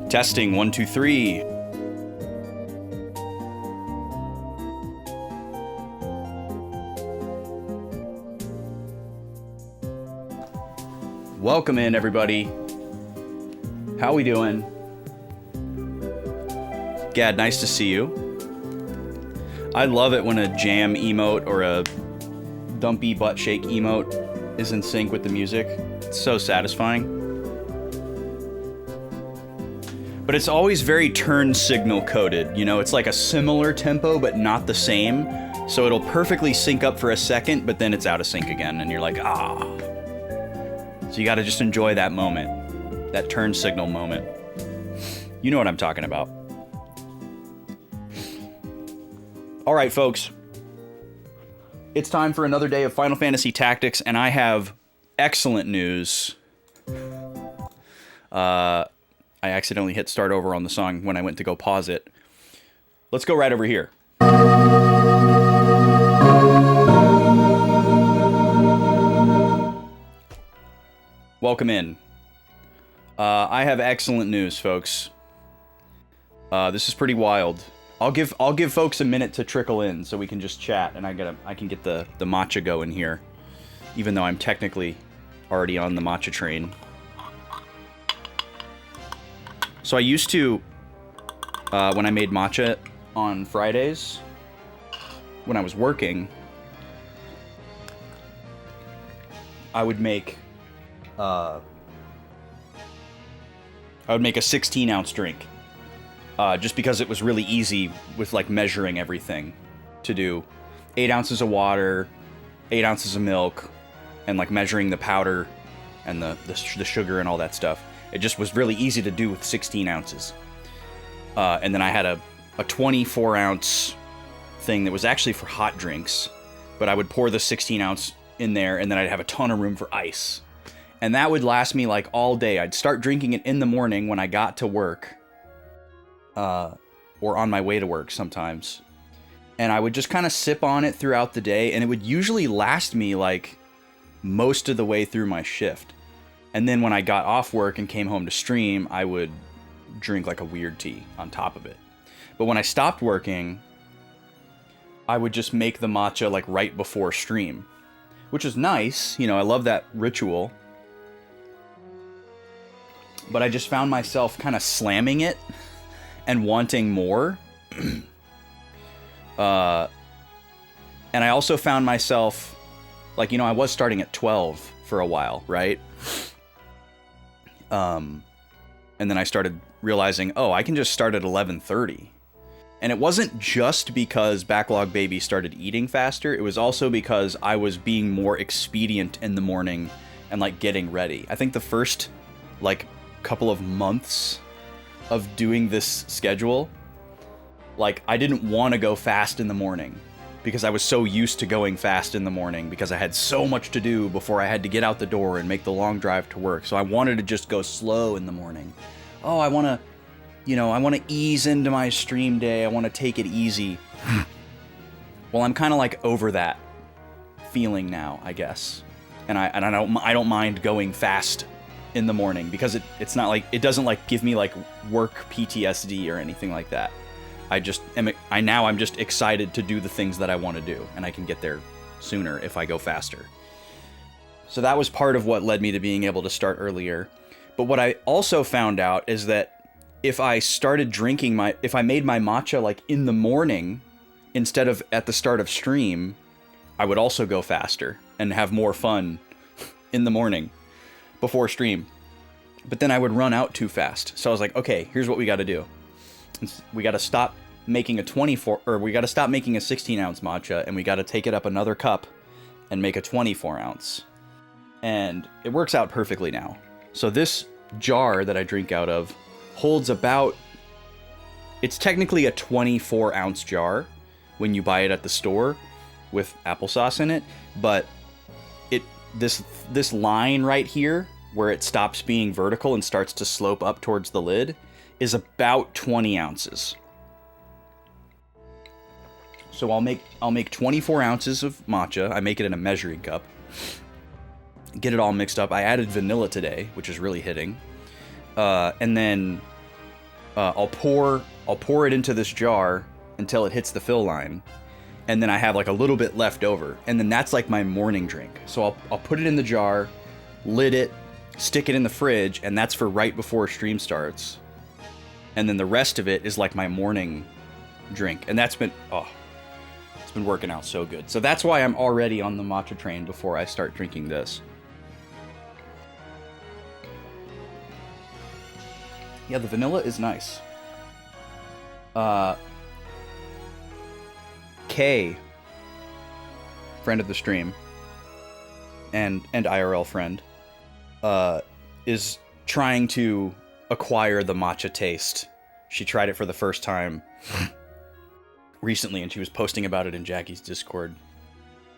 Testing, 1, 2, 3. Welcome in, everybody. How we doing? Gad, nice to see you. I love it when a jam emote or a dumpy butt shake emote is in sync with the music. It's so satisfying. But it's always very turn signal coded, you know? It's like a similar tempo, but not the same. So it'll perfectly sync up for a second, but then it's out of sync again, and you're like, ah. So you gotta just enjoy that moment. That turn signal moment. You know what I'm talking about. Alright, folks. It's time for another day of Final Fantasy Tactics, and I have excellent news. I accidentally hit start over on the song when I went to go pause it. Let's go right over here. Welcome in. I have excellent news, folks. This is pretty wild. I'll give folks a minute to trickle in so we can just chat, and I can get the matcha going here, even though I'm technically already on the matcha train. So I used to, when I made matcha on Fridays, when I was working, I would make a 16-ounce drink, just because it was really easy with like measuring everything to do. 8 ounces of water, 8 ounces of milk, and like measuring the powder and the sugar and all that stuff. It just was really easy to do with 16 ounces. And then I had a 24-ounce thing that was actually for hot drinks, but I would pour the 16-ounce in there, and then I'd have a ton of room for ice. And that would last me like all day. I'd start drinking it in the morning when I got to work, or on my way to work sometimes. And I would just kind of sip on it throughout the day, and it would usually last me like most of the way through my shift. And then when I got off work and came home to stream, I would drink like a weird tea on top of it. But when I stopped working, I would just make the matcha like right before stream, which is nice. You know, I love that ritual. But I just found myself kind of slamming it and wanting more. And I also found myself, like, you know, I was starting at 12 for a while, right? And then I started realizing, oh, I can just start at 11:30. And it wasn't just because Backlog Baby started eating faster. It was also because I was being more expedient in the morning and like getting ready. I think the first like couple of months of doing this schedule, like I didn't want to go fast in the morning because I was so used to going fast in the morning because I had so much to do before I had to get out the door and make the long drive to work. So I wanted to just go slow in the morning. Oh, I want to ease into my stream day. I want to take it easy. Well, I'm kind of like over that feeling now, I guess. And I don't mind going fast in the morning because it's not like, it doesn't like give me like work PTSD or anything like that. I'm just excited to do the things that I want to do, and I can get there sooner if I go faster. So that was part of what led me to being able to start earlier. But what I also found out is that if I made my matcha like in the morning instead of at the start of stream, I would also go faster and have more fun in the morning before stream. But then I would run out too fast. So I was like, okay, here's what we got to do. We got to stop making a 16-ounce matcha, and we got to take it up another cup and make a 24-ounce. And it works out perfectly now. So this jar that I drink out of holds it's technically a 24-ounce jar when you buy it at the store with applesauce in it, but this line right here where it stops being vertical and starts to slope up towards the lid is about 20 ounces. So I'll make 24 ounces of matcha. I make it in a measuring cup. Get it all mixed up. I added vanilla today, which is really hitting. And then I'll pour it into this jar until it hits the fill line, and then I have like a little bit left over, and then that's like my morning drink. So I'll put it in the jar, lid it, stick it in the fridge, and that's for right before stream starts. And then the rest of it is like my morning drink, and that's been it's been working out so good. So that's why I'm already on the matcha train before I start drinking this. Yeah, the vanilla is nice. Kay, friend of the stream, and IRL friend, is trying to acquire the matcha taste. She tried it for the first time recently, and she was posting about it in Jackie's Discord.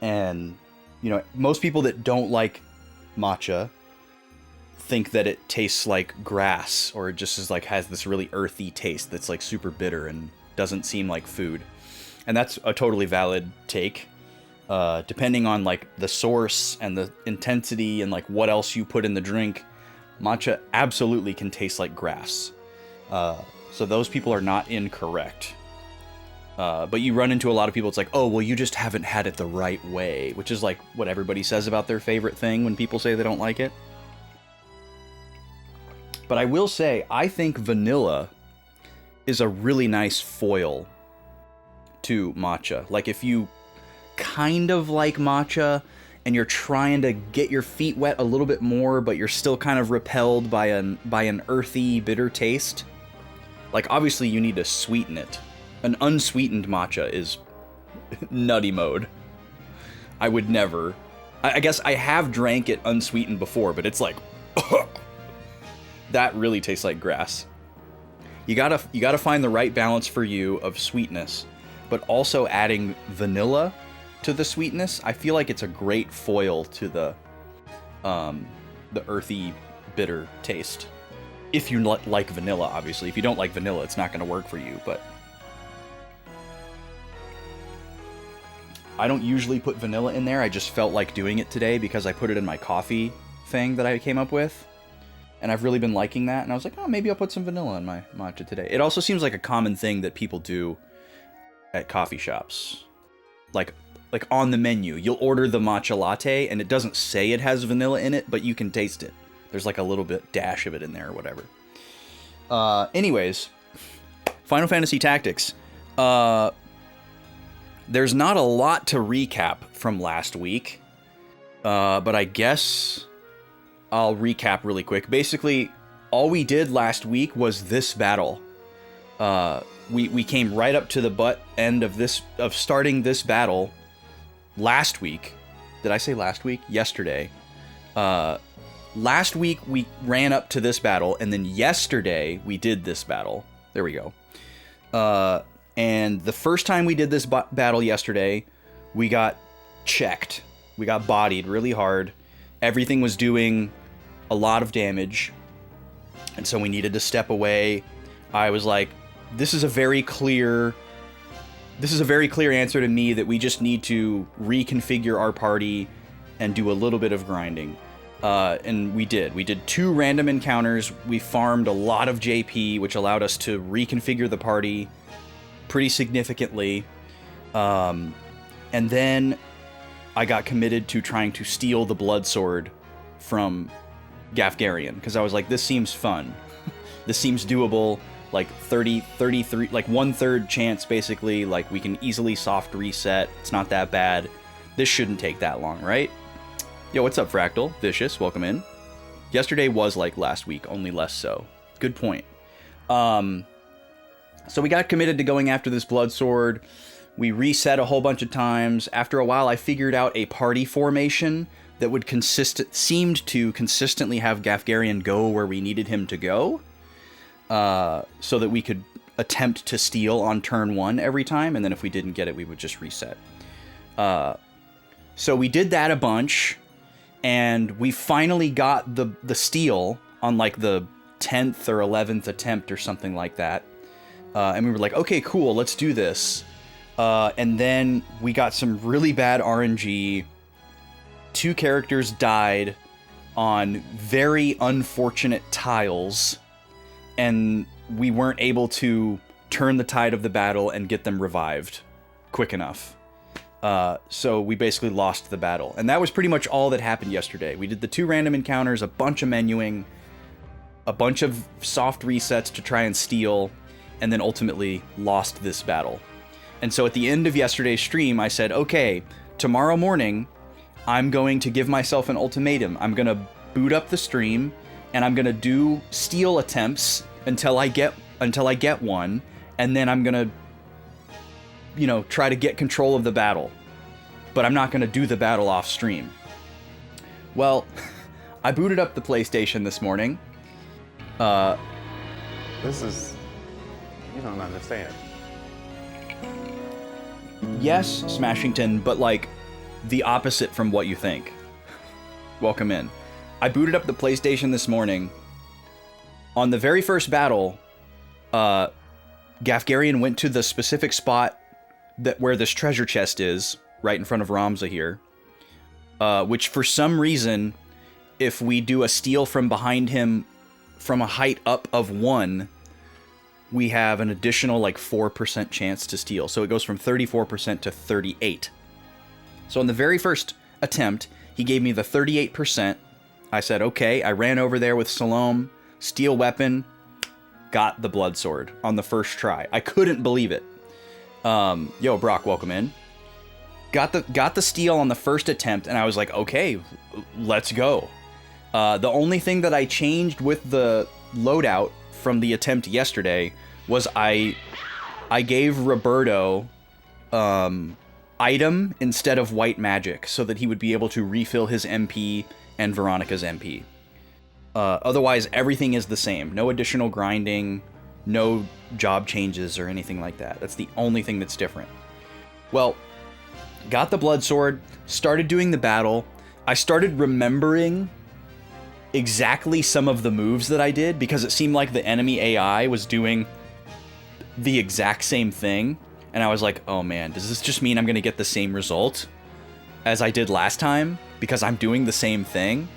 And, you know, most people that don't like matcha think that it tastes like grass, or it just is like has this really earthy taste that's like super bitter and doesn't seem like food. And that's a totally valid take. Depending on like the source and the intensity and like what else you put in the drink, matcha absolutely can taste like grass. So those people are not incorrect. But you run into a lot of people, it's like, oh, well, you just haven't had it the right way, which is like what everybody says about their favorite thing when people say they don't like it. But I will say, I think vanilla is a really nice foil to matcha. Like if you kind of like matcha and you're trying to get your feet wet a little bit more, but you're still kind of repelled by an earthy, bitter taste. Like obviously you need to sweeten it. An unsweetened matcha is nutty mode. I would never. I guess I have drank it unsweetened before, but it's like that really tastes like grass. You gotta find the right balance for you of sweetness, but also adding vanilla to the sweetness. I feel like it's a great foil to the earthy, bitter taste. If you like vanilla, obviously. If you don't like vanilla, it's not going to work for you, but I don't usually put vanilla in there. I just felt like doing it today because I put it in my coffee thing that I came up with. And I've really been liking that, and I was like, oh, maybe I'll put some vanilla in my matcha today. It also seems like a common thing that people do at coffee shops. Like on the menu, you'll order the matcha latte, and it doesn't say it has vanilla in it, but you can taste it. There's like a little bit dash of it in there or whatever. Anyways, Final Fantasy Tactics. There's not a lot to recap from last week, but I guess I'll recap really quick. Basically, all we did last week was this battle. We came right up to the butt end of starting this battle last week. Did I say last week? Yesterday. Last week we ran up to this battle, and then yesterday we did this battle. There we go. And the first time we did this battle yesterday, we got checked. We got bodied really hard. Everything was doing a lot of damage, and so we needed to step away. I was like, this is a very clear answer to me that we just need to reconfigure our party and do a little bit of grinding. And we did. We did 2 random encounters. We farmed a lot of JP, which allowed us to reconfigure the party pretty significantly. And then I got committed to trying to steal the blood sword from Gafgarian, because I was like, this seems fun. This seems doable. Like 33, like 1/3 chance basically. Like we can easily soft reset. It's not that bad. This shouldn't take that long, right? Yo, what's up, Fractal? Vicious, welcome in. Yesterday was like last week, only less so. Good point. So we got committed to going after this blood sword. We reset a whole bunch of times. After a while, I figured out a party formation that would seemed to consistently have Gafgarian go where we needed him to go, so that we could attempt to steal on turn 1 every time, and then if we didn't get it, we would just reset. So we did that a bunch, and we finally got the steal on like the 10th or 11th attempt or something like that. And we were like, okay, cool, let's do this. And then we got some really bad RNG. 2 characters died on very unfortunate tiles. And we weren't able to turn the tide of the battle and get them revived quick enough. So we basically lost the battle. And that was pretty much all that happened yesterday. We did the 2 random encounters, a bunch of menuing, a bunch of soft resets to try and steal, and then ultimately lost this battle. And so at the end of yesterday's stream, I said, okay, tomorrow morning, I'm going to give myself an ultimatum. I'm going to boot up the stream, and I'm going to do steal attempts until I get one, and then I'm going to, try to get control of the battle. But I'm not going to do the battle off stream. Well, I booted up the PlayStation this morning. This is... You don't understand. Yes, Smashington, but like the opposite from what you think. Welcome in. I booted up the PlayStation this morning. On the very first battle, Gafgarian went to the specific spot where this treasure chest is, right in front of Ramza here. Which for some reason, if we do a steal from behind him from a height up of 1, we have an additional like 4% chance to steal. So it goes from 34% to 38. So in the very first attempt, he gave me the 38%. I said, okay, I ran over there with Salome, steel weapon, got the blood sword on the first try. I couldn't believe it. Yo, Brock, welcome in. Got the steal on the first attempt, and I was like, okay, let's go. The only thing that I changed with the loadout from the attempt yesterday was I gave Roberto item instead of white magic so that he would be able to refill his MP and Veronica's MP. Otherwise, everything is the same. No additional grinding, no job changes or anything like that. That's the only thing that's different. Well, got the blood sword, started doing the battle. I started remembering exactly some of the moves that I did because it seemed like the enemy AI was doing the exact same thing. And I was like, oh man, does this just mean I'm going to get the same result as I did last time because I'm doing the same thing?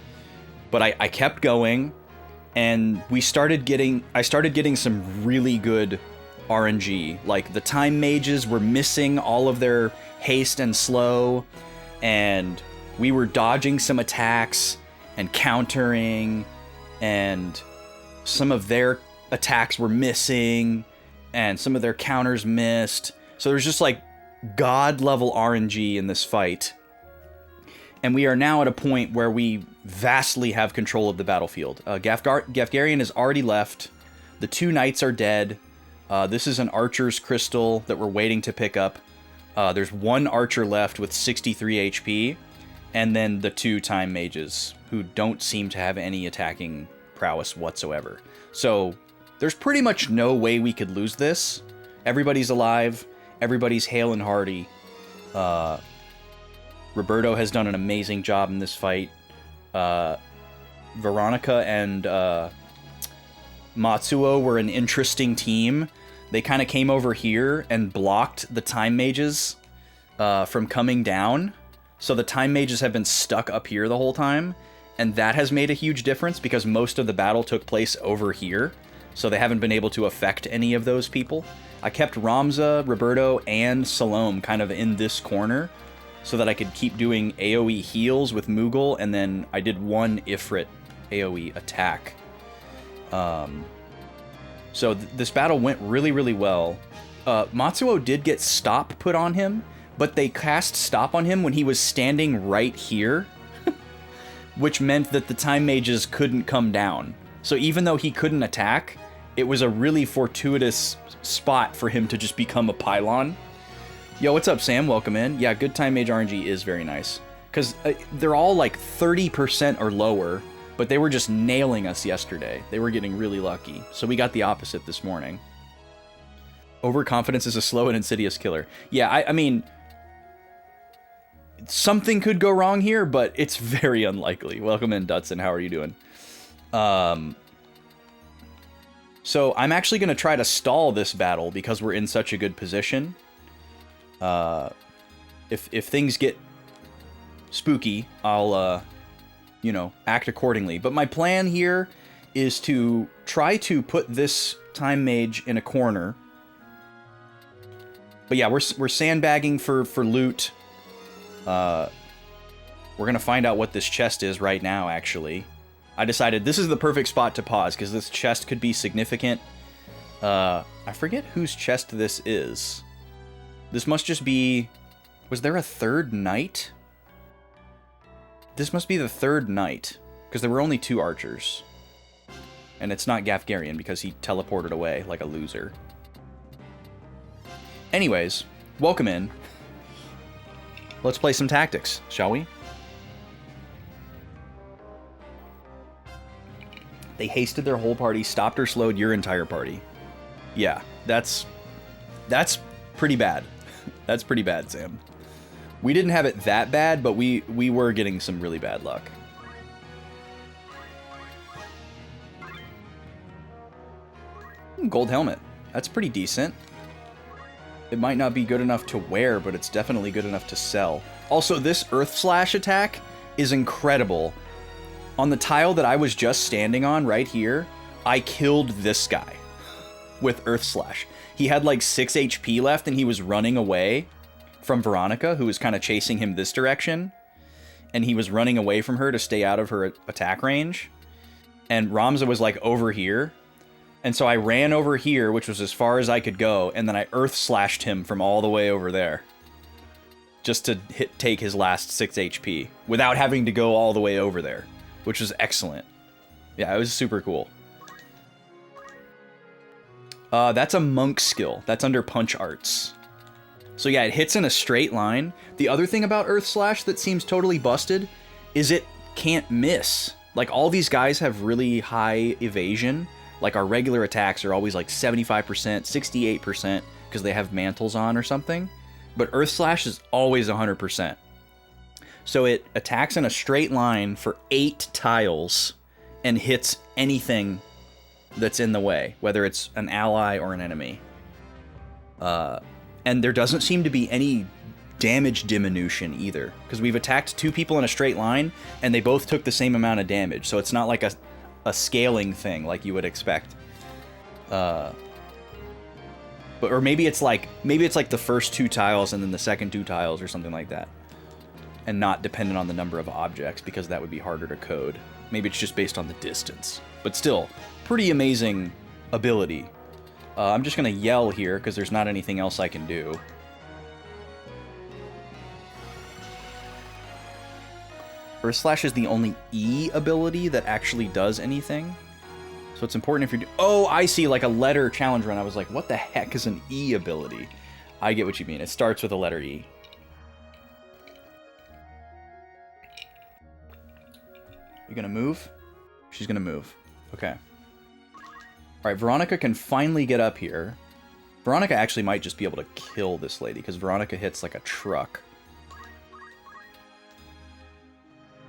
But I kept going, and I started getting some really good RNG. Like the time mages were missing all of their haste and slow, and we were dodging some attacks and countering, and some of their attacks were missing, and some of their counters missed. So there's just like god level RNG in this fight. And we are now at a point where we vastly have control of the battlefield. Gafgarian has already left. The 2 knights are dead. This is an archer's crystal that we're waiting to pick up. There's 1 archer left with 63 HP. And then the 2 time mages who don't seem to have any attacking prowess whatsoever. So there's pretty much no way we could lose this. Everybody's alive. Everybody's hale and hearty. Roberto has done an amazing job in this fight. Veronica and Matsuo were an interesting team. They kind of came over here and blocked the time mages from coming down. So the time mages have been stuck up here the whole time. And that has made a huge difference because most of the battle took place over here. So they haven't been able to affect any of those people. I kept Ramza, Roberto, and Salome kind of in this corner so that I could keep doing AoE heals with Moogle, and then I did 1 Ifrit AoE attack. So this battle went really, really well. Matsuo did get stop put on him, but they cast stop on him when he was standing right here, which meant that the time mages couldn't come down. So even though he couldn't attack, it was a really fortuitous spot for him to just become a pylon. Yo, what's up, Sam? Welcome in. Yeah, good time mage RNG is very nice. Because they're all like 30% or lower, but they were just nailing us yesterday. They were getting really lucky. So we got the opposite this morning. Overconfidence is a slow and insidious killer. Yeah, I mean, something could go wrong here, but it's very unlikely. Welcome in, Dutson. How are you doing? So I'm actually going to try to stall this battle because we're in such a good position. If things get spooky, I'll, act accordingly. But my plan here is to try to put this Time Mage in a corner. But yeah, we're sandbagging for loot. We're gonna find out what this chest is right now, actually. I decided this is the perfect spot to pause, because this chest could be significant. I forget whose chest this is. This must just be... Was there a third knight? This must be the third knight, because there were only 2 archers. And it's not Gafgarian, because he teleported away like a loser. Anyways, welcome in. Let's play some tactics, shall we? They hasted their whole party, stopped or slowed your entire party. Yeah, that's pretty bad. That's pretty bad, Sam. We didn't have it that bad, but we were getting some really bad luck. Gold helmet. That's pretty decent. It might not be good enough to wear, but it's definitely good enough to sell. Also, this Earth Slash attack is incredible. On the tile that I was just standing on right here, I killed this guy with Earth Slash. He had like 6 HP left and he was running away from Veronica, who was kind of chasing him this direction. And he was running away from her to stay out of her attack range. And Ramza was like over here. And so I ran over here, which was as far as I could go, and then I Earth Slashed him from all the way over there. Just to take his last 6 HP, without having to go all the way over there, which was excellent. Yeah, it was super cool. That's a monk skill. That's under Punch Arts. So yeah, it hits in a straight line. The other thing about Earth Slash that seems totally busted is it can't miss. Like, all these guys have really high evasion. Like, our regular attacks are always like 75%, 68%, because they have mantles on or something. But Earth Slash is always 100%. So it attacks in a straight line for 8 tiles and hits anything that's in the way, whether it's an ally or an enemy. And there doesn't seem to be any damage diminution either, because we've attacked 2 people in a straight line and they both took the same amount of damage. So it's not like a scaling thing like you would expect. Or maybe it's like the first 2 tiles and then the second 2 tiles or something like that, and not dependent on the number of objects, because that would be harder to code. Maybe it's just based on the distance, but still pretty amazing ability. I'm just gonna yell here because there's not anything else I can do. Earth Slash is the only E ability that actually does anything. So it's important if you're... Oh, I see, like a letter challenge run. I was like, what the heck is an E ability? I get what you mean. It starts with a letter E. You gonna move? She's gonna move. Okay. Alright, Veronica can finally get up here. Veronica actually might just be able to kill this lady, because Veronica hits like a truck.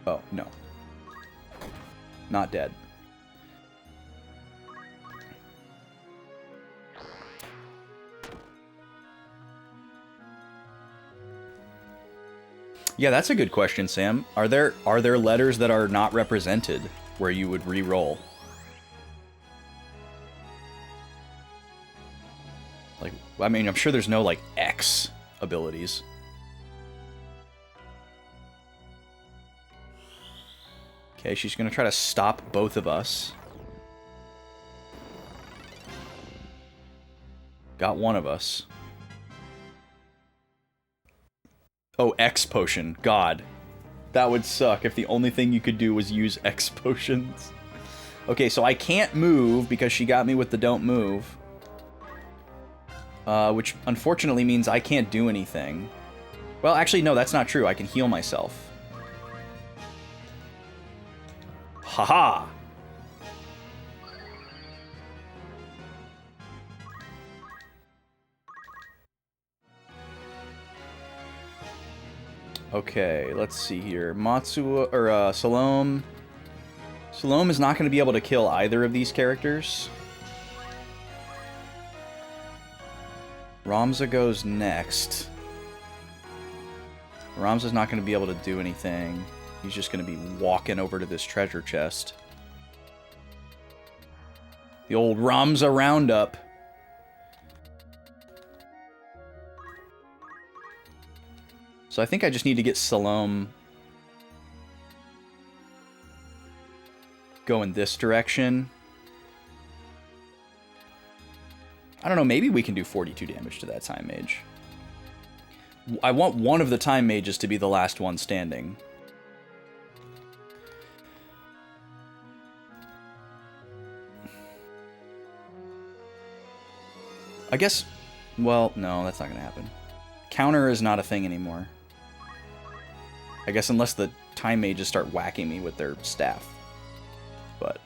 Oh, no. Not dead. Yeah, that's a good question, Sam. Are there letters that are not represented where you would re-roll? Like, I mean, I'm sure there's no, like, X abilities. Okay, she's gonna try to stop both of us. Got one of us. Oh, X potion. God. That would suck if the only thing you could do was use X potions. Okay, so I can't move because she got me with the don't move. Which unfortunately means I can't do anything. Well, actually, no, that's not true. I can heal myself. Haha! Okay, let's see here. Matsuo, or Salome. Salome is not going to be able to kill either of these characters. Ramza goes next. Ramza's not going to be able to do anything. He's just going to be walking over to this treasure chest. The old Ramza roundup. So I think I just need to get Salome going this direction. I don't know, maybe we can do 42 damage to that Time Mage. I want one of the Time Mages to be the last one standing. I guess, well, no, that's not going to happen. Counter is not a thing anymore. I guess unless the Time Mages start whacking me with their staff. But...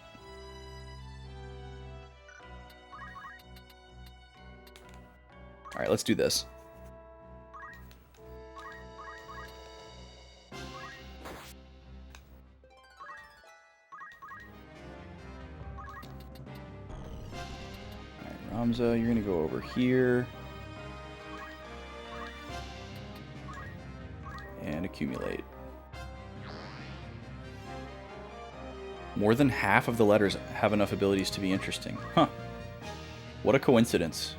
Alright, let's do this. Alright, Ramza, you're gonna go over here. And accumulate. More than half of the letters have enough abilities to be interesting. Huh. What a coincidence.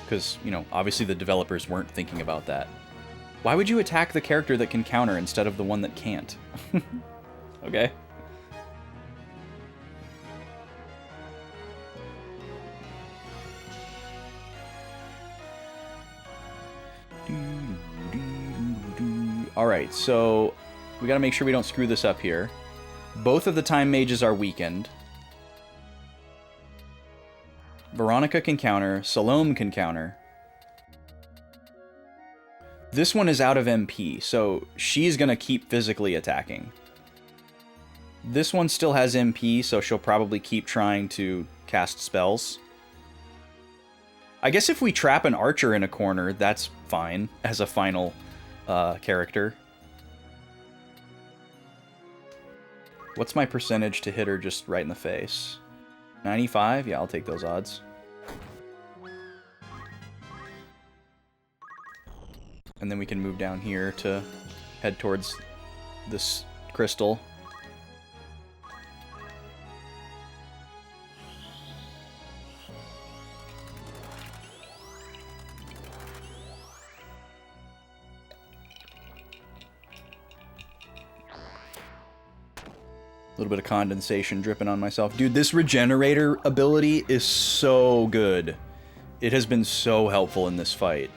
Because, you know, obviously the developers weren't thinking about that. Why would you attack the character that can counter instead of the one that can't? Okay. Alright, so we gotta make sure we don't screw this up here. Both of the Time Mages are weakened. Veronica can counter. Salome can counter. This one is out of MP, so she's gonna keep physically attacking. This one still has MP, so she'll probably keep trying to cast spells. I guess if we trap an archer in a corner, that's fine as a final character. What's my percentage to hit her just right in the face? 95? Yeah, I'll take those odds. And then we can move down here to head towards this crystal. A little bit of condensation dripping on myself. Dude, this regenerator ability is so good. It has been so helpful in this fight.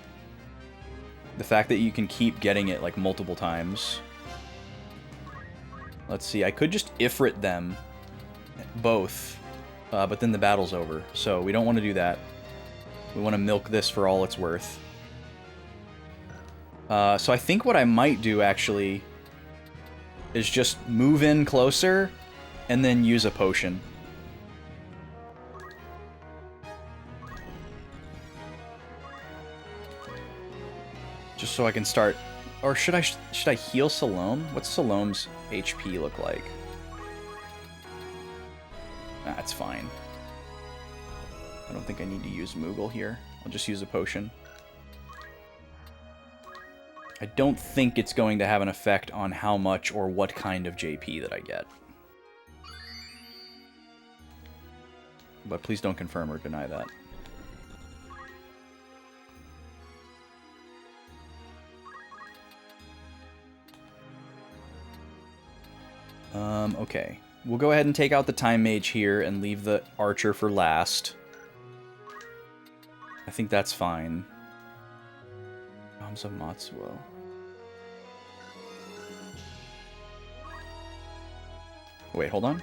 The fact that you can keep getting it like multiple times. Let's see, I could just Ifrit them both, but then the battle's over. So we don't want to do that. We want to milk this for all it's worth. So I think what I might do actually is just move in closer and then use a potion. Just so I can start, or should I heal Salome? What's Salome's HP look like? That's fine. I don't think I need to use Moogle here. I'll just use a potion. I don't think it's going to have an effect on how much or what kind of JP that I get. But please don't confirm or deny that. Okay. We'll go ahead and take out the Time Mage here and leave the Archer for last. I think that's fine. Ramza Matsuo. Wait, hold on.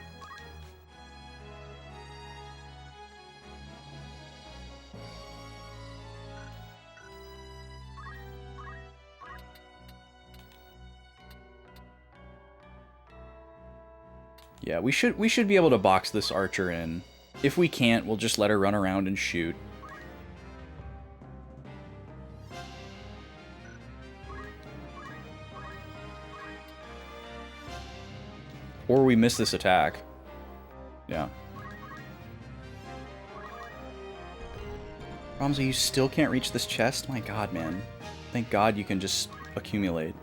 Yeah, we should be able to box this Archer in. If we can't, we'll just let her run around and shoot. Or we miss this attack. Yeah. Ramza, you still can't reach this chest? My god, man. Thank god you can just accumulate.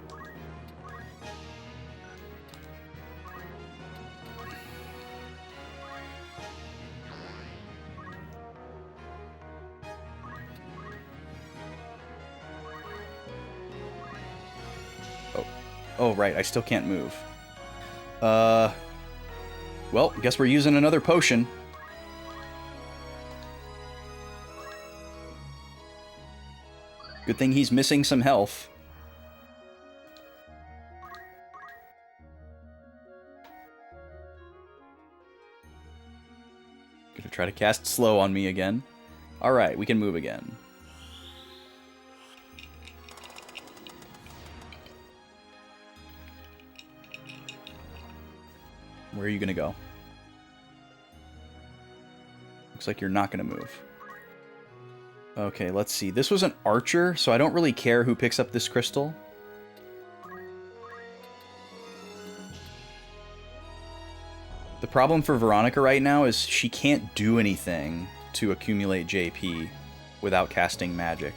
Oh, right, I still can't move. Well, guess we're using another potion. Good thing he's missing some health. Gonna try to cast slow on me again. Alright, we can move again. Where are you gonna go? Looks like you're not gonna move. Okay, let's see. This was an archer, so I don't really care who picks up this crystal. The problem for Veronica right now is she can't do anything to accumulate JP without casting magic.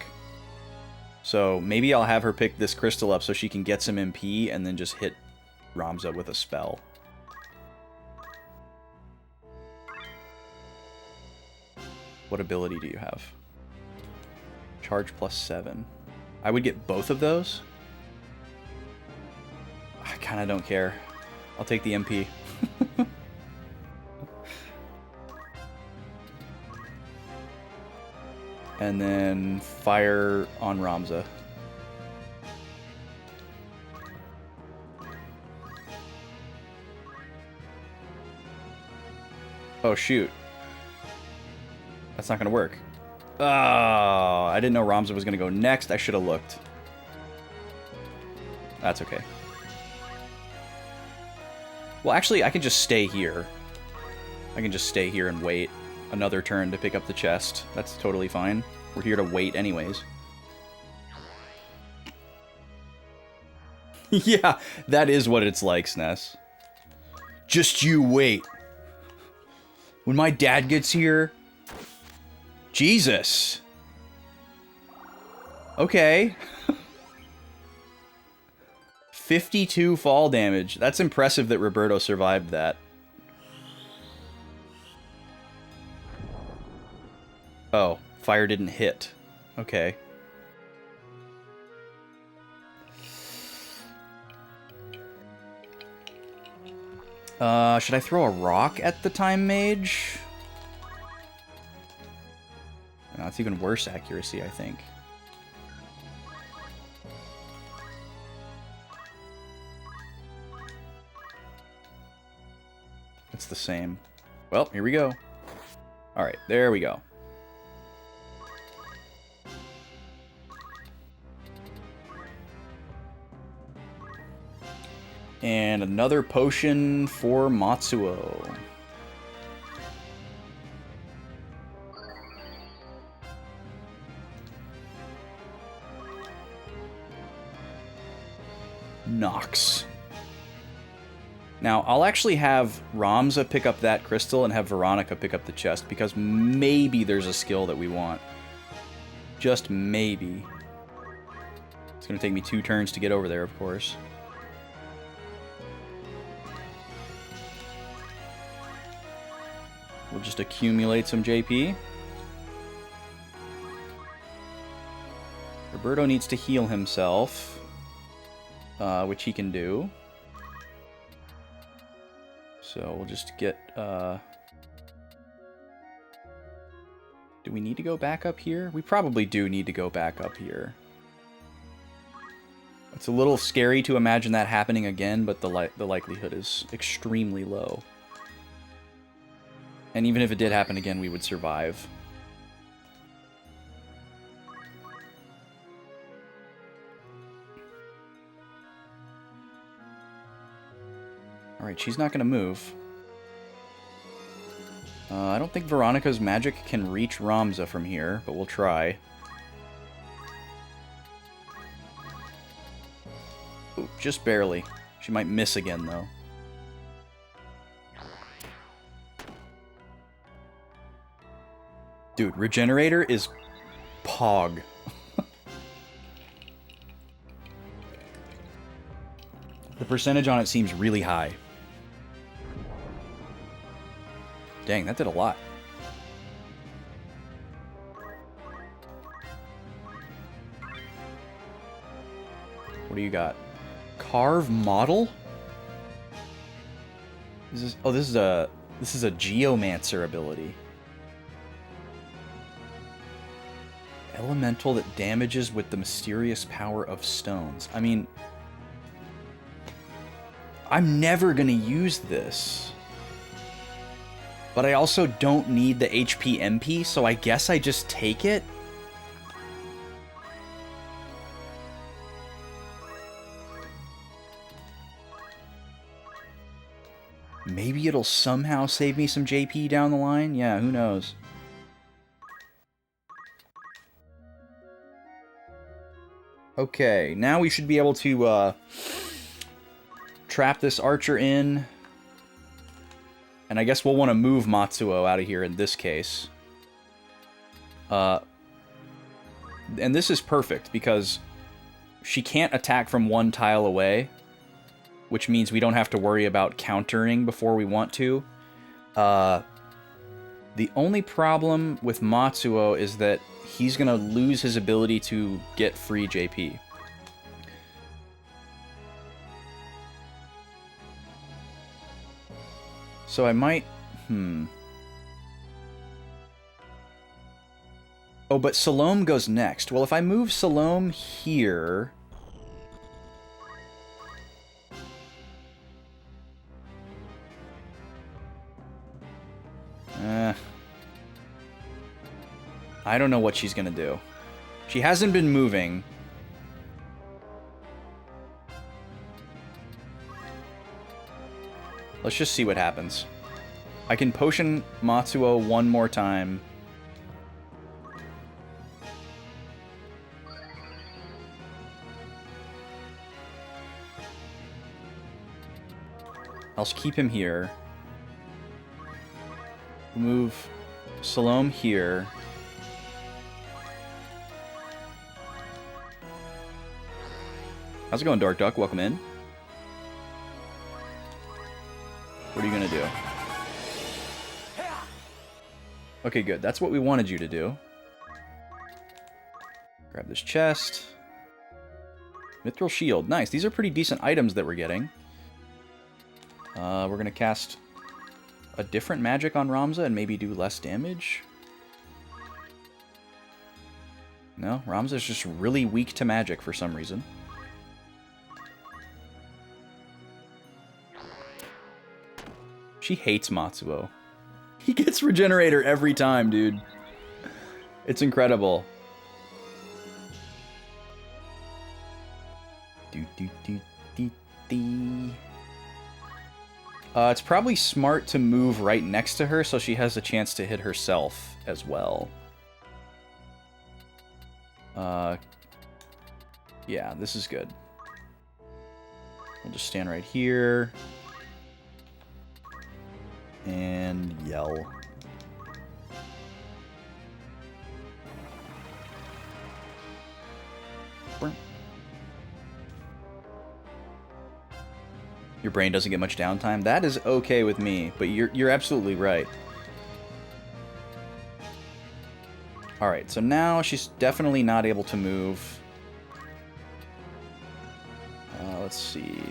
So maybe I'll have her pick this crystal up so she can get some MP and then just hit Ramza with a spell. What ability do you have? Charge +7. I would get both of those? I kind of don't care. I'll take the MP. And then fire on Ramza. Oh, shoot. That's not going to work. Oh, I didn't know Ramza was going to go next. I should have looked. That's okay. Well, actually, I can just stay here. I can just stay here and wait another turn to pick up the chest. That's totally fine. We're here to wait anyways. Yeah, that is what it's like, SNES. Just you wait. When my dad gets here... Jesus. Okay. 52 fall damage. That's impressive that Roberto survived that. Oh, fire didn't hit. Okay. Should I throw a rock at the time mage? No, it's even worse accuracy, I think. It's the same. Well, here we go. Alright, there we go. And another potion for Matsuo. Nox. Now, I'll actually have Ramza pick up that crystal and have Veronica pick up the chest, because maybe there's a skill that we want. Just maybe. It's going to take me 2 turns to get over there, of course. We'll just accumulate some JP. Roberto needs to heal himself, which he can do. So we'll just get... Do we need to go back up here? We probably do need to go back up here. It's a little scary to imagine that happening again, but the likelihood is extremely low. And even if it did happen again, we would survive. Alright, she's not going to move. I don't think Veronica's magic can reach Ramza from here, but we'll try. Ooh, just barely. She might miss again, though. Dude, Regenerator is pog. The percentage on it seems really high. Dang, that did a lot. What do you got? Carve model? This is a geomancer ability. Elemental that damages with the mysterious power of stones. I mean, I'm never gonna use this. But I also don't need the HP MP, so I guess I just take it? Maybe it'll somehow save me some JP down the line? Yeah, who knows? Okay, now we should be able to trap this archer in. And I guess we'll want to move Matsuo out of here in this case. And this is perfect because she can't attack from one tile away, which means we don't have to worry about countering before we want to. The only problem with Matsuo is that he's going to lose his ability to get free JP. So I might... Oh, but Salome goes next. Well, if I move Salome here... I don't know what she's gonna do. She hasn't been moving. Let's just see what happens. I can potion Matsuo one more time. I'll just keep him here. Move Salome here. How's it going, Dark Duck? Welcome in. What are you gonna do? Okay, good. That's what we wanted you to do. Grab this chest. Mithril Shield. Nice. These are pretty decent items that we're getting. We're gonna cast a different magic on Ramza and maybe do less damage. No, Ramza's just really weak to magic for some reason. She hates Matsuo. He gets Regenerator every time, dude. It's incredible. It's probably smart to move right next to her so she has a chance to hit herself as well. Yeah, this is good. We'll just stand right here. And yell. Your brain doesn't get much downtime. That is okay with me, but you're absolutely right. Alright, so now she's definitely not able to move. Let's see.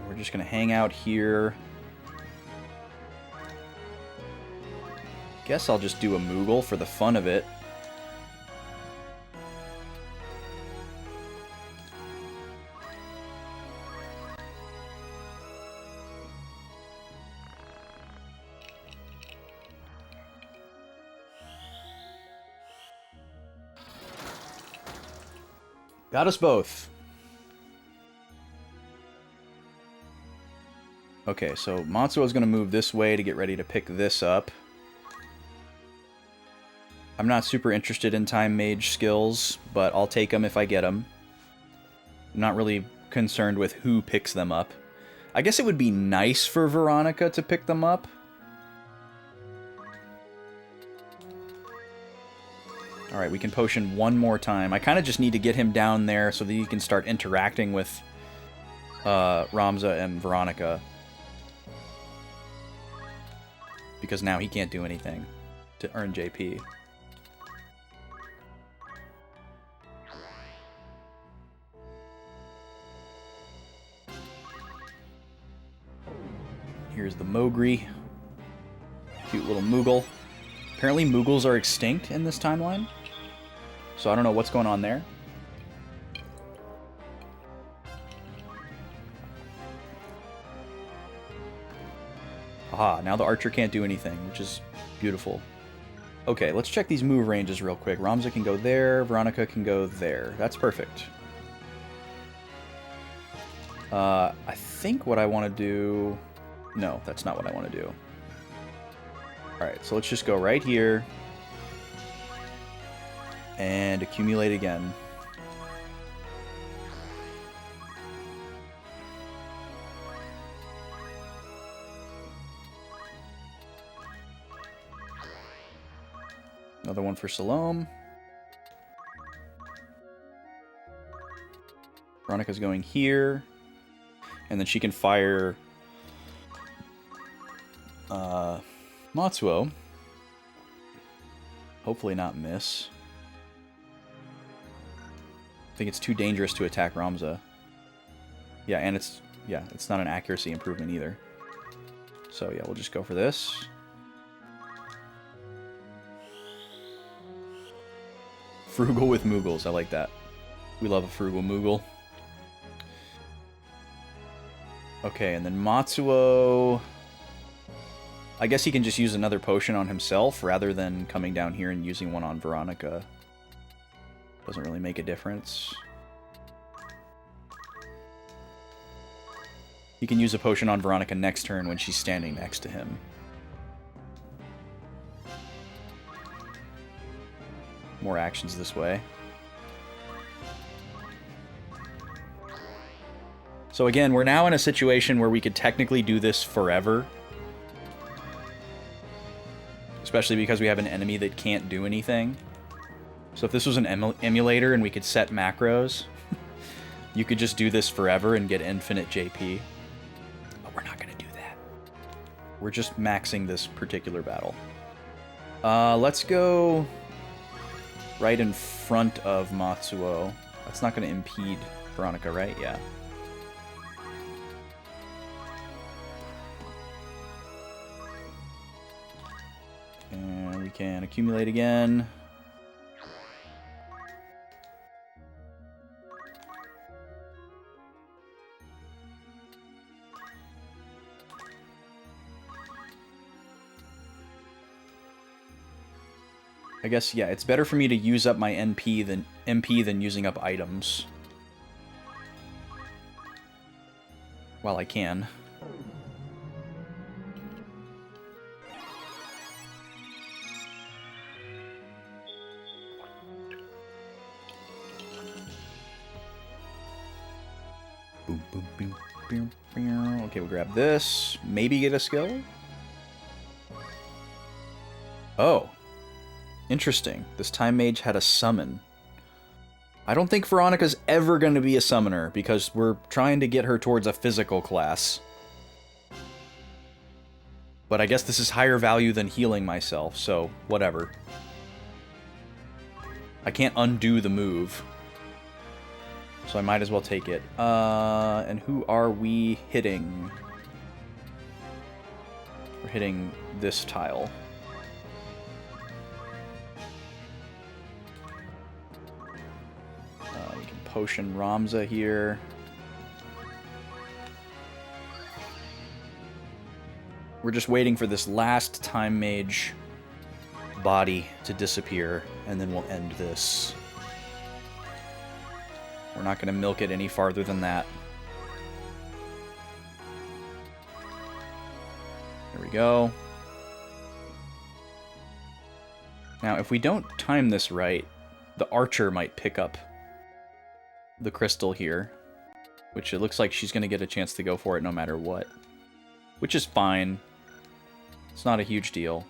We're just going to hang out here. Guess I'll just do a Moogle for the fun of it. Got us both. Okay, so Matsuo is going to move this way to get ready to pick this up. I'm not super interested in Time Mage skills, but I'll take them if I get them. I'm not really concerned with who picks them up. I guess it would be nice for Veronica to pick them up. Alright, we can potion one more time. I kind of just need to get him down there so that he can start interacting with Ramza and Veronica. Because now he can't do anything to earn JP. here's the Mowgri. Cute little Moogle. Apparently Moogles are extinct in this timeline. So I don't know what's going on there. Aha, now the archer can't do anything, which is beautiful. Okay, let's check these move ranges real quick. Ramza can go there, Veronica can go there. That's perfect. I think what I want to do... No, that's not what I want to do. Alright, so let's just go right here. And accumulate again. Another one for Salome. Veronica's going here. And then she can fire Matsuo. Hopefully not miss. I think it's too dangerous to attack Ramza. Yeah, and it's not an accuracy improvement either. So yeah, we'll just go for this. Frugal with Moogles, I like that. We love a frugal Moogle. Okay, and then Matsuo... I guess he can just use another potion on himself rather than coming down here and using one on Veronica. Doesn't really make a difference. He can use a potion on Veronica next turn when she's standing next to him. More actions this way. So again, we're now in a situation where we could technically do this forever. Especially because we have an enemy that can't do anything. So if this was an emulator and we could set macros, you could just do this forever and get infinite JP. But we're not going to do that. We're just maxing this particular battle. Let's go right in front of Matsuo. That's not going to impede Veronica, right? Yeah. And we can accumulate again. I guess, yeah, it's better for me to use up my MP than using up items. While I can. Boom, boom, boom, boom, boom. Okay, we'll grab this. Maybe get a skill? Oh. Interesting. This time mage had a summon. I don't think Veronica's ever going to be a summoner, because we're trying to get her towards a physical class. But I guess this is higher value than healing myself, so whatever. I can't undo the move. So I might as well take it. And who are we hitting? We're hitting this tile. We can potion Ramza here. We're just waiting for this last time mage body to disappear, and then we'll end this. We're not going to milk it any farther than that. There we go. Now, if we don't time this right, the archer might pick up the crystal here, which it looks like she's going to get a chance to go for it no matter what, which is fine. It's not a huge deal.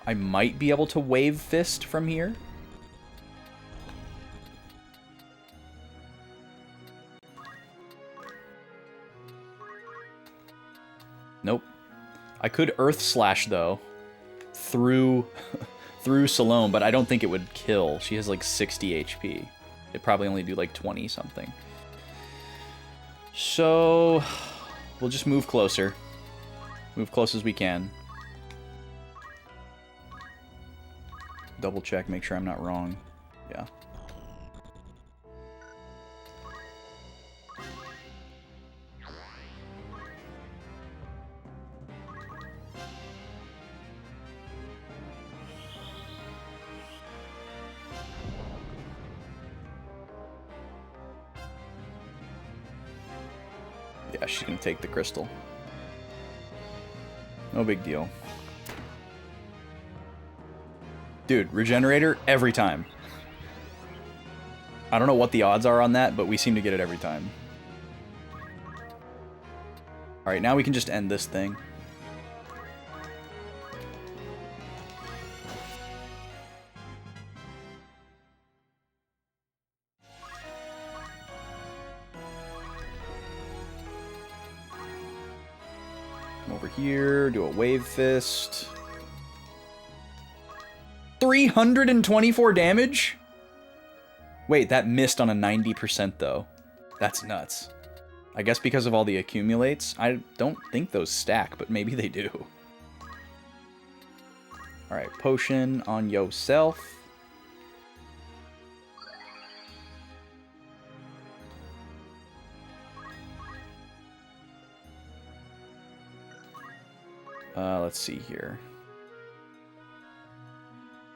I might be able to wave fist from here. Nope. I could Earth Slash, though, through through Salome, but I don't think it would kill. She has like 60 HP. It'd probably only do like 20 something. So we'll just move closer. Move close as we can. Double check, make sure I'm not wrong. Yeah. Yeah, she's gonna take the crystal. No big deal. Dude, regenerator every time. I don't know what the odds are on that, but we seem to get it every time. Alright, now we can just end this thing. Come over here, do a wave fist. 324 damage? Wait, that missed on a 90% though. That's nuts. I guess because of all the accumulates. I don't think those stack, but maybe they do. Alright, potion on yourself. Let's see here.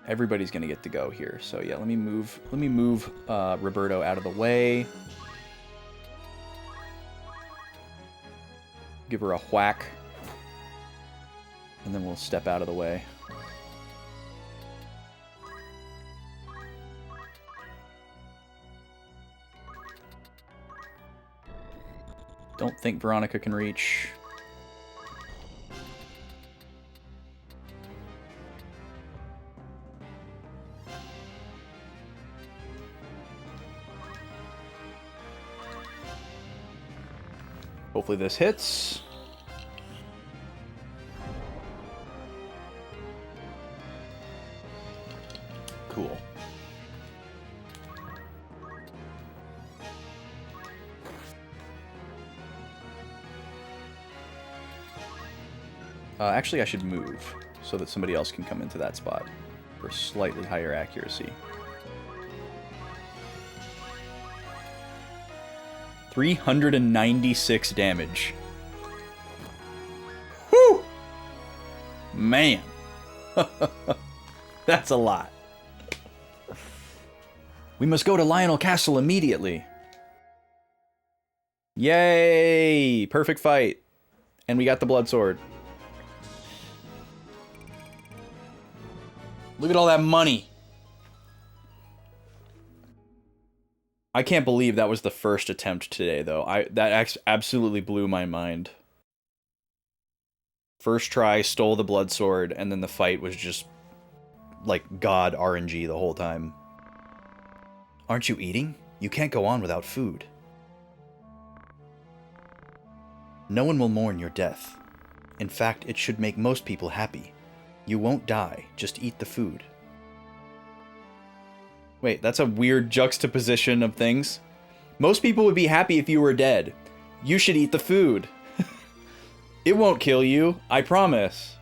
Everybody's gonna get to go here, so yeah, let me move Roberto out of the way. Give her a whack. And then we'll step out of the way. Don't think Veronica can reach. Hopefully this hits. Cool. Actually, I should move so that somebody else can come into that spot for slightly higher accuracy. 396 damage. Whew! Man. That's a lot. We must go to Lionel Castle immediately. Yay! Perfect fight. And we got the blood sword. Look at all that money. I can't believe that was the first attempt today, though. That absolutely blew my mind. First try, stole the blood sword, and then the fight was just like God RNG the whole time. Aren't you eating? You can't go on without food. No one will mourn your death. In fact, it should make most people happy. You won't die, just eat the food. Wait, that's a weird juxtaposition of things. Most people would be happy if you were dead. You should eat the food. It won't kill you, I promise.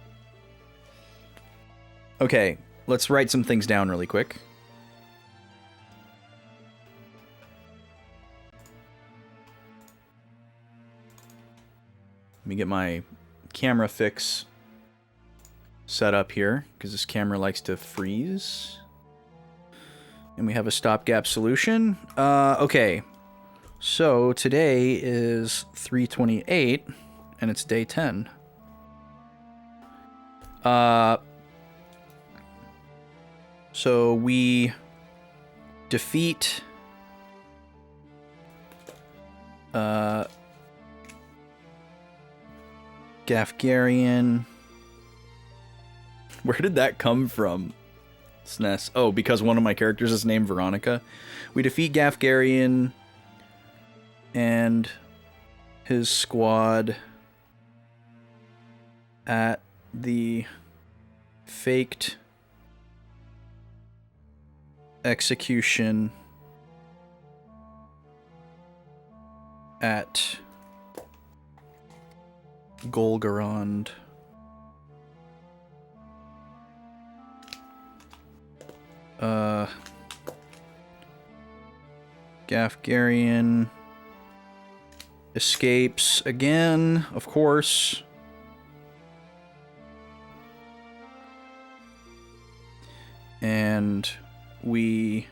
Okay, let's write some things down really quick. Let me get my camera fix set up here, because this camera likes to freeze. And we have a stopgap solution. Okay. So today is 3/28, and it's day 10. So we defeat Gafgarian. Where did that come from? SNES. Oh, because one of my characters is named Veronica. We defeat Gafgarian and his squad at the faked execution at Golgarond. Gafgarian escapes again, of course. And we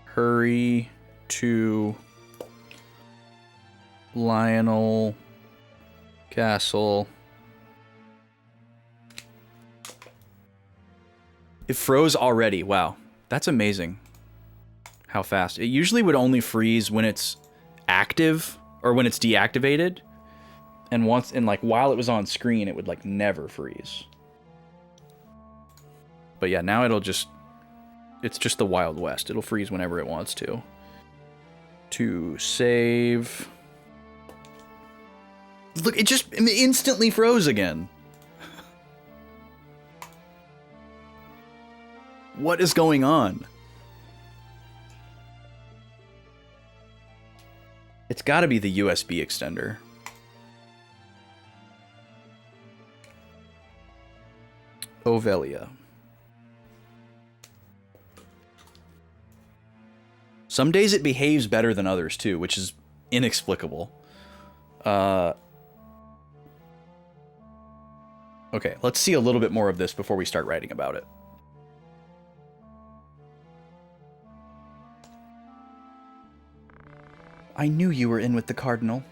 hurry to Lionel Castle. It froze already. Wow. That's amazing. How fast. It usually would only freeze when it's active or when it's deactivated. And once, and like while it was on screen, it would like never freeze. But yeah, now it'll just, it's just the Wild West. It'll freeze whenever it wants to. To save. Look, it just instantly froze again. What is going on? It's got to be the USB extender. Ovelia. Some days it behaves better than others too, which is inexplicable. Okay, let's see a little bit more of this before we start writing about it. I knew you were in with the Cardinal.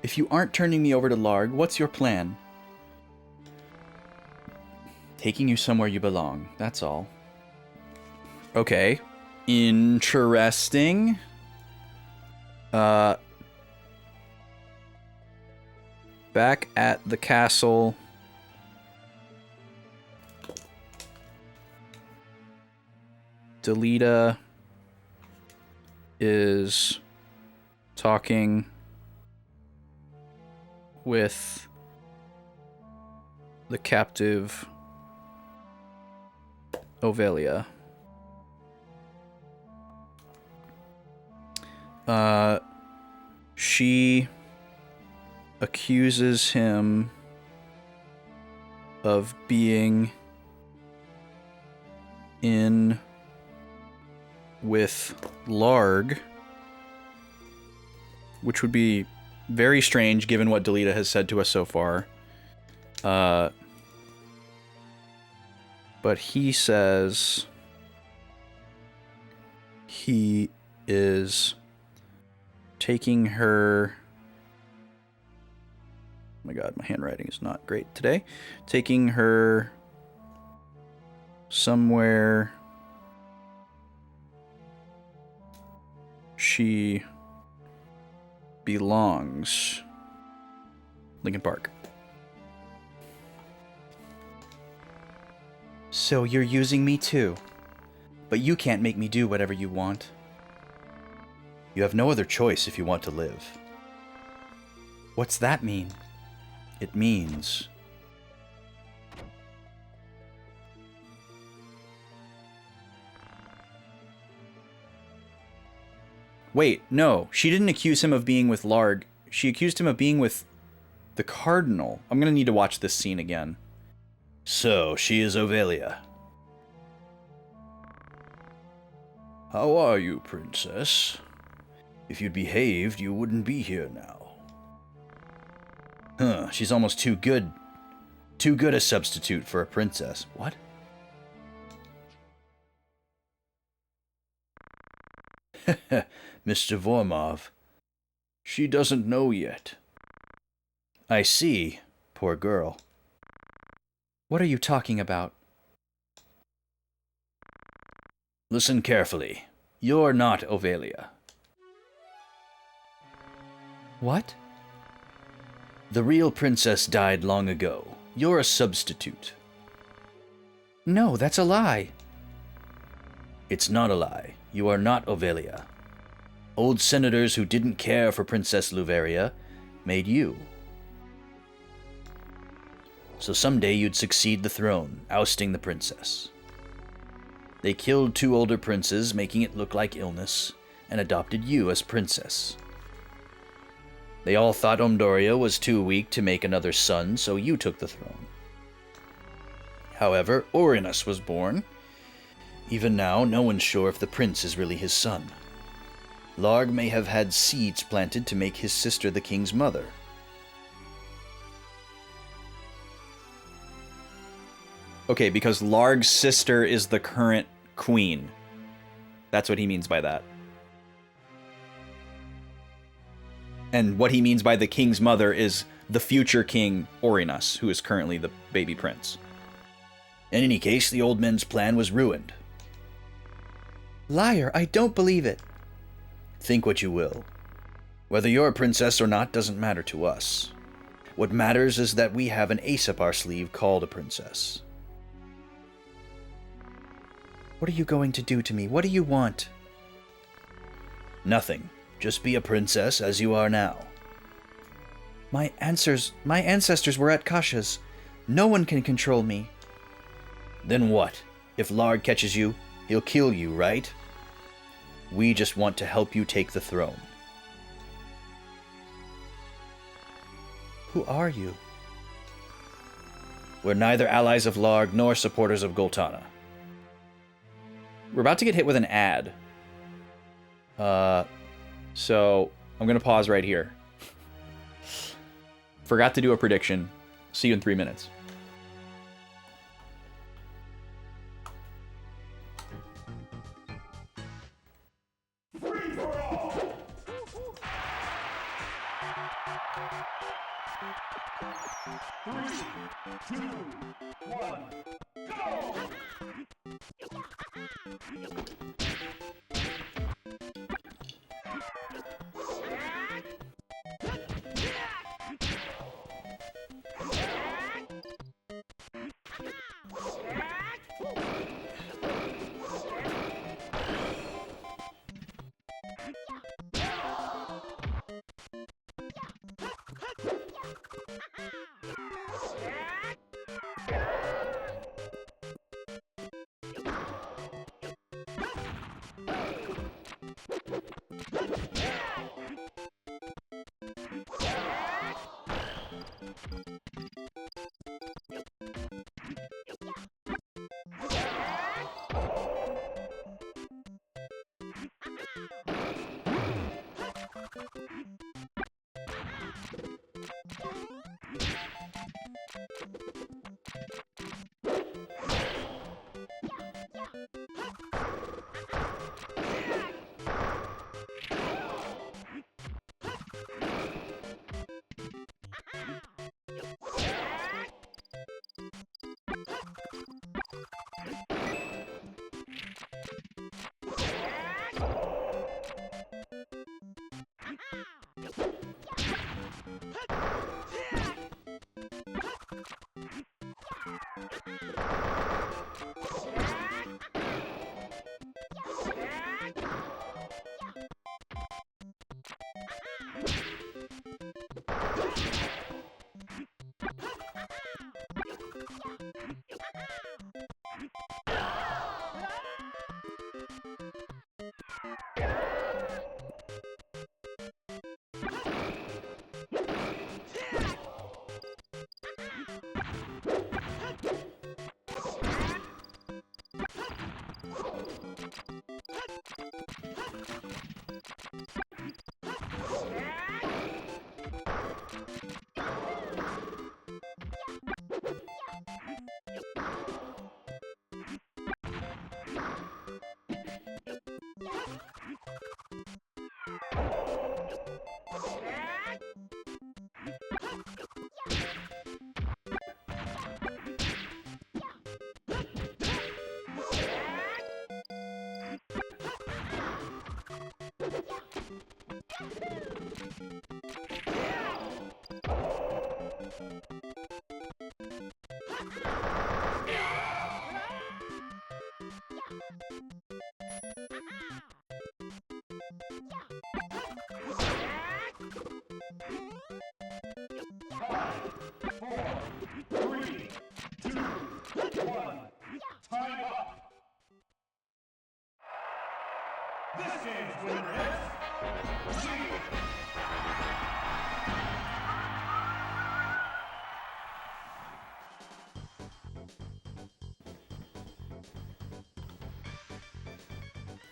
If you aren't turning me over to Larg, what's your plan? Taking you somewhere you belong, that's all. Okay. Interesting. Back at the castle. Delita is talking with the captive Ovelia. She accuses him of being in with Larg, which would be very strange given what Delita has said to us so far. But he says he is taking her... Oh my god, my handwriting is not great today. Taking her somewhere she belongs. Lincoln Park. So you're using me too. But you can't make me do whatever you want. You have no other choice if you want to live. What's that mean? It means... Wait, no. She didn't accuse him of being with Larg. She accused him of being with the Cardinal. I'm gonna need to watch this scene again. So, she is Ovelia. How are you, Princess? If you'd behaved, you wouldn't be here now. Huh, she's almost too good. Too good a substitute for a princess. What? Mr. Vormov. She doesn't know yet. I see. Poor girl. What are you talking about? Listen carefully. You're not Ovelia. What? The real princess died long ago. You're a substitute. No, that's a lie. It's not a lie. You are not Ovelia. Old senators who didn't care for Princess Luveria made you. So someday you'd succeed the throne, ousting the princess. They killed 2 older princes, making it look like illness, and adopted you as princess. They all thought Umdoria was too weak to make another son, so you took the throne. However, Orinus was born. Even now, no one's sure if the prince is really his son. Larg may have had seeds planted to make his sister the king's mother. Okay, because Larg's sister is the current queen. That's what he means by that. And what he means by the king's mother is the future king, Orinus, who is currently the baby prince. In any case, the old men's plan was ruined. Liar, I don't believe it. Think what you will. Whether you're a princess or not doesn't matter to us. What matters is that we have an ace up our sleeve called a princess. What are you going to do to me? What do you want? Nothing. Just be a princess as you are now. My ancestors were at Kasha's. No one can control me. Then what? If Larg catches you, he'll kill you, right? We just want to help you take the throne. Who are you? We're neither allies of Larg nor supporters of Goltana. We're about to get hit with an ad. So I'm going to pause right here. Forgot to do a prediction. See you in 3 minutes.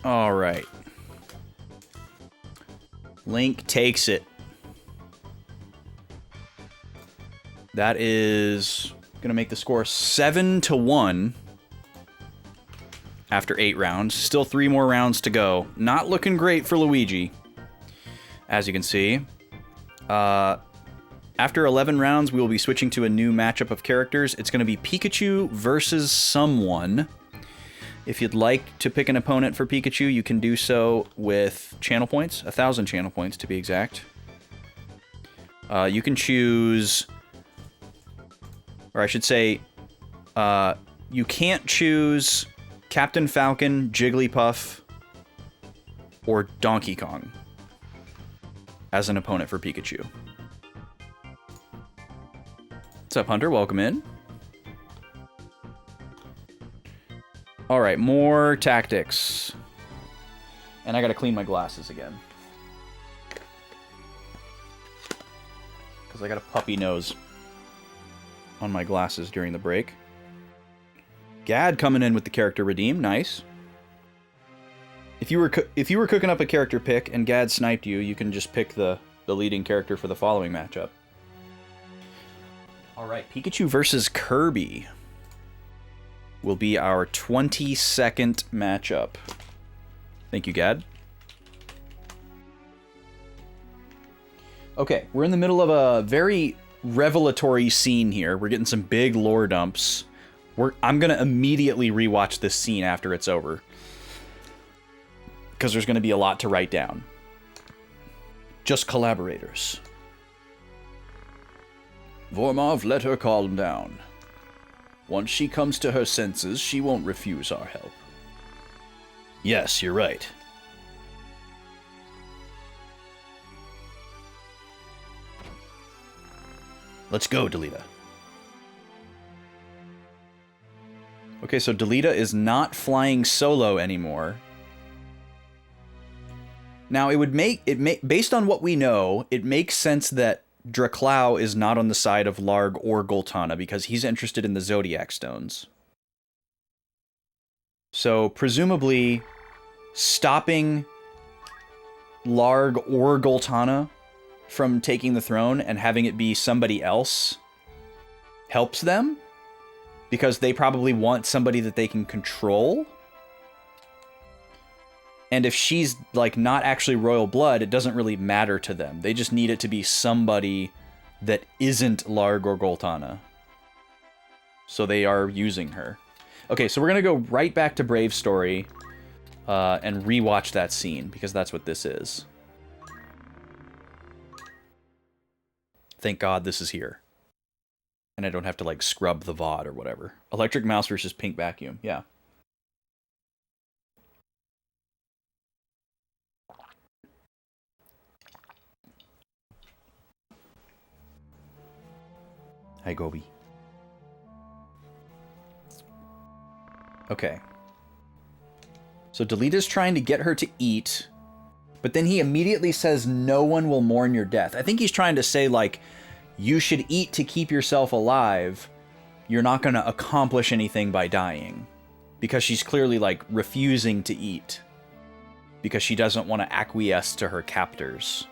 All right. Link takes it. That is going to make the score 7-1 after 8 rounds. Still 3 more rounds to go. Not looking great for Luigi, as you can see. After 11 rounds, we will be switching to a new matchup of characters. It's going to be Pikachu versus someone. If you'd like to pick an opponent for Pikachu, you can do so with channel points. 1,000 channel points, to be exact. You can choose... Or I should say, you can't choose Captain Falcon, Jigglypuff, or Donkey Kong as an opponent for Pikachu. What's up, Hunter? Welcome in. All right, more tactics. And I gotta clean my glasses again, because I got a puppy nose on my glasses during the break. Gad coming in with the character redeem, nice. If you were cooking up a character pick and Gad sniped you, you can just pick the leading character for the following matchup. All right, Pikachu versus Kirby will be our 22nd matchup. Thank you, Gad. Okay, we're in the middle of a very revelatory scene here. We're getting some big lore dumps. I'm going to immediately rewatch this scene after it's over, because there's going to be a lot to write down. Just collaborators. Vormov, let her calm down. Once she comes to her senses, she won't refuse our help. Yes, you're right. Let's go, Delita. Okay, so Delita is not flying solo anymore. Now, based on what we know, it makes sense that Draclau is not on the side of Larg or Goltana, because he's interested in the Zodiac Stones. So, presumably, stopping Larg or Goltana from taking the throne and having it be somebody else helps them, because they probably want somebody that they can control. And if she's, like, not actually royal blood, it doesn't really matter to them. They just need it to be somebody that isn't Larg or Goltana. So they are using her. Okay, so we're going to go right back to Brave Story and rewatch that scene, because that's what this is. Thank God this is here. And I don't have to, like, scrub the VOD or whatever. Electric Mouse versus Pink Vacuum, yeah. Hi, Gobi. Okay. So Delita's trying to get her to eat, but then he immediately says, no one will mourn your death. I think he's trying to say, like, you should eat to keep yourself alive. You're not going to accomplish anything by dying. Because she's clearly, like, refusing to eat. Because she doesn't want to acquiesce to her captors.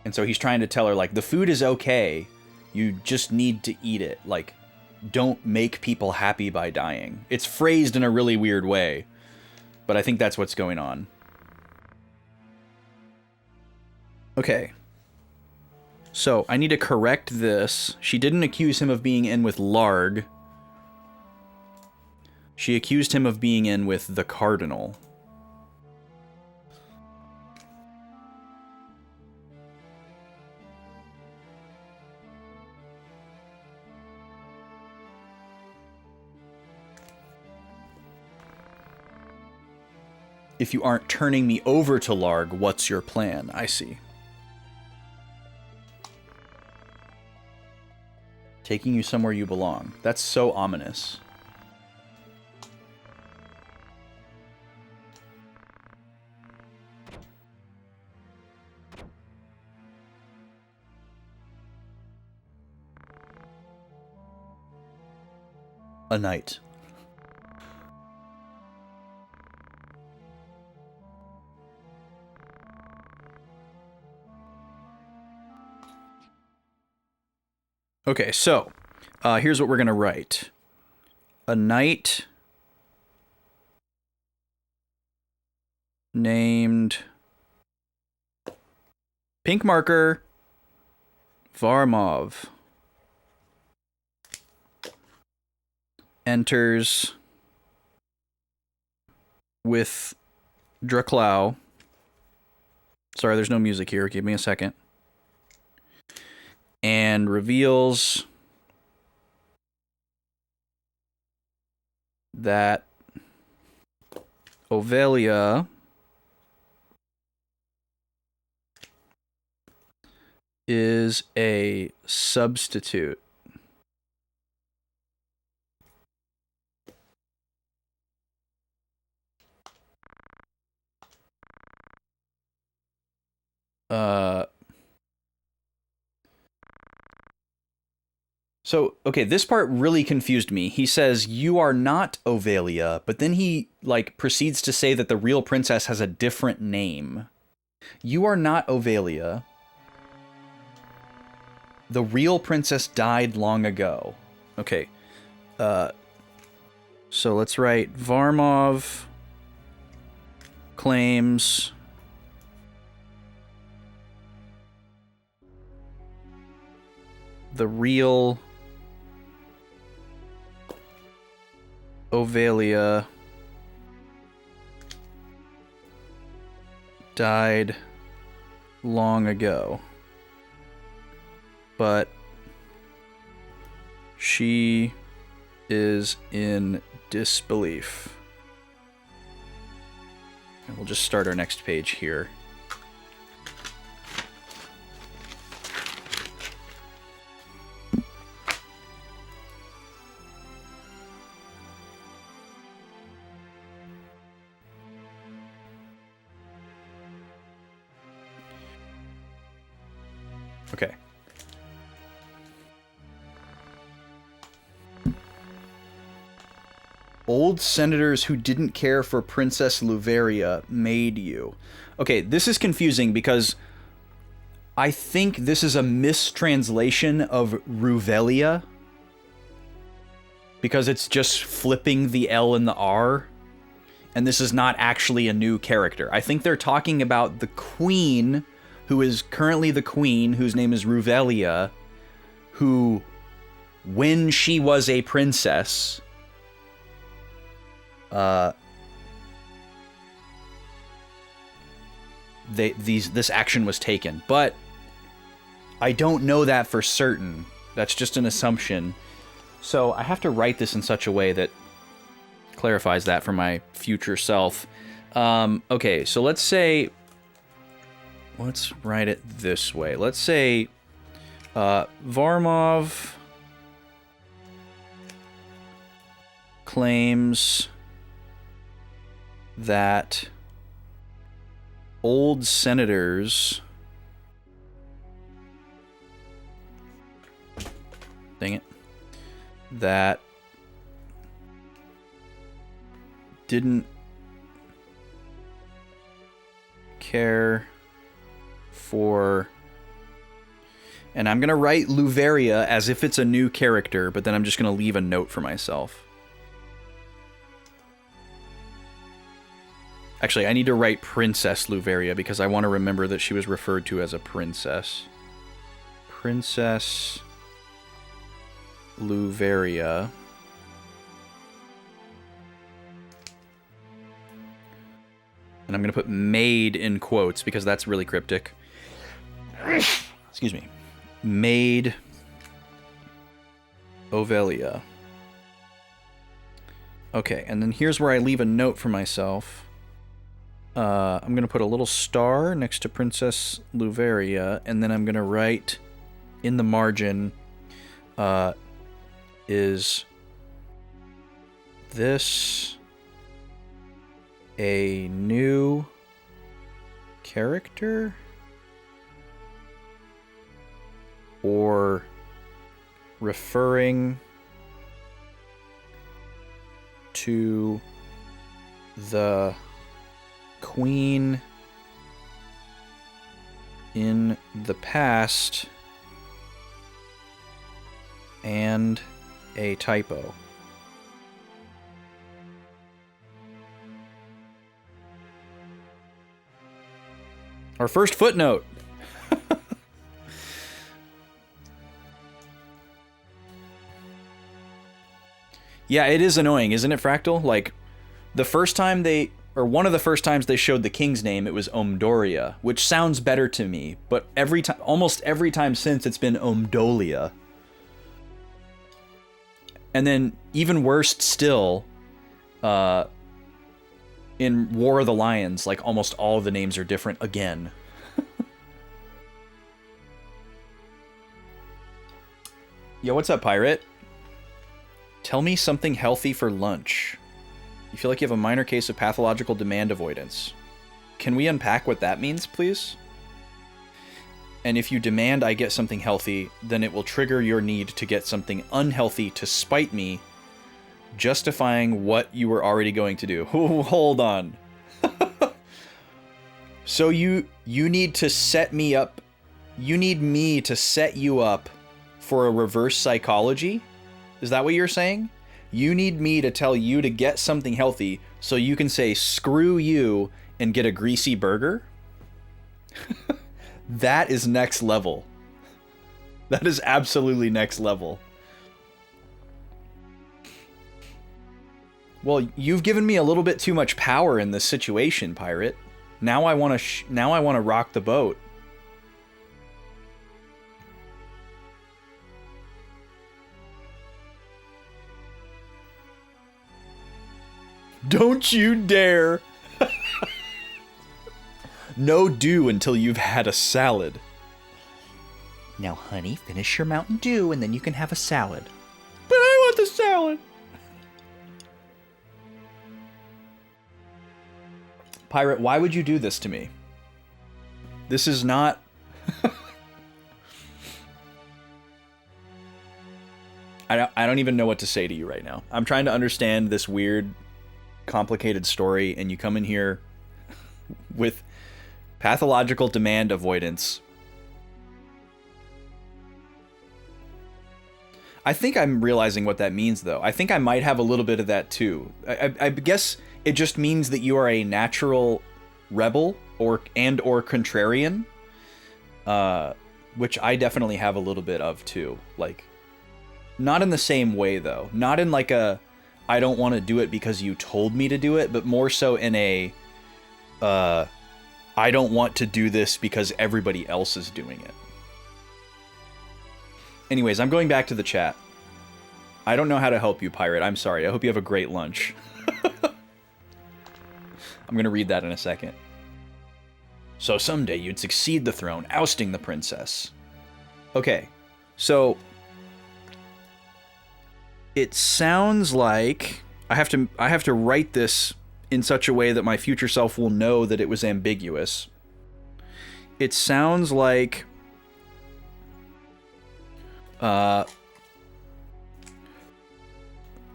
And so he's trying to tell her, like, the food is okay. You just need to eat it. Like, don't make people happy by dying. It's phrased in a really weird way, but I think that's what's going on. Okay. So, I need to correct this. She didn't accuse him of being in with Larg. She accused him of being in with the Cardinal. If you aren't turning me over to Larg, what's your plan? I see. Taking you somewhere you belong. That's so ominous. A night Okay, so here's what we're going to write. A knight named Pink Marker Varmov enters with Draklau. Sorry, there's no music here. Give me a second. And reveals that Ovelia is a substitute. So, okay, this part really confused me. He says, you are not Ovelia, but then he, like, proceeds to say that the real princess has a different name. You are not Ovelia. The real princess died long ago. Okay. So let's write Varmov claims the real Ovelia died long ago, but she is in disbelief. And we'll just start our next page here. Okay. Old senators who didn't care for Princess Luveria made you. Okay, this is confusing because I think this is a mistranslation of Ruvelia. Because it's just flipping the L and the R. And this is not actually a new character. I think they're talking about the queen, who is currently the queen, whose name is Ruvelia, who, when she was a princess, this action was taken. But I don't know that for certain. That's just an assumption. So I have to write this in such a way that clarifies that for my future self. Okay, so let's say... Let's write it this way. Let's say Varmov claims that old senators... Dang it. That didn't care for, and I'm gonna write Luveria as if it's a new character, but then I'm just gonna leave a note for myself. Actually, I need to write Princess Luveria because I want to remember that she was referred to as a princess. Princess Luveria. And I'm going to put made in quotes because that's really cryptic. Excuse me. Made Ovelia. Okay, and then here's where I leave a note for myself. I'm going to put a little star next to Princess Luveria, and then I'm going to write in the margin, is this a new character? Or referring to the queen in the past and a typo. Our first footnote. Yeah, it is annoying, isn't it, Fractal? Like, the first time one of the first times they showed the king's name, it was Omdoria, which sounds better to me, but almost every time since, it's been Omdolia. And then, even worse still, in War of the Lions, like, almost all of the names are different again. Yo, what's up, Pirate? Tell me something healthy for lunch. You feel like you have a minor case of pathological demand avoidance. Can we unpack what that means, please? And if you demand I get something healthy, then it will trigger your need to get something unhealthy to spite me, justifying what you were already going to do. Hold on. So you need to set me up. You need me to set you up for a reverse psychology? Is that what you're saying? You need me to tell you to get something healthy so you can say screw you and get a greasy burger? That is next level. That is absolutely next level. Well, you've given me a little bit too much power in this situation, Pirate. Now I want to rock the boat. Don't you dare! No dew until you've had a salad. Now, honey, finish your Mountain Dew and then you can have a salad. But I want the salad! Pirate, why would you do this to me? This is not... I don't even know what to say to you right now. I'm trying to understand this weird, complicated story, and you come in here with pathological demand avoidance. I think I'm realizing what that means, though. I think I might have a little bit of that, too. I guess it just means that you are a natural rebel or contrarian, which I definitely have a little bit of, too. Like, not in the same way, though. Not in like a, I don't want to do it because you told me to do it, but more so in a, I don't want to do this because everybody else is doing it. Anyways, I'm going back to the chat. I don't know how to help you, Pirate. I'm sorry. I hope you have a great lunch. I'm going to read that in a second. So someday you'd succeed the throne, ousting the princess. Okay, so it sounds like I have to write this in such a way that my future self will know that it was ambiguous. It sounds like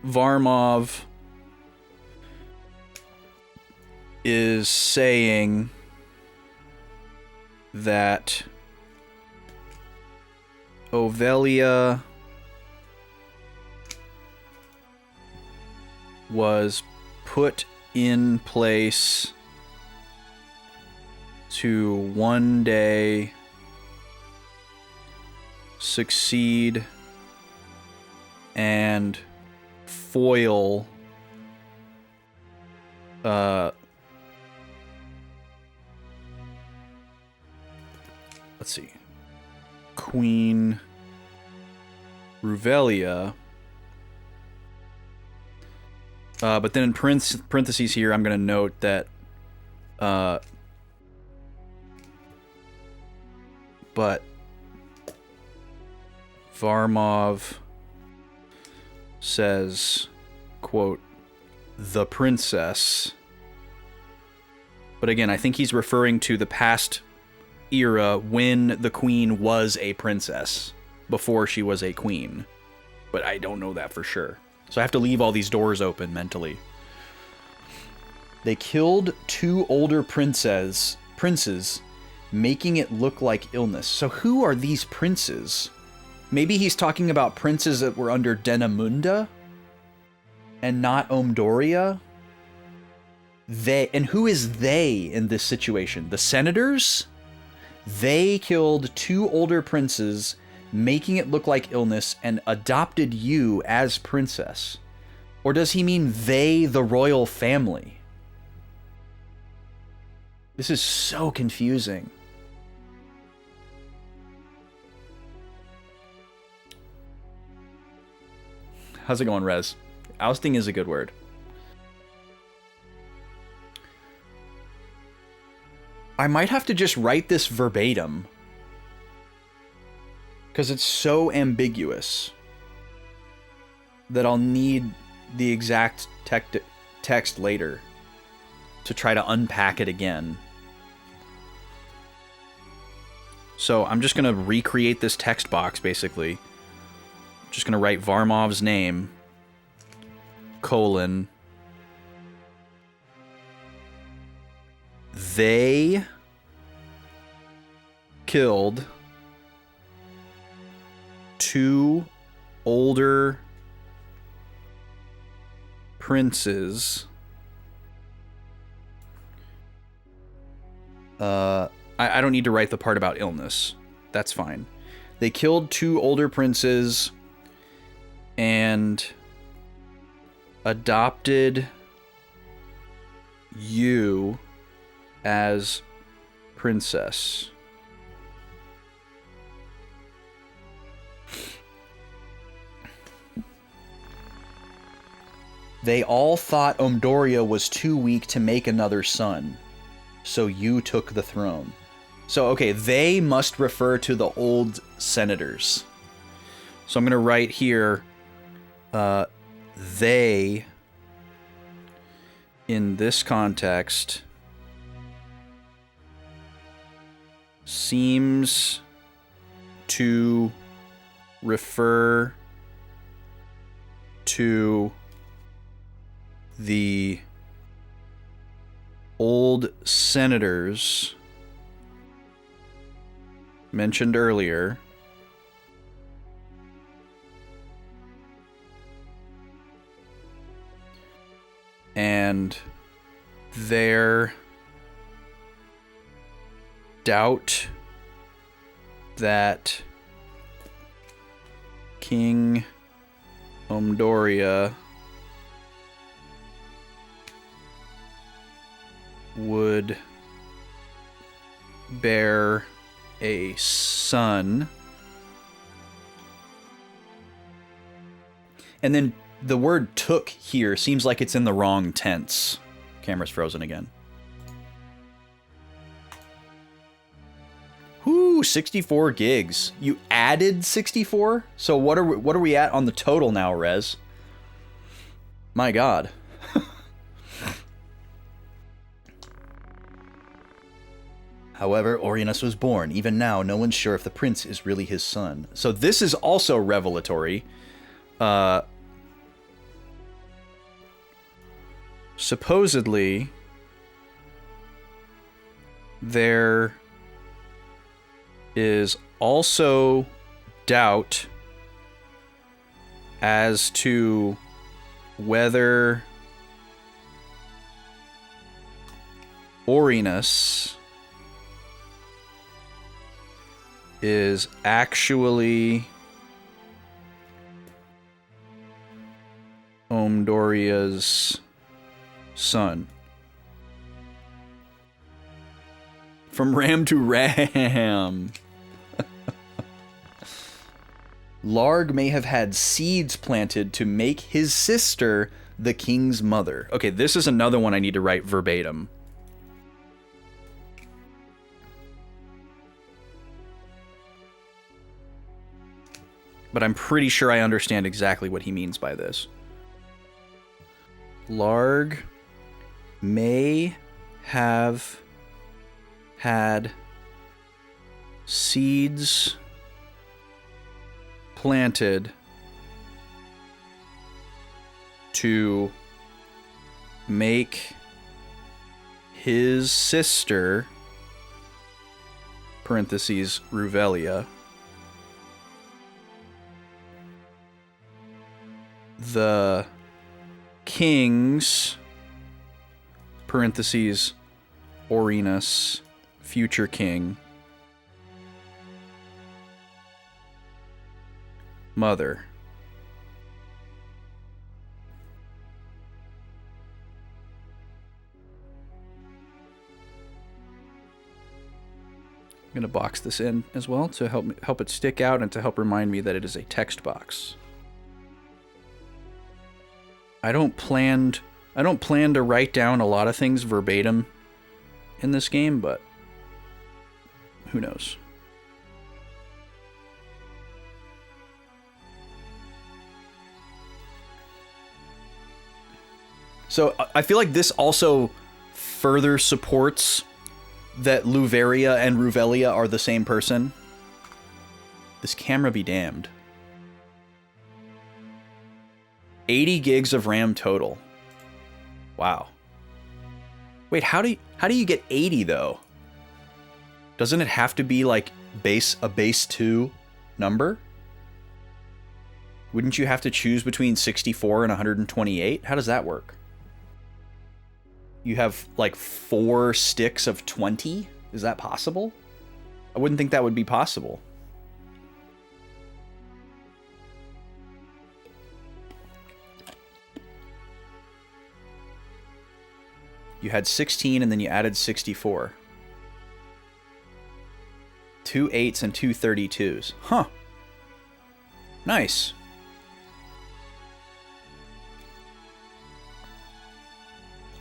Varmov is saying that Ovelia was put in place to one day succeed and foil let's see, Queen Ruvelia. But then in parentheses here, I'm going to note that but Varmov says, quote, the princess. But again, I think he's referring to the past era when the queen was a princess, before she was a queen. But I don't know that for sure. So I have to leave all these doors open mentally. They killed 2 older princes, making it look like illness. So who are these princes? Maybe he's talking about princes that were under Denamunda and not Omdoria. And who is they in this situation? The senators? They killed 2 older princes, making it look like illness, and adopted you as princess. Or does he mean they, the royal family? This is so confusing. How's it going, Rez? Ousting is a good word. I might have to just write this verbatim, because it's so ambiguous that I'll need the exact text later to try to unpack it again. So I'm just going to recreate this text box, basically. Just going to write Varmov's name, colon, they killed 2 older princes. I don't need to write the part about illness. That's fine. They killed 2 older princes and adopted you as princess. They all thought Omdoria was too weak to make another son, so you took the throne. So, okay, they must refer to the old senators. So I'm going to write here, they, in this context, seems to refer to the old senators mentioned earlier, and their doubt that King Omdoria would bear a son. And then the word took here seems like it's in the wrong tense. Camera's frozen again. Whoo, 64 gigs. You added 64? So what are we at on the total now, Rez? My God. However, Orianus was born. Even now, no one's sure if the prince is really his son. So this is also revelatory. Supposedly, there is also doubt as to whether Orianus is actually Omdoria's son. From Ram to Ram. Larg may have had seeds planted to make his sister the king's mother. Okay, this is another one I need to write verbatim. But I'm pretty sure I understand exactly what he means by this. Larg may have had seeds planted to make his sister, parentheses, Ruvelia, the kings, parentheses, Orinus, future king, mother. I'm going to box this in as well to help it stick out and to help remind me that it is a text box. I don't plan to write down a lot of things verbatim in this game, but who knows? So I feel like this also further supports that Luveria and Ruvelia are the same person. This camera be damned. 80 gigs of RAM total. Wow. Wait, how do you get 80 though? Doesn't it have to be like a base 2 number? Wouldn't you have to choose between 64 and 128? How does that work? You have like 4 sticks of 20? Is that possible? I wouldn't think that would be possible. You had 16 and then you added 64. 2 8s and 2 32s. Huh. Nice.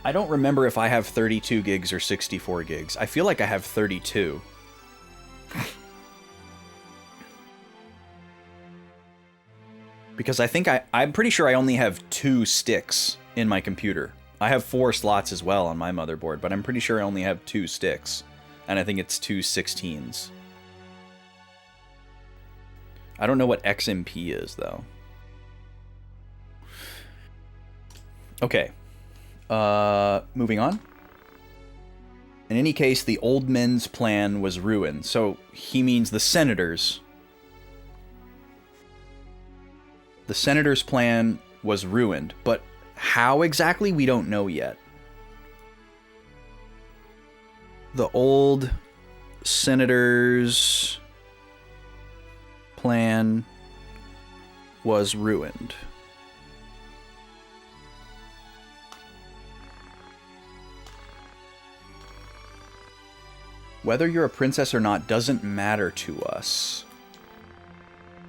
I don't remember if I have 32 gigs or 64 gigs. I feel like I have 32. Because I think I'm pretty sure I only have 2 sticks in my computer. I have 4 slots as well on my motherboard, but I'm pretty sure I only have 2 sticks. And I think it's 2 16s. I don't know what XMP is, though. Okay. Moving on. In any case, the old men's plan was ruined. So he means the senators. The senators' plan was ruined, but how exactly, we don't know yet. The old senators' plan was ruined. Whether you're a princess or not doesn't matter to us.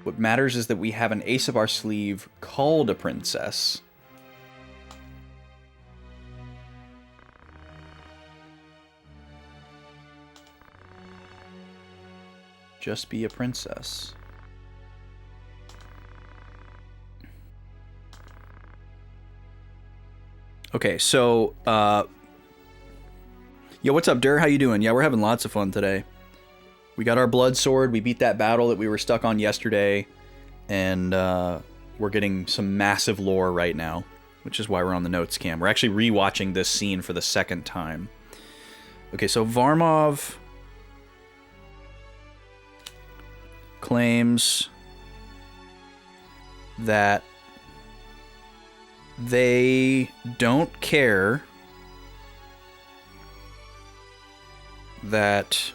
What matters is that we have an ace up our sleeve called a princess. Just be a princess. Okay, so, yo, what's up, Dur? How you doing? Yeah, we're having lots of fun today. We got our blood sword. We beat that battle that we were stuck on yesterday. And we're getting some massive lore right now, which is why we're on the notes cam. We're actually rewatching this scene for the second time. Okay, so Varmov claims that they don't care that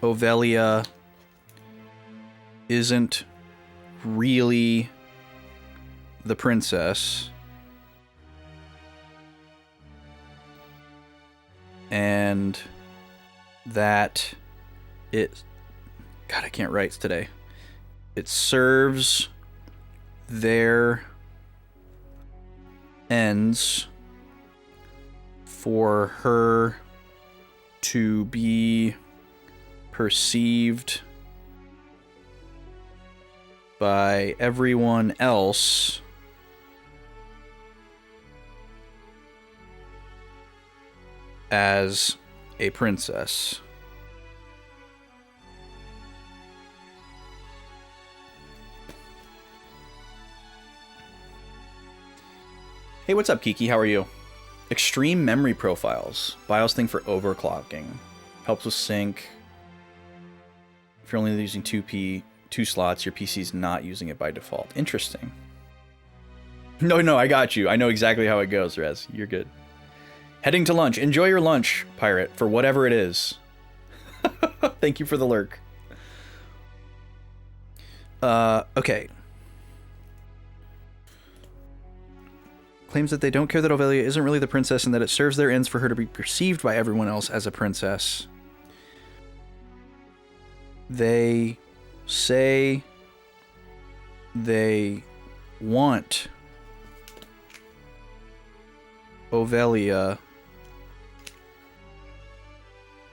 Ovelia isn't really the princess, and that it... God, I can't write today. It serves their ends for her to be perceived by everyone else as a princess. Hey, what's up, Kiki? How are you? Extreme memory profiles. BIOS thing for overclocking. Helps with sync. If you're only using 2 2 slots. Your PC's not using it by default. Interesting. No, I got you. I know exactly how it goes, Rez. You're good. Heading to lunch. Enjoy your lunch, Pirate, for whatever it is. Thank you for the lurk. Okay. Claims that they don't care that Ovelia isn't really the princess and that it serves their ends for her to be perceived by everyone else as a princess. They say they want Ovelia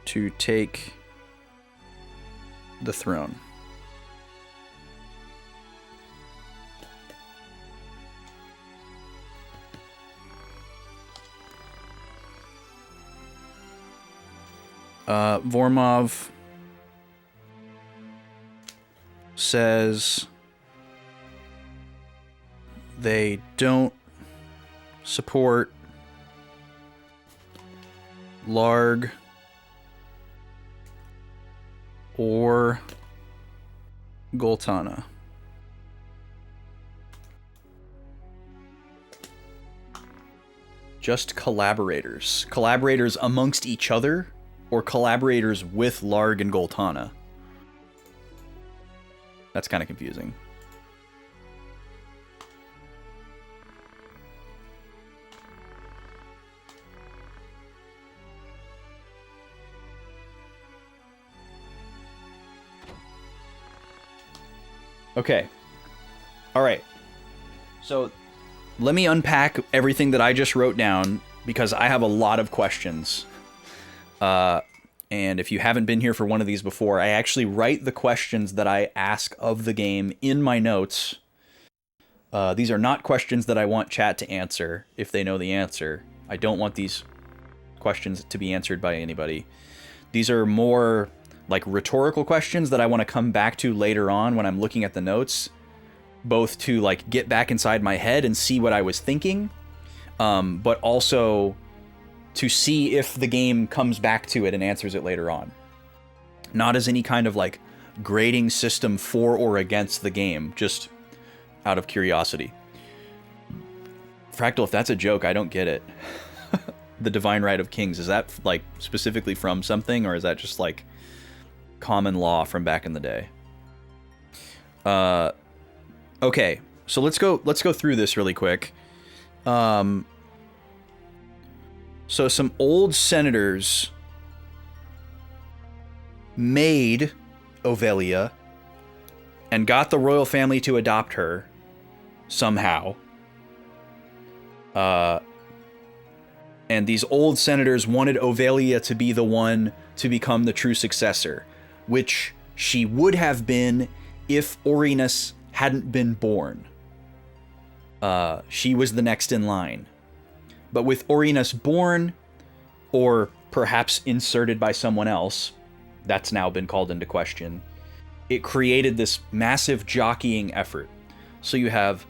to take the throne. Vormov says they don't support Larg or Goltana. Just collaborators. Collaborators amongst each other, or collaborators with Larg and Goltana? That's kind of confusing. Okay. All right. So let me unpack everything that I just wrote down because I have a lot of questions. And if you haven't been here for one of these before, I actually write the questions that I ask of the game in my notes. These are not questions that I want chat to answer if they know the answer. I don't want these questions to be answered by anybody. These are more like rhetorical questions that I want to come back to later on when I'm looking at the notes, both to like get back inside my head and see what I was thinking, but also to see if the game comes back to it and answers it later on. Not as any kind of like grading system for or against the game, just out of curiosity. Fractal, if that's a joke, I don't get it. The Divine Right of Kings, is that like specifically from something, or is that just like common law from back in the day? Okay, so let's go through this really quick. So some old senators made Ovelia and got the royal family to adopt her somehow. And these old senators wanted Ovelia to be the one to become the true successor, which she would have been if Orinus hadn't been born. She was the next in line. But with Orinus born, or perhaps inserted by someone else, that's now been called into question, it created this massive jockeying effort. So you have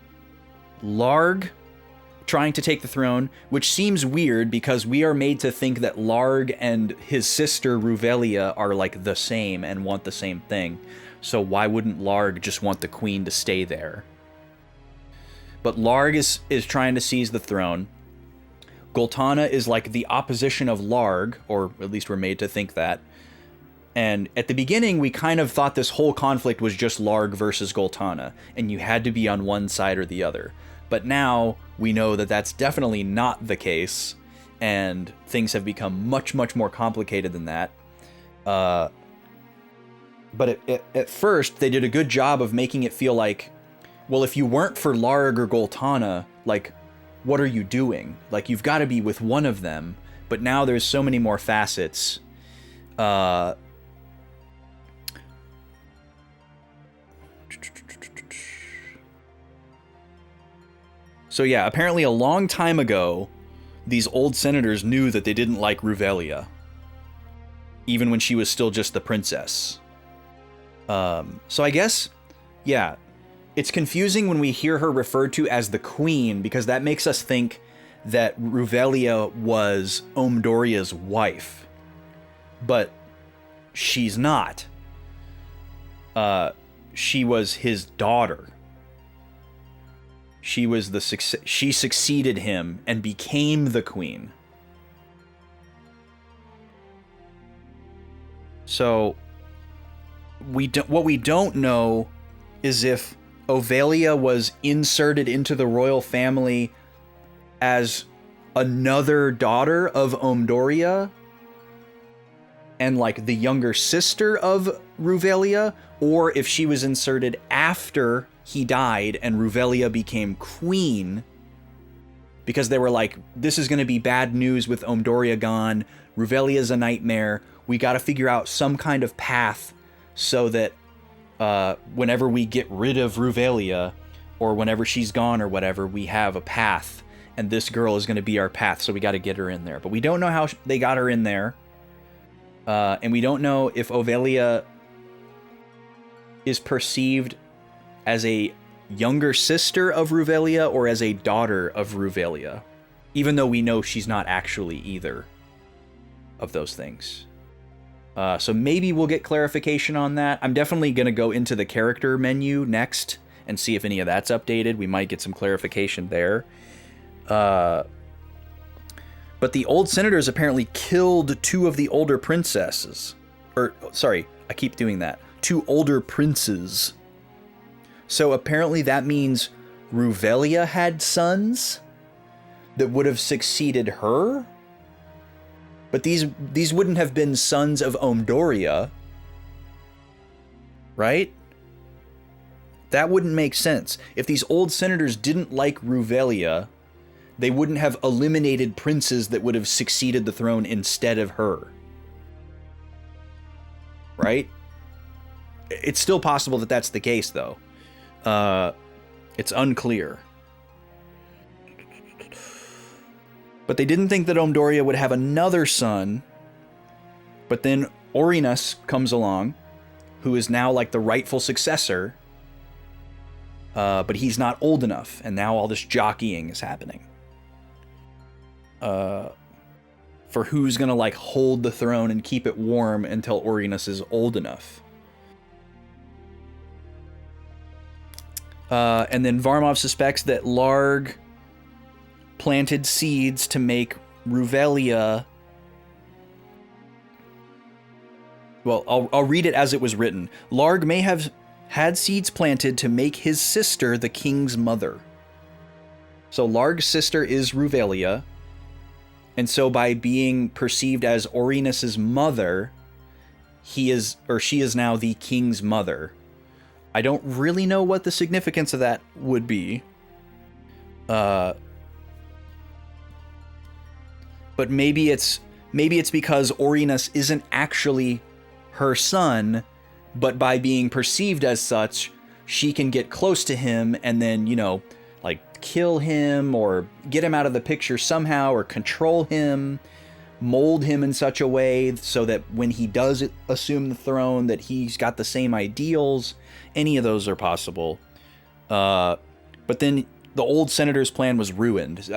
Larg trying to take the throne, which seems weird because we are made to think that Larg and his sister Ruvelia are like the same and want the same thing. So why wouldn't Larg just want the queen to stay there? But Larg is trying to seize the throne. Goltana is like the opposition of Larg, or at least we're made to think that. And at the beginning, we kind of thought this whole conflict was just Larg versus Goltana, and you had to be on one side or the other. But now we know that that's definitely not the case, and things have become much, much more complicated than that. But at first, they did a good job of making it feel like, well, if you weren't for Larg or Goltana, like, what are you doing? Like, you've got to be with one of them. But now there's so many more facets. So yeah, apparently a long time ago, these old senators knew that they didn't like Ruvelia, even when she was still just the princess. So I guess, yeah, it's confusing when we hear her referred to as the queen, because that makes us think that Ruvelia was Omdoria's wife. But she's not. she was his daughter. She succeeded him and became the queen. So what we don't know is if Ovalia was inserted into the royal family as another daughter of Omdoria and like the younger sister of Ruvelia, or if she was inserted after he died and Ruvelia became queen, because they were like, this is going to be bad news with Omdoria gone. Ruvelia's a nightmare. We got to figure out some kind of path so that whenever we get rid of Ruvelia, or whenever she's gone or whatever, we have a path, and this girl is going to be our path, so we got to get her in there. But we don't know how they got her in there, and we don't know if Ovalia is perceived as a younger sister of Ruvelia or as a daughter of Ruvelia, even though we know she's not actually either of those things. So maybe we'll get clarification on that. I'm definitely going to go into the character menu next and see if any of that's updated. We might get some clarification there. But the old senators apparently killed 2 of the older princesses. Or, sorry, I keep doing that. 2 older princes. So apparently that means Ruvelia had sons that would have succeeded her? But these wouldn't have been sons of Omdoria, right? That wouldn't make sense. If these old senators didn't like Ruvelia, they wouldn't have eliminated princes that would have succeeded the throne instead of her. Right? It's still possible that that's the case, though. It's unclear. But they didn't think that Omdoria would have another son. But then Orinus comes along, who is now like the rightful successor. But he's not old enough, and now all this jockeying is happening. For who's gonna like hold the throne and keep it warm until Orinus is old enough. And then Varmov suspects that Larg planted seeds to make Ruvelia... Well, I'll read it as it was written. Larg may have had seeds planted to make his sister the king's mother. So Larg's sister is Ruvelia, and so by being perceived as Orinus's mother, she is now the king's mother. I don't really know what the significance of that would be. But maybe it's because Orinus isn't actually her son, but by being perceived as such, she can get close to him and then, like kill him or get him out of the picture somehow, or control him, mold him in such a way so that when he does assume the throne, that he's got the same ideals. Any of those are possible. But then the old senator's plan was ruined.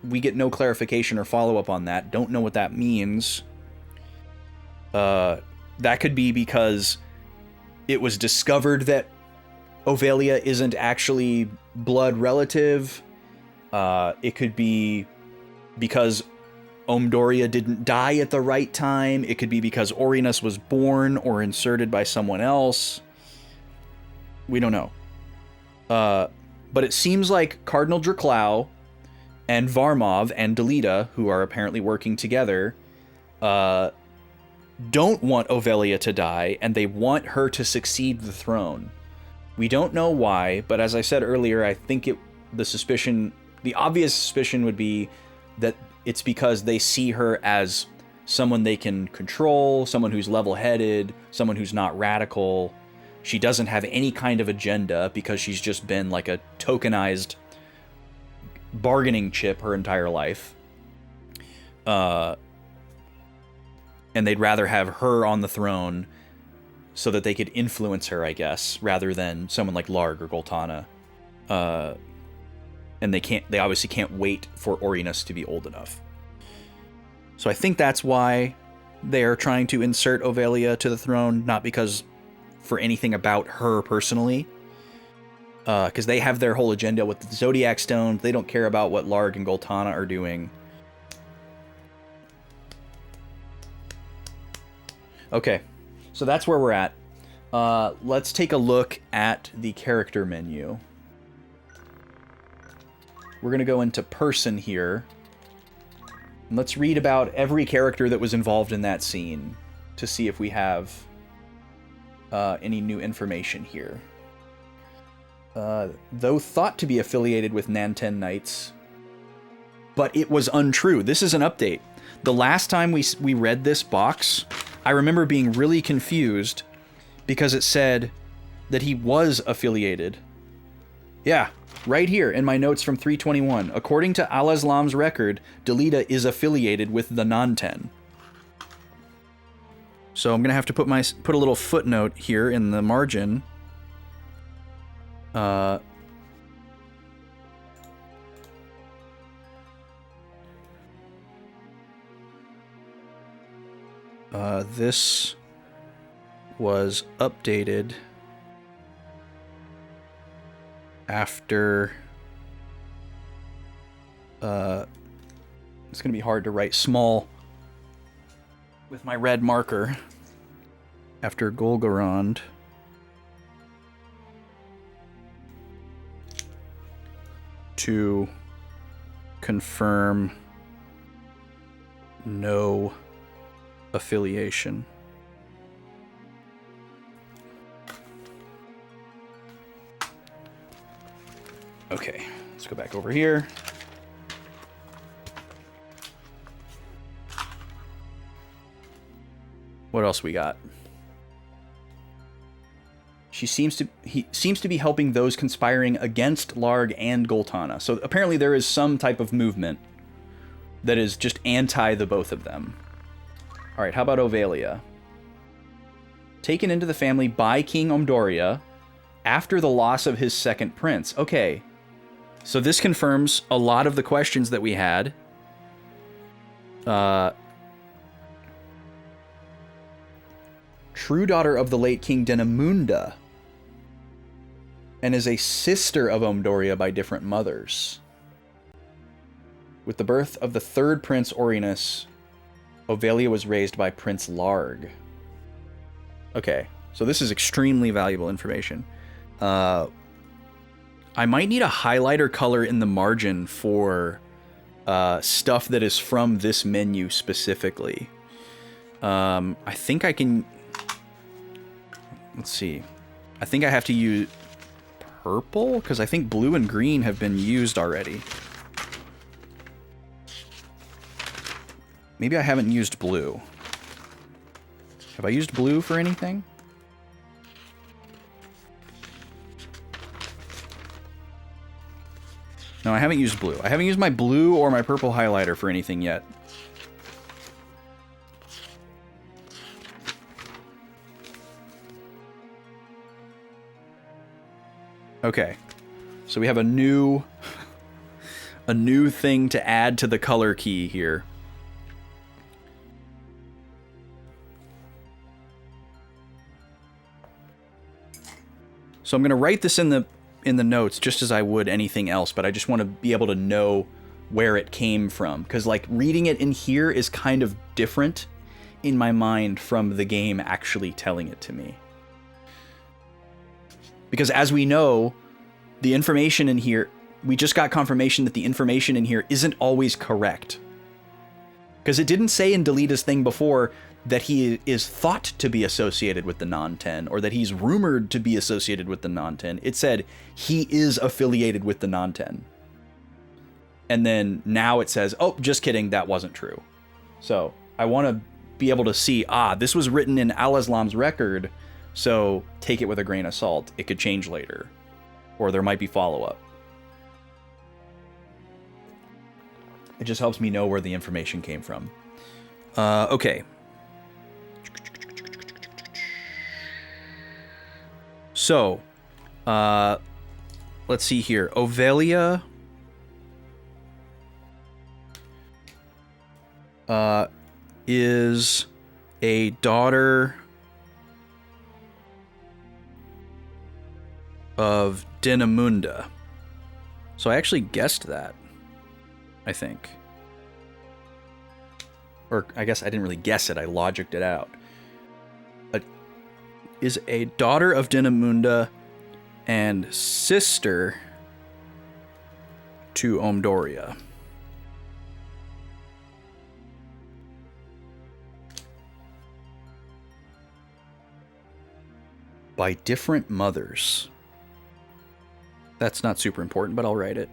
We get no clarification or follow-up on that. Don't know what that means. That could be because it was discovered that Ovalia isn't actually blood relative. It could be because Omdoria didn't die at the right time. It could be because Orinus was born or inserted by someone else. We don't know. But it seems like Cardinal Draclau and Varmov and Delita, who are apparently working together, don't want Ovalia to die, and they want her to succeed the throne. We don't know why, but as I said earlier, I think the obvious suspicion would be that it's because they see her as someone they can control, someone who's level-headed, someone who's not radical. She doesn't have any kind of agenda because she's just been like a tokenized bargaining chip her entire life. And they'd rather have her on the throne so that they could influence her, I guess, rather than someone like Larg or Goltana. And they obviously can't wait for Orinus to be old enough. So I think that's why they're trying to insert Ovalia to the throne, not because for anything about her personally. Because they have their whole agenda with the Zodiac Stone. They don't care about what Larg and Goltana are doing. Okay, so that's where we're at. Let's take a look at the character menu. We're going to go into person here. And let's read about every character that was involved in that scene to see if we have any new information here. Though thought to be affiliated with Nanten Knights, but it was untrue. This is an update. The last time we read this box, I remember being really confused because it said that he was affiliated. Yeah, right here in my notes from 321. According to Al-Islam's record, Delita is affiliated with the Nanten. So I'm going to have to put a little footnote here in the margin. This was updated after it's going to be hard to write small with my red marker. After Golgorond to confirm no affiliation. Okay, let's go back over here. What else we got? He seems to be helping those conspiring against Larg and Goltana. So apparently there is some type of movement that is just anti the both of them. All right, how about Ovalia? Taken into the family by King Omdoria after the loss of his second prince. Okay, so this confirms a lot of the questions that we had. True daughter of the late King Denamunda, and is a sister of Omdoria by different mothers. With the birth of the third Prince Orinus, Ovalia was raised by Prince Larg. Okay, so this is extremely valuable information. I might need a highlighter color in the margin for stuff that is from this menu specifically. I think I can... Let's see. I think I have to use purple, because I think blue and green have been used already. Maybe I haven't used blue. Have I used blue for anything? No, I haven't used blue. I haven't used my blue or my purple highlighter for anything yet. Okay, so we have a new thing to add to the color key here. So I'm going to write this in the notes just as I would anything else, but I just want to be able to know where it came from, because like reading it in here is kind of different in my mind from the game actually telling it to me. Because as we know, the information in here, we just got confirmation that the information in here isn't always correct. Because it didn't say in Delita's thing before that he is thought to be associated with the Nanten, or that he's rumored to be associated with the Nanten. It said he is affiliated with the Nanten. And then now it says, oh, just kidding, that wasn't true. So I want to be able to see, this was written in Al-Islam's record, so take it with a grain of salt. It could change later, or there might be follow-up. It just helps me know where the information came from. Okay. So, let's see here. Ovalia is a daughter of Dinamunda. So I actually guessed that, I think. Or I guess I didn't really guess it, I logicked it out. Is a daughter of Dinamunda and sister to Omdoria. By different mothers. That's not super important, but I'll write it.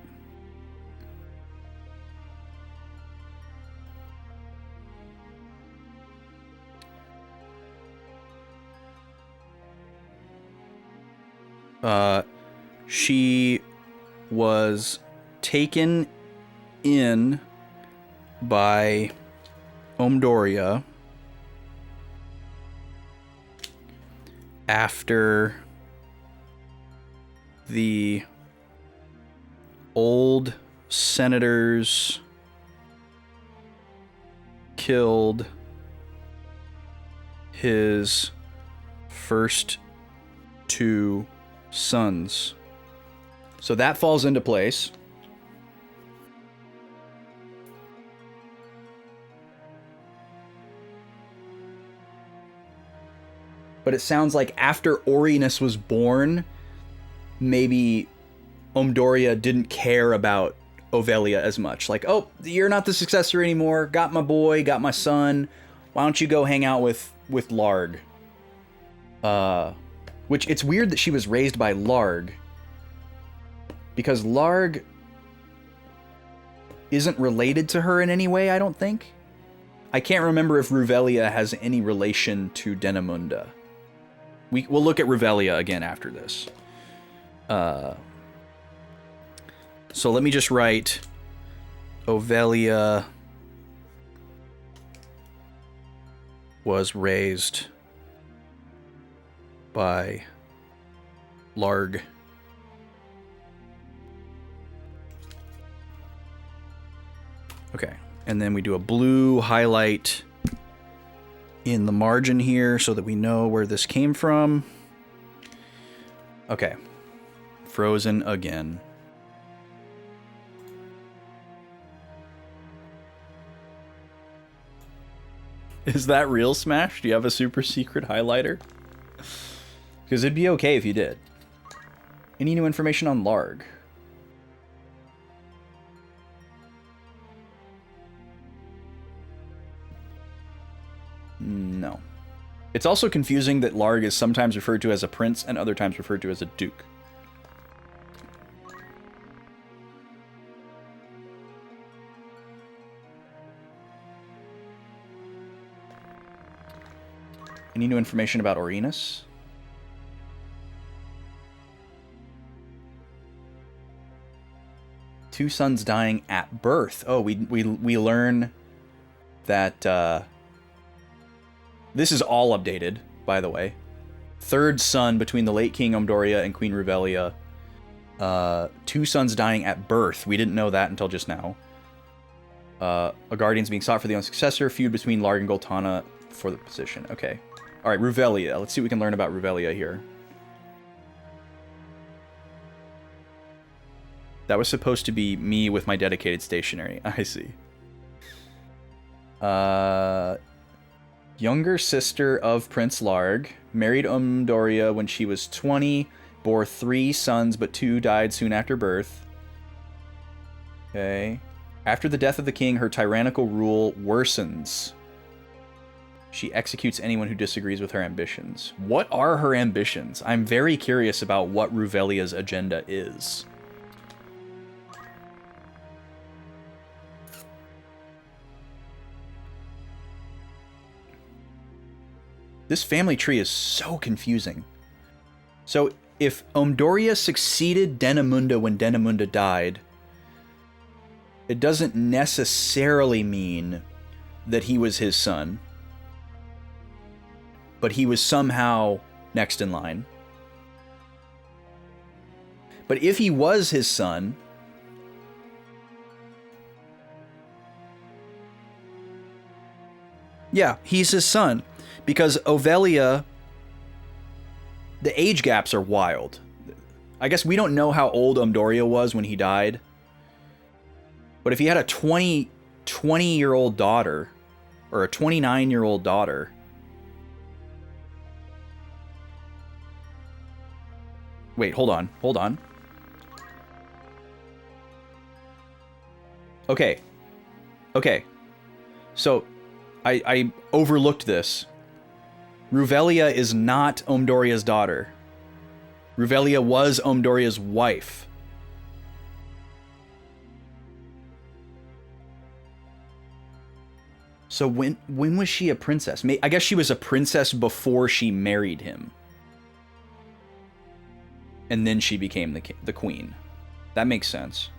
She was taken in by Omdoria after the old senators killed his first two sons. So that falls into place. But it sounds like after Orinus was born, maybe Omdoria didn't care about Ovelia as much. Like, oh, you're not the successor anymore. Got my boy, got my son. Why don't you go hang out with Larg? Which, it's weird that she was raised by Larg, because Larg isn't related to her in any way, I don't think. I can't remember if Ruvelia has any relation to Denamunda. We'll look at Ruvelia again after this. So let me just write Ovelia was raised by Larg. Okay, and then we do a blue highlight in the margin here so that we know where this came from. Okay. Frozen again. Is that real, Smash? Do you have a super secret highlighter? Because it'd be okay if you did. Any new information on Larg? No. It's also confusing that Larg is sometimes referred to as a prince and other times referred to as a duke. Any new information about Orinus? Two sons dying at birth. Oh, we learn that this is all updated, by the way. Third son between the late King Omdoria and Queen Ruvelia. Two sons dying at birth. We didn't know that until just now. A guardian's being sought for the own successor. Feud between Larg and Goltana for the position. Okay. Alright, Ruvelia. Let's see what we can learn about Ruvelia here. That was supposed to be me with my dedicated stationery. I see. Younger sister of Prince Larg. Married Omdoria when she was 20. Bore 3 sons, but 2 died soon after birth. Okay. After the death of the king, her tyrannical rule worsens. She executes anyone who disagrees with her ambitions. What are her ambitions? I'm very curious about what Ruvelia's agenda is. This family tree is so confusing. So, if Omdoria succeeded Denamunda when Denamunda died, it doesn't necessarily mean that he was his son. But he was somehow next in line. But if he was his son, yeah, he's his son. Because Ovelia, the age gaps are wild. I guess we don't know how old Umdoria was when he died. But if he had a 20-year-old daughter, or a 29-year-old daughter... Wait, hold on. Okay. So, I overlooked this. Ruvelia is not Umdoria's daughter. Ruvelia was Umdoria's wife. So when was she a princess? I guess she was a princess before she married him. And then she became the queen. That makes sense.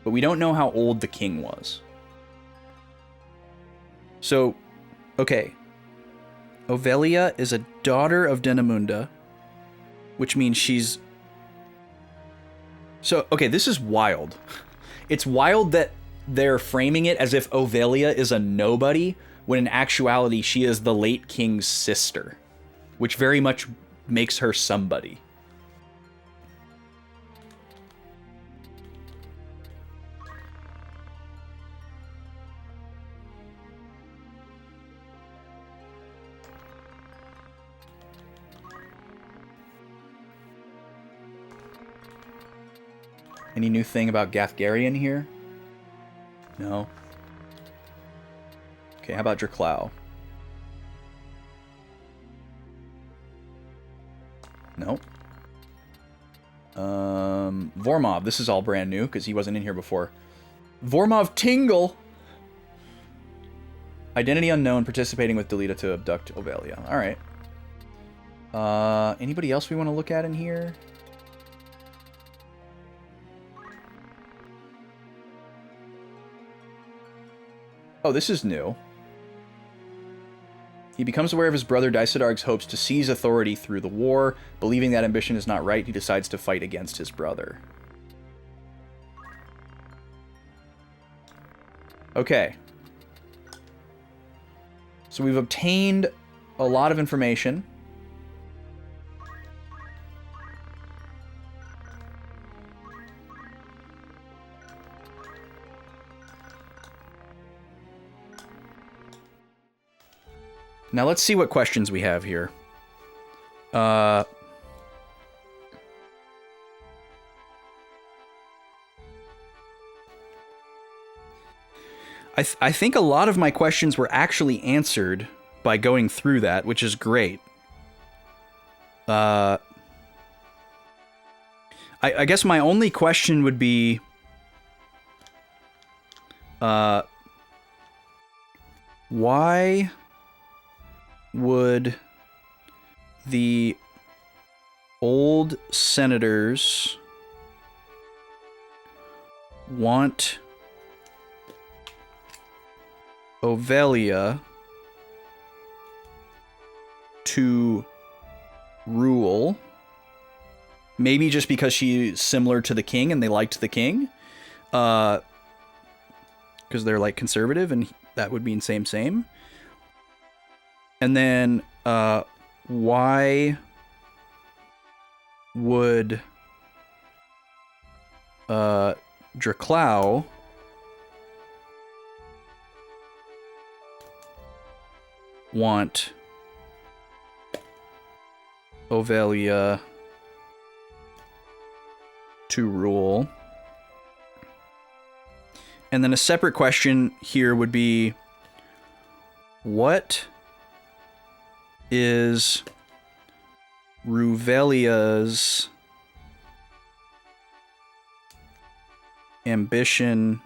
But we don't know how old the king was. So, okay. Ovelia is a daughter of Denamunda, which means she's... So, okay, this is wild. It's wild that they're framing it as if Ovelia is a nobody, when in actuality she is the late king's sister, which very much makes her somebody. Any new thing about Gathgarian here? No. Okay, how about Draclau? Nope. Vormov. This is all brand new because he wasn't in here before. Vormov Tingle! Identity unknown, participating with Delita to abduct Ovelia. Alright. Anybody else we want to look at in here? Oh, this is new. He becomes aware of his brother Dysadarg's hopes to seize authority through the war. Believing that ambition is not right, he decides to fight against his brother. Okay. So we've obtained a lot of information. Now let's see what questions we have here. I think a lot of my questions were actually answered by going through that, which is great. I guess my only question would be... why would the old senators want Ovelia to rule? Maybe just because she's similar to the king and they liked the king? Because they're like conservative and that would mean same. And then, why would Draclau want Ovelia to rule? And then a separate question here would be, what is Ruvelia's ambition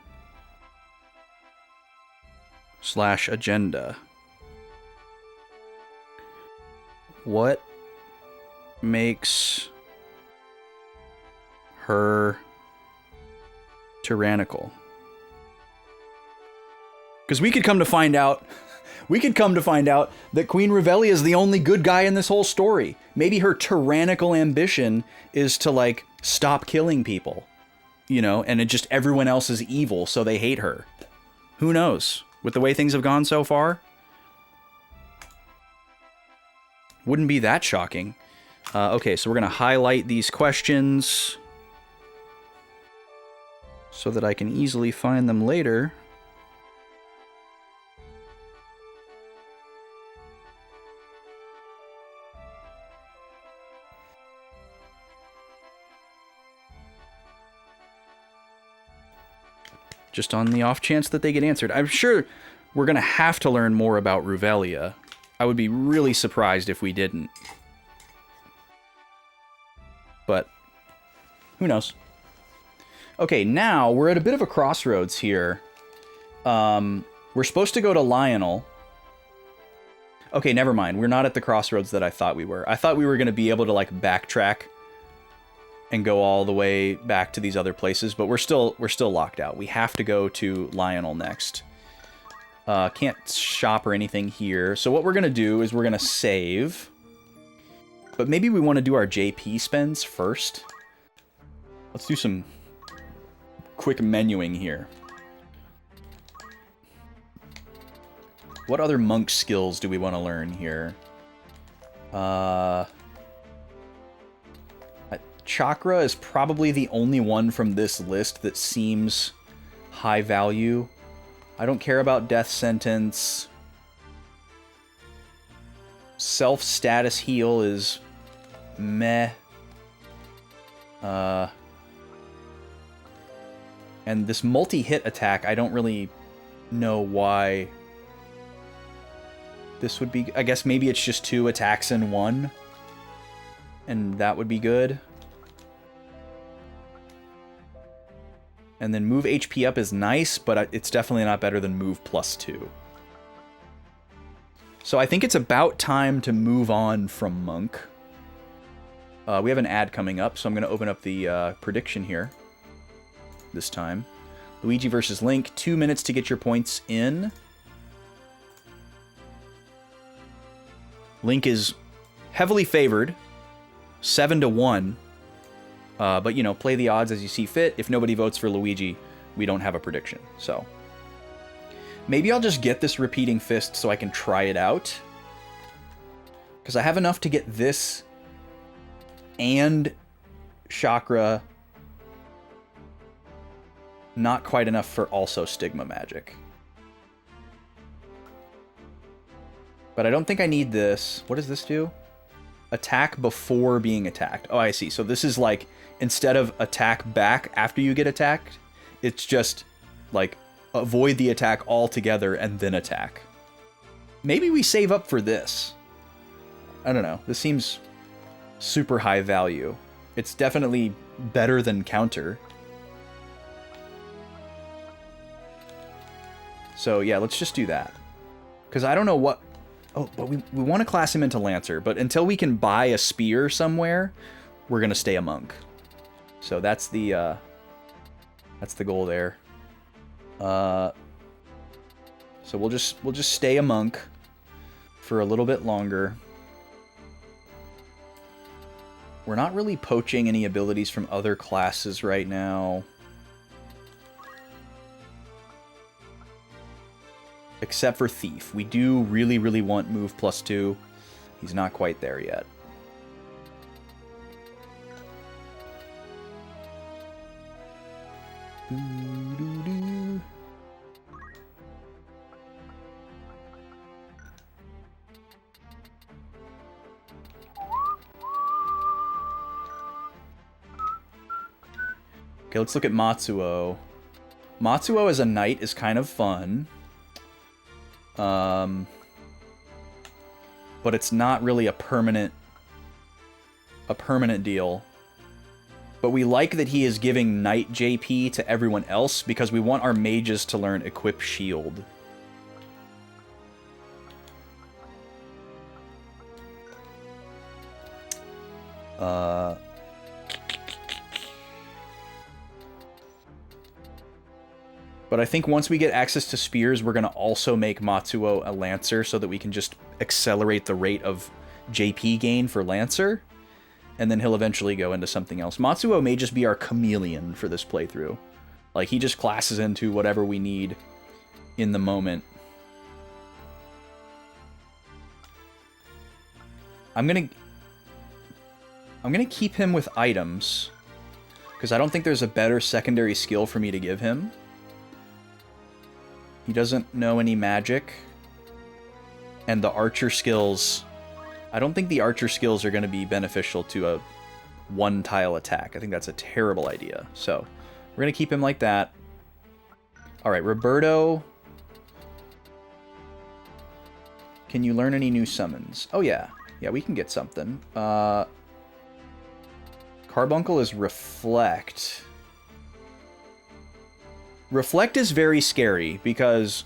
/ agenda? What makes her tyrannical? Because we could come to find out that Queen Revelia is the only good guy in this whole story. Maybe her tyrannical ambition is to, like, stop killing people. You know, and everyone else is evil, so they hate her. Who knows? With the way things have gone so far? Wouldn't be that shocking. Okay, so we're going to highlight these questions so that I can easily find them later. Just on the off chance that they get answered. I'm sure we're going to have to learn more about Ruvelia. I would be really surprised if we didn't. But who knows? Okay, now we're at a bit of a crossroads here. We're supposed to go to Lionel. Okay, never mind. We're not at the crossroads that I thought we were. I thought we were going to be able to, like, backtrack and go all the way back to these other places, but we're still locked out. We have to go to Lionel next. Can't shop or anything here. So what we're going to do is we're going to save. But maybe we want to do our JP spends first. Let's do some quick menuing here. What other monk skills do we want to learn here? Chakra is probably the only one from this list that seems high value. I don't care about death sentence. Self-status heal is meh. And this multi-hit attack, I don't really know why this would be... I guess maybe it's just 2 attacks in 1. And that would be good. And then move HP up is nice, but it's definitely not better than move +2. So I think it's about time to move on from Monk. We have an ad coming up, so I'm going to open up the prediction here. This time. Luigi versus Link, 2 minutes to get your points in. Link is heavily favored, 7-1. But, you know, play the odds as you see fit. If nobody votes for Luigi, we don't have a prediction. So maybe I'll just get this repeating fist so I can try it out. Because I have enough to get this and chakra. Not quite enough for also Stigma Magic. But I don't think I need this. What does this do? Attack before being attacked. Oh, I see. So this is like, instead of attack back after you get attacked, it's just like avoid the attack altogether and then attack. Maybe we save up for this. I don't know. This seems super high value. It's definitely better than counter. So yeah, let's just do that. Because I don't know what... Oh, but we want to class him into Lancer, but until we can buy a spear somewhere, we're going to stay a monk. So that's the goal there. So we'll just stay a monk for a little bit longer. We're not really poaching any abilities from other classes right now. Except for Thief. We do really, really want move +2. He's not quite there yet. Okay, let's look at Matsuo. Matsuo as a knight is kind of fun. But it's not really a permanent deal. But we like that he is giving Knight JP to everyone else because we want our mages to learn Equip Shield. But I think once we get access to spears, we're going to also make Matsuo a Lancer so that we can just accelerate the rate of JP gain for Lancer. And then he'll eventually go into something else. Matsuo may just be our chameleon for this playthrough. Like, he just classes into whatever we need in the moment. I'm going to... I'm going to keep him with items, because I don't think there's a better secondary skill for me to give him. He doesn't know any magic. And the archer skills... I don't think the archer skills are going to be beneficial to a one-tile attack. I think that's a terrible idea. So, we're going to keep him like that. Alright, Roberto... Can you learn any new summons? Oh, yeah. Yeah, we can get something. Carbuncle is Reflect. Reflect is very scary because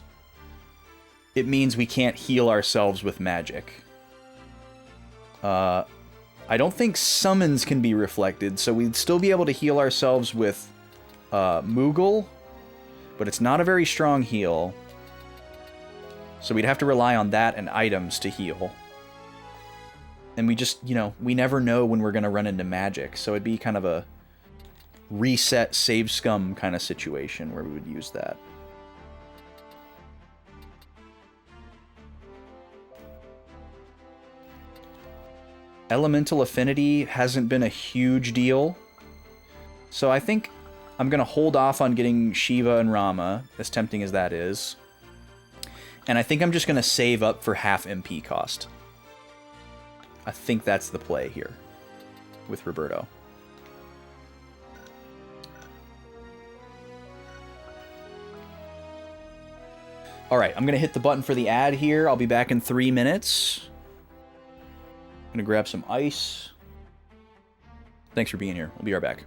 it means we can't heal ourselves with magic. I don't think summons can be reflected, so we'd still be able to heal ourselves with Moogle, but it's not a very strong heal. So we'd have to rely on that and items to heal. And we just, you know, we never know when we're going to run into magic. So it'd be kind of a reset, save scum kind of situation where we would use that. Elemental Affinity hasn't been a huge deal. So I think I'm going to hold off on getting Shiva and Rama, as tempting as that is. And I think I'm just going to save up for half MP cost. I think that's the play here with Roberto. Alright, I'm going to hit the button for the ad here. I'll be back in 3 minutes. I'm going to grab some ice. Thanks for being here. We'll be right back.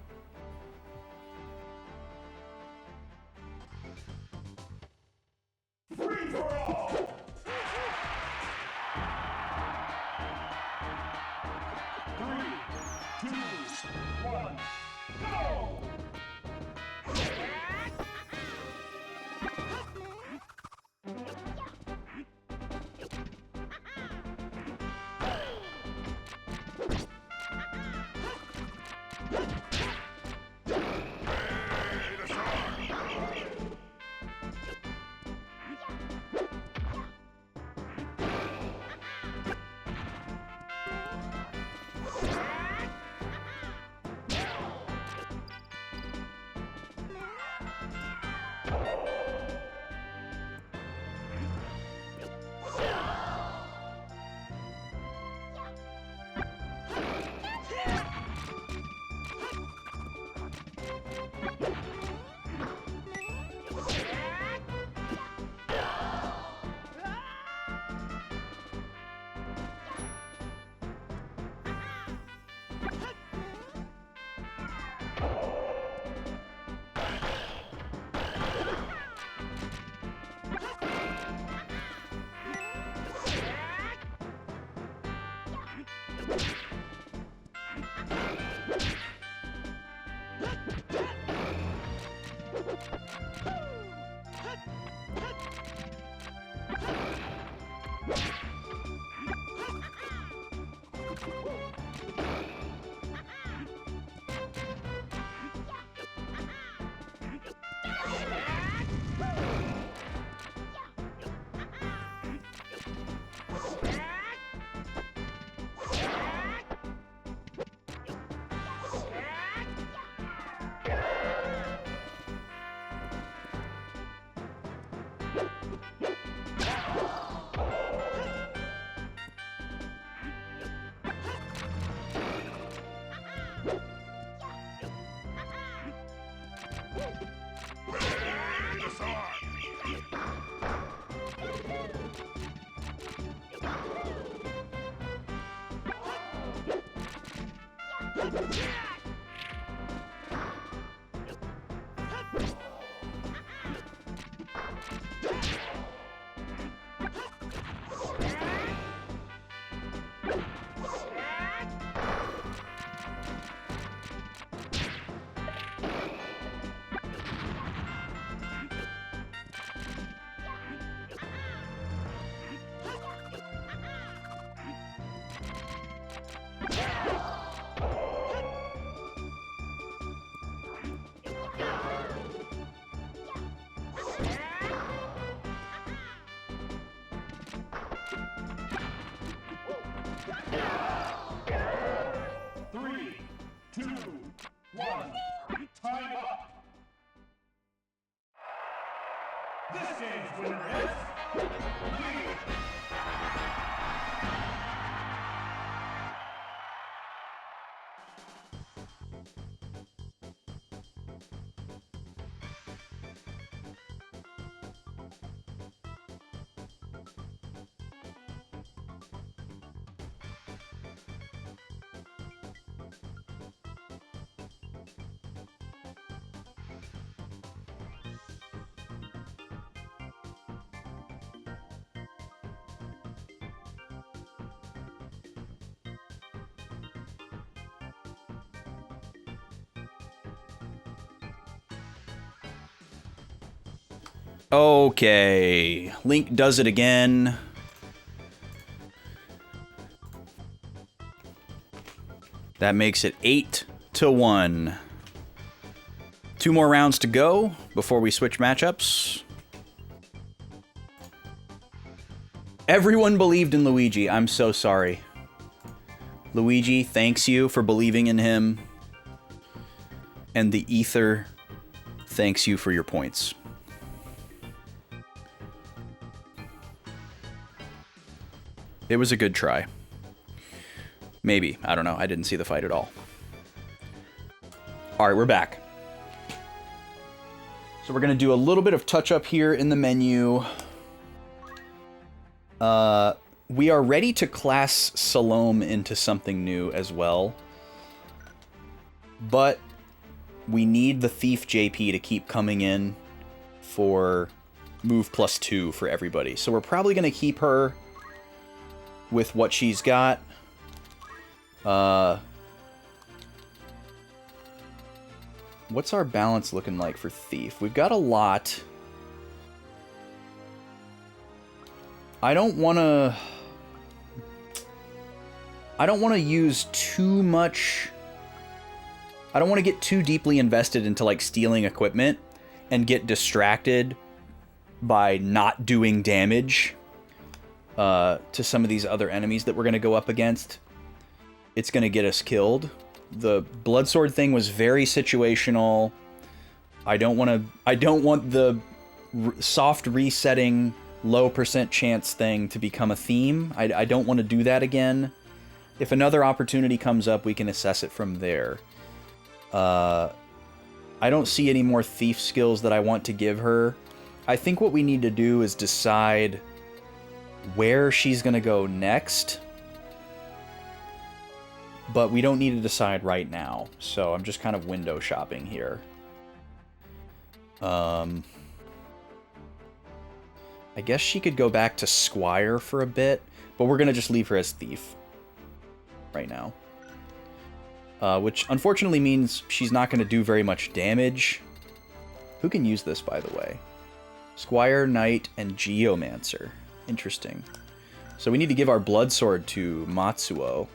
1. Time up. This game's winner is Lee. Okay, Link does it again. That makes it 8-1. 2 more rounds to go before we switch matchups. Everyone believed in Luigi. I'm so sorry. Luigi, thanks you for believing in him. And the Ether, thanks you for your points. It was a good try. Maybe. I don't know. I didn't see the fight at all. Alright, we're back. So we're going to do a little bit of touch-up here in the menu. We are ready to class Salome into something new as well. But we need the Thief JP to keep coming in for move +2 for everybody. So we're probably going to keep her with what she's got. What's our balance looking like for Thief? We've got a lot. I don't want to use too much. I don't want to get too deeply invested into like stealing equipment and get distracted by not doing damage to some of these other enemies that we're going to go up against. It's going to get us killed. The Bloodsword thing was very situational. I don't want the soft resetting low % chance thing to become a theme. I don't want to do that again. If another opportunity comes up, we can assess it from there. I don't see any more Thief skills that I want to give her. I think what we need to do is decide where she's going to go next. But we don't need to decide right now. So I'm just kind of window shopping here. I guess she could go back to Squire for a bit, but we're going to just leave her as Thief right now. Which unfortunately means she's not going to do very much damage. Who can use this, by the way? Squire, Knight, and Geomancer. Interesting. So we need to give our Bloodsword to Matsuo.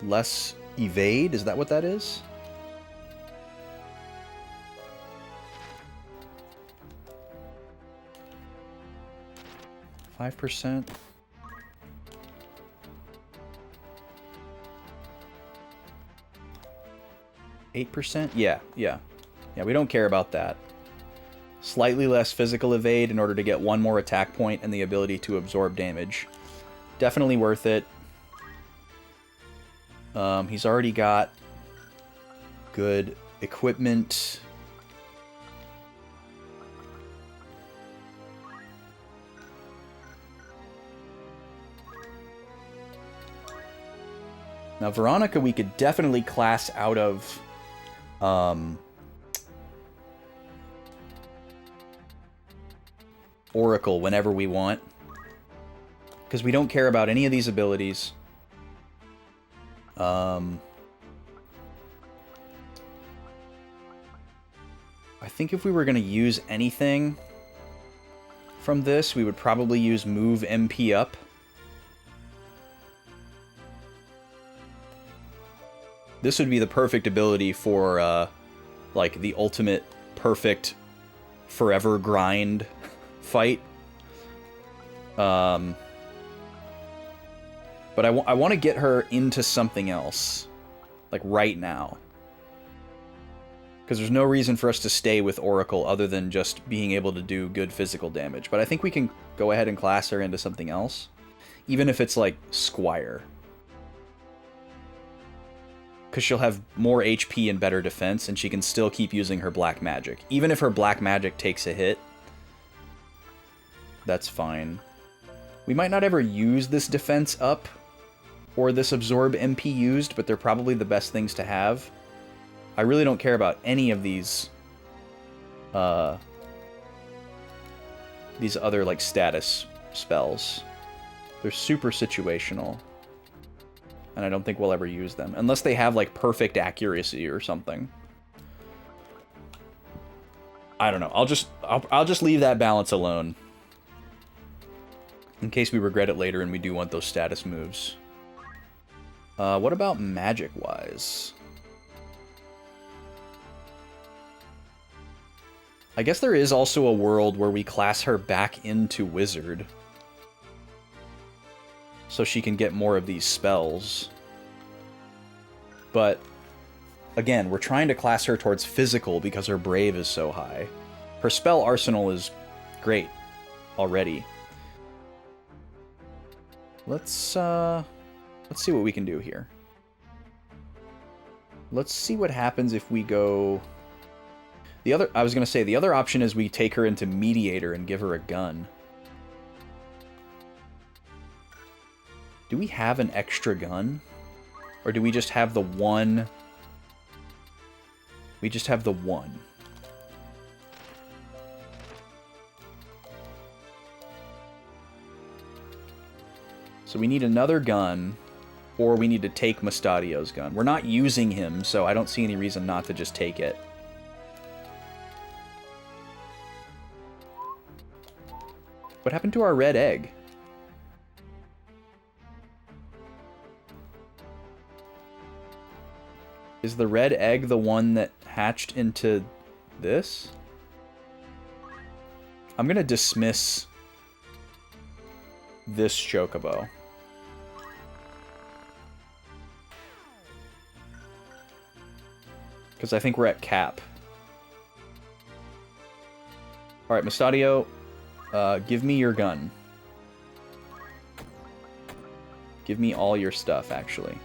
Less evade? Is that what that is? %. 8%? Yeah. Yeah, we don't care about that. Slightly less physical evade in order to get one more attack point and the ability to absorb damage. Definitely worth it. He's already got good equipment. Now, Veronica, we could definitely class out of Oracle whenever we want, because we don't care about any of these abilities. I think if we were going to use anything from this, we would probably use Move MP Up. This would be the perfect ability for, like, the ultimate perfect forever grind fight. But I want to get her into something else. Like, right now. Because there's no reason for us to stay with Oracle other than just being able to do good physical damage. But I think we can go ahead and class her into something else. Even if it's, like, Squire. Because she'll have more HP and better defense, and she can still keep using her black magic. Even if her black magic takes a hit, that's fine. We might not ever use this defense up, or this absorb MP used, but they're probably the best things to have. I really don't care about any of these other, like, status spells. They're super situational. And I don't think we'll ever use them. Unless they have, like, perfect accuracy or something. I don't know. I'll just leave that balance alone. In case we regret it later and we do want those status moves. What about magic-wise? I guess there is also a world where we class her back into Wizard. So she can get more of these spells. But, again, we're trying to class her towards physical because her Brave is so high. Her spell arsenal is great already. Let's see what we can do here. Let's see what happens if we go... I was going to say, the other option is we take her into Mediator and give her a gun. Do we have an extra gun? Or do we just have the one? We just have the one. So we need another gun, or we need to take Mustadio's gun. We're not using him, so I don't see any reason not to just take it. What happened to our red egg? Is the red egg the one that hatched into this? I'm gonna dismiss this chocobo. Because I think we're at cap. Alright, Mustadio, give me your gun. Give me all your stuff, actually.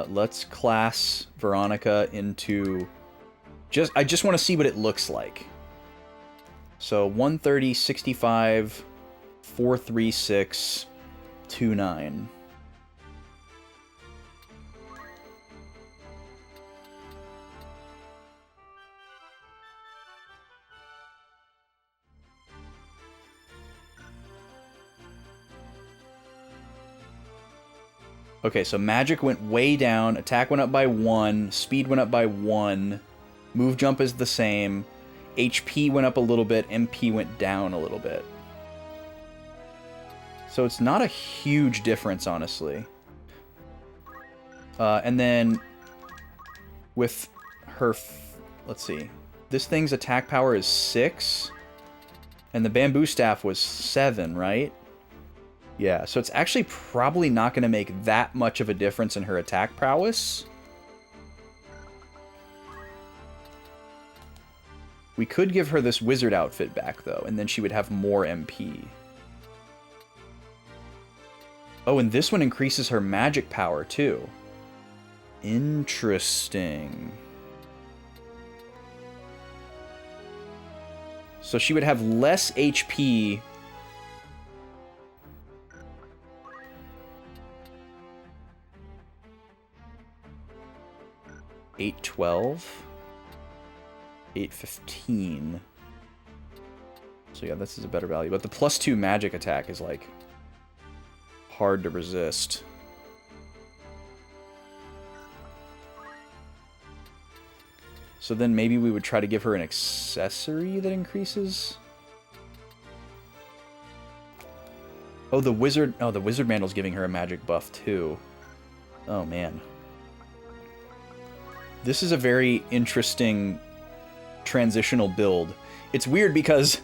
Let's class Veronica into... I just want to see what it looks like. So 130, 65, 436, 29. Okay, so magic went way down, attack went up by 1, speed went up by 1, move jump is the same, HP went up a little bit, MP went down a little bit. So it's not a huge difference, honestly. And then with her, let's see, this thing's attack power is 6, and the bamboo staff was 7, right? Yeah, so it's actually probably not going to make that much of a difference in her attack prowess. We could give her this wizard outfit back, though, and then she would have more MP. Oh, and this one increases her magic power, too. Interesting. So she would have less HP... 812, 815. So yeah, this is a better value. But the +2 magic attack is, like, hard to resist. So then maybe we would try to give her an accessory that increases. Oh, the wizard mantel's giving her a magic buff too. Oh man. This is a very interesting transitional build. It's weird because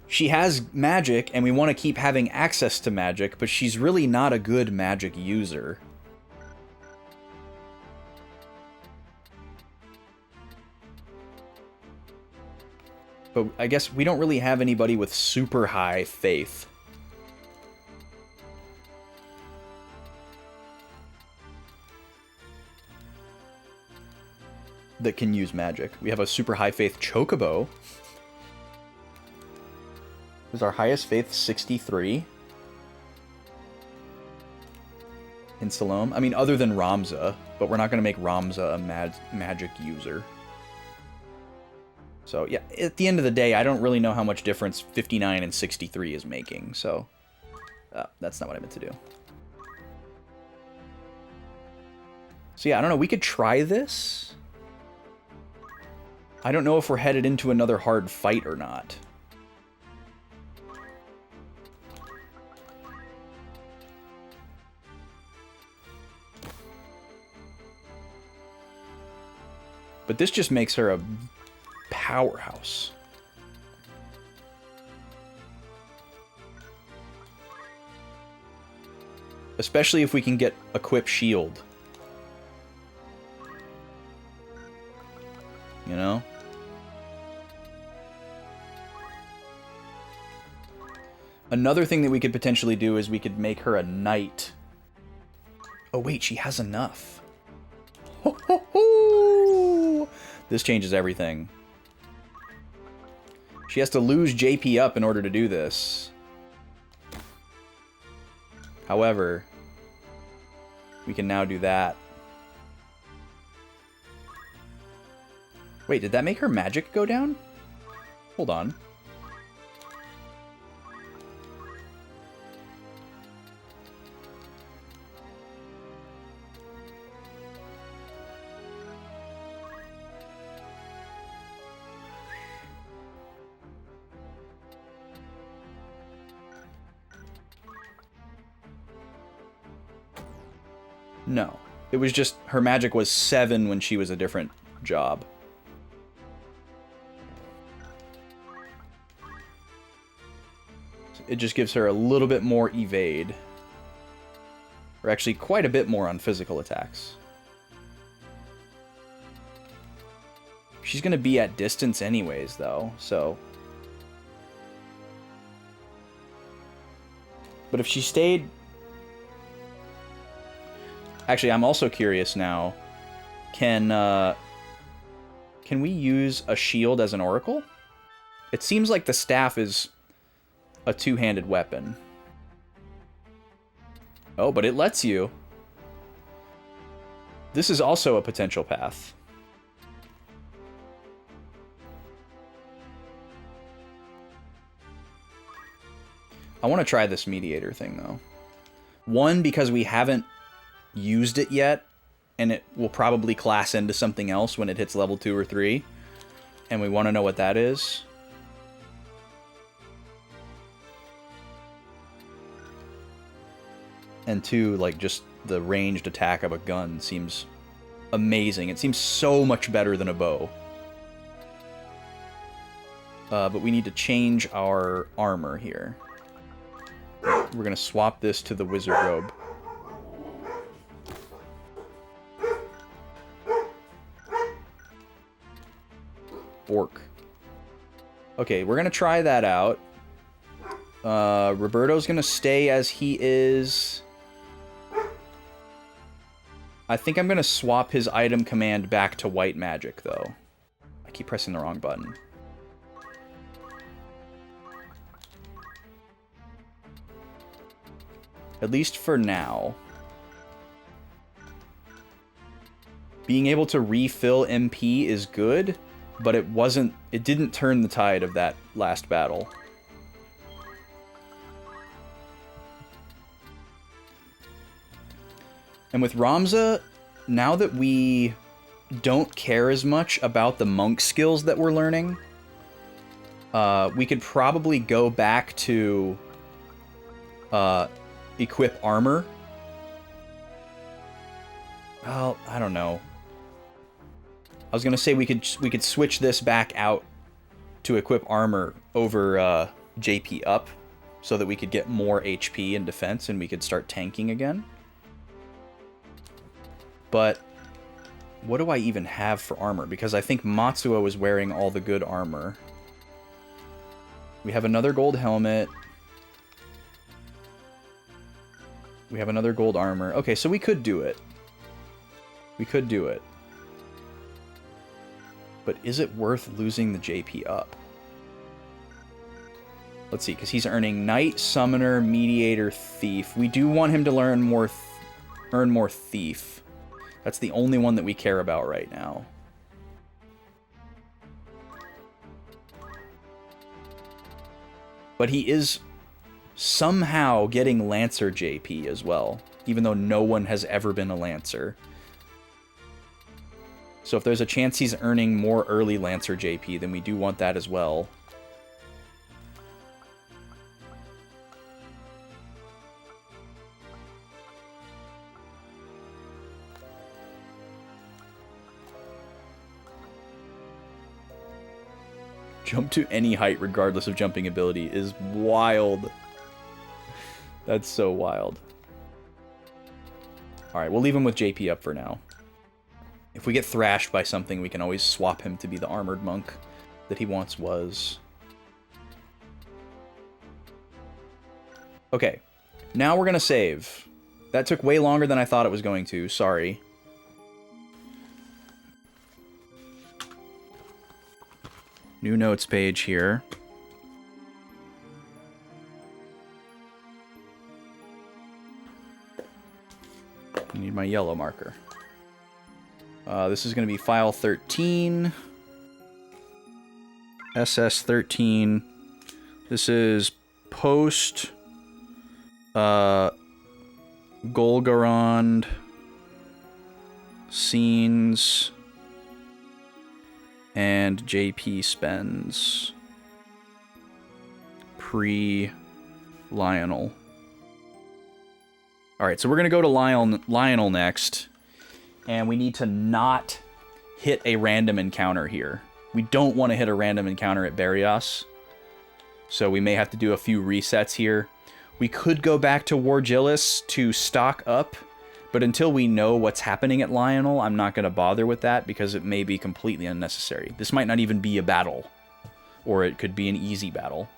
she has magic and we want to keep having access to magic, but she's really not a good magic user. But I guess we don't really have anybody with super high faith. That can use magic. We have a super high faith Chocobo. Is our highest faith 63? In Salome? I mean, other than Ramza, but we're not going to make Ramza a magic user. So, yeah, at the end of the day, I don't really know how much difference 59 and 63 is making, so... that's not what I meant to do. So, yeah, I don't know. We could try this. I don't know if we're headed into another hard fight or not. But this just makes her a powerhouse. Especially if we can get equip shield. You know? Another thing that we could potentially do is we could make her a knight. Oh wait, she has enough. Ho, ho, ho! This changes everything. She has to lose JP up in order to do this. However, we can now do that. Wait, did that make her magic go down? Hold on. No. It was just her magic was 7 when she was a different job. It just gives her a little bit more evade. Or actually quite a bit more on physical attacks. She's going to be at distance anyways, though, so... But if she stayed... Actually, I'm also curious now. Can we use a shield as an oracle? It seems like the staff is a two-handed weapon. Oh, but it lets you. This is also a potential path. I want to try this mediator thing, though. One, because we haven't used it yet, and it will probably class into something else when it hits level 2 or 3, and we want to know what that is. And 2, like, just the ranged attack of a gun seems amazing. It seems so much better than a bow. But we need to change our armor here. We're going to swap this to the wizard robe. Orc. Okay, we're going to try that out. Roberto's going to stay as he is. I think I'm going to swap his item command back to white magic, though. I keep pressing the wrong button. At least for now. Being able to refill MP is good, but it didn't turn the tide of that last battle. And with Ramza, now that we don't care as much about the monk skills that we're learning, we could probably go back to equip armor. Well, I don't know. I was gonna say we could switch this back out to equip armor over JP up, so that we could get more HP and defense, and we could start tanking again. But what do I even have for armor? Because I think Matsuo is wearing all the good armor. We have another gold helmet. We have another gold armor. Okay, so we could do it. We could do it. But is it worth losing the JP up? Let's see, because he's earning Knight, Summoner, Mediator, Thief. We do want him to learn more, earn more Thief. That's the only one that we care about right now. But he is somehow getting Lancer JP as well, even though no one has ever been a Lancer. So if there's a chance he's earning more early Lancer JP, then we do want that as well. Jump to any height regardless of jumping ability is wild. That's so wild. Alright, we'll leave him with JP up for now. If we get thrashed by something, we can always swap him to be the armored monk that he once was. Okay, now we're gonna save. That took way longer than I thought it was going to, sorry. New notes page here. I need my yellow marker. This is going to be file 13. SS13. This is post Golgarond scenes and JP spends pre-Lionel. Alright, so we're going to go to Lionel next, and we need to not hit a random encounter here. We don't want to hit a random encounter at Barrios, so we may have to do a few resets here. We could go back to Wargillis to stock up, but until we know what's happening at Lionel, I'm not going to bother with that because it may be completely unnecessary. This might not even be a battle, or it could be an easy battle.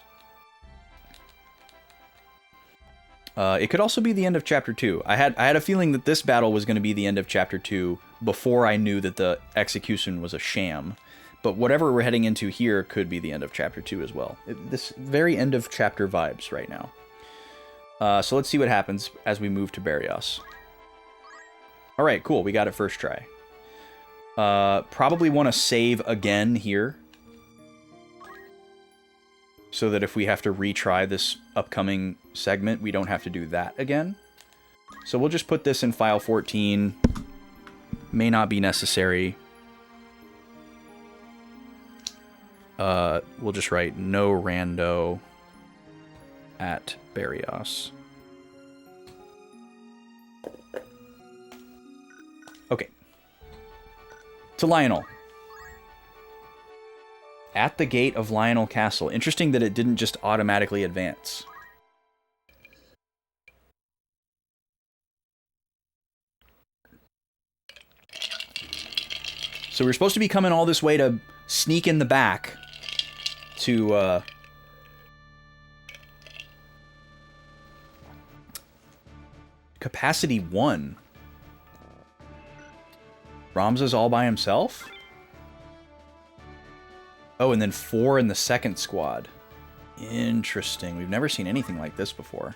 It could also be the end of Chapter 2. I had a feeling that this battle was going to be the end of Chapter 2 before I knew that the execution was a sham. But whatever we're heading into here could be the end of Chapter 2 as well. This very end of chapter vibes right now. So let's see what happens as we move to Barrios. Alright, cool. We got it first try. Probably want to save again here, so that if we have to retry this upcoming segment, we don't have to do that again. So we'll just put this in file 14. May not be necessary. We'll just write no rando at Barrios. Okay. To Lionel. At the gate of Lionel Castle. Interesting that it didn't just automatically advance. So we're supposed to be coming all this way to sneak in the back to capacity 1. Ramza's all by himself? Oh, and then 4 in the second squad. Interesting. We've never seen anything like this before.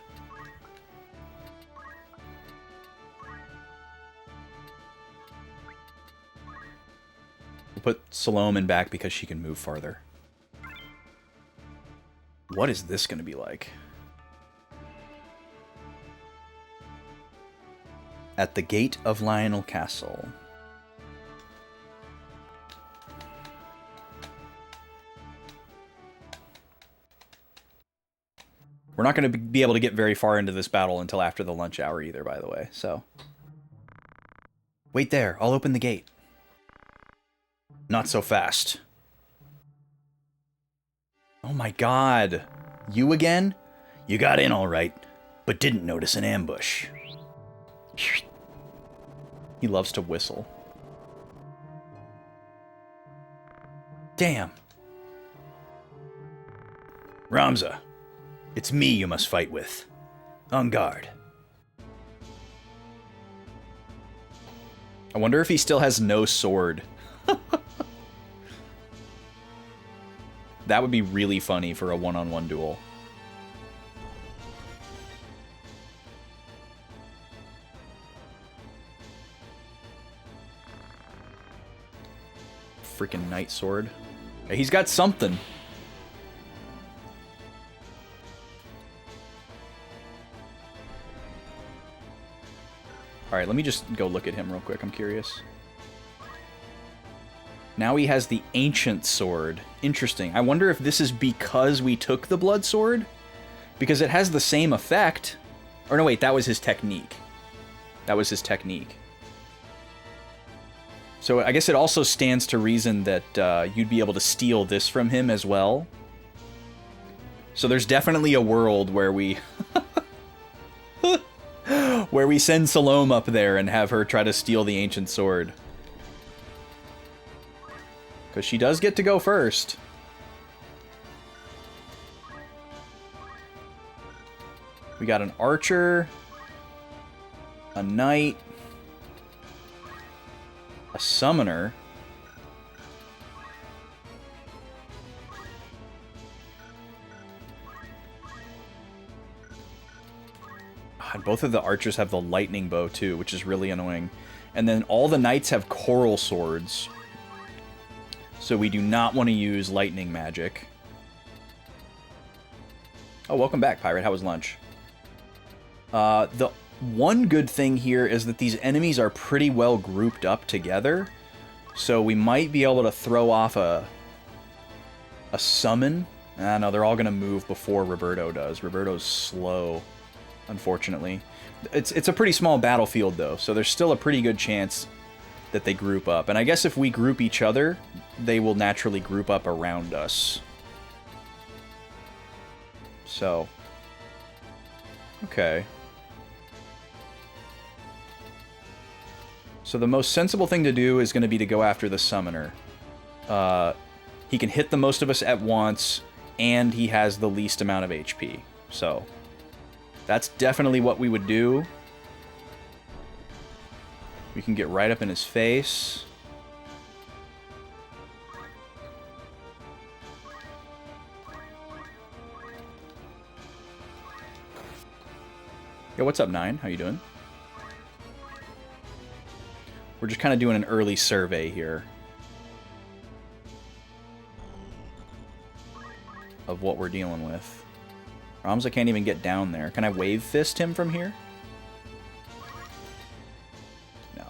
We'll put Salome in back because she can move farther. What is this going to be like? At the gate of Lionel Castle. We're not going to be able to get very far into this battle until after the lunch hour either, by the way, so. Wait there, I'll open the gate. Not so fast. Oh my god. You again? You got in all right, but didn't notice an ambush. He loves to whistle. Damn. Ramza, it's me you must fight with. On guard. I wonder if he still has no sword. That would be really funny for a one-on-one duel. Freaking knight sword. Hey, he's got something. Alright, let me just go look at him real quick. I'm curious. Now he has the ancient sword. Interesting. I wonder if this is because we took the blood sword? Because it has the same effect. Or no, wait, that was his technique. That was his technique. So I guess it also stands to reason that you'd be able to steal this from him as well. So there's definitely a world where we... where we send Salome up there and have her try to steal the ancient sword. Because she does get to go first. We got an archer, a knight, a summoner, and both of the archers have the lightning bow too, which is really annoying. And then all the knights have coral swords. So we do not want to use lightning magic. Oh, welcome back, Pirate. How was lunch? The one good thing here is that these enemies are pretty well grouped up together. So we might be able to throw off a summon. Ah, no, they're all going to move before Roberto does. Roberto's slow, unfortunately. It's a pretty small battlefield, though, so there's still a pretty good chance that they group up. And I guess if we group each other, they will naturally group up around us. So. Okay. So the most sensible thing to do is going to be to go after the summoner. He can hit the most of us at once, and he has the least amount of HP. So that's definitely what we would do. We can get right up in his face. Yo, what's up, Nine? How you doing? We're just kind of doing an early survey here of what we're dealing with. Ramza can't even get down there. Can I wave fist him from here? No.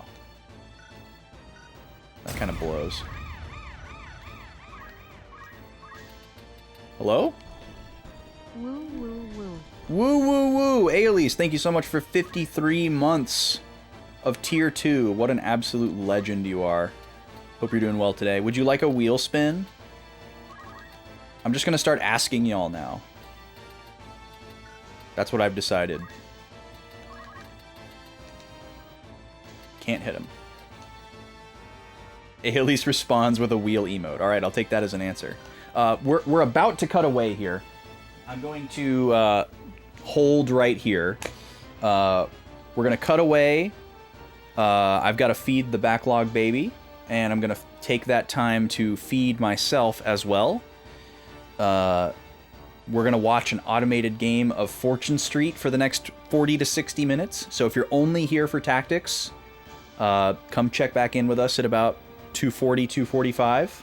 That kind of blows. Hello? Woo, woo, woo. Woo, woo, woo! Aelise, thank you so much for 53 months of Tier 2. What an absolute legend you are. Hope you're doing well today. Would you like a wheel spin? I'm just going to start asking y'all now. That's what I've decided. Can't hit him. Aelise responds with a wheel emote. Alright, I'll take that as an answer. We're about to cut away here. I'm going to hold right here. We're going to cut away. I've got to feed the backlog baby, and I'm going to take that time to feed myself as well. We're going to watch an automated game of Fortune Street for the next 40 to 60 minutes. So if you're only here for tactics, come check back in with us at about 2:40, 2:45,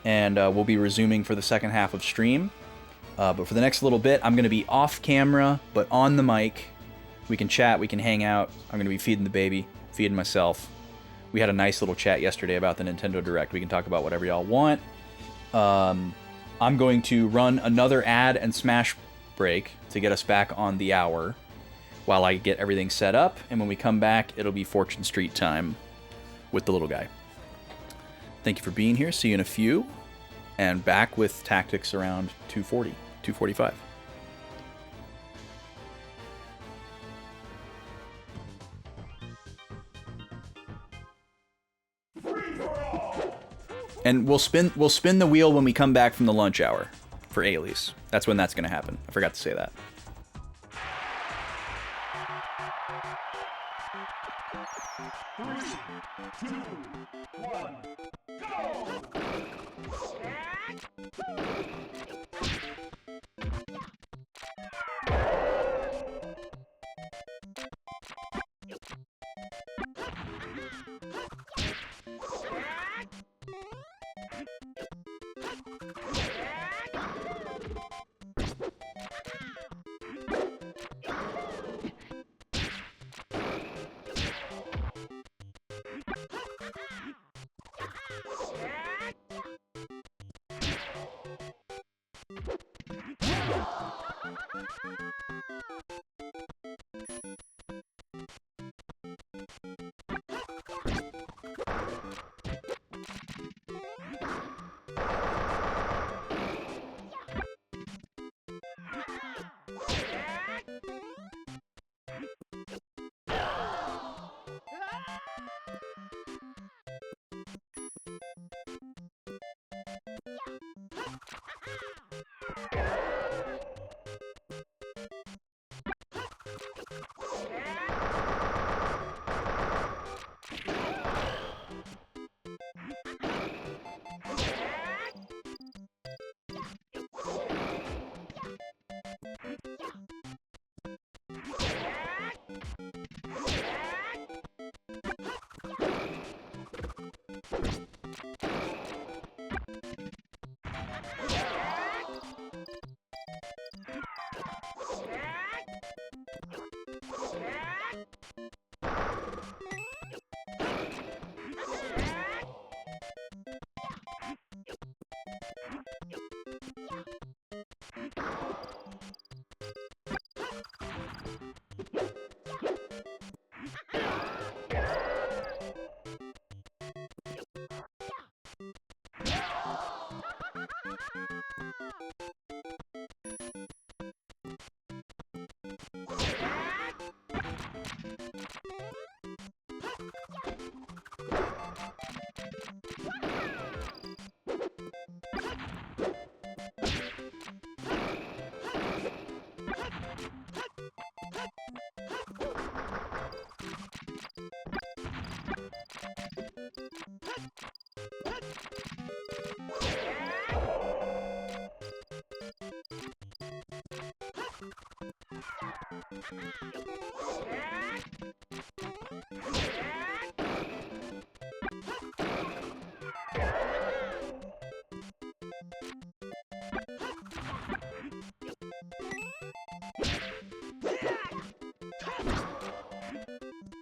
and we'll be resuming for the second half of stream. But for the next little bit, I'm going to be off camera, but on the mic. We can chat, we can hang out. I'm going to be feeding the baby, feeding myself. We had a nice little chat yesterday about the Nintendo Direct. We can talk about whatever y'all want. I'm going to run another ad and smash break to get us back on the hour while I get everything set up. And when we come back, it'll be Fortune Street time with the little guy. Thank you for being here. See you in a few. And back with tactics around 240, 245. And we'll spin the wheel when we come back from the lunch hour for Ailey's. That's when that's going to happen. I forgot to say that. Three, two, one, go!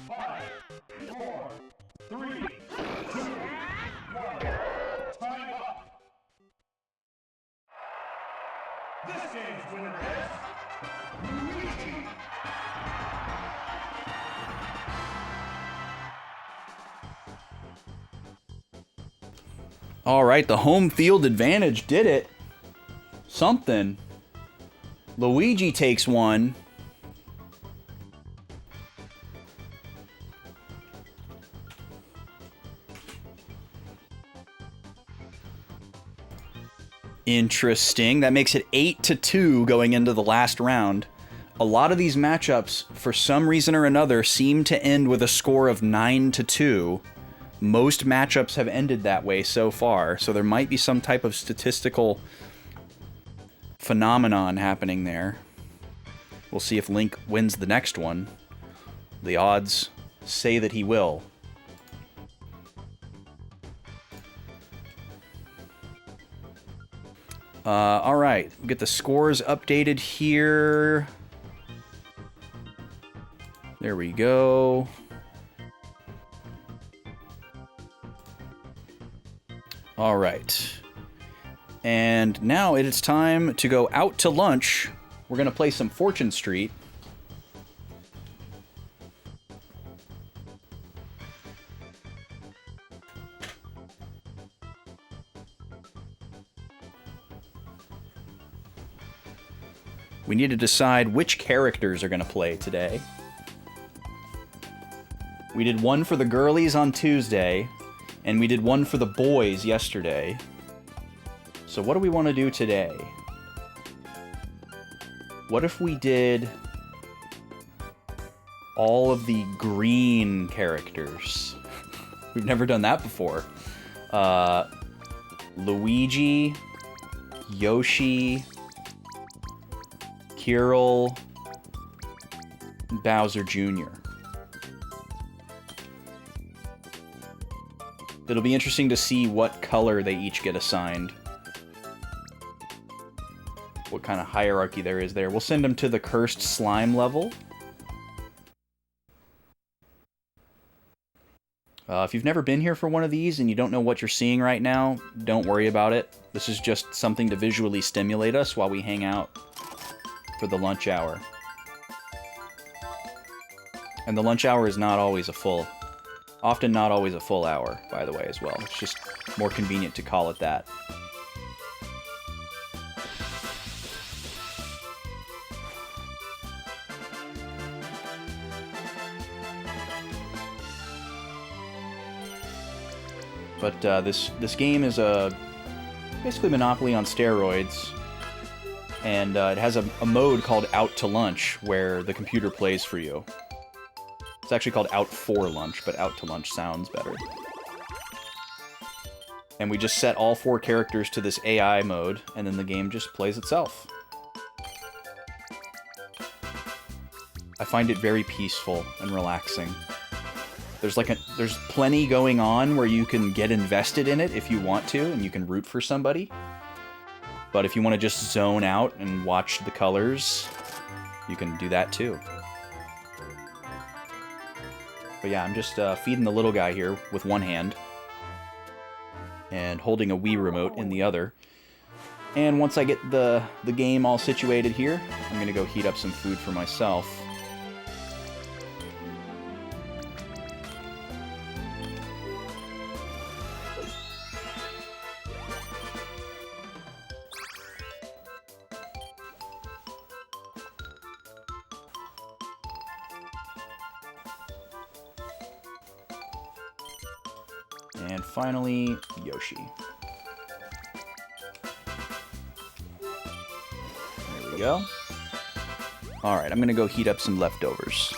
Five, four, three, two, one. Time up. This game's winner is Luigi. All right, the home field advantage did it. Something. Luigi takes one. Interesting. That makes it 8-2 going into the last round. A lot of these matchups, for some reason or another, seem to end with a score of 9-2. Most matchups have ended that way so far, so there might be some type of statistical phenomenon happening there. We'll see if Link wins the next one. The odds say that he will. All right, we'll get the scores updated here. There we go. All right. And now it is time to go out to lunch. We're going to play some Fortune Street. We need to decide which characters are going to play today. We did one for the girlies on Tuesday, and we did one for the boys yesterday. So what do we want to do today? What if we did all of the green characters? We've never done that before. Luigi, Yoshi, Kirill, Bowser Jr. It'll be interesting to see what color they each get assigned. What kind of hierarchy there is there. We'll send them to the cursed slime level. If you've never been here for one of these and you don't know what you're seeing right now, don't worry about it. This is just something to visually stimulate us while we hang out for the lunch hour. And the lunch hour is not always a full... Often not always a full hour, by the way, as well. It's just more convenient to call it that. But this game is basically Monopoly on steroids, and it has a mode called Out to Lunch, where the computer plays for you. It's actually called Out for Lunch, but Out to Lunch sounds better. And we just set all 4 characters to this AI mode, and then the game just plays itself. I find it very peaceful and relaxing. There's plenty going on where you can get invested in it if you want to, and you can root for somebody. But if you want to just zone out and watch the colors, you can do that too. But yeah, I'm just feeding the little guy here with one hand, and holding a Wii remote in the other. And once I get the game all situated here, I'm gonna go heat up some food for myself. And finally, Yoshi. There we go. Alright, I'm gonna go heat up some leftovers.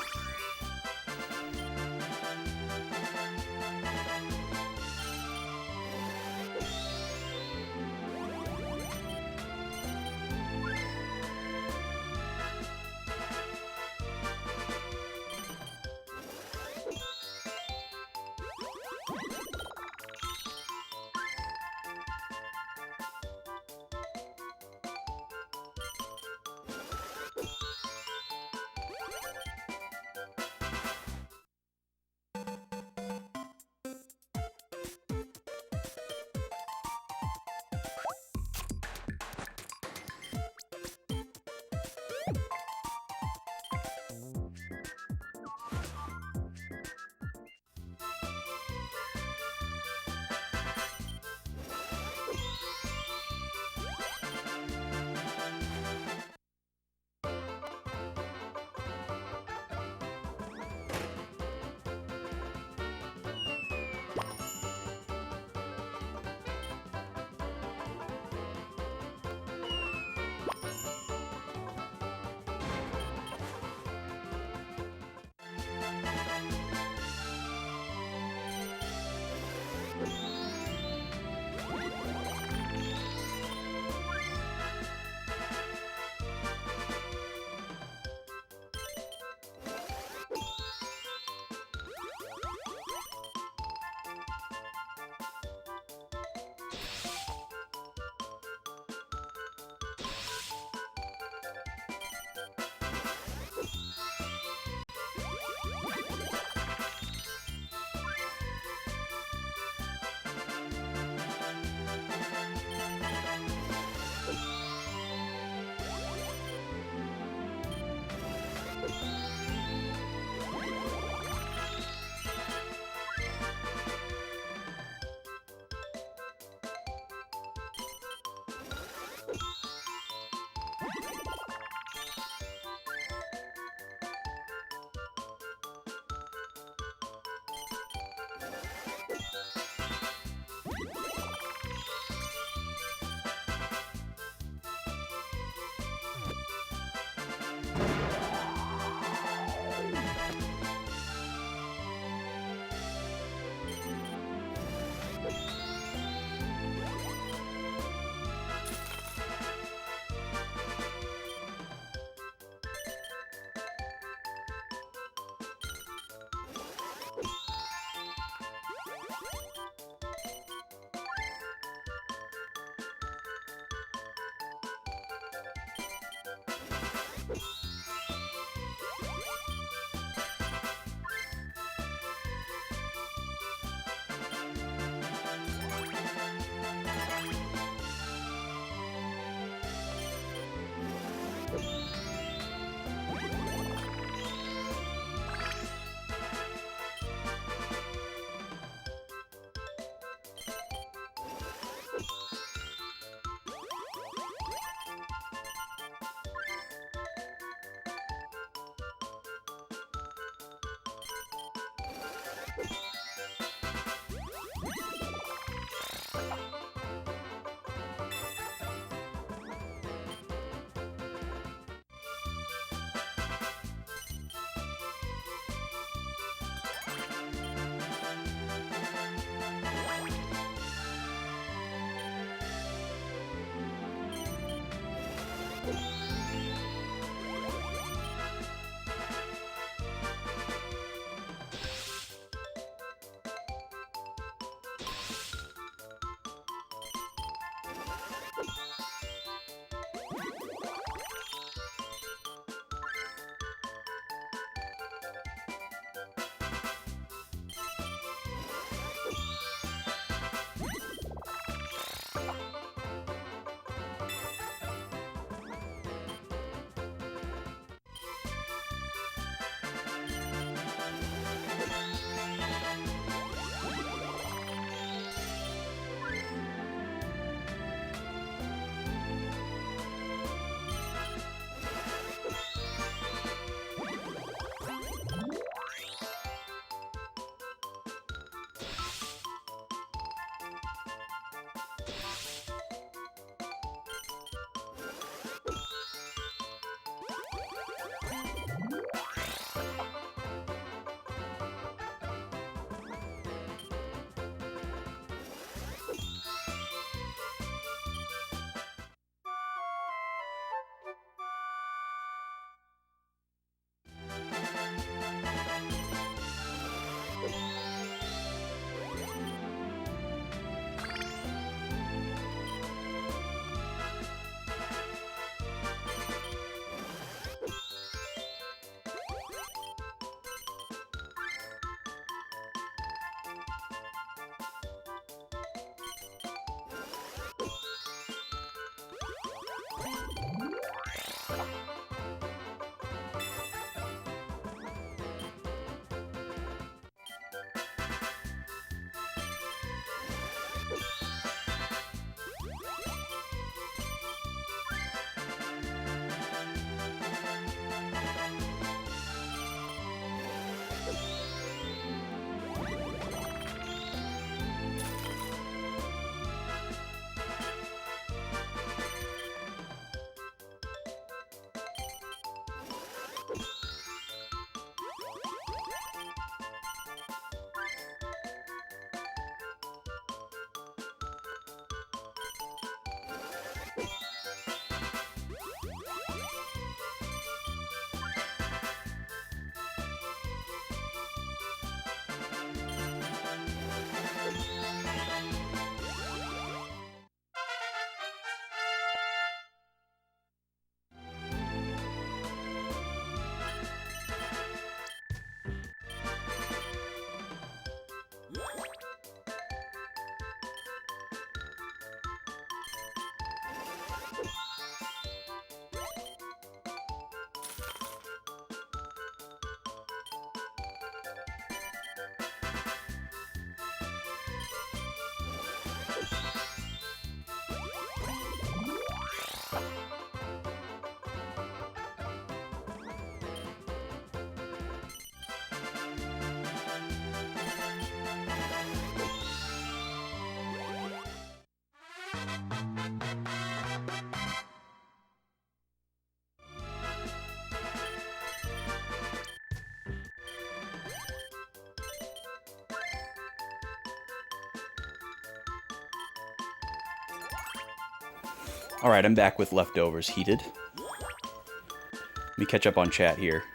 Alright, I'm back with leftovers heated. Let me catch up on chat here.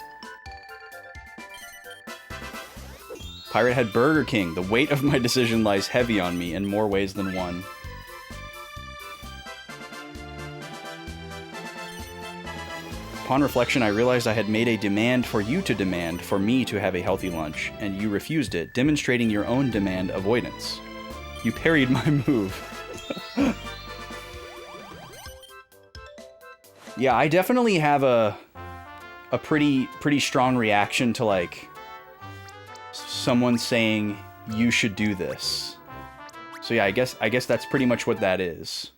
Pirate Head Burger King. The weight of my decision lies heavy on me in more ways than one. Upon reflection, I realized I had made a demand for you to demand for me to have a healthy lunch, and you refused it, demonstrating your own demand avoidance. You parried my move. Yeah, I definitely have a pretty strong reaction to, like, someone saying you should do this. So yeah, I guess that's pretty much what that is.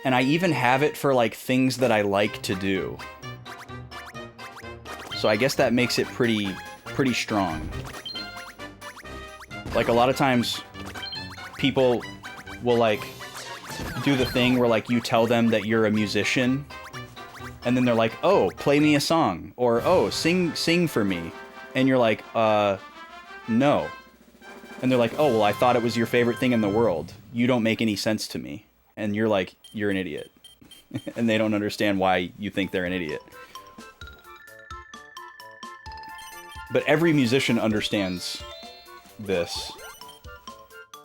And I even have it for, like, things that I like to do. So I guess that makes it pretty strong. Like, a lot of times people will, like, do the thing where, like, you tell them that you're a musician, and then they're like, oh, play me a song, or oh, sing for me. And you're like, no. And they're like, oh, well, I thought it was your favorite thing in the world. You don't make any sense to me. And you're like, you're an idiot. And they don't understand why you think they're an idiot. But every musician understands this.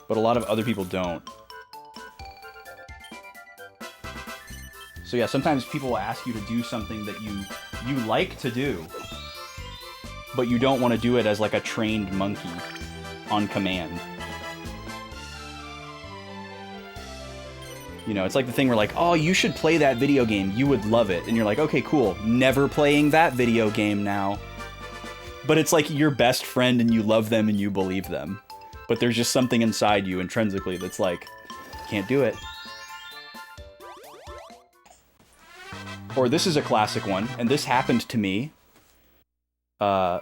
But a lot of other people don't. So yeah, sometimes people will ask you to do something that you like to do, but you don't want to do it as, like, a trained monkey on command. You know, it's like the thing where, like, oh, you should play that video game. You would love it. And you're like, okay, cool. Never playing that video game now. But it's like your best friend and you love them and you believe them. But there's just something inside you intrinsically that's like, can't do it. Or this is a classic one, and this happened to me. And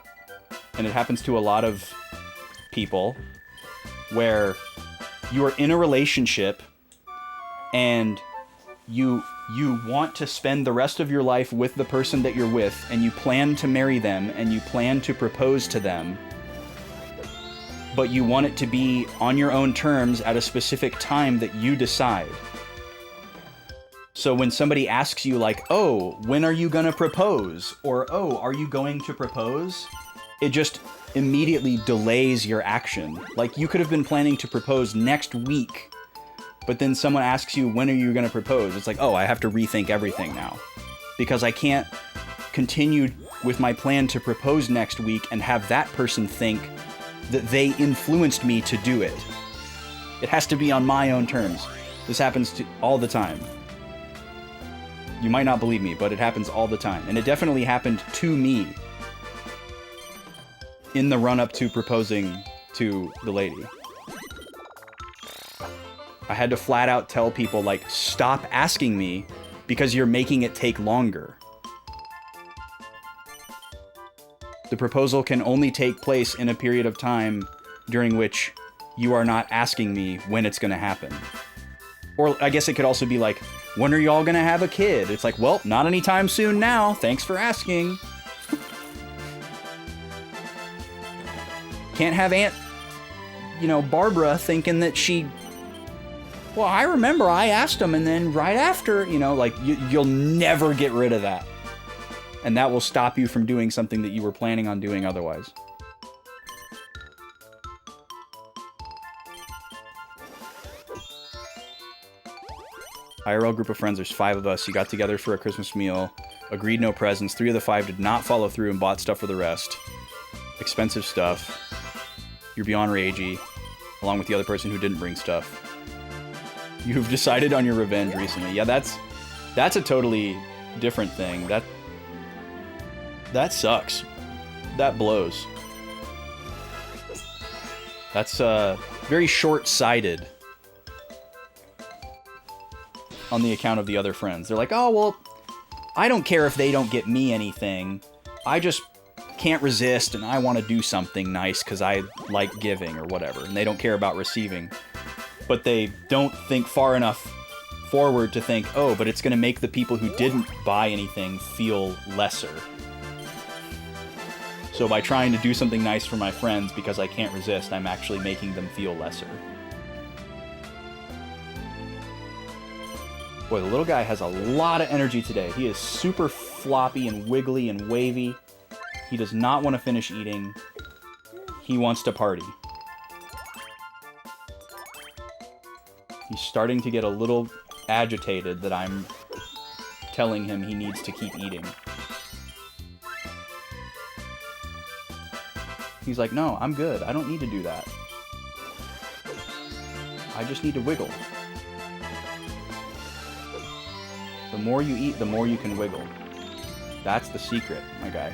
it happens to a lot of people, where you are in a relationship and you want to spend the rest of your life with the person that you're with, and you plan to marry them, and you plan to propose to them, but you want it to be on your own terms at a specific time that you decide. So when somebody asks you, like, oh, when are you gonna propose? Or, oh, are you going to propose? It just immediately delays your action. Like, you could have been planning to propose next week, but then someone asks you, when are you gonna propose? It's like, oh, I have to rethink everything now. Because I can't continue with my plan to propose next week and have that person think that they influenced me to do it. It has to be on my own terms. This happens all the time. You might not believe me, but it happens all the time. And it definitely happened to me in the run-up to proposing to the lady. I had to flat out tell people, like, stop asking me because you're making it take longer. The proposal can only take place in a period of time during which you are not asking me when it's going to happen. Or I guess it could also be like, when are y'all going to have a kid? It's like, well, not anytime soon now. Thanks for asking. Can't have Aunt, Barbara thinking that she... Well, I remember I asked him, and then right after, like, you'll never get rid of that. And that will stop you from doing something that you were planning on doing otherwise. IRL group of friends, there's 5 of us. You got together for a Christmas meal, agreed no presents. 3 of the 5 did not follow through and bought stuff for the rest. Expensive stuff. You're beyond ragey, along with the other person who didn't bring stuff. You've decided on your revenge recently. Yeah, that's a totally different thing. That sucks. That blows. That's very short-sighted on the account of the other friends. They're like, oh, well, I don't care if they don't get me anything. I just can't resist and I want to do something nice because I like giving or whatever. And they don't care about receiving. But they don't think far enough forward to think, oh, but it's going to make the people who didn't buy anything feel lesser. So by trying to do something nice for my friends because I can't resist, I'm actually making them feel lesser. Boy, the little guy has a lot of energy today. He is super floppy and wiggly and wavy. He does not want to finish eating. He wants to party. He's starting to get a little agitated that I'm telling him he needs to keep eating. He's like, no, I'm good. I don't need to do that. I just need to wiggle. The more you eat, the more you can wiggle. That's the secret, my guy.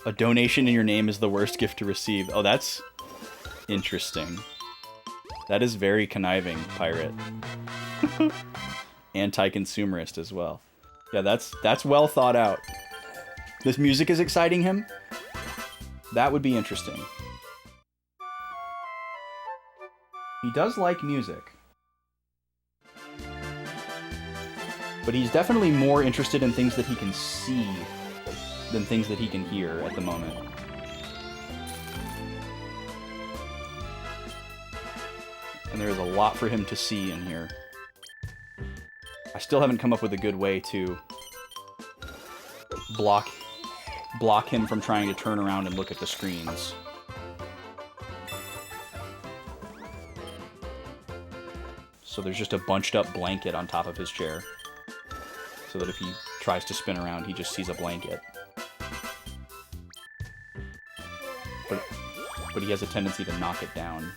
A donation in your name is the worst gift to receive. Oh, that's interesting. That is very conniving, pirate. Anti-consumerist as well. Yeah, that's well thought out. This music is exciting him? That would be interesting. He does like music. But he's definitely more interested in things that he can see than things that he can hear at the moment. And there is a lot for him to see in here. I still haven't come up with a good way to block him from trying to turn around and look at the screens. So there's just a bunched up blanket on top of his chair. So that if he tries to spin around, he just sees a blanket. But he has a tendency to knock it down.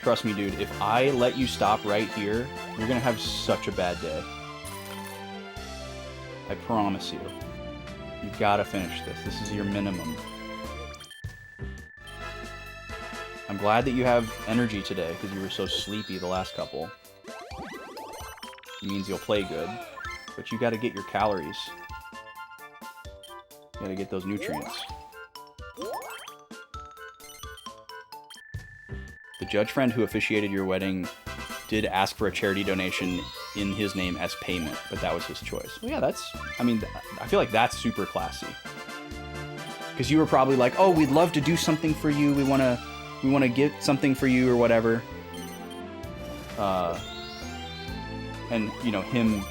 Trust me, dude, if I let you stop right here, you're gonna have such a bad day. I promise you. You've gotta finish this. This is your minimum. I'm glad that you have energy today, because you were so sleepy the last couple. It means you'll play good. But you gotta get your calories. You gotta get those nutrients. The judge friend who officiated your wedding did ask for a charity donation in his name as payment, but that was his choice. Well, yeah, I feel like that's super classy. Because you were probably like, oh, we'd love to do something for you. We want to get something for you or whatever. And, you know, him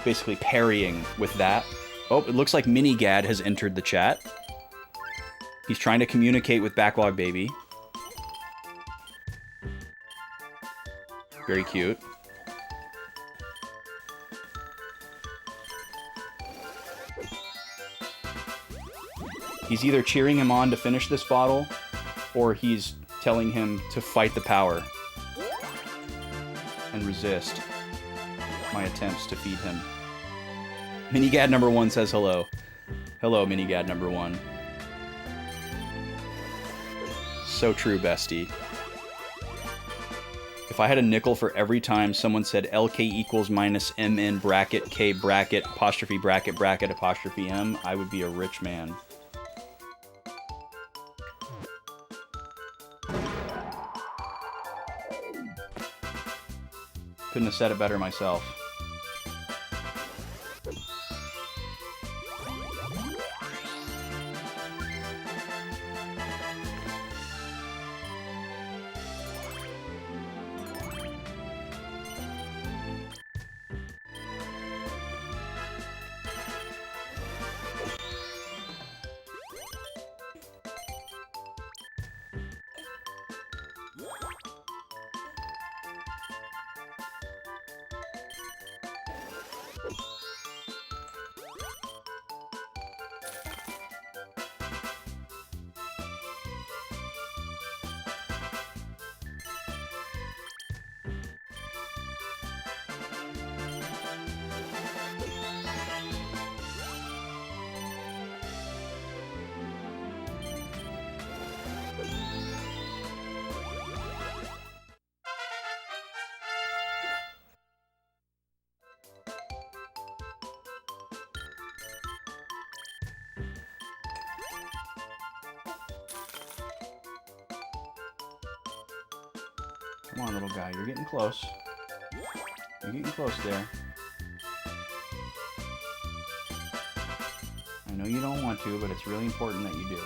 basically parrying with that. Oh, it looks like Minigad has entered the chat. He's trying to communicate with Backlog Baby. Very cute. He's either cheering him on to finish this bottle, or he's telling him to fight the power and resist my attempts to feed him. Minigad number 1 says hello. Hello, Minigad number 1. So true, bestie. If I had a nickel for every time someone said LK equals minus MN bracket K bracket apostrophe bracket bracket apostrophe M, I would be a rich man. Couldn't have said it better myself. Come on, little guy. You're getting close. You're getting close there. I know you don't want to, but it's really important that you do.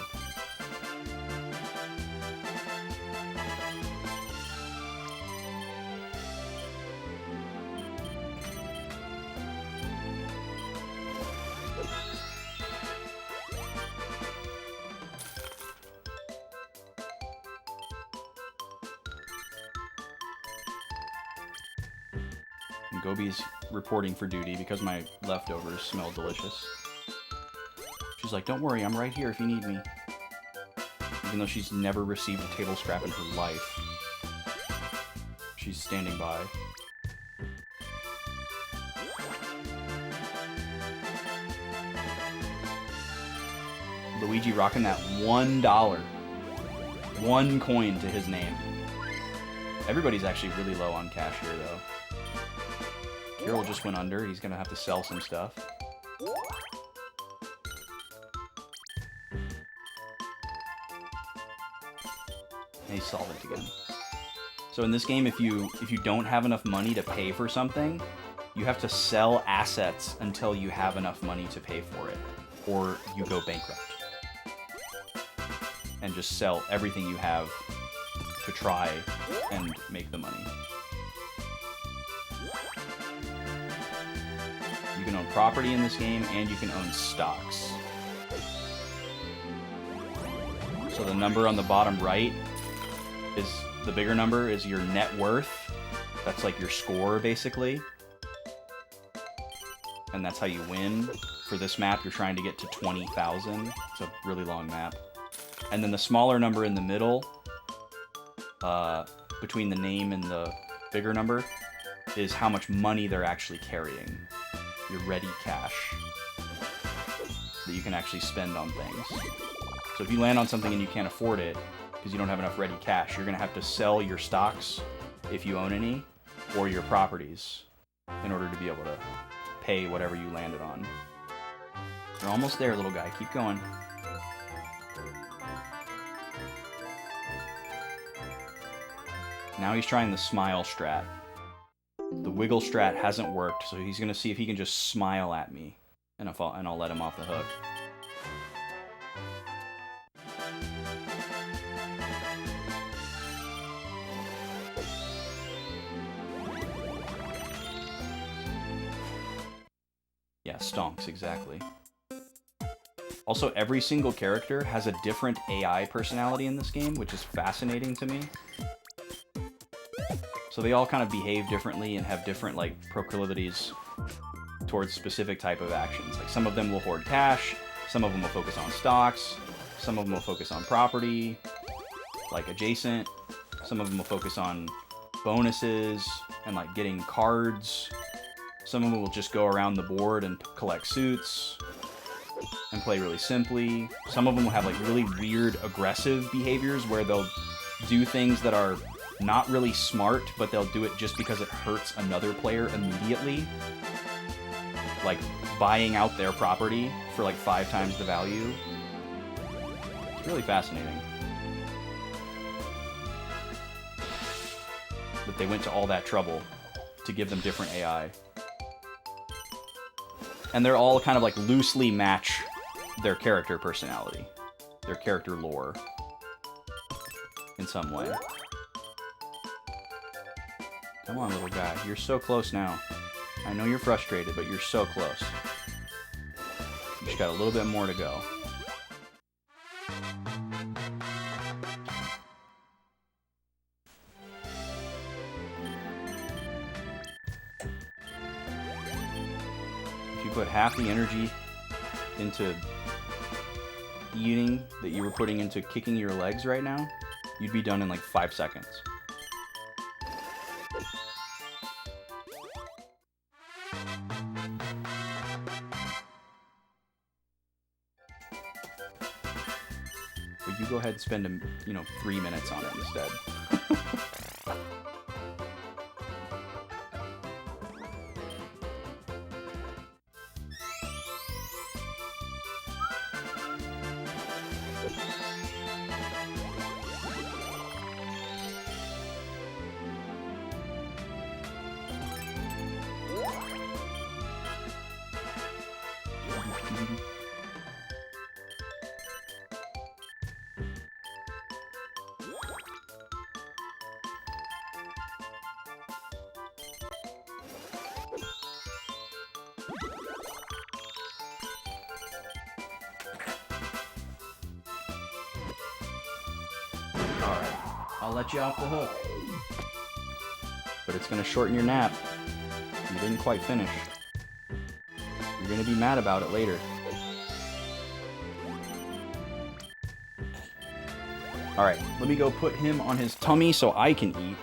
Gobi's reporting for duty because my leftovers smell delicious. She's like, don't worry, I'm right here if you need me. Even though she's never received a table scrap in her life. She's standing by. Luigi rocking that $1. 1 coin to his name. Everybody's actually really low on cash here, though. Carol just went under. He's gonna have to sell some stuff. And he's solvent again. So in this game, if you don't have enough money to pay for something, you have to sell assets until you have enough money to pay for it, or you go bankrupt. And just sell everything you have to try and make the money. You can own property in this game, and you can own stocks. So the number on the bottom right is the bigger number is your net worth. That's like your score, basically. And that's how you win. For this map, you're trying to get to 20,000. It's a really long map. And then the smaller number in the middle, between the name and the bigger number, is how much money they're actually carrying. Your ready cash that you can actually spend on things. So if you land on something and you can't afford it because you don't have enough ready cash, you're going to have to sell your stocks, if you own any, or your properties in order to be able to pay whatever you landed on. You're almost there, little guy. Keep going. Now he's trying the smile strat. The wiggle strat hasn't worked, so he's gonna see if he can just smile at me, and I'll let him off the hook. Yeah, stonks, exactly. Also, every single character has a different AI personality in this game, which is fascinating to me. So they all kind of behave differently and have different, like, proclivities towards specific type of actions. Like, some of them will hoard cash, some of them will focus on stocks, some of them will focus on property, like adjacent, some of them will focus on bonuses and, like, getting cards. Some of them will just go around the board and collect suits and play really simply. Some of them will have, like, really weird, aggressive behaviors where they'll do things that are not really smart, but they'll do it just because it hurts another player immediately. Like buying out their property for like 5 times the value. It's really fascinating. That they went to all that trouble to give them different AI. And they're all kind of like loosely match their character personality, their character lore in some way. Come on, little guy. You're so close now. I know you're frustrated, but you're so close. You just got a little bit more to go. If you put half the energy into eating that you were putting into kicking your legs right now, you'd be done in like 5 seconds. But you go ahead and spend, 3 minutes on it instead. I'll let you off the hook. But it's gonna shorten your nap. You didn't quite finish. You're gonna be mad about it later. Alright, let me go put him on his tummy so I can eat.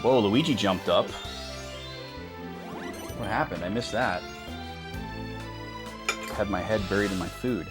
Whoa, Luigi jumped up. What happened? I missed that. Had my head buried in my food.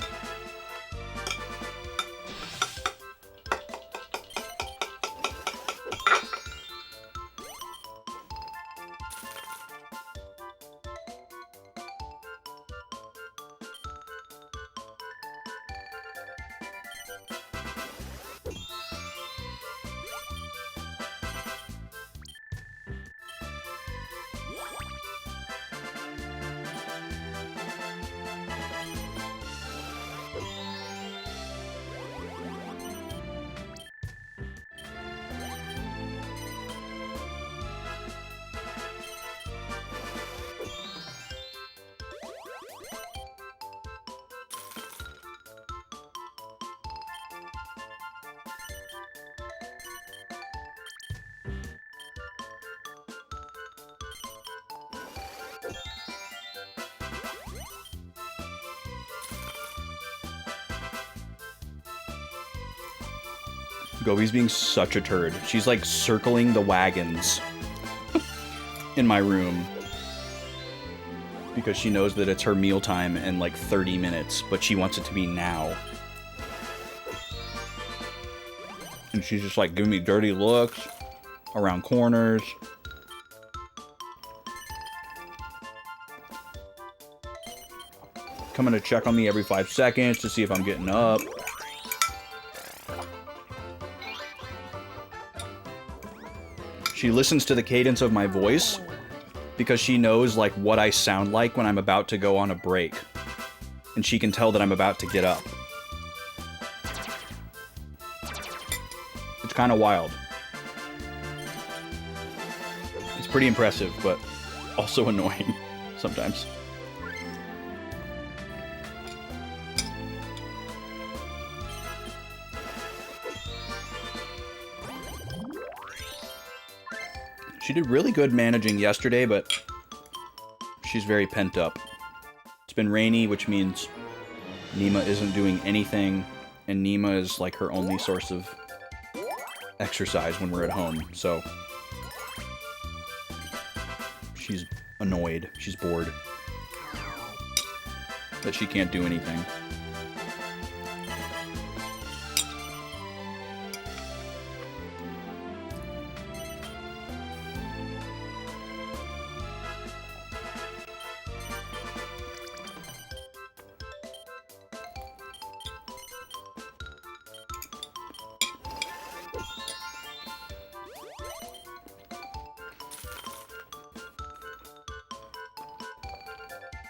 Gobi's being such a turd. She's like circling the wagons in my room because she knows that it's her mealtime in like 30 minutes, but she wants it to be now. And she's just like giving me dirty looks around corners. Coming to check on me every 5 seconds to see if I'm getting up. She listens to the cadence of my voice because she knows like what I sound like when I'm about to go on a break. And she can tell that I'm about to get up. It's kind of wild. It's pretty impressive, but also annoying sometimes. She did really good managing yesterday, but she's very pent up. It's been rainy, which means Nima isn't doing anything, and Nima is like her only source of exercise when we're at home, so she's annoyed, she's bored that she can't do anything.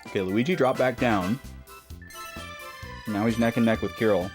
Okay, Luigi dropped back down. Now he's neck and neck with Kirill.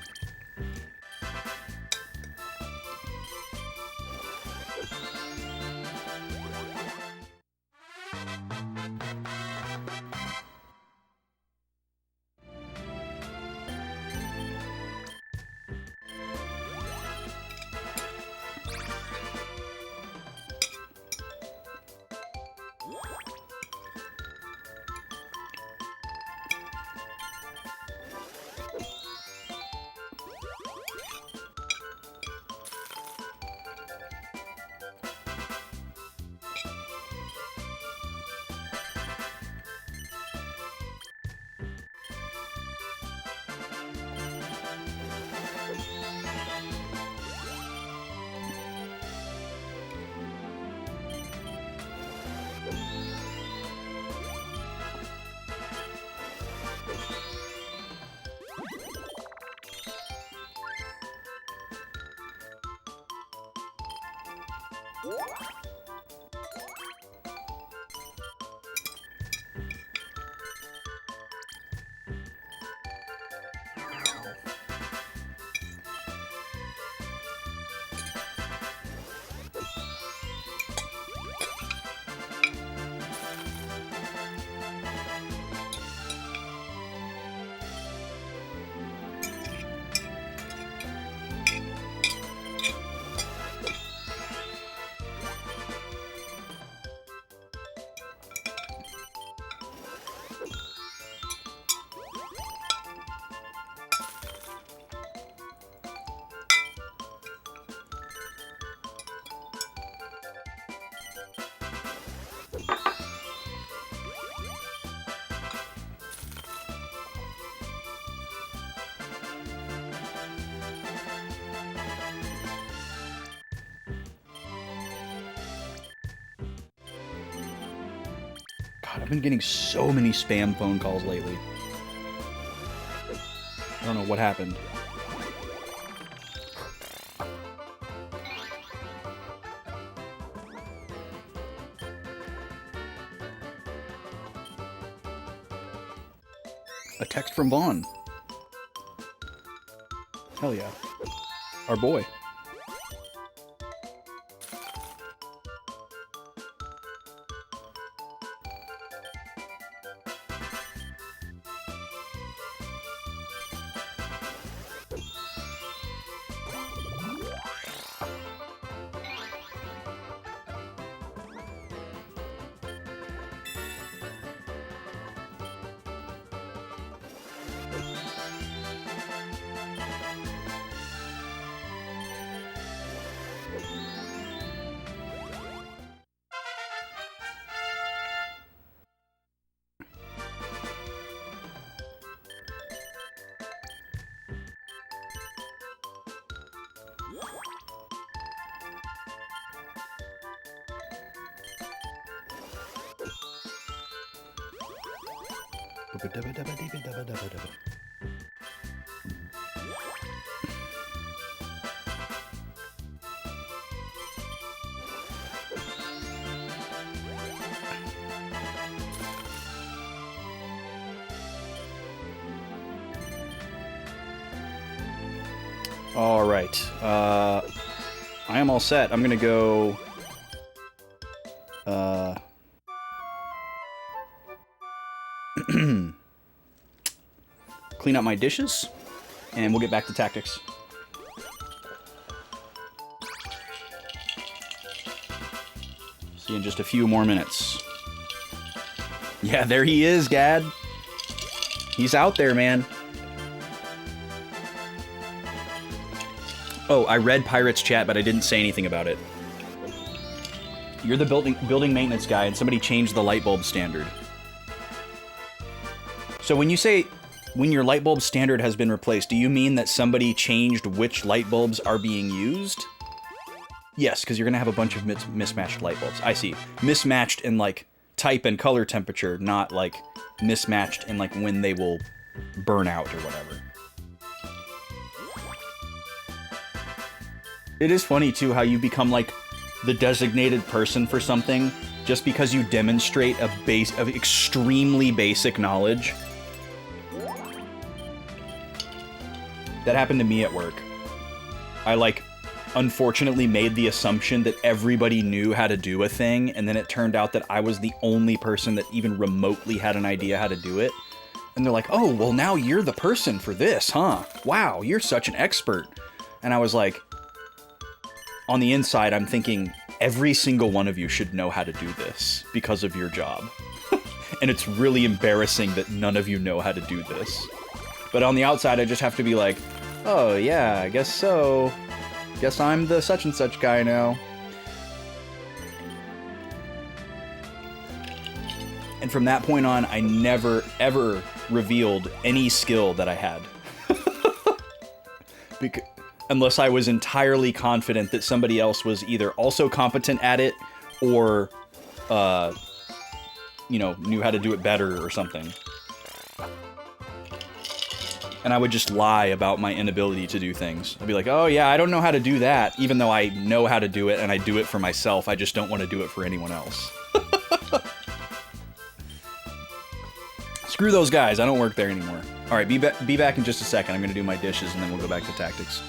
God, I've been getting so many spam phone calls lately. I don't know what happened. A text from Vaughn. Hell yeah. Our boy. All right. I am all set. I'm gonna go. Clean up my dishes, and we'll get back to tactics. See you in just a few more minutes. Yeah, there he is, Gad. He's out there, man. Oh, I read Pirate's chat, but I didn't say anything about it. You're the building maintenance guy, and somebody changed the light bulb standard. So when you say when your light bulb standard has been replaced, do you mean that somebody changed which light bulbs are being used? Yes, because you're going to have a bunch of mismatched light bulbs. I see. Mismatched in, like, type and color temperature, not, like, mismatched in, like, when they will burn out or whatever. It is funny, too, how you become, like, the designated person for something just because you demonstrate a base of extremely basic knowledge. That happened to me at work. I, like, unfortunately made the assumption that everybody knew how to do a thing, and then it turned out that I was the only person that even remotely had an idea how to do it. And they're like, oh, well, now you're the person for this, huh? Wow, you're such an expert. And I was like, on the inside, I'm thinking, every single one of you should know how to do this because of your job. And it's really embarrassing that none of you know how to do this. But on the outside, I just have to be like, oh, yeah, I guess so. Guess I'm the such and such guy now. And from that point on, I never, ever revealed any skill that I had. Unless I was entirely confident that somebody else was either also competent at it or, you know, knew how to do it better or something. And I would just lie about my inability to do things. I'd be like, oh yeah, I don't know how to do that, even though I know how to do it and I do it for myself. I just don't want to do it for anyone else. Screw those guys, I don't work there anymore. Alright, be back in just a second. I'm going to do my dishes and then we'll go back to tactics.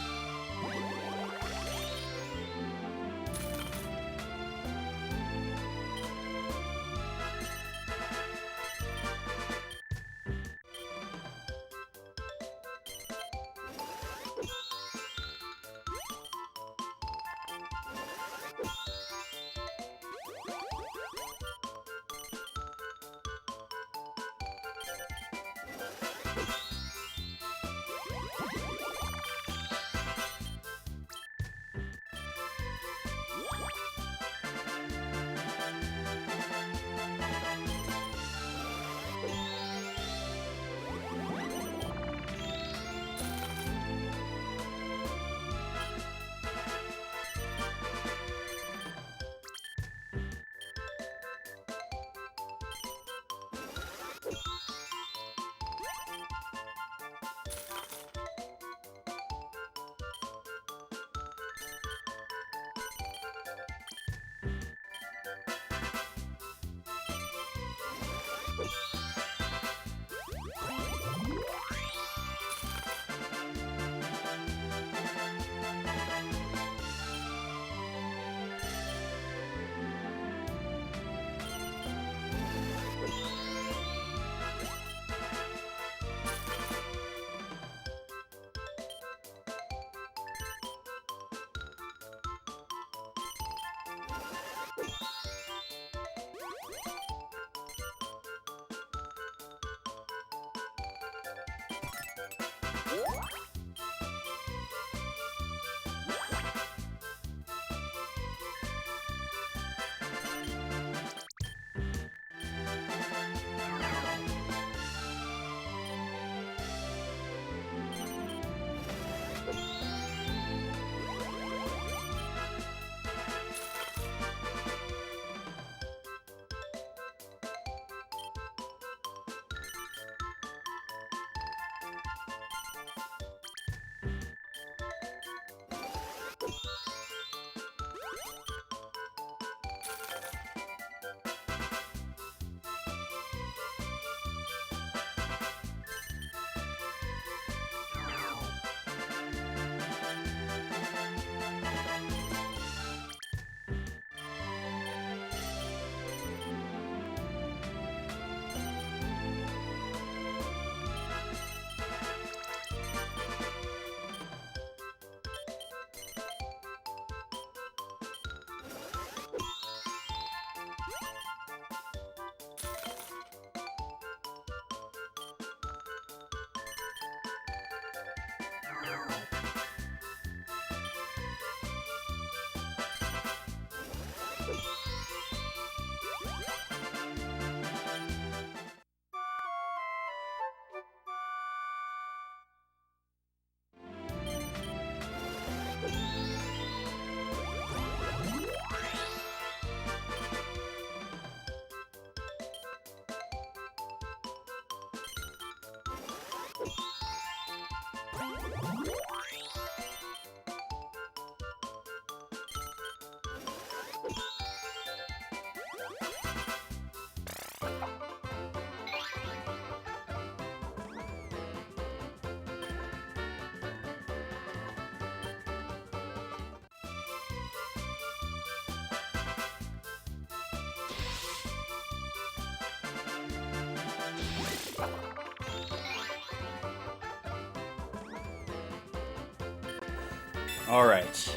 Alright.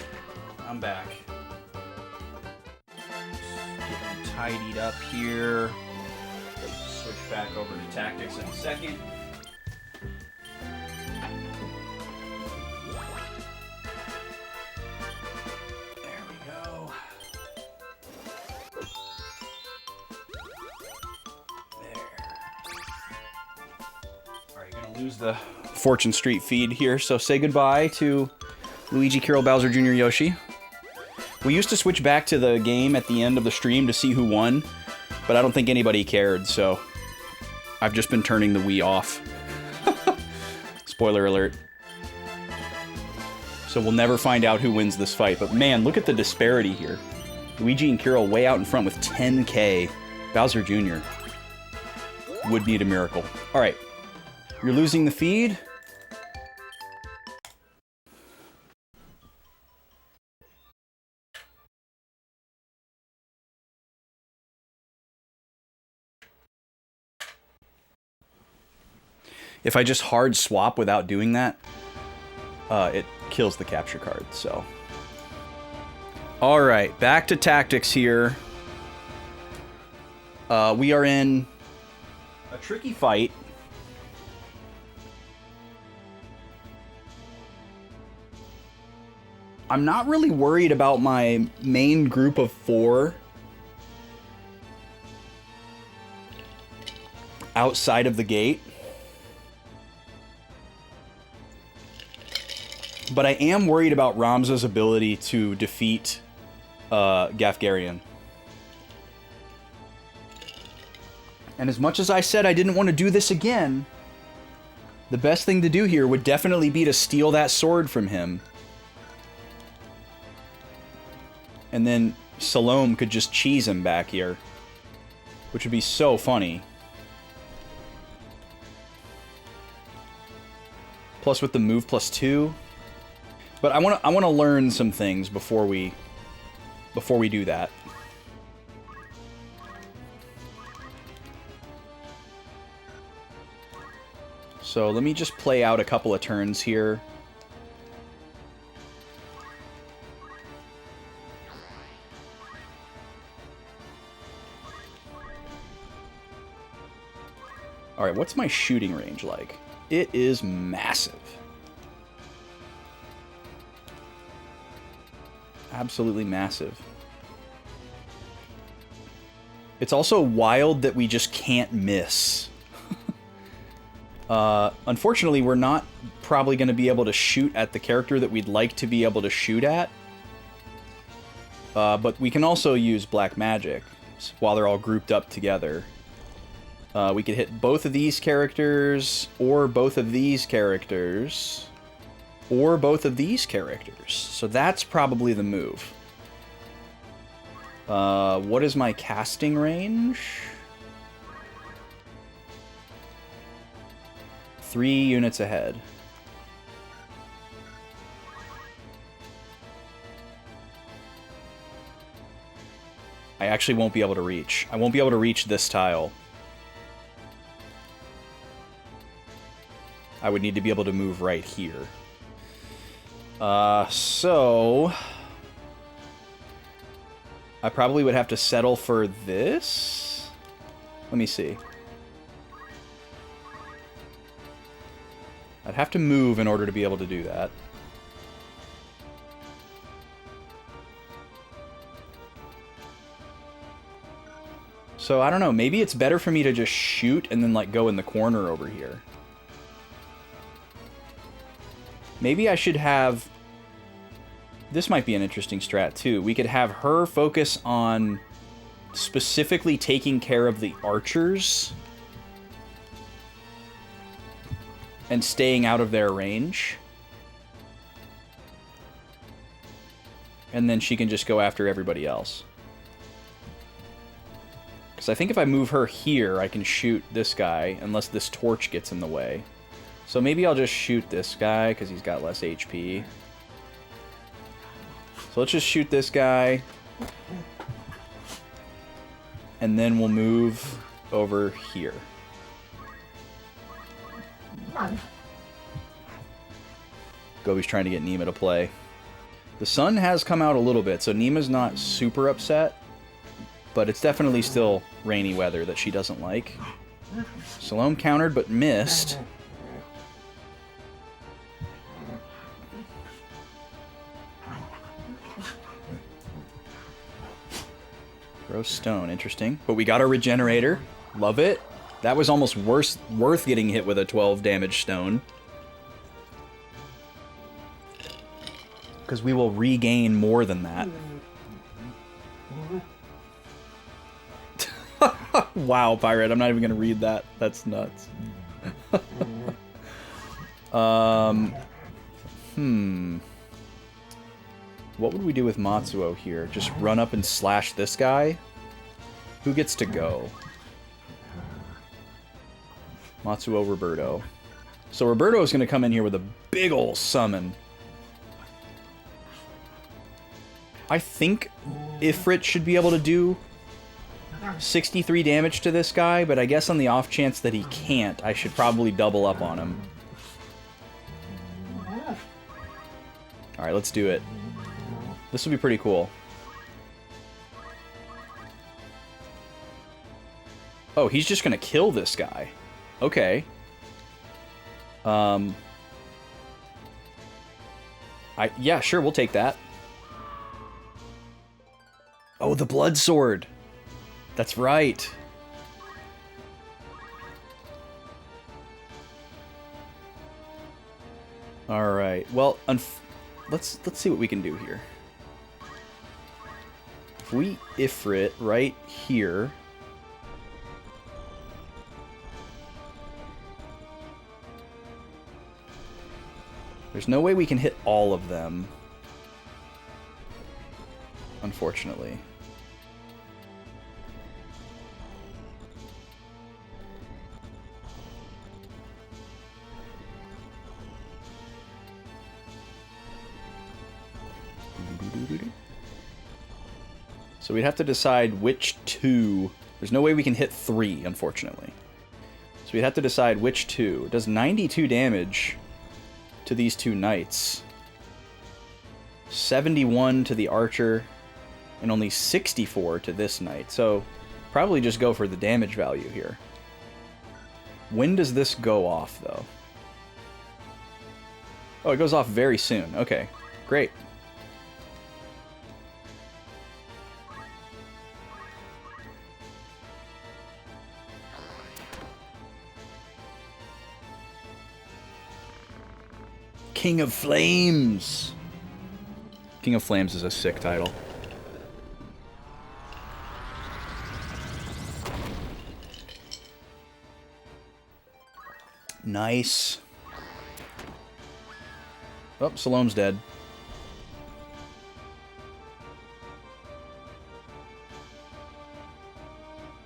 I'm back. Just getting tidied up here. Switch back over to tactics in a second. There we go. There. Alright, you're gonna lose the Fortune Street feed here, so say goodbye to Luigi, Carol, Bowser Jr., Yoshi. We used to switch back to the game at the end of the stream to see who won, but I don't think anybody cared, so I've just been turning the Wii off. Spoiler alert. So we'll never find out who wins this fight, but man, look at the disparity here. Luigi and Carol way out in front with 10k. Bowser Jr. would need a miracle. Alright, you're losing the feed. If I just hard swap without doing that, it kills the capture card, so. Alright, back to tactics here. We are in a tricky fight. I'm not really worried about my main group of 4 outside of the gate. But I am worried about Ramza's ability to defeat Gafgarian. And as much as I said I didn't want to do this again, the best thing to do here would definitely be to steal that sword from him. And then Salome could just cheese him back here, which would be so funny. Plus with the move +2. But I want to learn some things before we do that. So let me just play out a couple of turns here. All right, what's my shooting range like? It is massive. Absolutely massive. It's also wild that we just can't miss. Unfortunately, we're not probably going to be able to shoot at the character that we'd like to be able to shoot at. But we can also use black magic while they're all grouped up together. We could hit both of these characters, or both of these characters, or both of these characters. So that's probably the move. What is my casting range? 3 units ahead. I actually won't be able to reach. I won't be able to reach this tile. I would need to be able to move right here. So I probably would have to settle for this. Let me see. I'd have to move in order to be able to do that. So I don't know, maybe it's better for me to just shoot and then like go in the corner over here. Maybe I should have... This might be an interesting strat, too. We could have her focus on specifically taking care of the archers and staying out of their range. And then she can just go after everybody else. Because I think if I move her here, I can shoot this guy, unless this torch gets in the way. So maybe I'll just shoot this guy, because he's got less HP. So let's just shoot this guy. And then we'll move over here. Gobi's trying to get Nima to play. The sun has come out a little bit, so Nima's not super upset, but it's definitely still rainy weather that she doesn't like. Salome countered but missed. Throw stone, interesting. But we got our regenerator. Love it. That was almost worth getting hit with a 12 damage stone. Because we will regain more than that. Wow, Pirate, I'm not even going to read that. That's nuts. What would we do with Matsuo here? Just run up and slash this guy? Who gets to go? Matsuo, Roberto. So Roberto is going to come in here with a big ol' summon. I think Ifrit should be able to do 63 damage to this guy, but I guess on the off chance that he can't, I should probably double up on him. Alright, let's do it. This will be pretty cool. Oh, he's just gonna kill this guy. Okay. Yeah, sure, we'll take that. Oh, the blood sword. That's right. All right. Well, let's see what we can do here. If we Ifrit right here. There's no way we can hit all of them. Unfortunately. So we'd have to decide which two. There's no way we can hit 3, unfortunately. So we'd have to decide which two. It does 92 damage to these two knights. 71 to the archer, and only 64 to this knight. So probably just go for the damage value here. When does this go off, though? Oh, it goes off very soon. Okay, great. King of Flames! King of Flames is a sick title. Nice. Oh, Salome's dead.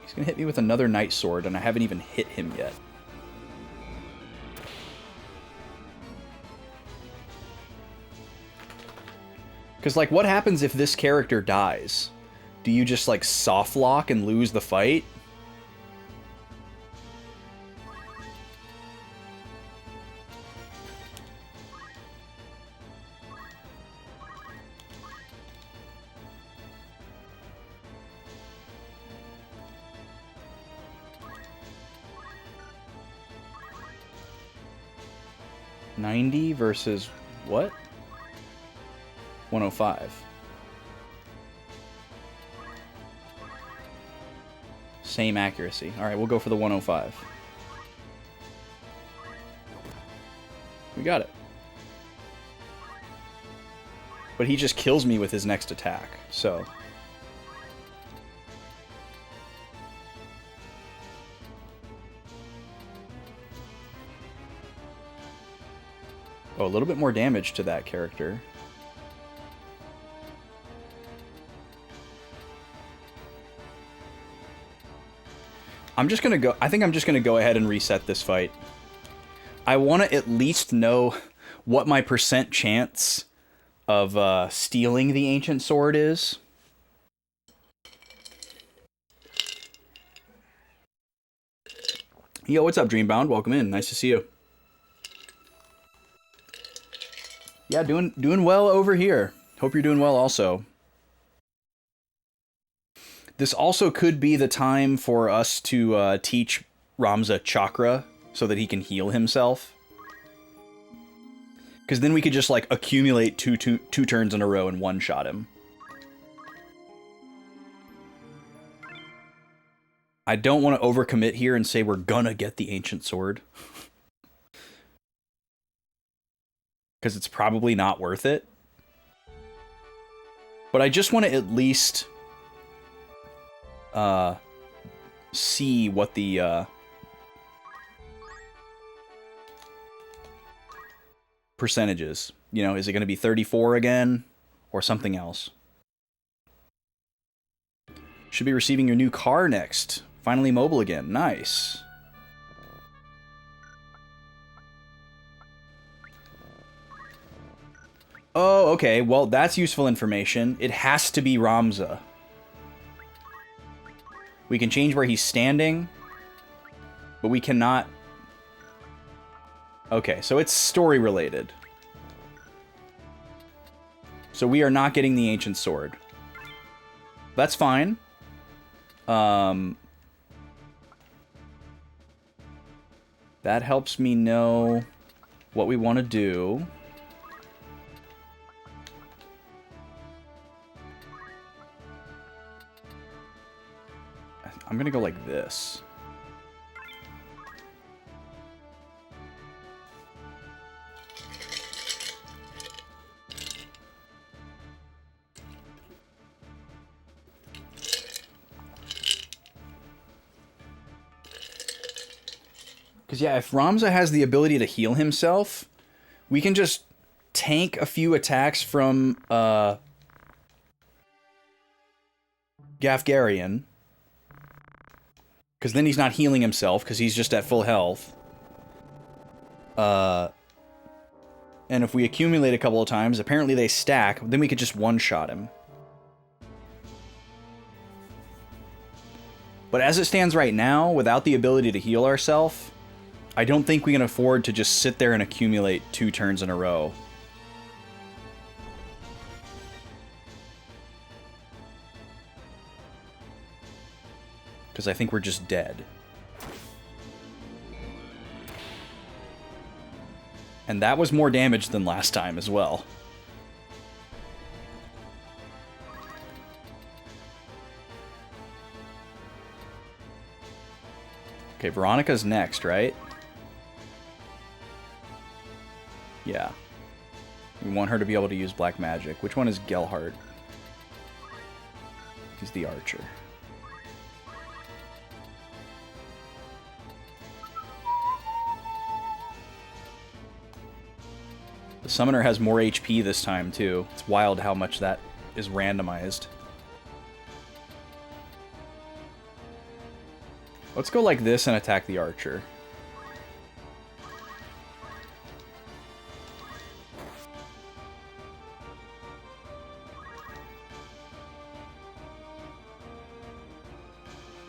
He's gonna hit me with another Night Sword, and I haven't even hit him yet. Because, like, what happens if this character dies? Do you just, like, soft lock and lose the fight? $90 versus what? 105. Same accuracy. Alright, we'll go for the 105. We got it. But he just kills me with his next attack, so... Oh, a little bit more damage to that character. I'm just gonna go... I think I'm just gonna go ahead and reset this fight. I want to at least know what my % chance of stealing the Ancient Sword is. Yo, what's up, Dreambound? Welcome in. Nice to see you. Yeah, doing well over here. Hope you're doing well also. This also could be the time for us to teach Ramza Chakra so that he can heal himself. Because then we could just, like, accumulate two turns in a row and one-shot him. I don't want to overcommit here and say we're gonna get the Ancient Sword. Because it's probably not worth it. But I just want to at least see what the percentage is. You know, is it going to be 34 again or something else? Should be receiving your new car next. Finally mobile again. Nice. Oh, okay. Well, that's useful information. It has to be Ramza. We can change where he's standing, but we cannot... Okay, so it's story related. So we are not getting the Ancient Sword. That's fine. That helps me know what we want to do. I'm gonna go like this. Because, yeah, if Ramza has the ability to heal himself, we can just tank a few attacks from Gafgarian. Because then he's not healing himself, because he's just at full health. And if we accumulate a couple of times, apparently they stack, then we could just one-shot him. But as it stands right now, without the ability to heal ourselves, I don't think we can afford to just sit there and accumulate 2 turns in a row. Because I think we're just dead. And that was more damage than last time as well. Okay, Veronica's next, right? Yeah. We want her to be able to use black magic. Which one is Gelhart? He's the archer. The summoner has more HP this time, too. It's wild how much that is randomized. Let's go like this and attack the archer.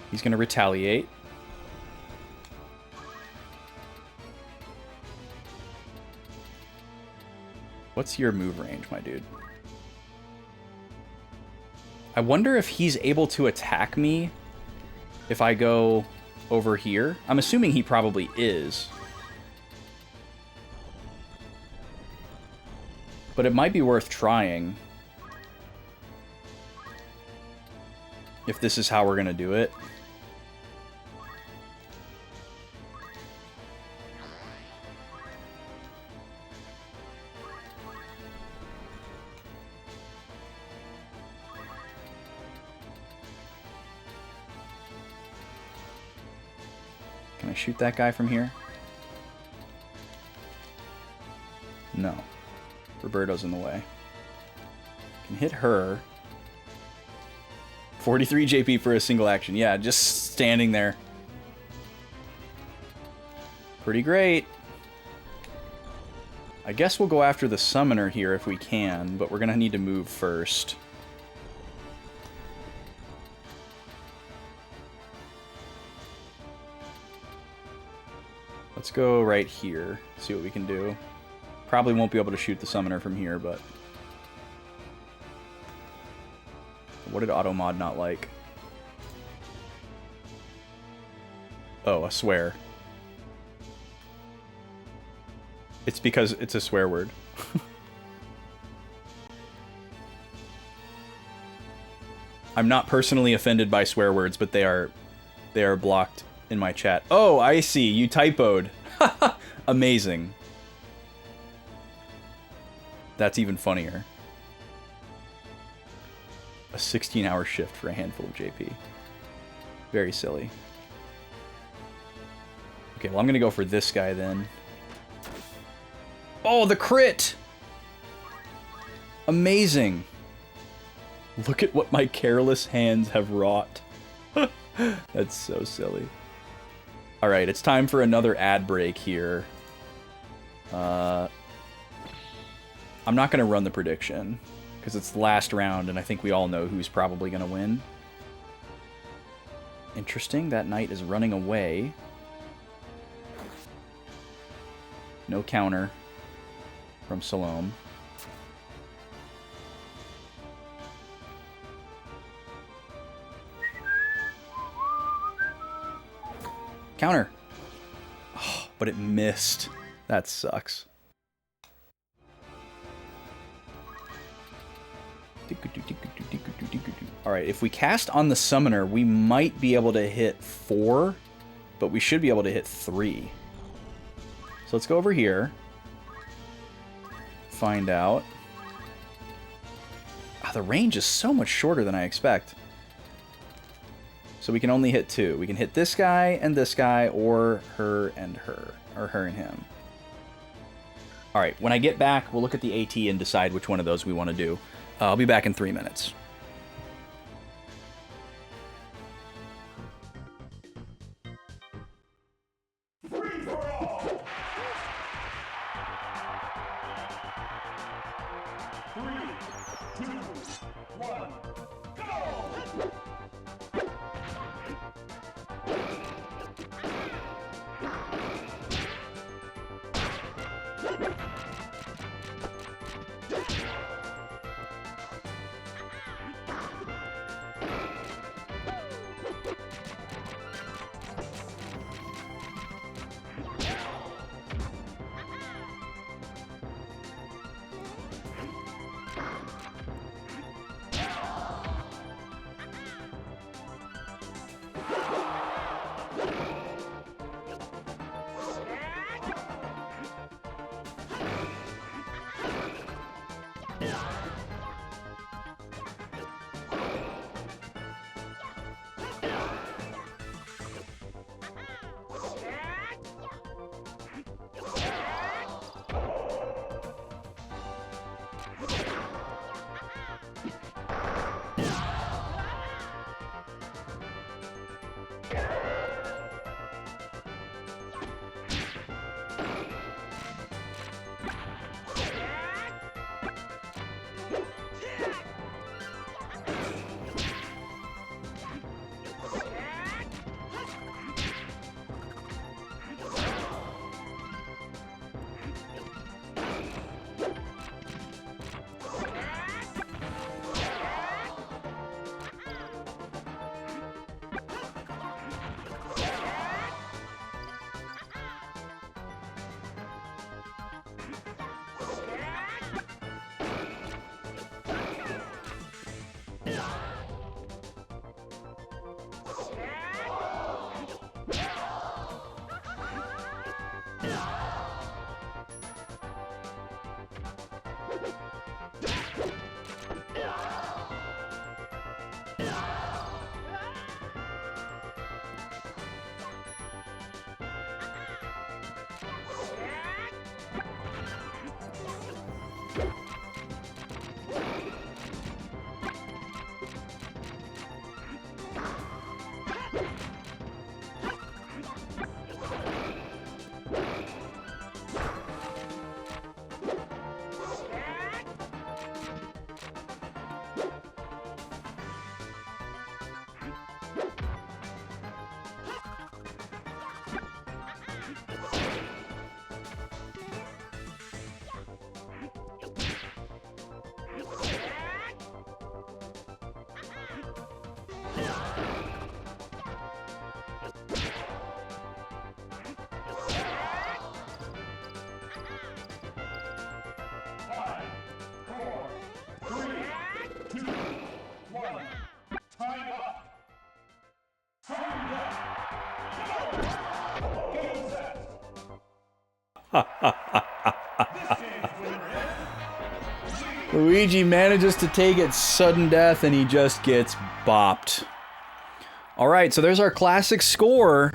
He's going to retaliate. What's your move range, my dude? I wonder if he's able to attack me if I go over here. I'm assuming he probably is. But it might be worth trying. If this is how we're going to do it. Can I shoot that guy from here? No. Roberto's in the way. Can hit her. 43 JP for a single action. Yeah, just standing there. Pretty great. I guess we'll go after the summoner here if we can, but we're gonna need to move first. Let's go right here, see what we can do. Probably won't be able to shoot the summoner from here, but... What did Automod not like? Oh, a swear. It's because it's a swear word. I'm not personally offended by swear words, but they are blocked in my chat. Oh, I see. You typoed. Amazing. That's even funnier. A 16-hour shift for a handful of JP. Very silly. Okay, well, I'm gonna go for this guy then. Oh, the crit! Amazing. Look at what my careless hands have wrought. That's so silly. Alright, it's time for another ad break here. I'm not gonna run the prediction, because it's the last round, and I think we all know who's probably gonna win. Interesting, that knight is running away. No counter from Salome. Counter! Oh, but it missed. That sucks. Alright, if we cast on the summoner, we might be able to hit 4, but we should be able to hit 3. So let's go over here. Find out. Ah, the range is so much shorter than I expect. So we can only hit 2. We can hit this guy, or her and her. Or her and him. Alright, when I get back, we'll look at the AT and decide which one of those we want to do. I'll be back in 3 minutes. Luigi manages to take it sudden death and he just gets bopped. Alright, so there's our classic score.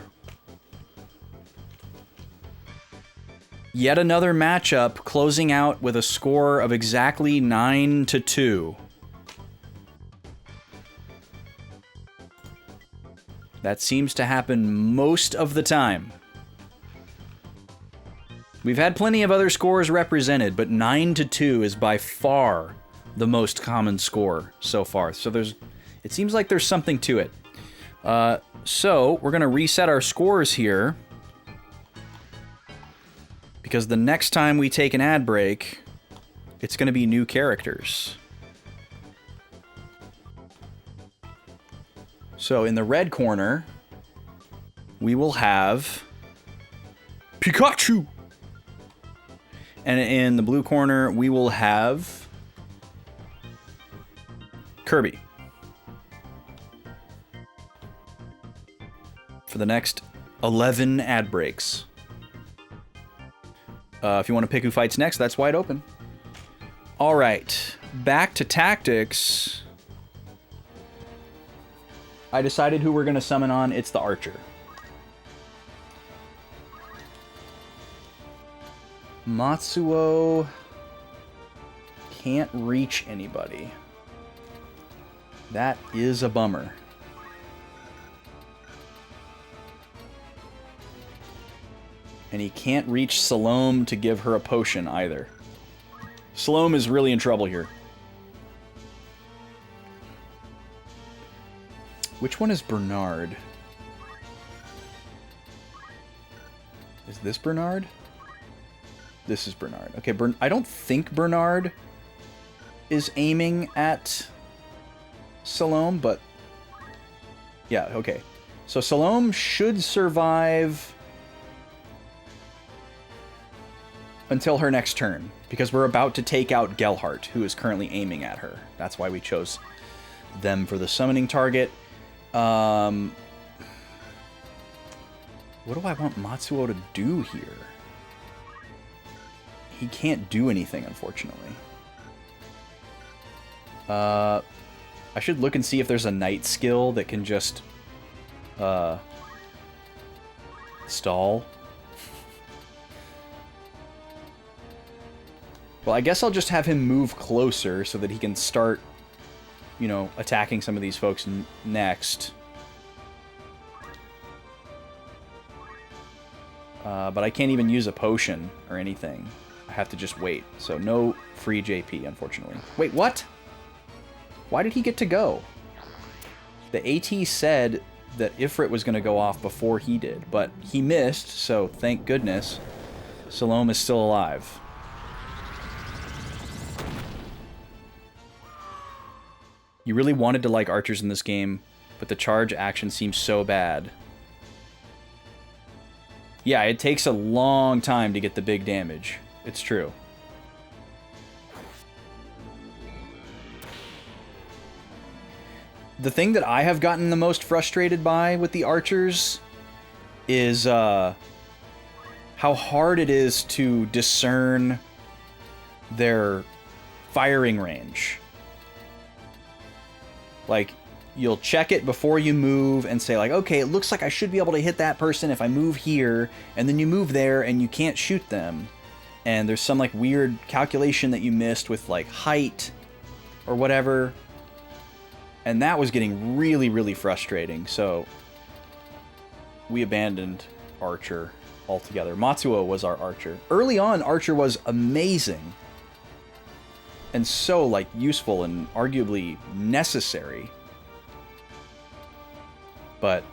Yet another matchup closing out with a score of exactly 9-2. That seems to happen most of the time. We've had plenty of other scores represented, but 9-2 is by far the most common score so far. So it seems like there's something to it. So we're gonna reset our scores here, because the next time we take an ad break, it's gonna be new characters. So in the red corner, we will have Pikachu. And in the blue corner, we will have Kirby. For the next 11 ad breaks. If you want to pick who fights next, that's wide open. All right, back to tactics. I decided who we're going to summon on. It's the Archer. Matsuo can't reach anybody. That is a bummer. And he can't reach Salome to give her a potion either. Salome is really in trouble here. Which one is Bernard? Is this Bernard? This is Bernard. Okay, I don't think Bernard is aiming at Salome, but yeah, okay. So Salome should survive until her next turn, because we're about to take out Gelhart, who is currently aiming at her. That's why we chose them for the summoning target. What do I want Matsuo to do here? He can't do anything, unfortunately. I should look and see if there's a night skill that can just stall. Well, I guess I'll just have him move closer so that he can start, you know, attacking some of these folks next. But I can't even use a potion or anything. I have to just wait. So no free JP, unfortunately. Wait, what? Why did he get to go? The AT said that Ifrit was going to go off before he did, but he missed, so thank goodness Salome is still alive. You really wanted to like archers in this game, but the charge action seems so bad. Yeah, it takes a long time to get the big damage. It's true. The thing that I have gotten the most frustrated by with the archers is how hard it is to discern their firing range. Like, you'll check it before you move and say, like, okay, it looks like I should be able to hit that person if I move here, and then you move there and you can't shoot them. And there's some, like, weird calculation that you missed with, like, height or whatever. And that was getting really, really frustrating, so we abandoned Archer altogether. Matsuo was our Archer. Early on, Archer was amazing. And so, like, useful and arguably necessary. But,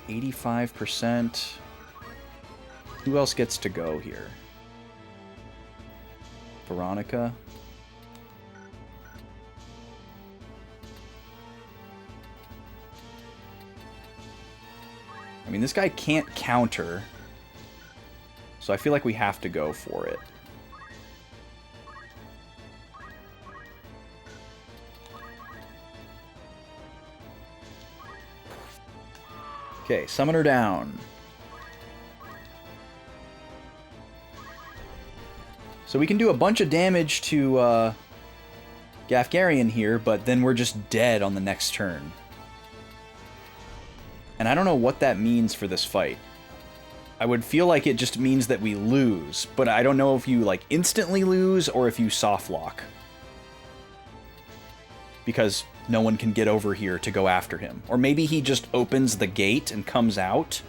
85%. Who else gets to go here? Veronica. I mean, this guy can't counter. So I feel like we have to go for it. Okay, summon her down. So we can do a bunch of damage to Gafgarian here, but then we're just dead on the next turn. And I don't know what that means for this fight. I would feel like it just means that we lose, but I don't know if you like instantly lose or if you soft lock. Because no one can get over here to go after him. Or maybe he just opens the gate and comes out.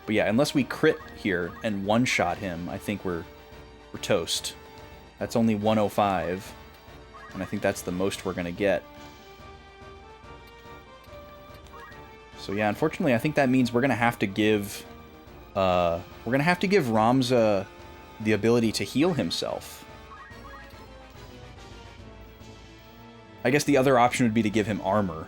But yeah, unless we crit here and one-shot him, I think we're toast. That's only 105. And I think that's the most we're going to get. So yeah, unfortunately, I think that means we're going to have to give... Ramza the ability to heal himself. I guess the other option would be to give him armor.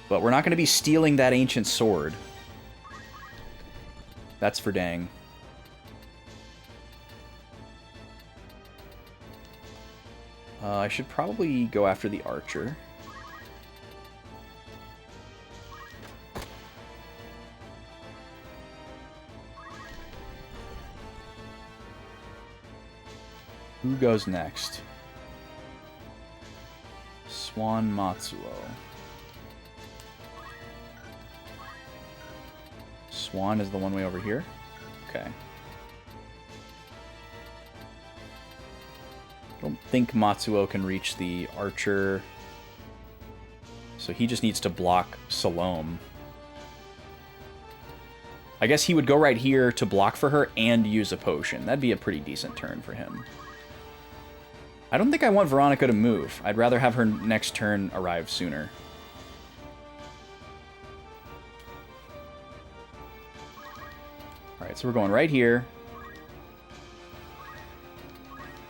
But we're not going to be stealing that ancient sword. That's for dang. I should probably go after the archer. Who goes next? Swan Matsuo. Swan is the one way over here? Okay. I don't think Matsuo can reach the archer. So he just needs to block Salome. I guess he would go right here to block for her and use a potion. That'd be a pretty decent turn for him. I don't think I want Veronica to move. I'd rather have her next turn arrive sooner. Alright, so we're going right here.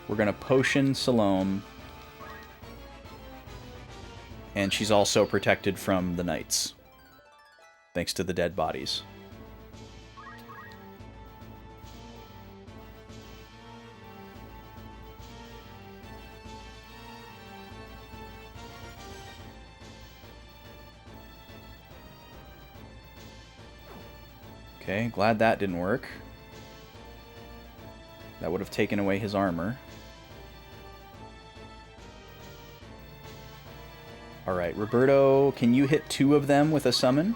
We're going to potion Salome. And she's also protected from the knights. Thanks to the dead bodies. Okay, glad that didn't work. That would have taken away his armor. Alright, Roberto, can you hit 2 of them with a summon?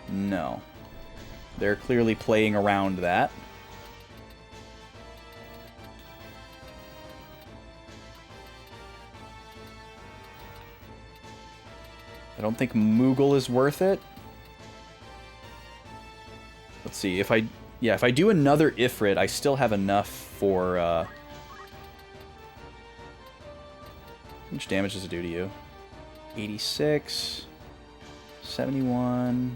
No. They're clearly playing around that. I don't think Moogle is worth it. Let's see, if I do another Ifrit, I still have enough for, how much damage does it do to you? 86, 71,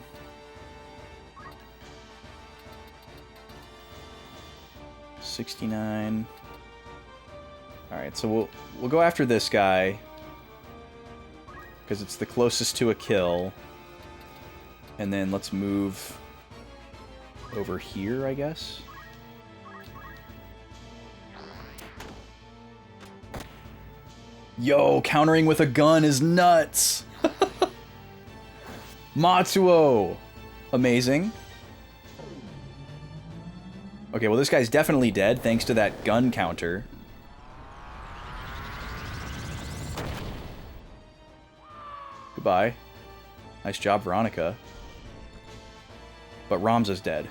69. Alright, so we'll go after this guy. Because it's the closest to a kill. And then let's move over here, I guess. Yo, countering with a gun is nuts! Matsuo! Amazing. Okay, well this guy's definitely dead thanks to that gun counter. Goodbye. Nice job, Veronica. But Ramza's dead.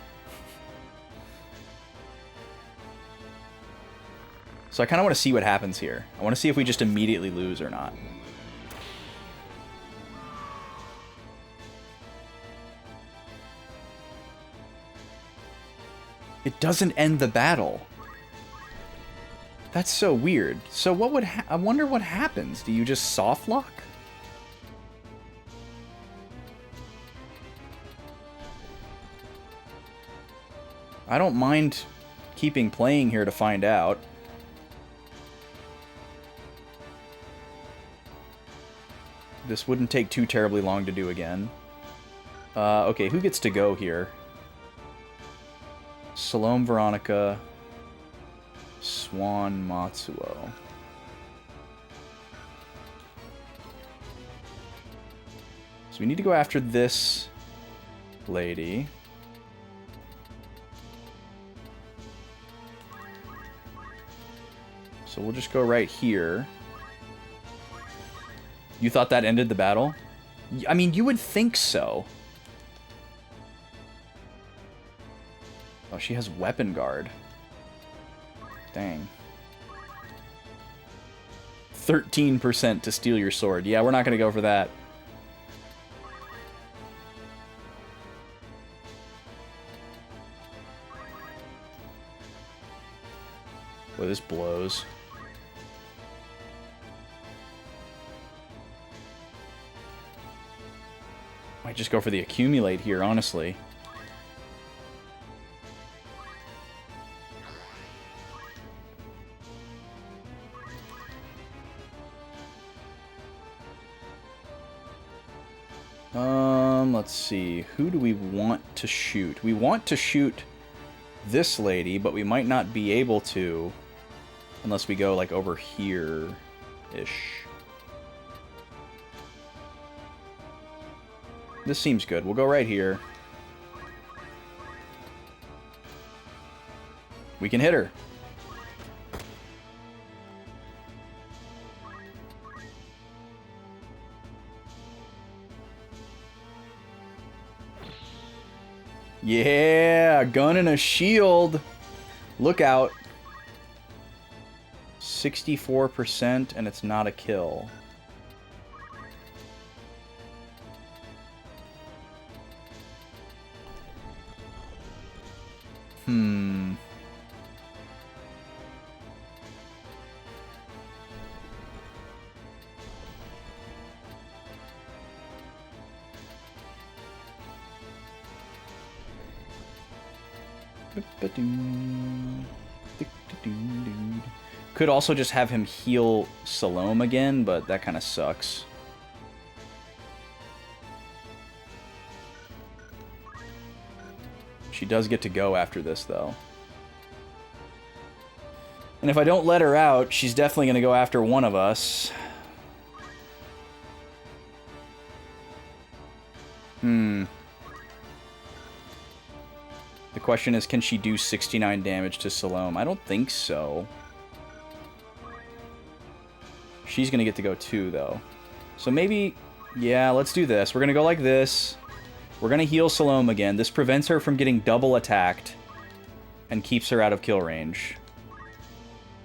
So I kind of want to see what happens here. I want to see if we just immediately lose or not. It doesn't end the battle. That's so weird. So what would I wonder what happens? Do you just soft lock? I don't mind keeping playing here to find out. This wouldn't take too terribly long to do again. Okay, who gets to go here? Salome, Veronica, Swan, Matsuo. So we need to go after this lady. So we'll just go right here. You thought that ended the battle? I mean, you would think so. Oh, she has weapon guard. Dang. 13% to steal your sword. Yeah, we're not going to go for that. Boy, this blows. Might just go for the accumulate here, honestly. Let's see. Who do we want to shoot? We want to shoot this lady, but we might not be able to unless we go like over here-ish. This seems good. We'll go right here. We can hit her. Yeah, a gun and a shield. Look out. 64% and it's not a kill. Could also just have him heal Salome again, but that kind of sucks. She does get to go after this, though. And if I don't let her out, she's definitely going to go after one of us. The question is, can she do 69 damage to Salome? I don't think so. She's going to get to go too, though. So maybe, yeah, let's do this. We're going to go like this. We're going to heal Salome again. This prevents her from getting double attacked and keeps her out of kill range.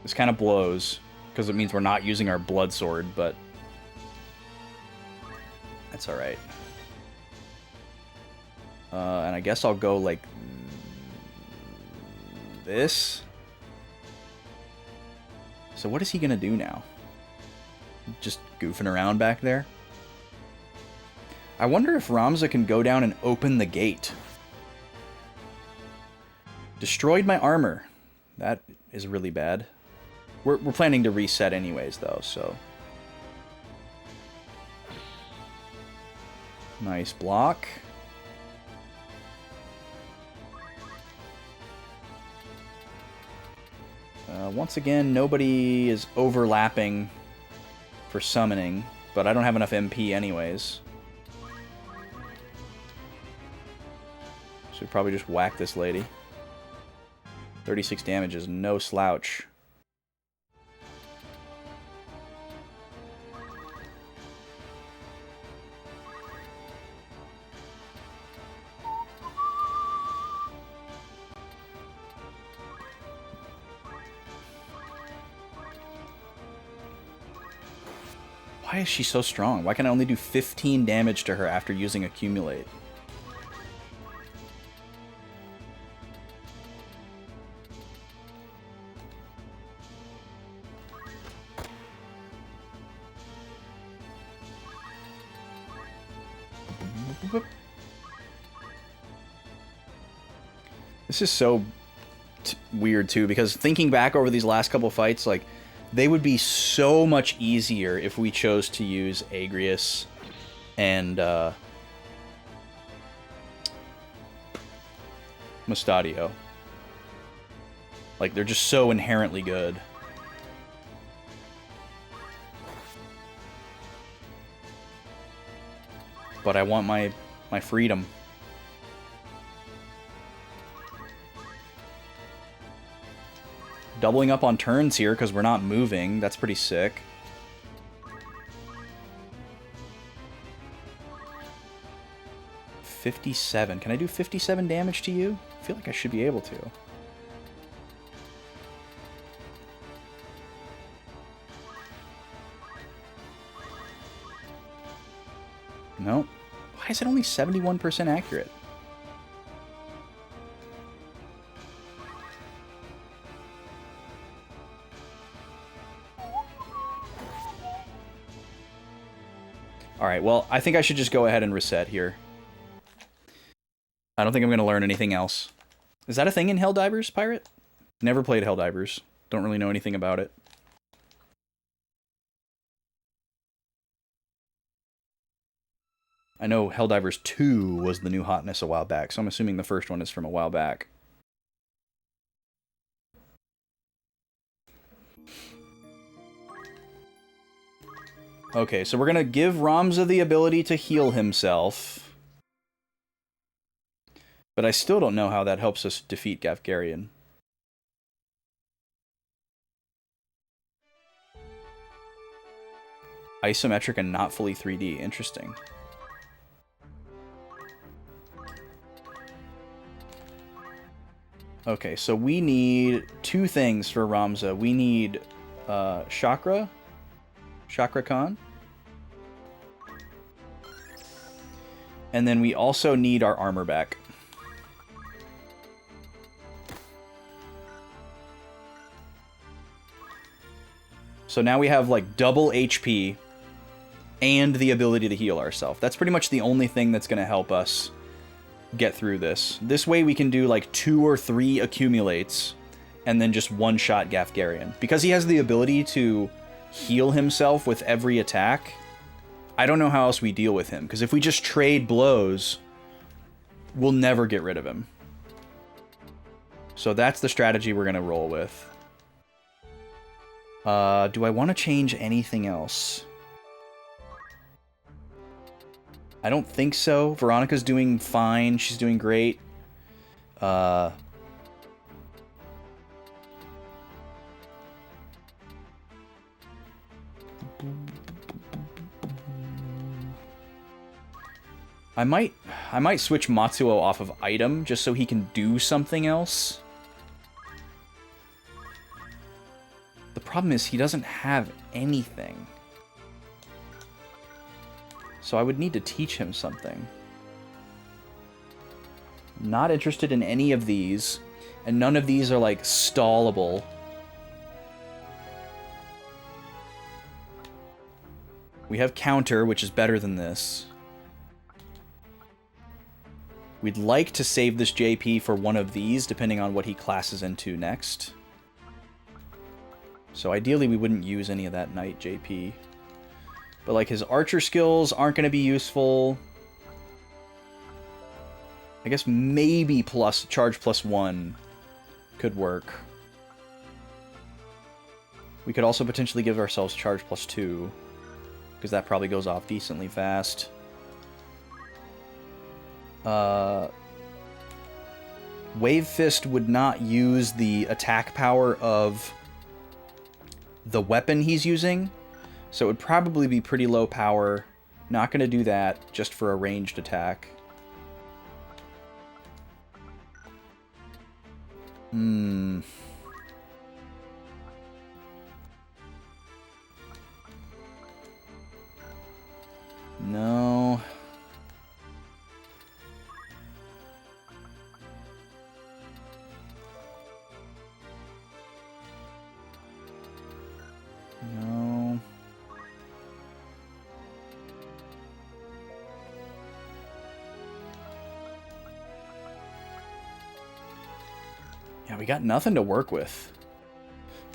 This kind of blows, because it means we're not using our blood sword, but that's alright. And I guess I'll go like this. So what is he going to do now? Just goofing around back there? I wonder if Ramza can go down and open the gate. Destroyed my armor. That is really bad. We're planning to reset anyways, though, so. Nice block. Once again, nobody is overlapping for summoning, but I don't have enough MP anyways. So we probably just whack this lady. 36 damage is no slouch. Why is she so strong? Why can I only do 15 damage to her after using Accumulate? This is so weird too, because thinking back over these last couple fights, like, they would be so much easier if we chose to use Agrius and Mustadio. Like, they're just so inherently good. But I want my freedom. Doubling up on turns here because we're not moving. That's pretty sick. $57. Can I do 57 damage to you? I feel like I should be able to. No. Why is it only 71% accurate? Alright, well, I think I should just go ahead and reset here. I don't think I'm going to learn anything else. Is that a thing in Helldivers, Pirate? Never played Helldivers. Don't really know anything about it. I know Helldivers 2 was the new hotness a while back, so I'm assuming the first one is from a while back. Okay, so we're going to give Ramza the ability to heal himself. But I still don't know how that helps us defeat Gafgarian. Isometric and not fully 3D. Interesting. Okay, so we need two things for Ramza. We need Chakra Khan. And then we also need our armor back. So now we have like double HP and the ability to heal ourselves. That's pretty much the only thing that's going to help us get through this. This way we can do like 2 or 3 accumulates and then just one-shot Gafgarian. Because he has the ability to heal himself with every attack, I don't know how else we deal with him. Because if we just trade blows, we'll never get rid of him. So that's the strategy we're going to roll with. Do I want to change anything else? I don't think so. Veronica's doing fine. She's doing great. I might switch Matsuo off of item just so he can do something else. The problem is he doesn't have anything. So I would need to teach him something. Not interested in any of these. And none of these are like stallable. We have counter, which is better than this. We'd like to save this JP for one of these, depending on what he classes into next. So ideally we wouldn't use any of that Knight JP. But like his archer skills aren't going to be useful. I guess maybe plus charge +1 could work. We could also potentially give ourselves charge +2. Because that probably goes off decently fast. Wave Fist would not use the attack power of the weapon he's using, so it would probably be pretty low power. Not going to do that just for a ranged attack. No. No. Yeah, we got nothing to work with.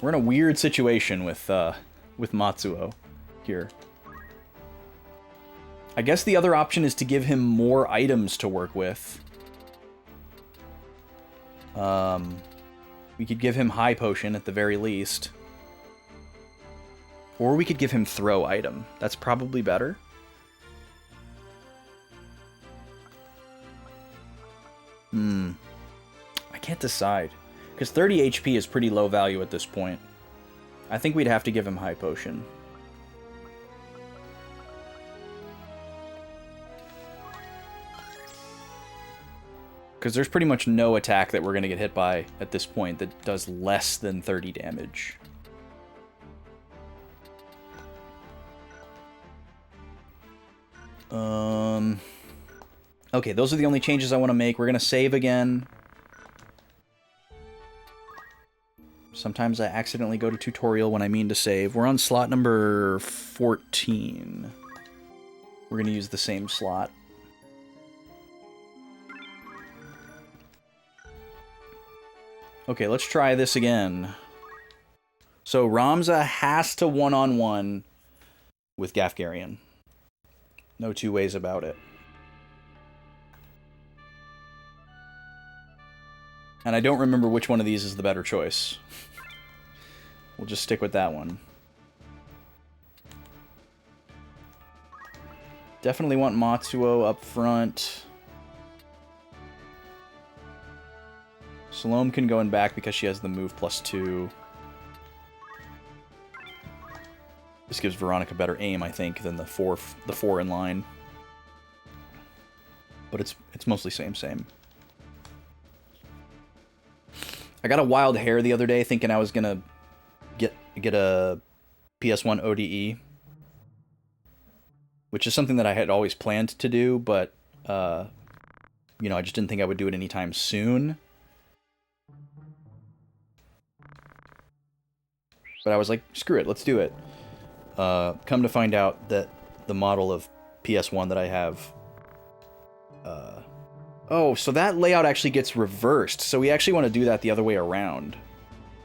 We're in a weird situation with Matsuo here. I guess the other option is to give him more items to work with. We could give him High Potion at the very least. Or we could give him Throw Item. That's probably better. I can't decide. Because 30 HP is pretty low value at this point. I think we'd have to give him High Potion. Because there's pretty much no attack that we're going to get hit by at this point that does less than 30 damage. Okay, those are the only changes I want to make. We're going to save again. Sometimes I accidentally go to tutorial when I mean to save. We're on slot number 14. We're going to use the same slot. Okay, let's try this again. So Ramza has to one-on-one with Gafgarian. No two ways about it. And I don't remember which one of these is the better choice. We'll just stick with that one. Definitely want Matsuo up front. Salome can go in back because she has the move +2. This gives Veronica better aim, I think, than the four in line. But it's mostly same. I got a wild hair the other day thinking I was gonna get a PS1 ODE, which is something that I had always planned to do, but you know, I just didn't think I would do it anytime soon. But I was like, screw it, let's do it. Come to find out that the model of PS1 that I have... oh, so that layout actually gets reversed. So we actually want to do that the other way around.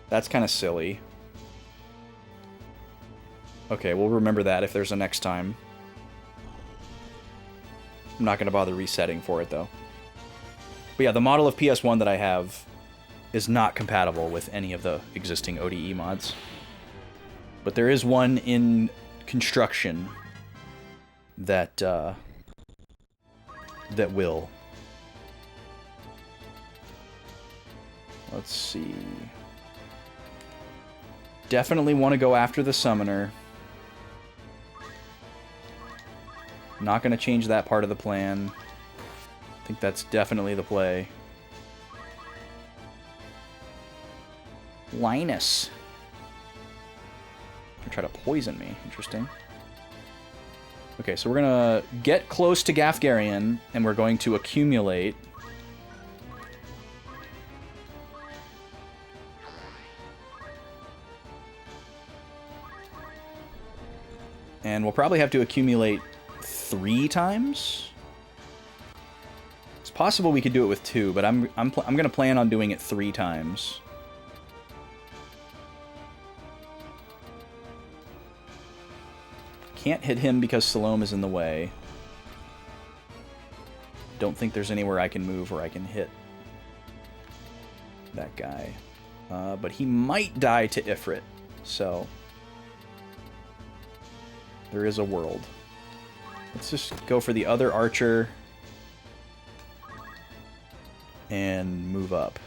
That's kind of silly. Okay, we'll remember that if there's a next time. I'm not going to bother resetting for it, though. But yeah, the model of PS1 that I have is not compatible with any of the existing ODE mods. But there is one in construction that that will. Let's see. Definitely want to go after the summoner. Not going to change that part of the plan. I think that's definitely the play. Linus. Try to poison me. Interesting. Okay, so we're gonna get close to Gafgarian, and we're going to accumulate. And we'll probably have to accumulate 3 times. It's possible we could do it with 2, but I'm gonna plan on doing it 3 times. Can't hit him because Salome is in the way. Don't think there's anywhere I can move where I can hit that guy. But he might die to Ifrit, so there is a world. Let's just go for the other archer and move up.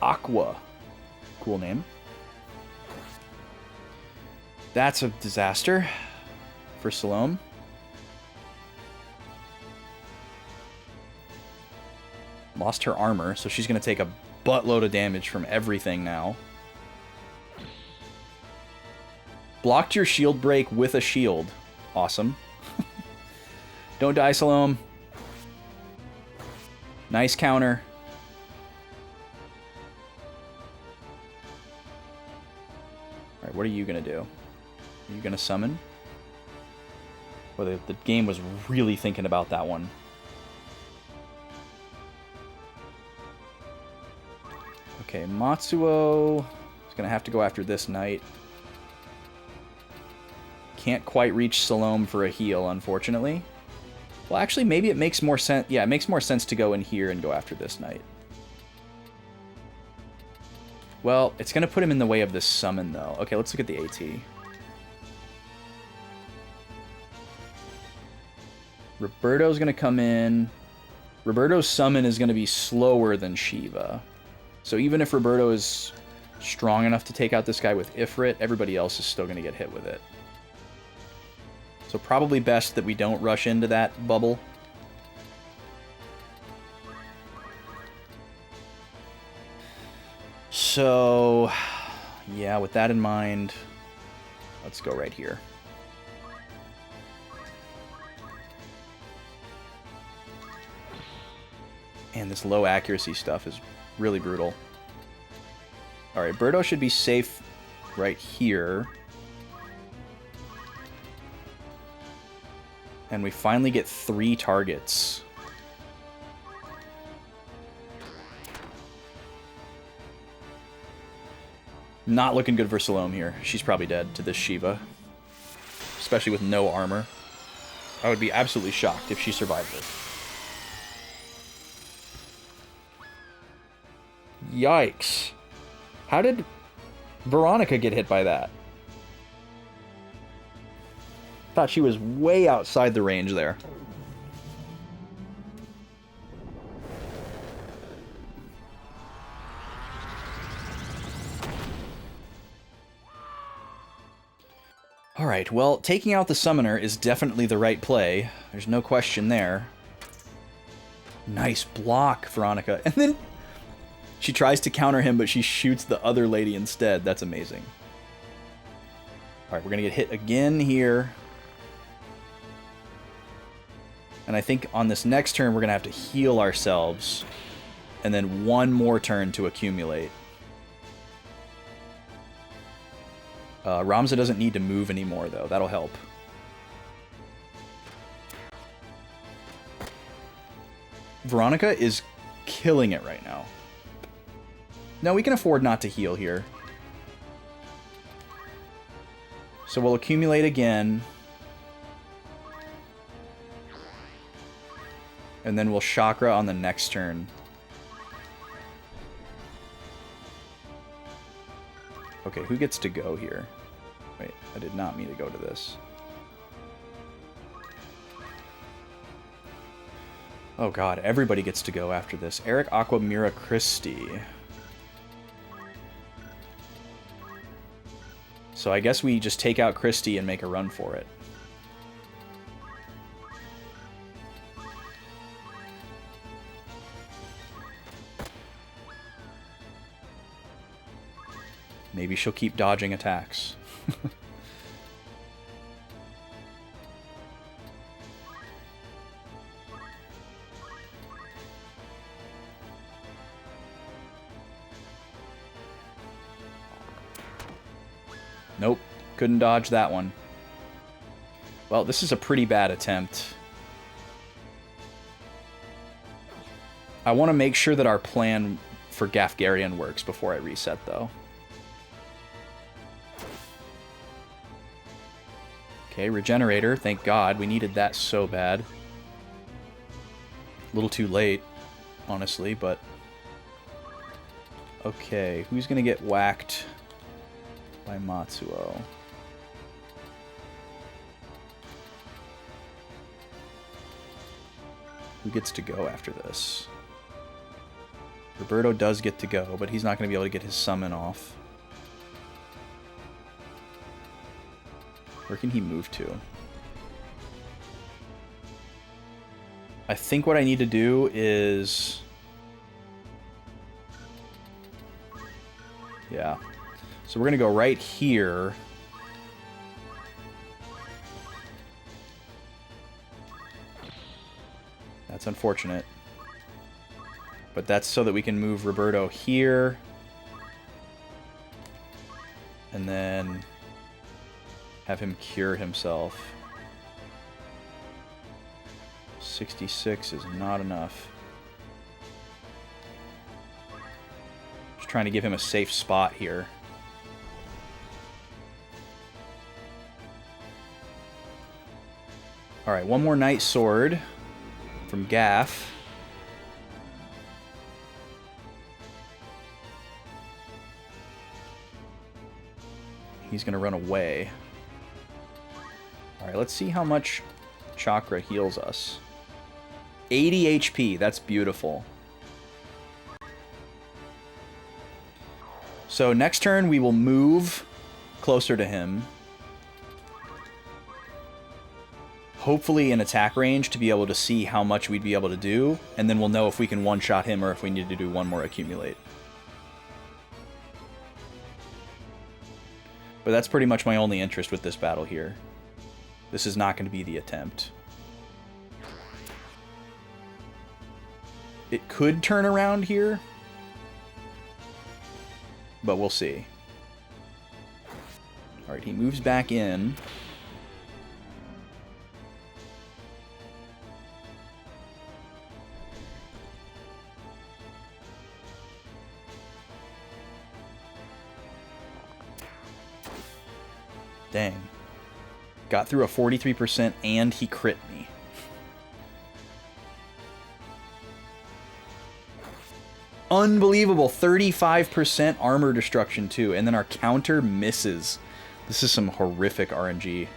Aqua. Cool name. That's a disaster for Salome. Lost her armor, so she's going to take a buttload of damage from everything now. Blocked your shield break with a shield. Awesome. Don't die, Salome. Nice counter. Alright, what are you going to do? Are you going to summon? Well, the game was really thinking about that one. Okay, Matsuo is going to have to go after this knight. can't quite reach Salome for a heal, unfortunately. Well, actually, maybe it makes more sense. Yeah, it makes more sense to go in here and go after this knight. Well, it's going to put him in the way of this summon, though. Okay, let's look at the AT. Roberto's going to come in. Roberto's summon is going to be slower than Shiva. So even if Roberto is strong enough to take out this guy with Ifrit, everybody else is still going to get hit with it. So probably best that we don't rush into that bubble. So, yeah, with that in mind, let's go right here. And this low accuracy stuff is really brutal. Alright, Birdo should be safe right here. And we finally get 3 targets. Not looking good for Salome here. She's probably dead to this Shiva. Especially with no armor. I would be absolutely shocked if she survived this. Yikes. How did Veronica get hit by that? Thought she was way outside the range there. Alright, well, taking out the summoner is definitely the right play. There's no question there. Nice block, Veronica. And then she tries to counter him, but she shoots the other lady instead. That's amazing. Alright, we're going to get hit again here. And I think on this next turn, we're going to have to heal ourselves. And then one more turn to accumulate. Ramza doesn't need to move anymore, though. That'll help. Veronica is killing it right now. No, we can afford not to heal here. So we'll accumulate again. And then we'll chakra on the next turn. Okay, who gets to go here? Wait, I did not mean to go to this. Oh god, everybody gets to go after this. Eric, Aqua, Mira, Christie. So I guess we just take out Christie and make a run for it. Maybe she'll keep dodging attacks. Nope, couldn't dodge that one. Well, this is a pretty bad attempt. I want to make sure that our plan for Gafgarian works before I reset, though. Okay, Regenerator, thank God. We needed that so bad. A little too late, honestly, but... Okay, who's gonna get whacked by Matsuo? Who gets to go after this? Roberto does get to go, but he's not going to be able to get his summon off. Where can he move to? I think what I need to do is... Yeah. So we're going to go right here. That's unfortunate. But that's so that we can move Roberto here. And then have him cure himself. 66 is not enough. Just trying to give him a safe spot here. Alright, one more Night Sword from Gaff. He's going to run away. Alright, let's see how much Chakra heals us. 80 HP, that's beautiful. So next turn we will move closer to him. Hopefully in attack range to be able to see how much we'd be able to do, and then we'll know if we can one-shot him or if we need to do one more accumulate. But that's pretty much my only interest with this battle here. This is not going to be the attempt. It could turn around here, but we'll see. Alright, he moves back in. Dang. Got through a 43% and he crit me. Unbelievable. 35% armor destruction too. And then our counter misses. This is some horrific RNG.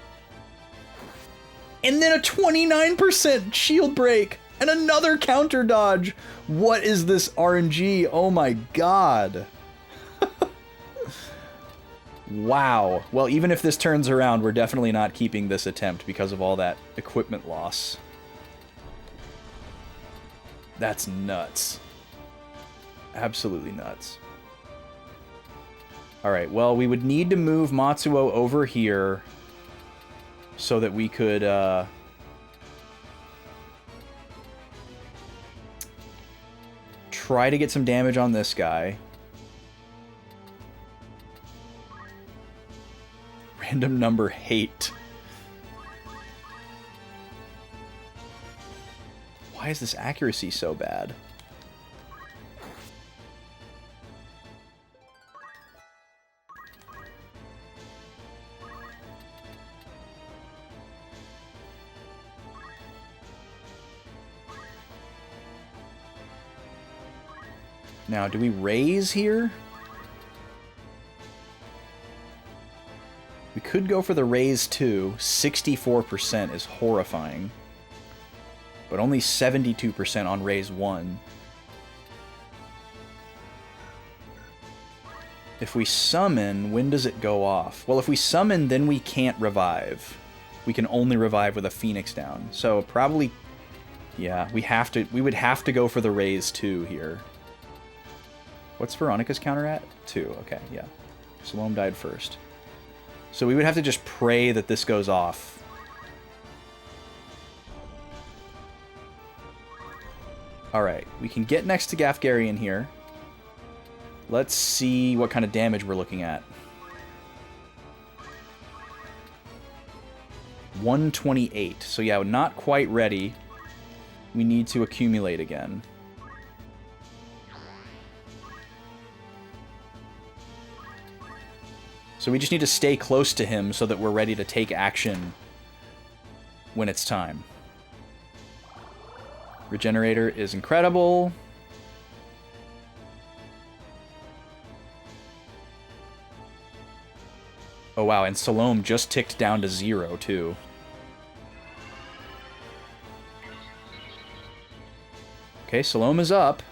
And then a 29% shield break. And another counter dodge. What is this RNG? Oh my god. Wow. Well, even if this turns around, we're definitely not keeping this attempt because of all that equipment loss. That's nuts. Absolutely nuts. Alright, well, we would need to move Matsuo over here so that we could, try to get some damage on this guy. Random number hate. Why is this accuracy so bad? Now, do we raise here? We could go for the raise too. 64% is horrifying. But only 72% on raise 1. If we summon, when does it go off? Well, if we summon, then we can't revive. We can only revive with a Phoenix down. So probably, yeah, we would have to go for the raise 2 here. What's Veronica's counter at? 2, okay, yeah. Salome died first. So we would have to just pray that this goes off. Alright, we can get next to Gafgarian here. Let's see what kind of damage we're looking at. 128. So yeah, not quite ready. We need to accumulate again. So we just need to stay close to him so that we're ready to take action when it's time. Regenerator is incredible. Oh wow, and Salome just ticked down to 0 too. Okay, Salome is up.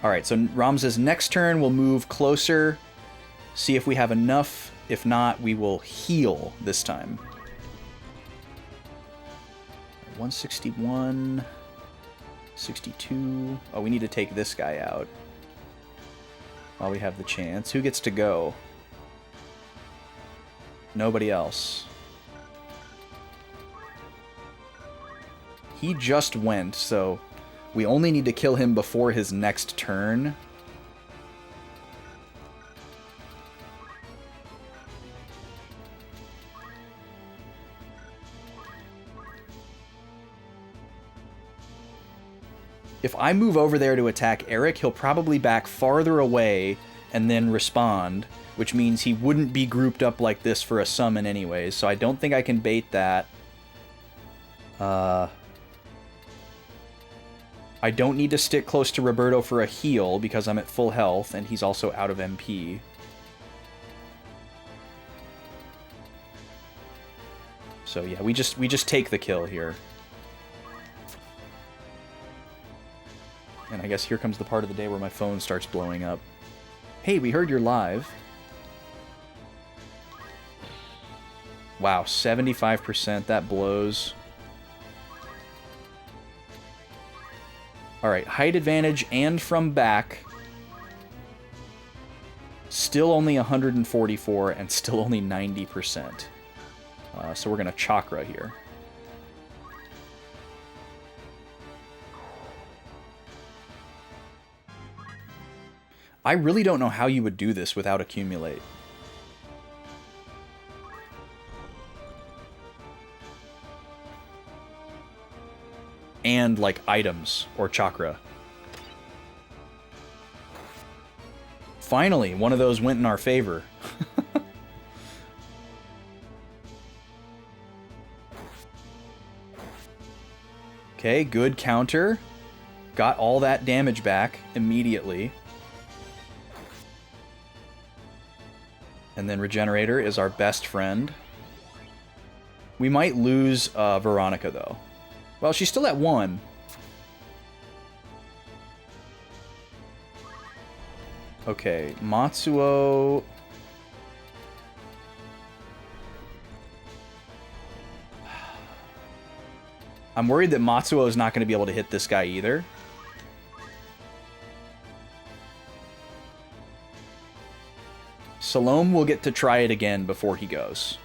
Alright, so Ramza's next turn will move closer, see if we have enough. If not, we will heal this time. 161, 62. Oh, we need to take this guy out while we have the chance. Who gets to go? Nobody else. He just went, so we only need to kill him before his next turn. If I move over there to attack Eric, he'll probably back farther away and then respond, which means he wouldn't be grouped up like this for a summon anyways, so I don't think I can bait that. I don't need to stick close to Roberto for a heal because I'm at full health and he's also out of MP. So yeah, we just take the kill here. And I guess here comes the part of the day where my phone starts blowing up. Hey, we heard you're live. Wow, 75%, that blows. Alright, height advantage and from back. Still only 144 and still only 90%. So we're going to chakra here. I really don't know how you would do this without accumulate. And, like, items or chakra. Finally, one of those went in our favor. Okay, good counter. Got all that damage back immediately. And then Regenerator is our best friend. We might lose Veronica, though. Well, she's still at 1. Okay, Matsuo... I'm worried that Matsuo is not going to be able to hit this guy either. Salome will get to try it again before he goes.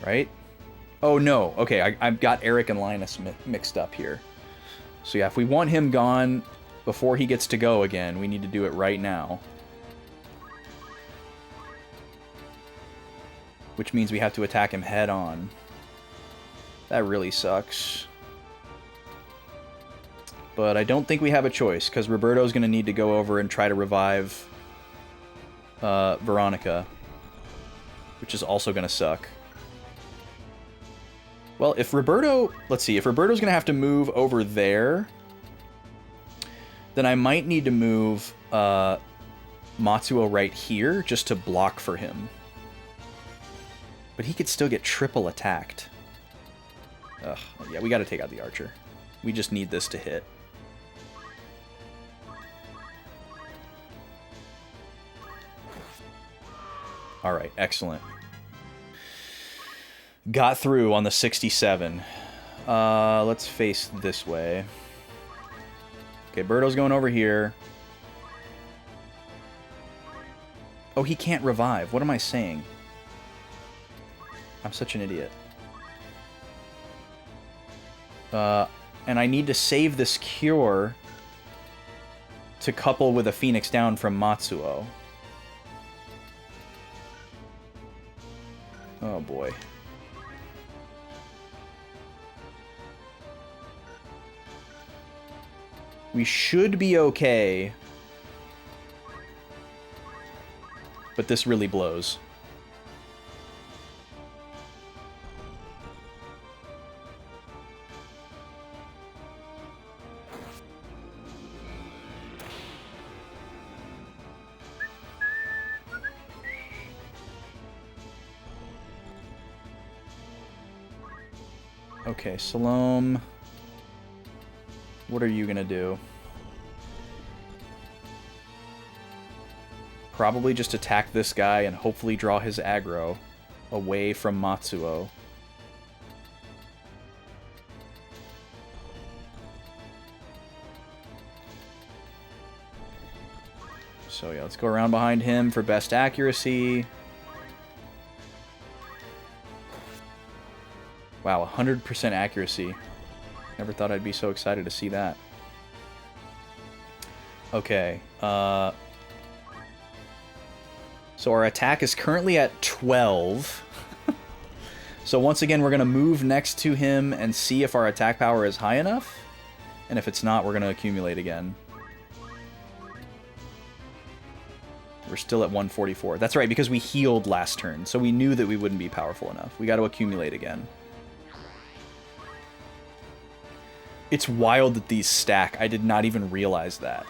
Right? Oh no, okay, I've got Eric and Linus mixed up here. So yeah, if we want him gone before he gets to go again, we need to do it right now. Which means we have to attack him head on. That really sucks. But I don't think we have a choice, because Roberto's going to need to go over and try to revive Veronica. Which is also going to suck. Well, if Roberto... Let's see, if Roberto's going to have to move over there, then I might need to move Matsuo right here, just to block for him. But he could still get triple attacked. Ugh, yeah, we gotta take out the archer. We just need this to hit. Alright, excellent. Got through on the 67. Let's face this way. Okay, Berto's going over here. Oh, he can't revive. What am I saying? I'm such an idiot. And I need to save this cure to couple with a Phoenix down from Matsuo. Oh boy. We should be okay. But this really blows. Okay, Salome. What are you gonna do? Probably just attack this guy and hopefully draw his aggro away from Matsuo. So yeah, let's go around behind him for best accuracy. Wow, 100% accuracy. Never thought I'd be so excited to see that. Okay, so our attack is currently at 12. So once again, we're going to move next to him and see if our attack power is high enough. And if it's not, we're going to accumulate again. We're still at 144. That's right, because we healed last turn, so we knew that we wouldn't be powerful enough. We got to accumulate again. It's wild that these stack. I did not even realize that.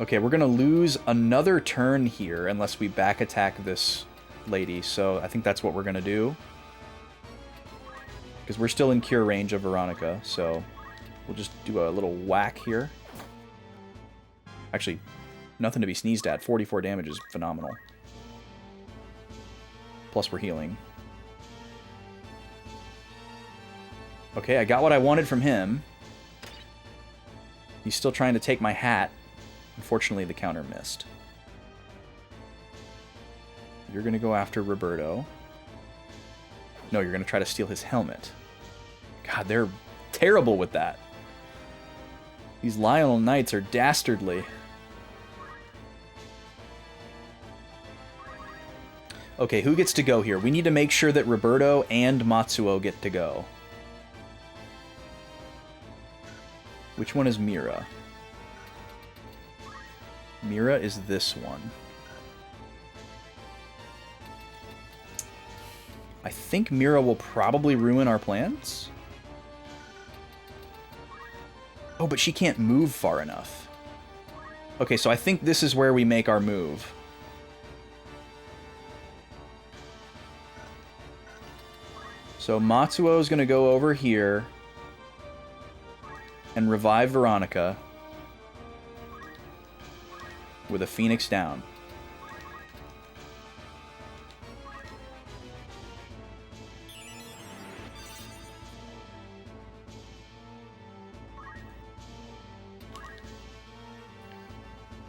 Okay, we're going to lose another turn here unless we back attack this lady, so I think that's what we're going to do. Because we're still in cure range of Veronica, so we'll just do a little whack here. Actually, nothing to be sneezed at. 44 damage is phenomenal. Plus we're healing. Okay, I got what I wanted from him. He's still trying to take my hat. Unfortunately, the counter missed. You're going to go after Roberto. No, you're going to try to steal his helmet. God, they're terrible with that. These Lionel Knights are dastardly. Okay, who gets to go here? We need to make sure that Roberto and Matsuo get to go. Which one is Mira? Mira is this one. I think Mira will probably ruin our plans. Oh, but she can't move far enough. Okay, so I think this is where we make our move. So Matsuo is going to go over here and revive Veronica with a Phoenix down.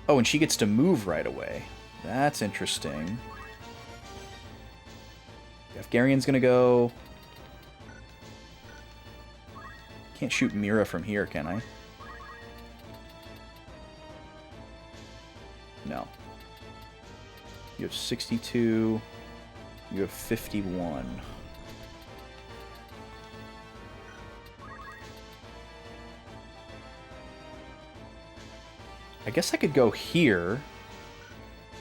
Oh, and she gets to move right away. That's interesting. Afgharian's gonna go... Can't shoot Mira from here, can I? No. You have 62. You have 51. I guess I could go here.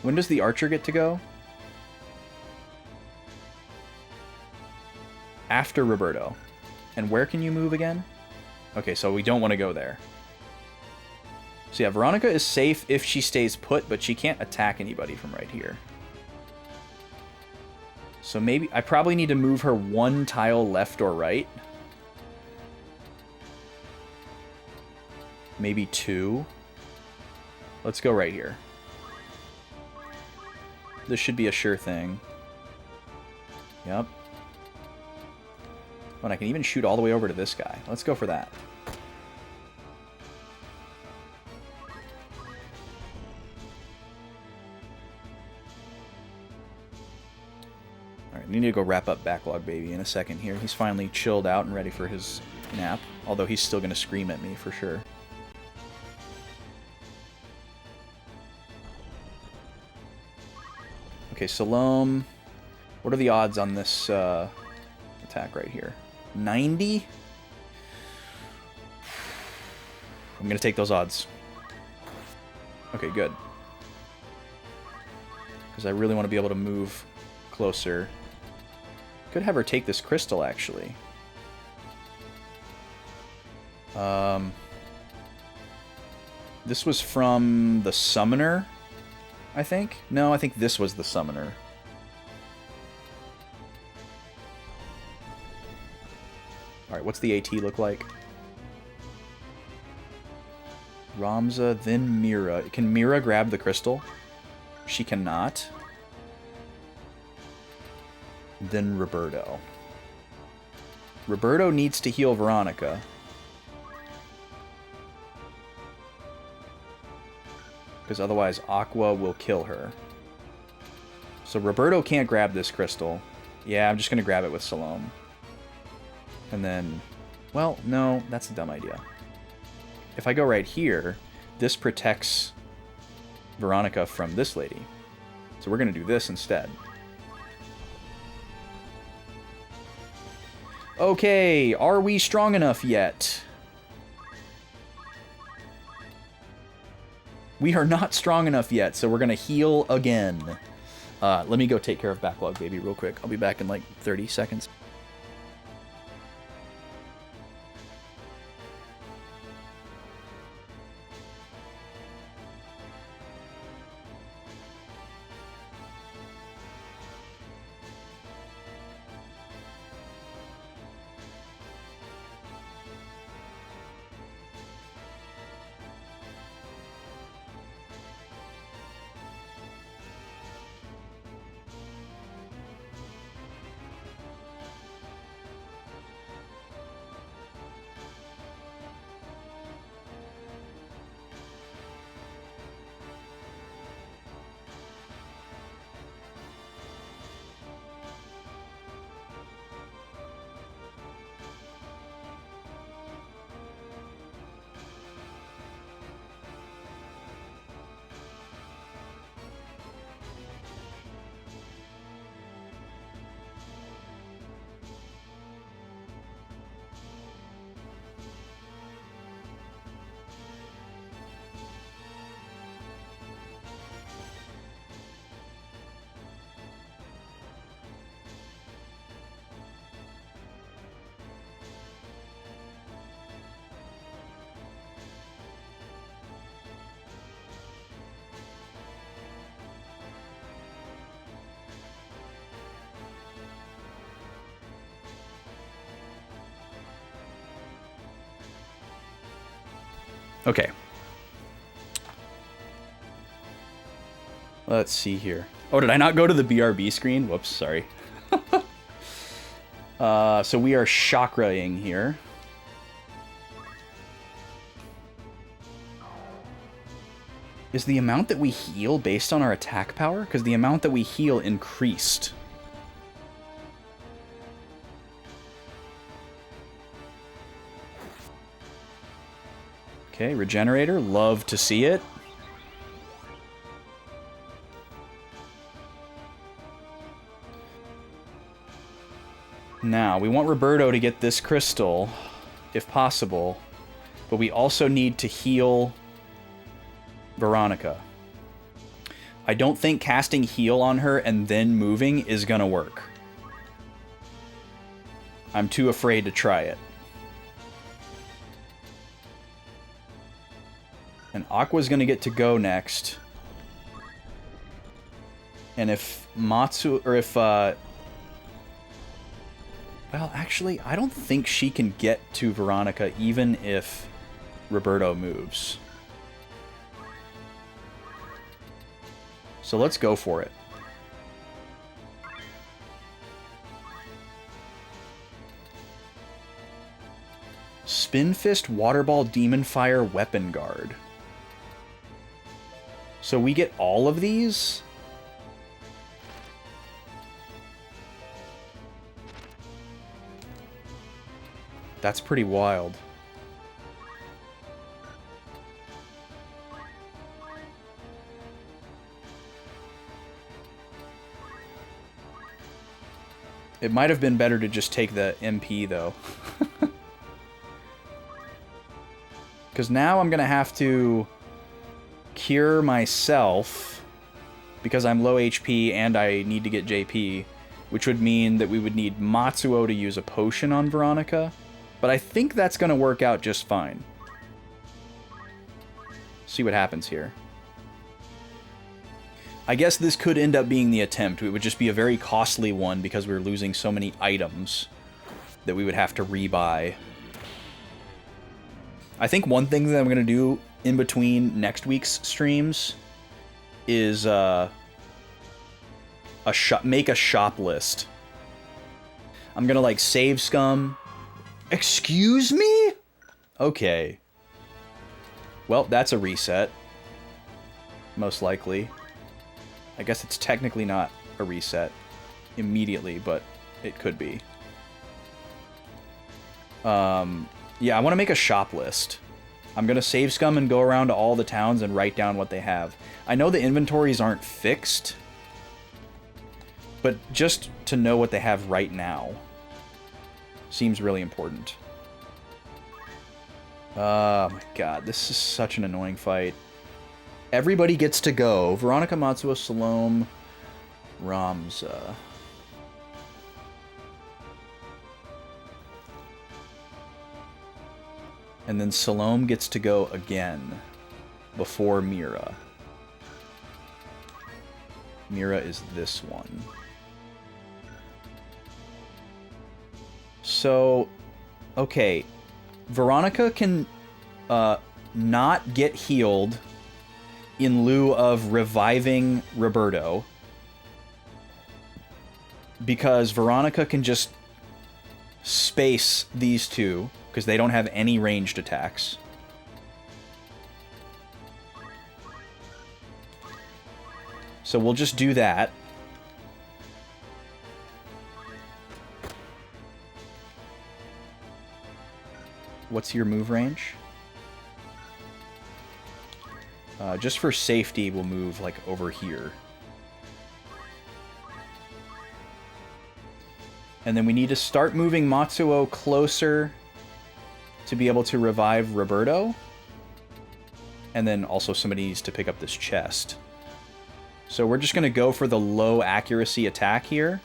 When does the archer get to go? After Roberto. And where can you move again? Okay, so we don't want to go there. So yeah, Veronica is safe if she stays put, but she can't attack anybody from right here. So maybe I probably need to move her one tile left or right. Maybe two. Let's go right here. This should be a sure thing. Yep. And I can even shoot all the way over to this guy. Let's go for that. Alright, we need to go wrap up Backlog Baby in a second here. He's finally chilled out and ready for his nap. Although he's still going to scream at me for sure. Okay, Salome. What are the odds on this attack right here? 90? I'm going to take those odds. Okay, good. Because I really want to be able to move closer. Could have her take this crystal, actually. This was from the summoner, I think? No, I think this was the summoner. Alright, what's the AT look like? Ramza, then Mira. Can Mira grab the crystal? She cannot. Then Roberto. Roberto needs to heal Veronica. Because otherwise Aqua will kill her. So Roberto can't grab this crystal. Yeah, I'm just going to grab it with Salome. And then... Well, no, that's a dumb idea. If I go right here, this protects Veronica from this lady. So we're going to do this instead. Okay, are we strong enough yet? We are not strong enough yet, so we're going to heal again. Let me go take care of Backlog Baby real quick. I'll be back in like 30 seconds. Okay. Let's see here. Oh, did I not go to the BRB screen? Whoops, sorry. So we are chakraing here. Is the amount that we heal based on our attack power? Because the amount that we heal increased. Okay, Regenerator, love to see it. Now, we want Roberto to get this crystal, if possible, but we also need to heal Veronica. I don't think casting heal on her and then moving is gonna work. I'm too afraid to try it. And Aqua's gonna get to go next. And if Matsu, or if, well, actually, I don't think she can get to Veronica even if Roberto moves. So let's go for it. Spin Fist, Water Ball, Demon Fire, Weapon Guard. So we get all of these? That's pretty wild. It might have been better to just take the MP, though. Because now I'm going to have to cure myself because I'm low HP and I need to get JP, which would mean that we would need Matsuo to use a potion on Veronica. But I think that's going to work out just fine. See what happens here. I guess this could end up being the attempt. It would just be a very costly one because we're losing so many items that we would have to rebuy. I think one thing that I'm going to do in between next week's streams is make a shop list. I'm going to like save scum. Excuse me? Okay. Well, that's a reset. Most likely. I guess it's technically not a reset immediately, but it could be. Yeah, I want to make a shop list. I'm going to save scum and go around to all the towns and write down what they have. I know the inventories aren't fixed, But just to know what they have right now seems really important. Oh my god, this is such an annoying fight. Everybody gets to go. Veronica, Matsuo, Salome, Ramza. And then Salome gets to go again before Mira. Mira is this one. So, okay. Veronica can not get healed in lieu of reviving Roberto, because Veronica can just space these two, because they don't have any ranged attacks. So we'll just do that. What's your move range? Just for safety, we'll move, like, over here. And then we need to start moving Matsuo closer to be able to revive Roberto. And then also somebody needs to pick up this chest. So we're just going to go for the low accuracy attack here.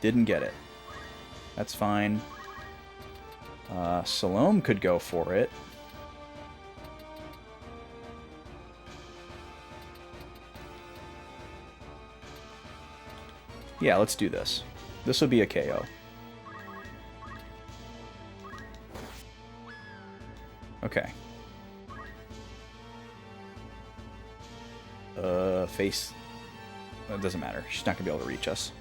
Didn't get it. That's fine. Salome could go for it. Yeah, let's do this. This will be a KO. Okay. Face. It doesn't matter. She's not gonna be able to reach us.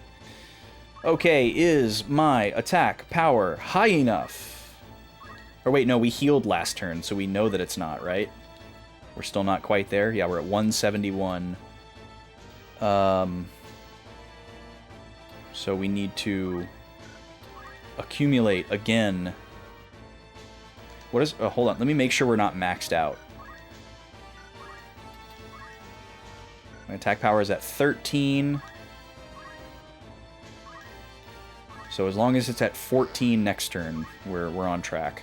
Okay, is my attack power high enough? Or wait, no, we healed last turn, so we know that it's not, right? We're still not quite there. Yeah, we're at 171. So we need to accumulate again. What is... Oh, hold on. Let me make sure we're not maxed out. My attack power is at 13. So as long as it's at 14 next turn, we're on track.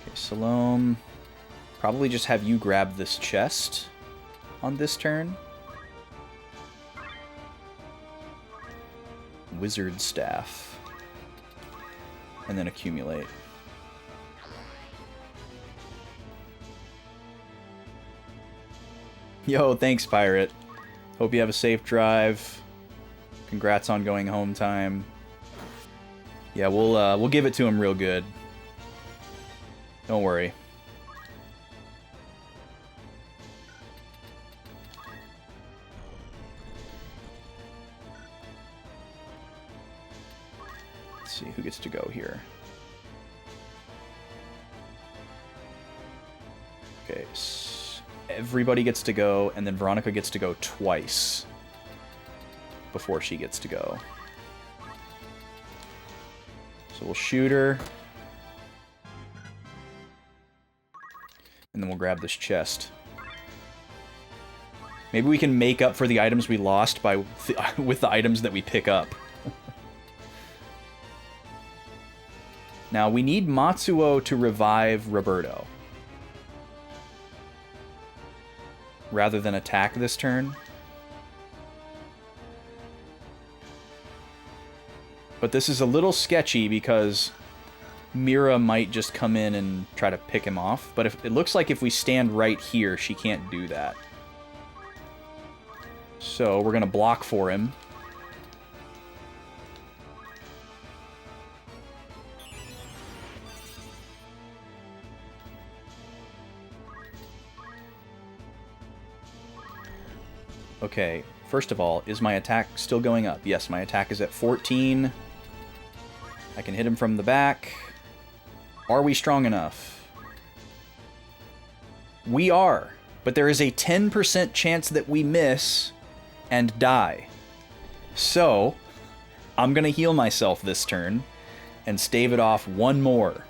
Okay, Salome. Probably just have you grab this chest on this turn. Wizard Staff. And then accumulate. Yo, thanks, Pirate. Hope you have a safe drive. Congrats on going home time. Yeah, we'll give it to him real good. Don't worry. Let's see who gets to go here. Okay, everybody gets to go, and then Veronica gets to go twice before she gets to go. So we'll shoot her. And then we'll grab this chest. Maybe we can make up for the items we lost by with the items that we pick up. Now, we need Matsuo to revive Roberto. Rather than attack this turn. But this is a little sketchy because Mira might just come in and try to pick him off. But it looks like if we stand right here, she can't do that. So we're going to block for him. Okay, first of all, is my attack still going up? Yes, my attack is at 14. I can hit him from the back. Are we strong enough? We are. But there is a 10% chance that we miss and die. So, I'm going to heal myself this turn and stave it off one more.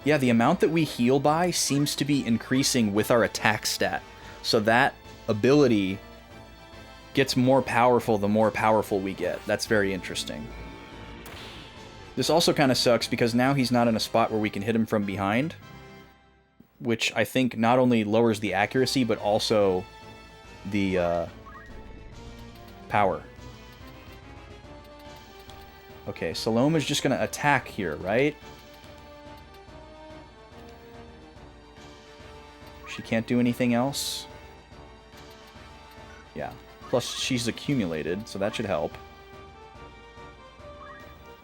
Yeah, the amount that we heal by seems to be increasing with our attack stat. So that ability gets more powerful the more powerful we get. That's very interesting. This also kind of sucks because now he's not in a spot where we can hit him from behind, which I think not only lowers the accuracy, but also the power. Okay, Salome is just going to attack here, right? She can't do anything else? Yeah. Plus, she's accumulated, so that should help.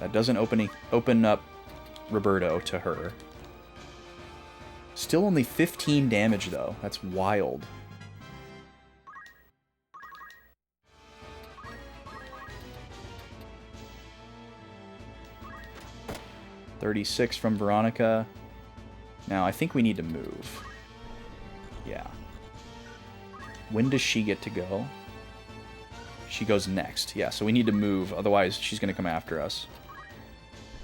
That doesn't open up Roberto to her. Still only 15 damage, though. That's wild. $36 from Veronica. Now, I think we need to move. Yeah. When does she get to go? She goes next. Yeah, so we need to move, otherwise she's going to come after us.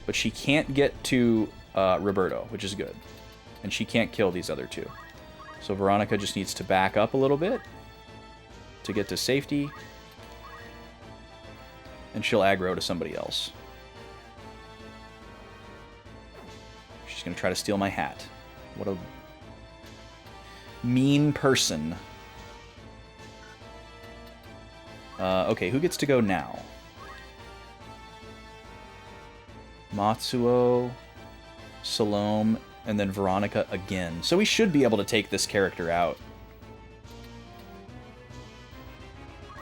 But she can't get to Roberto, which is good. And she can't kill these other two. So Veronica just needs to back up a little bit to get to safety. And she'll aggro to somebody else. She's going to try to steal my hat. What a mean person. Okay, who gets to go now? Matsuo, Salome, and then Veronica again. So we should be able to take this character out.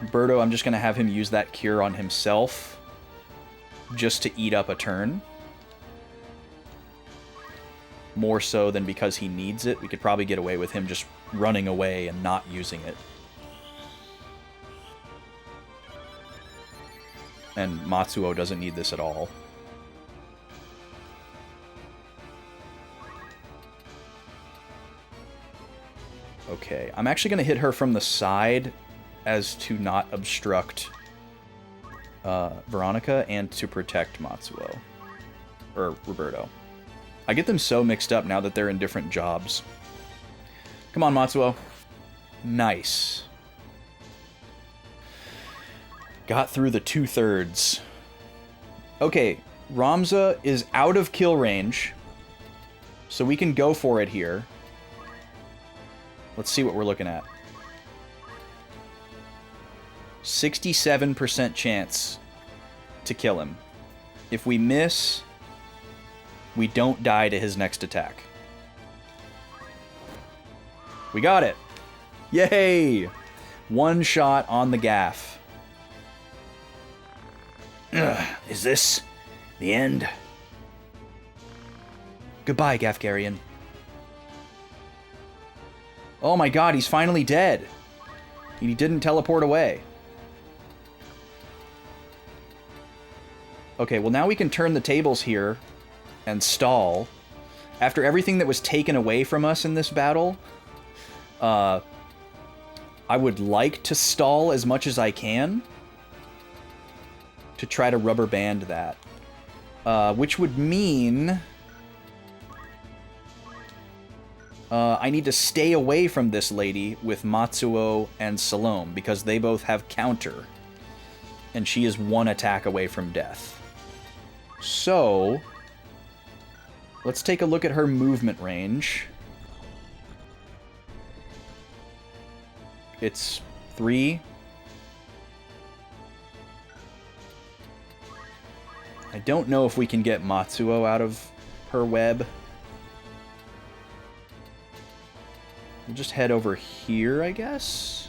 Berto, I'm just going to have him use that cure on himself just to eat up a turn. More so than because he needs it. We could probably get away with him just running away and not using it. And Matsuo doesn't need this at all. Okay, I'm actually going to hit her from the side as to not obstruct Veronica and to protect Matsuo. Or Roberto. I get them so mixed up now that they're in different jobs. Come on, Matsuo. Nice. Got through the 2/3. Okay, Ramza is out of kill range, so we can go for it here. Let's see what we're looking at. 67% chance to kill him. If we miss, we don't die to his next attack. We got it! Yay! One shot on the gaff. Is this the end? Goodbye, Gafgarian. Oh my god, he's finally dead. He didn't teleport away. Okay, well now we can turn the tables here and stall. After everything that was taken away from us in this battle, I would like to stall as much as I can to try to rubber band that. Which would mean I need to stay away from this lady with Matsuo and Salome because they both have counter. And she is one attack away from death. So, let's take a look at her movement range. It's 3. I don't know if we can get Matsuo out of her web. We'll just head over here, I guess.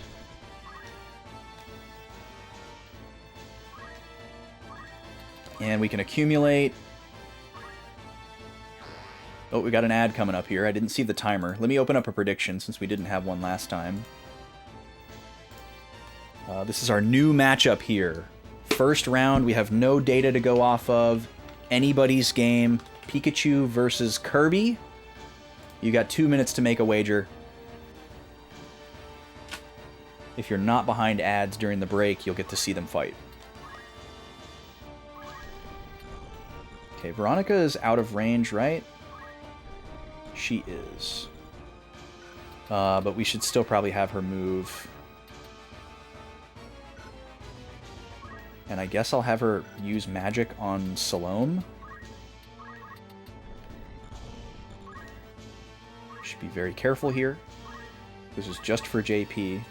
And we can accumulate. Oh, we got an ad coming up here. I didn't see the timer. Let me open up a prediction since we didn't have one last time. This is our new matchup here. first round. We have no data to go off of. Anybody's game. Pikachu versus Kirby. You got 2 minutes to make a wager. If you're not behind ads during the break, you'll get to see them fight. Okay, Veronica is out of range, right? She is. But we should still probably have her move. And I guess I'll have her use magic on Salome. Should be very careful here. This is just for JP.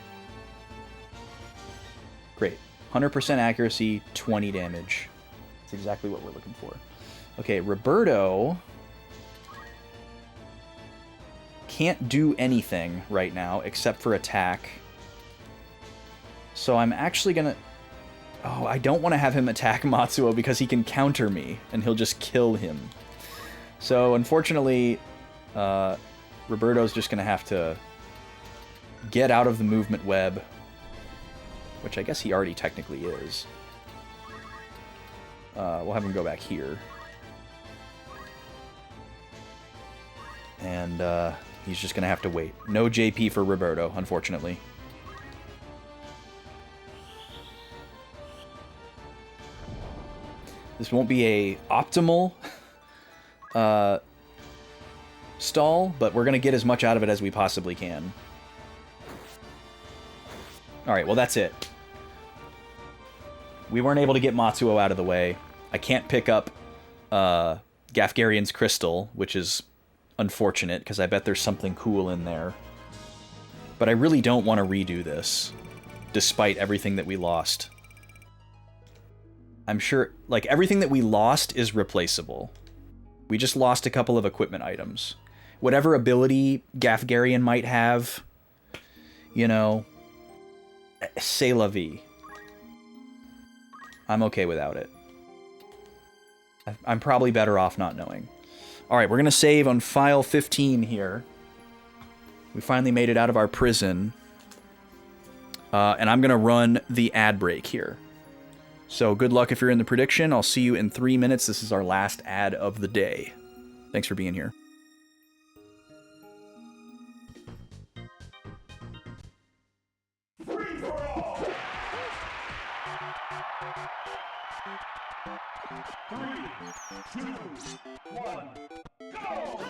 Great. 100% accuracy, 20 damage. That's exactly what we're looking for. Okay, Roberto can't do anything right now except for attack. So I'm actually gonna... Oh, I don't want to have him attack Matsuo because he can counter me and he'll just kill him. So unfortunately, Roberto's just gonna have to get out of the movement web, which I guess he already technically is. We'll have him go back here. And he's just going to have to wait. No JP for Roberto, unfortunately. This won't be a optimal stall, but we're going to get as much out of it as we possibly can. Alright, well that's it. We weren't able to get Matsuo out of the way. I can't pick up Gafgarian's Crystal, which is unfortunate, because I bet there's something cool in there. But I really don't want to redo this, despite everything that we lost. I'm sure, like, everything that we lost is replaceable. We just lost a couple of equipment items. Whatever ability Gafgarian might have, you know, c'est la vie. I'm okay without it. I'm probably better off not knowing. Alright, we're going to save on file 15 here. We finally made it out of our prison. And I'm going to run the ad break here. So good luck if you're in the prediction. I'll see you in 3 minutes. This is our last ad of the day. Thanks for being here. Free for all. 3, 2, 1, go!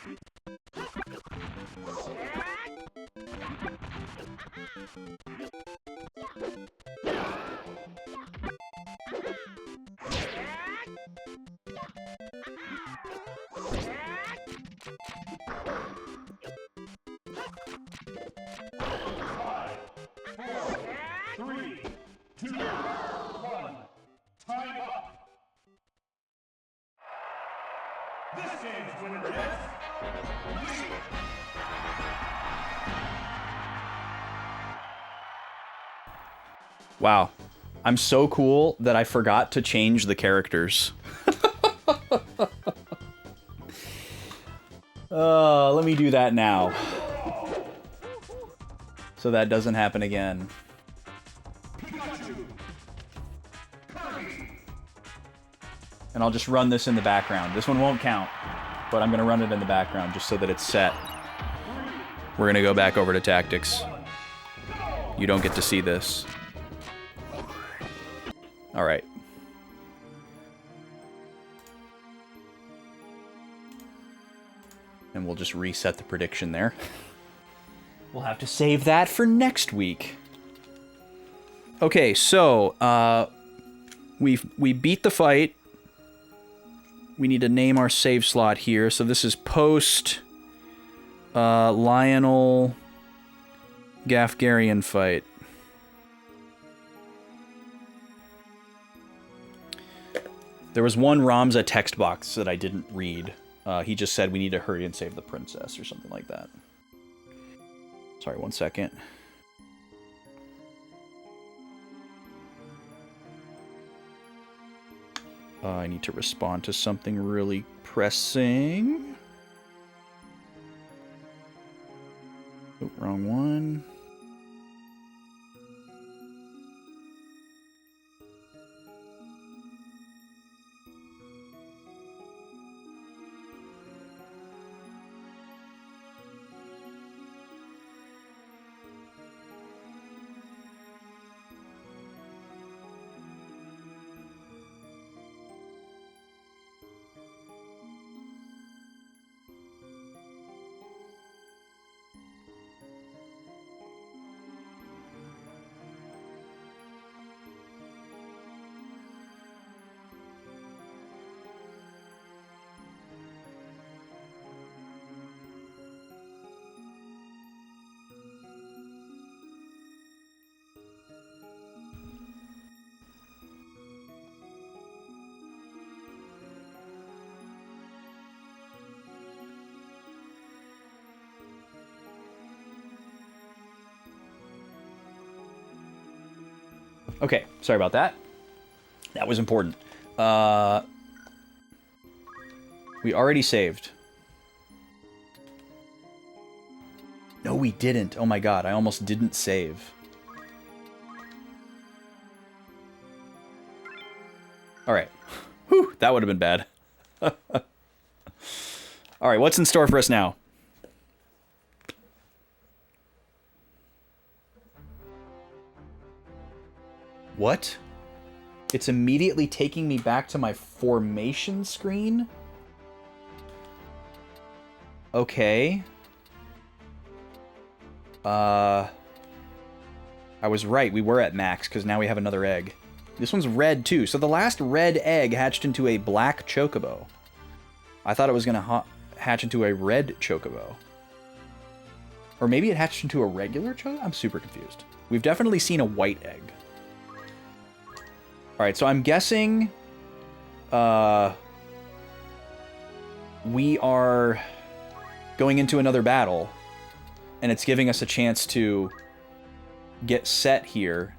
Five, four, three, two, one. Time up. This game's winner is Lee. Wow. I'm so cool that I forgot to change the characters. Let me do that now. So that doesn't happen again. And I'll just run this in the background. This one won't count, but I'm going to run it in the background just so that it's set. We're going to go back over to tactics. You don't get to see this. All right. And we'll just reset the prediction there. We'll have to save that for next week. Okay, so we beat the fight. We need to name our save slot here. So this is post Lionel Gafgarian fight. There was one Ramza text box that I didn't read. He just said we need to hurry and save the princess or something like that. Sorry, 1 second. I need to respond to something really pressing. Oh, wrong one. Okay, sorry about that. That was important. We already saved. No, we didn't. Oh my god, I almost didn't save. Alright. Whew, that would have been bad. Alright, what's in store for us now? What? It's immediately taking me back to my formation screen? Okay. I was right. We were at max, because now we have another egg. This one's red, too. So the last red egg hatched into a black chocobo. I thought it was going to hatch into a red chocobo. Or maybe it hatched into a regular chocobo? I'm super confused. We've definitely seen a white egg. Alright, so I'm guessing... we are going into another battle. And it's giving us a chance to get set here.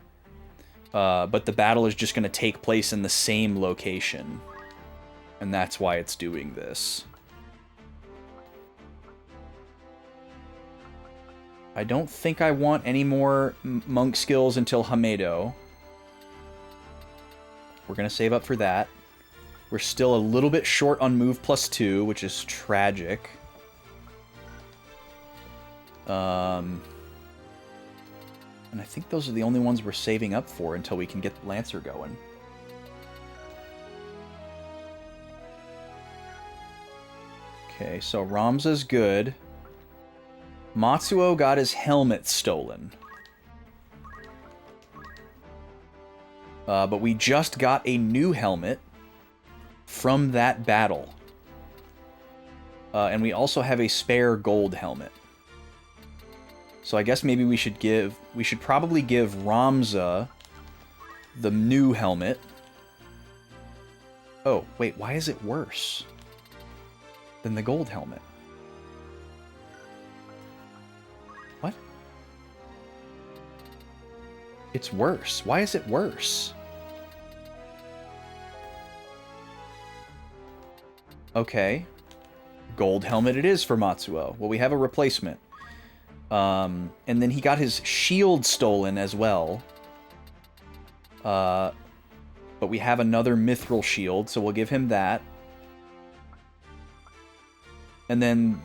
But the battle is just going to take place in the same location. And that's why it's doing this. I don't think I want any more monk skills until Hamedo. We're going to save up for that. We're still a little bit short on move +2, which is tragic. And I think those are the only ones we're saving up for until we can get Lancer going. Okay, so Ramza's good. Matsuo got his helmet stolen. But we just got a new helmet from that battle. And we also have a spare gold helmet. So I guess maybe we should probably give Ramza the new helmet. Oh, wait, why is it worse than the gold helmet? What? It's worse. Why is it worse? Okay. Gold helmet it is for Matsuo. Well, we have a replacement. And then he got his shield stolen as well. But we have another mithril shield, so we'll give him that. And then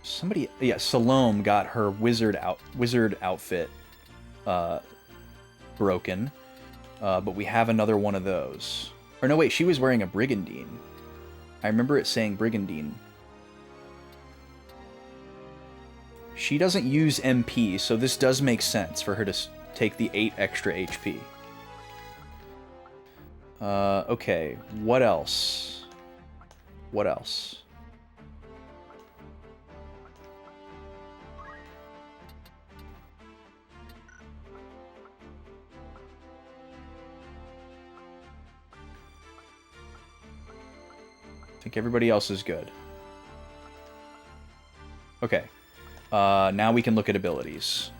Salome got her wizard outfit broken. But we have another one of those. Or no, wait, she was wearing a brigandine. I remember it saying brigandine. She doesn't use MP, so this does make sense for her to take the 8 extra HP. Okay, what else? What else? I think everybody else is good. Okay. Now we can look at abilities.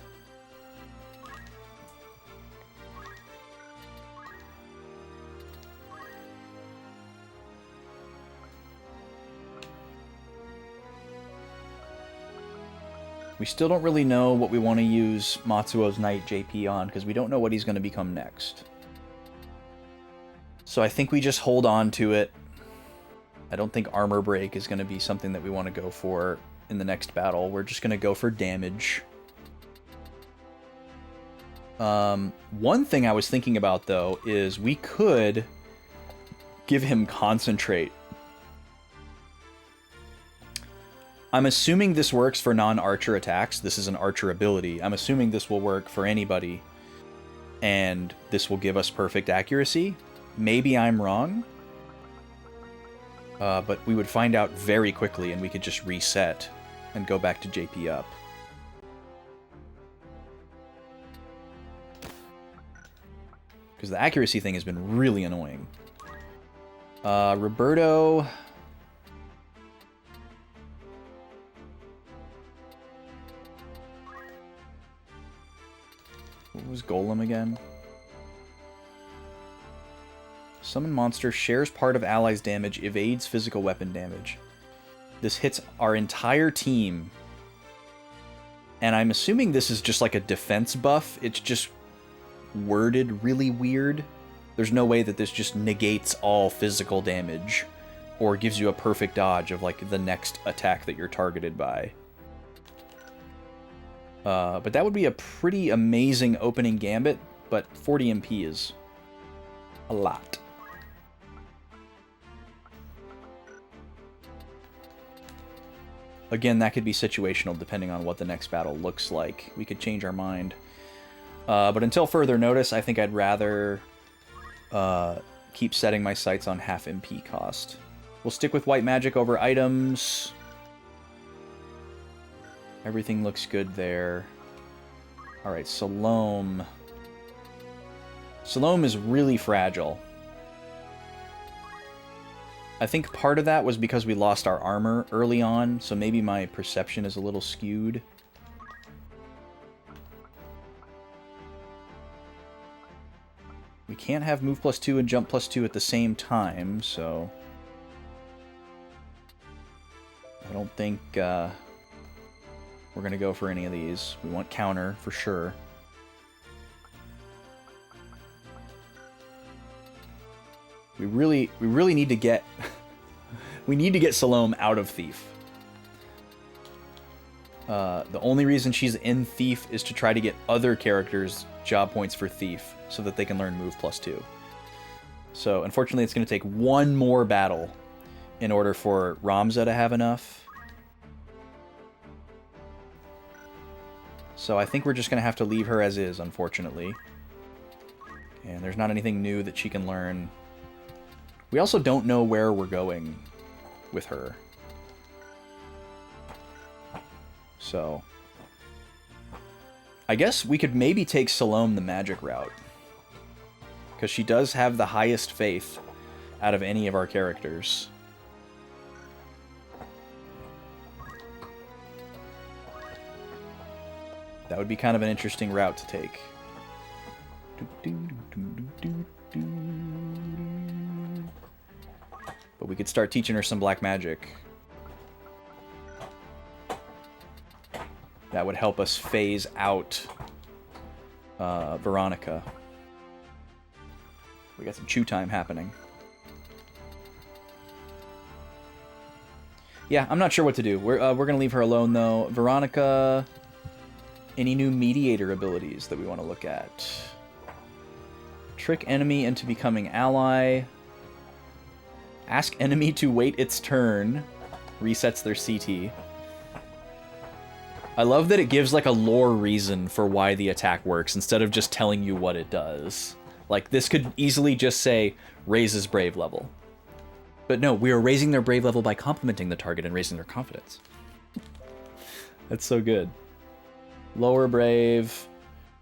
We still don't really know what we want to use Matsuo's Knight JP on, because we don't know what he's going to become next. So I think we just hold on to it. I don't think Armor Break is going to be something that we want to go for in the next battle. We're just going to go for damage. One thing I was thinking about, though, is we could give him Concentrate. I'm assuming this works for non-archer attacks. This is an archer ability. I'm assuming this will work for anybody. And this will give us perfect accuracy. Maybe I'm wrong. But we would find out very quickly, and we could just reset and go back to JP up. Because the accuracy thing has been really annoying. Roberto... What was Golem again? Summon monster, shares part of allies' damage, evades physical weapon damage. This hits our entire team. And I'm assuming this is just like a defense buff. It's just worded really weird. There's no way that this just negates all physical damage or gives you a perfect dodge of like the next attack that you're targeted by. But that would be a pretty amazing opening gambit, but 40 MP is a lot. Again, that could be situational depending on what the next battle looks like. We could change our mind. But until further notice, I think I'd rather keep setting my sights on half MP cost. We'll stick with white magic over items. Everything looks good there. Alright, Salome. Salome is really fragile. I think part of that was because we lost our armor early on, so maybe my perception is a little skewed. We can't have move +2 and jump +2 at the same time, so... I don't think, we're going to go for any of these. We want counter, for sure. We really need to get... we need to get Salome out of Thief. The only reason she's in Thief is to try to get other characters job points for Thief, so that they can learn move +2. So, unfortunately, it's going to take one more battle in order for Ramza to have enough. So I think we're just going to have to leave her as is, unfortunately. And there's not anything new that she can learn. We also don't know where we're going with her. So I guess we could maybe take Salome the magic route, because she does have the highest faith out of any of our characters. That would be kind of an interesting route to take. But we could start teaching her some black magic. That would help us phase out Veronica. We got some chew time happening. Yeah, I'm not sure what to do. We're gonna leave her alone though. Veronica, any new mediator abilities that we want to look at? Trick enemy into becoming ally. Ask enemy to wait its turn. Resets their CT. I love that it gives like a lore reason for why the attack works instead of just telling you what it does. Like this could easily just say raises brave level. But no, we are raising their brave level by complimenting the target and raising their confidence. That's so good. Lower brave,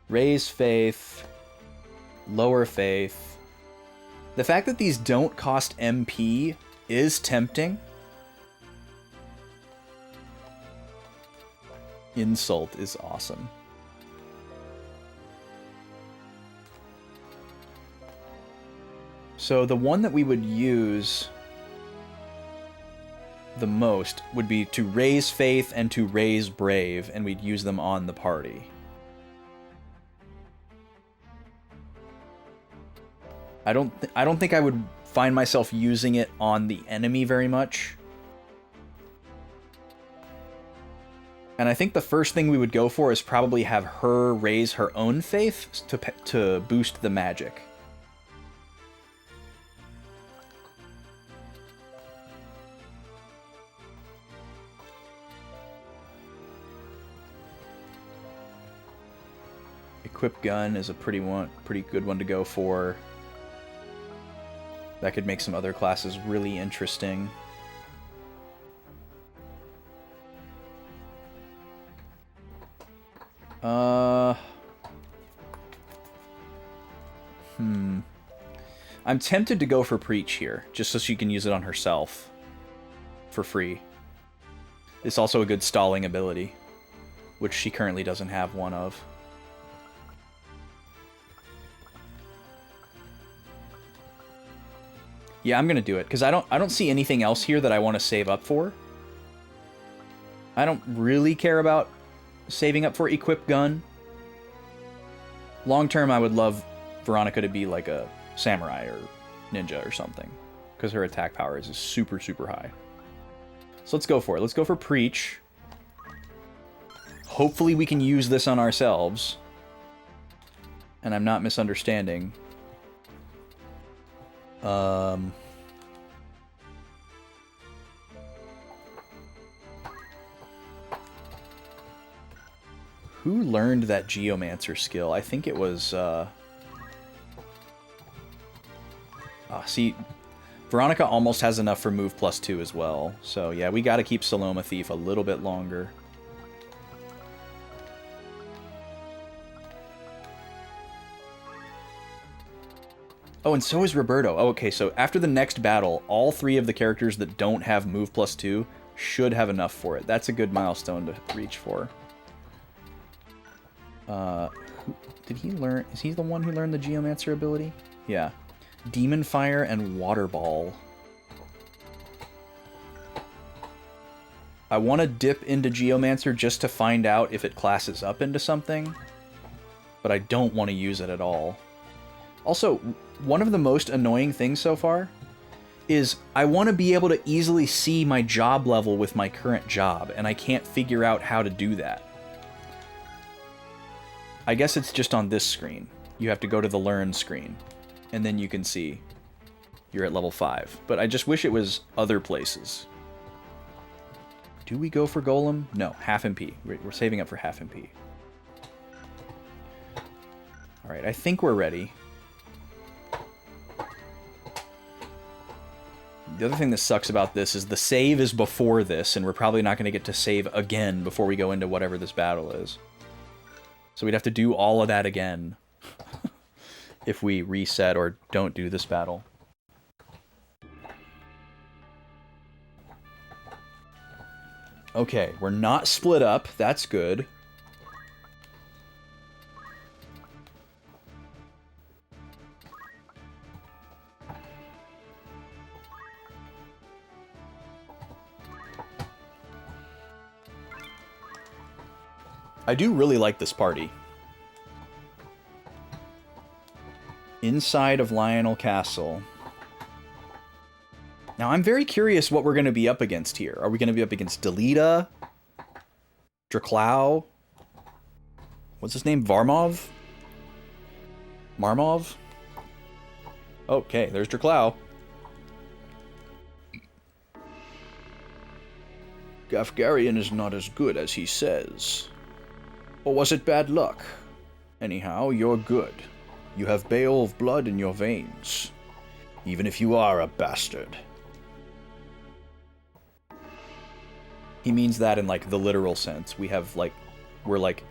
raise faith, lower faith. The fact that these don't cost MP is tempting. Insult is awesome. So the one that we would use the most would be to raise faith and to raise brave, and we'd use them on the party. I don't think I would find myself using it on the enemy very much. And I think the first thing we would go for is probably have her raise her own faith to boost the magic. Equip gun is a pretty good one to go for. That could make some other classes really interesting. I'm tempted to go for Preach here, just so she can use it on herself for free. It's also a good stalling ability, which she currently doesn't have one of. Yeah, I'm gonna do it because I don't see anything else here that I want to save up for. I don't really care about saving up for Equip Gun. Long term, I would love Veronica to be like a samurai or ninja or something, because her attack power is super, super high. So let's go for it. Let's go for Preach. Hopefully we can use this on ourselves. And I'm not misunderstanding. Who learned that Geomancer skill? I think it was, see, Veronica almost has enough for move +2 as well. So yeah, we gotta keep Salome Thief a little bit longer. Oh, and so is Roberto. Oh, okay, so after the next battle, all 3 of the characters that don't have move +2 should have enough for it. That's a good milestone to reach for. Did he learn? Is he the one who learned the Geomancer ability? Yeah. Demon Fire and Water Ball. I want to dip into Geomancer just to find out if it classes up into something, but I don't want to use it at all. Also, one of the most annoying things so far is I want to be able to easily see my job level with my current job, and I can't figure out how to do that. I guess it's just on this screen. You have to go to the Learn screen, and then you can see. you're at level 5. But I just wish it was other places. Do we go for Golem? No, half MP. We're saving up for half MP. Alright, I think we're ready. The other thing that sucks about this is the save is before this, and we're probably not going to get to save again before we go into whatever this battle is. So we'd have to do all of that again if we reset or don't do this battle. Okay, we're not split up. That's good. I do really like this party. Inside of Lionel Castle. Now, I'm very curious what we're going to be up against here. Are we going to be up against Delita? Draclau? What's his name? Varmov? Marmov? Okay, there's Draclau. Gafgarian is not as good as he says. Or was it bad luck? Anyhow, you're good. You have Beowulf blood in your veins. Even if you are a bastard. He means that in, like, the literal sense. We have, like, we're, like,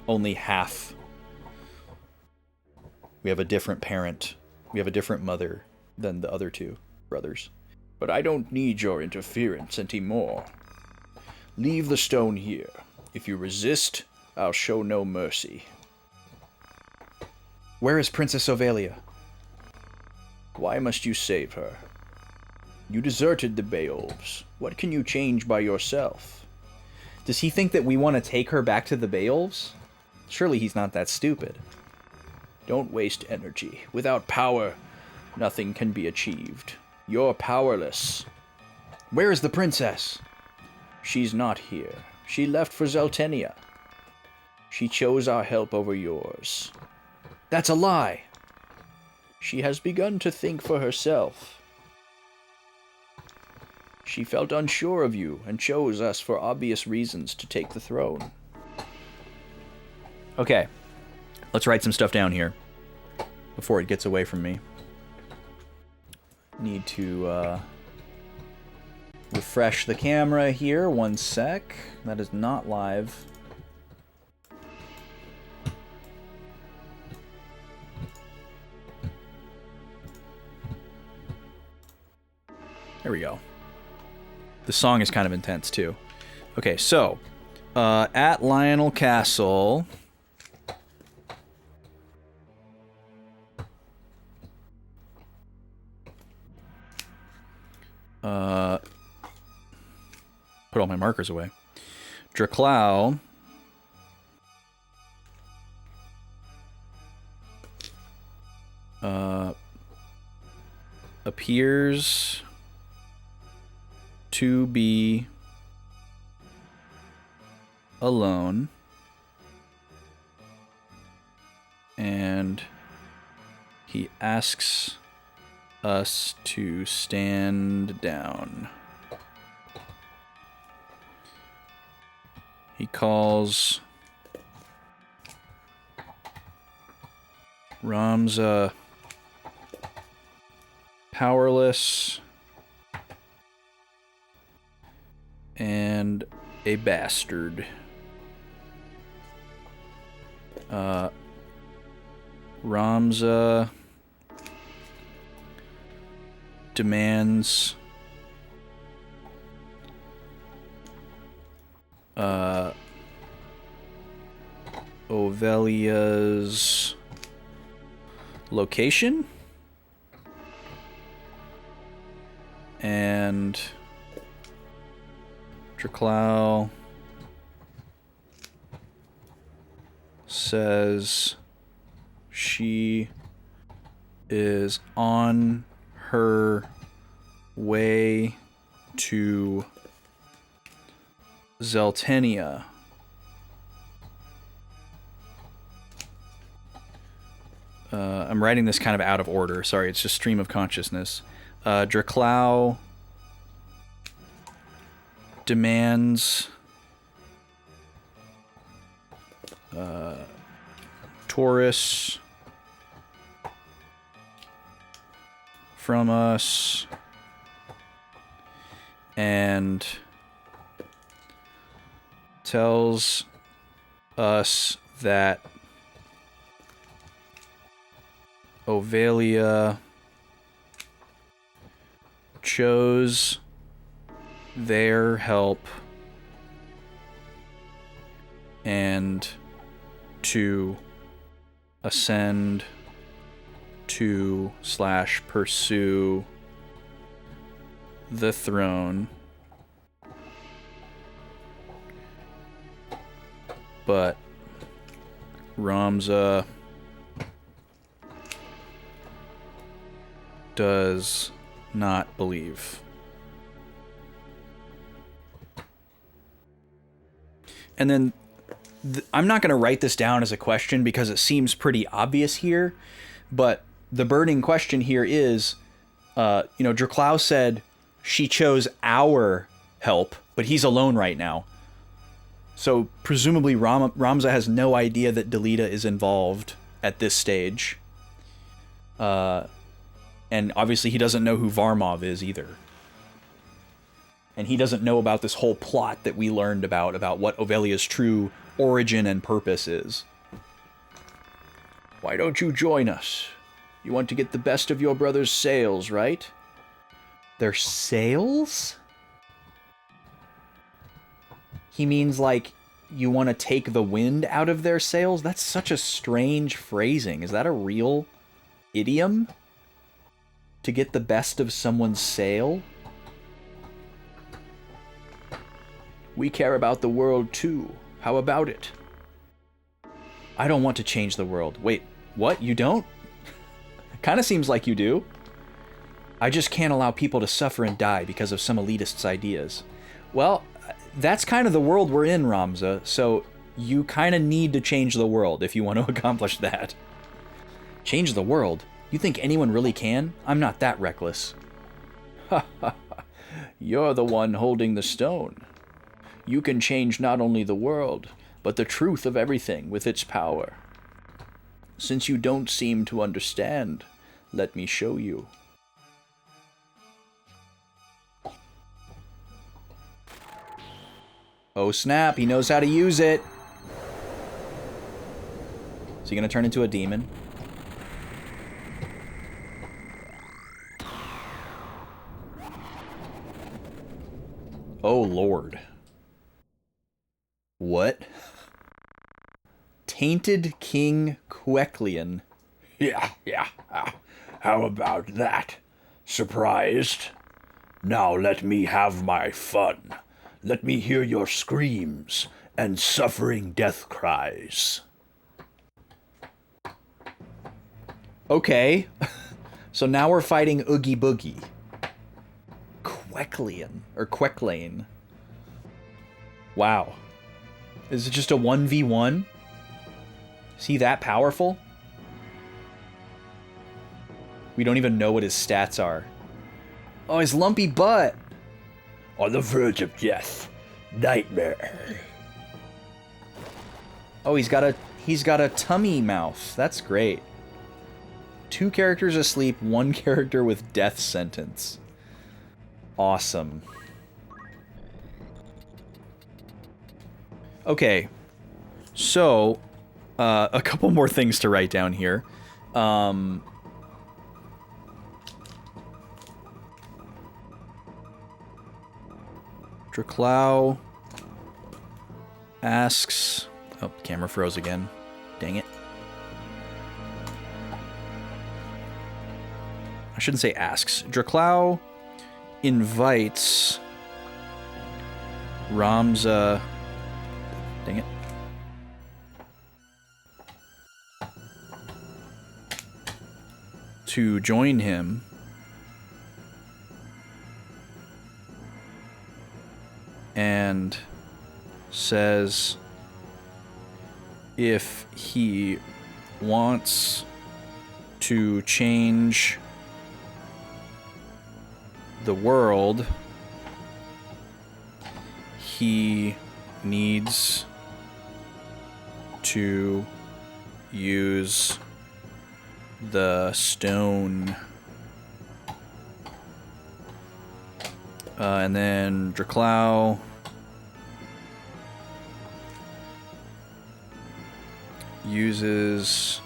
only half. We have a different parent. We have a different mother than the other two brothers. But I don't need your interference anymore. Leave the stone here. If you resist, I'll show no mercy. Where is Princess Ovelia? Why must you save her? You deserted the Beowulfs. What can you change by yourself? Does he think that we want to take her back to the Beowulfs? Surely he's not that stupid. Don't waste energy. Without power, nothing can be achieved. You're powerless. Where is the princess? She's not here. She left for Zeltenia. She chose our help over yours. That's a lie. She has begun to think for herself. She felt unsure of you and chose us for obvious reasons to take the throne. Okay, let's write some stuff down here before it gets away from me. Need to refresh the camera here. 1 sec. That is not live. There we go. The song is kind of intense, too. Okay, so, at Lionel Castle... put all my markers away. Draclau... appears to be alone, and he asks us to stand down. He calls Ramza powerless and a bastard. Ramza demands Ovelia's location and Draclau says she is on her way to Zeltenia. I'm writing this kind of out of order. Sorry, it's just stream of consciousness. Draklau demands Taurus from us and tells us that Ovalia chose their help and to ascend to / pursue the throne, but Ramza does not believe. And then I'm not going to write this down as a question because it seems pretty obvious here, but the burning question here is, Draklau said she chose our help, but he's alone right now. So presumably Ramza has no idea that Delita is involved at this stage. And obviously he doesn't know who Varmov is either. And he doesn't know about this whole plot that we learned about what Ovelia's true origin and purpose is. Why don't you join us? You want to get the best of your brother's sails, right? Their sails? He means like you want to take the wind out of their sails? That's such a strange phrasing. Is that a real idiom? To get the best of someone's sail? We care about the world too. How about it? I don't want to change the world. Wait, what? You don't? Kind of seems like you do. I just can't allow people to suffer and die because of some elitist's ideas. Well, that's kind of the world we're in, Ramza, so you kind of need to change the world if you want to accomplish that. Change the world? You think anyone really can? I'm not that reckless. Ha ha ha. You're the one holding the stone. You can change not only the world, but the truth of everything with its power. Since you don't seem to understand, let me show you. Oh snap, he knows how to use it! Is he gonna turn into a demon? Oh lord. What? Tainted King Queklian. Yeah. How about that? Surprised? Now let me have my fun. Let me hear your screams and suffering death cries. Okay. So now we're fighting Oogie Boogie. Queklian. Or Queklane. Wow. Is it just a 1v1? Is he that powerful? We don't even know what his stats are. Oh, his lumpy butt! On the verge of death. Nightmare. Oh, he's got a tummy mouth. That's great. 2 characters asleep, 1 character with death sentence. Awesome. Okay. So, a couple more things to write down here. Draklau asks... Oh, camera froze again. Dang it. I shouldn't say asks. Draklau invites Ramza... Dang it. To join him. And says if he wants to change the world, he needs to use the stone. And then Draklau uses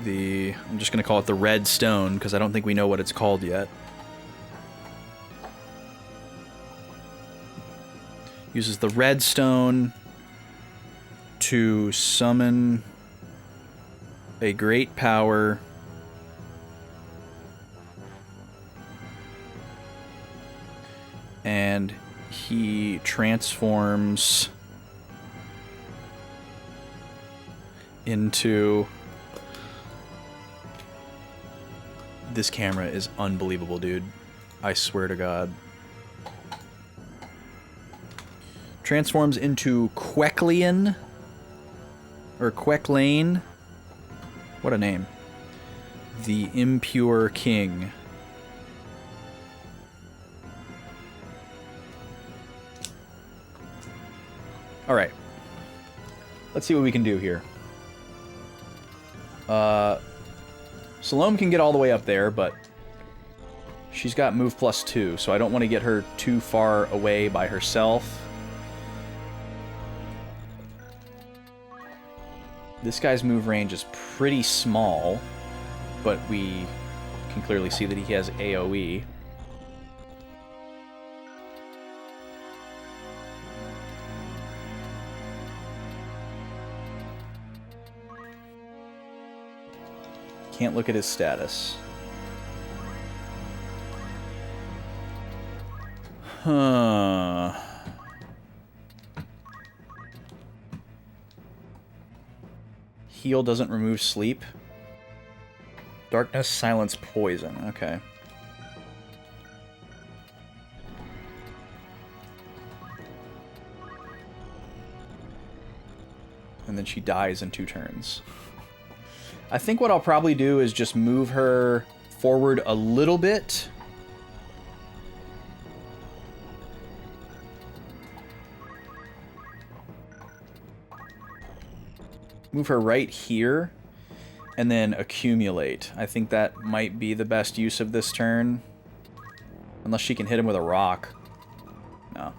the, I'm just going to call it the red stone because I don't think we know what it's called yet. Uses the red stone to summon a great power and he transforms into... This camera is unbelievable, dude. I swear to God. Transforms into Queklian. Or Queklane. What a name. The Impure King. Alright. Let's see what we can do here. Salome can get all the way up there, but she's got move +2, so I don't want to get her too far away by herself. This guy's move range is pretty small, but we can clearly see that he has AoE. Can't look at his status. Huh. Heal doesn't remove sleep. Darkness, silence, poison. Okay. And then she dies in 2 turns. I think what I'll probably do is just move her forward a little bit. Move her right here, and then accumulate. I think that might be the best use of this turn. Unless she can hit him with a rock. No.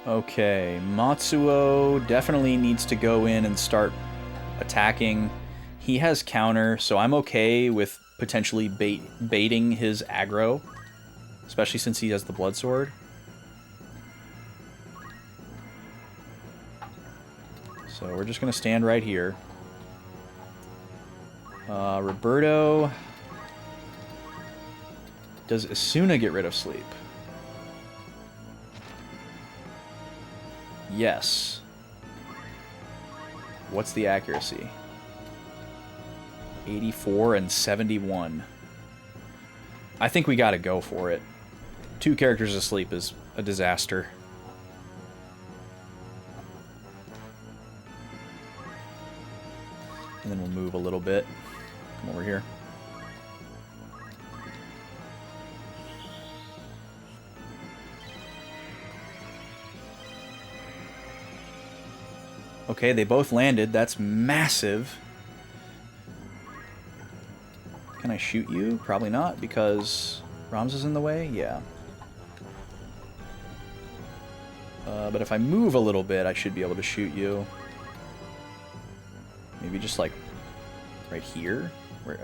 Okay, Matsuo definitely needs to go in and start attacking. He has counter, so I'm okay with potentially baiting his aggro, especially since he has the blood sword. So we're just going to stand right here. Roberto. Does Asuna get rid of sleep? Yes. What's the accuracy? 84 and 71. I think we gotta go for it. 2 characters asleep is a disaster. And then we'll move a little bit. Come over here. Okay, they both landed. That's massive. Can I shoot you? Probably not, because Ramza's in the way? Yeah. But if I move a little bit, I should be able to shoot you. Maybe just, like, right here?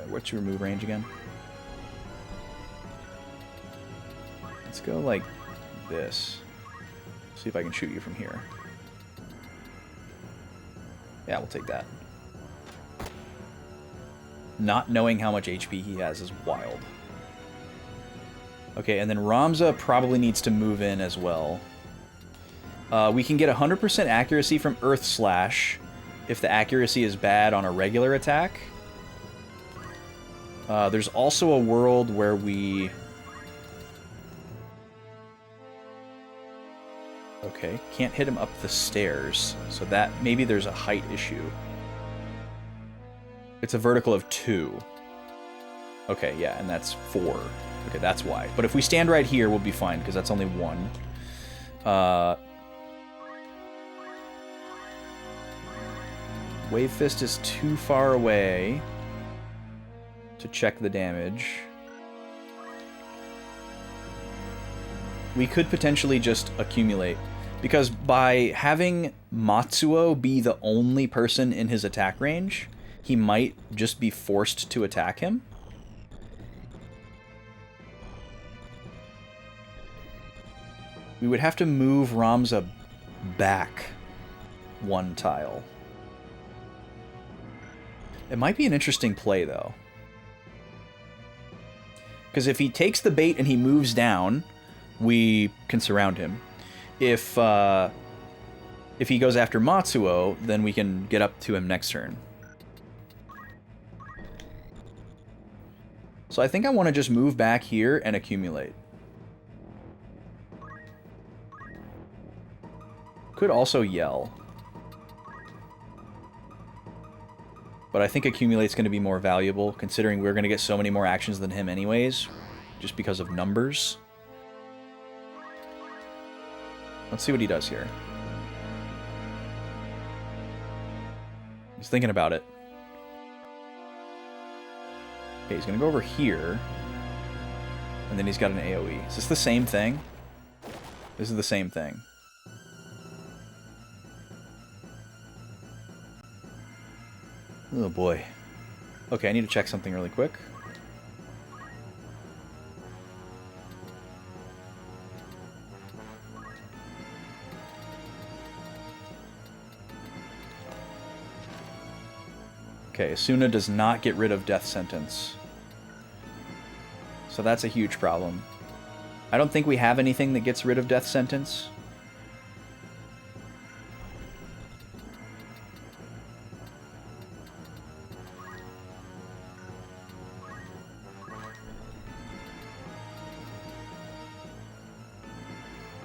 What's your move range again? Let's go like this. See if I can shoot you from here. Yeah, we'll take that. Not knowing how much HP he has is wild. Okay, and then Ramza probably needs to move in as well. We can get 100% accuracy from Earth Slash, if the accuracy is bad on a regular attack. There's also a world where we... Okay, can't hit him up the stairs, so that maybe there's a height issue. It's a vertical of 2. Okay, yeah, and that's 4. Okay, that's why. But if we stand right here, we'll be fine, because that's only 1. Wave Fist is too far away to check the damage. We could potentially just accumulate, because by having Matsuo be the only person in his attack range, he might just be forced to attack him. We would have to move Ramza back 1 tile. It might be an interesting play, though. Because if he takes the bait and he moves down, we can surround him. If he goes after Matsuo, then we can get up to him next turn. So I think I want to just move back here and accumulate. Could also yell. But I think accumulate's going to be more valuable, considering we're going to get so many more actions than him anyways, just because of numbers. Let's see what he does here. He's thinking about it. Okay, he's going to go over here. And then he's got an AoE. Is this the same thing? This is the same thing. Oh boy. Okay, I need to check something really quick. Okay, Asuna does not get rid of death sentence. So that's a huge problem. I don't think we have anything that gets rid of death sentence.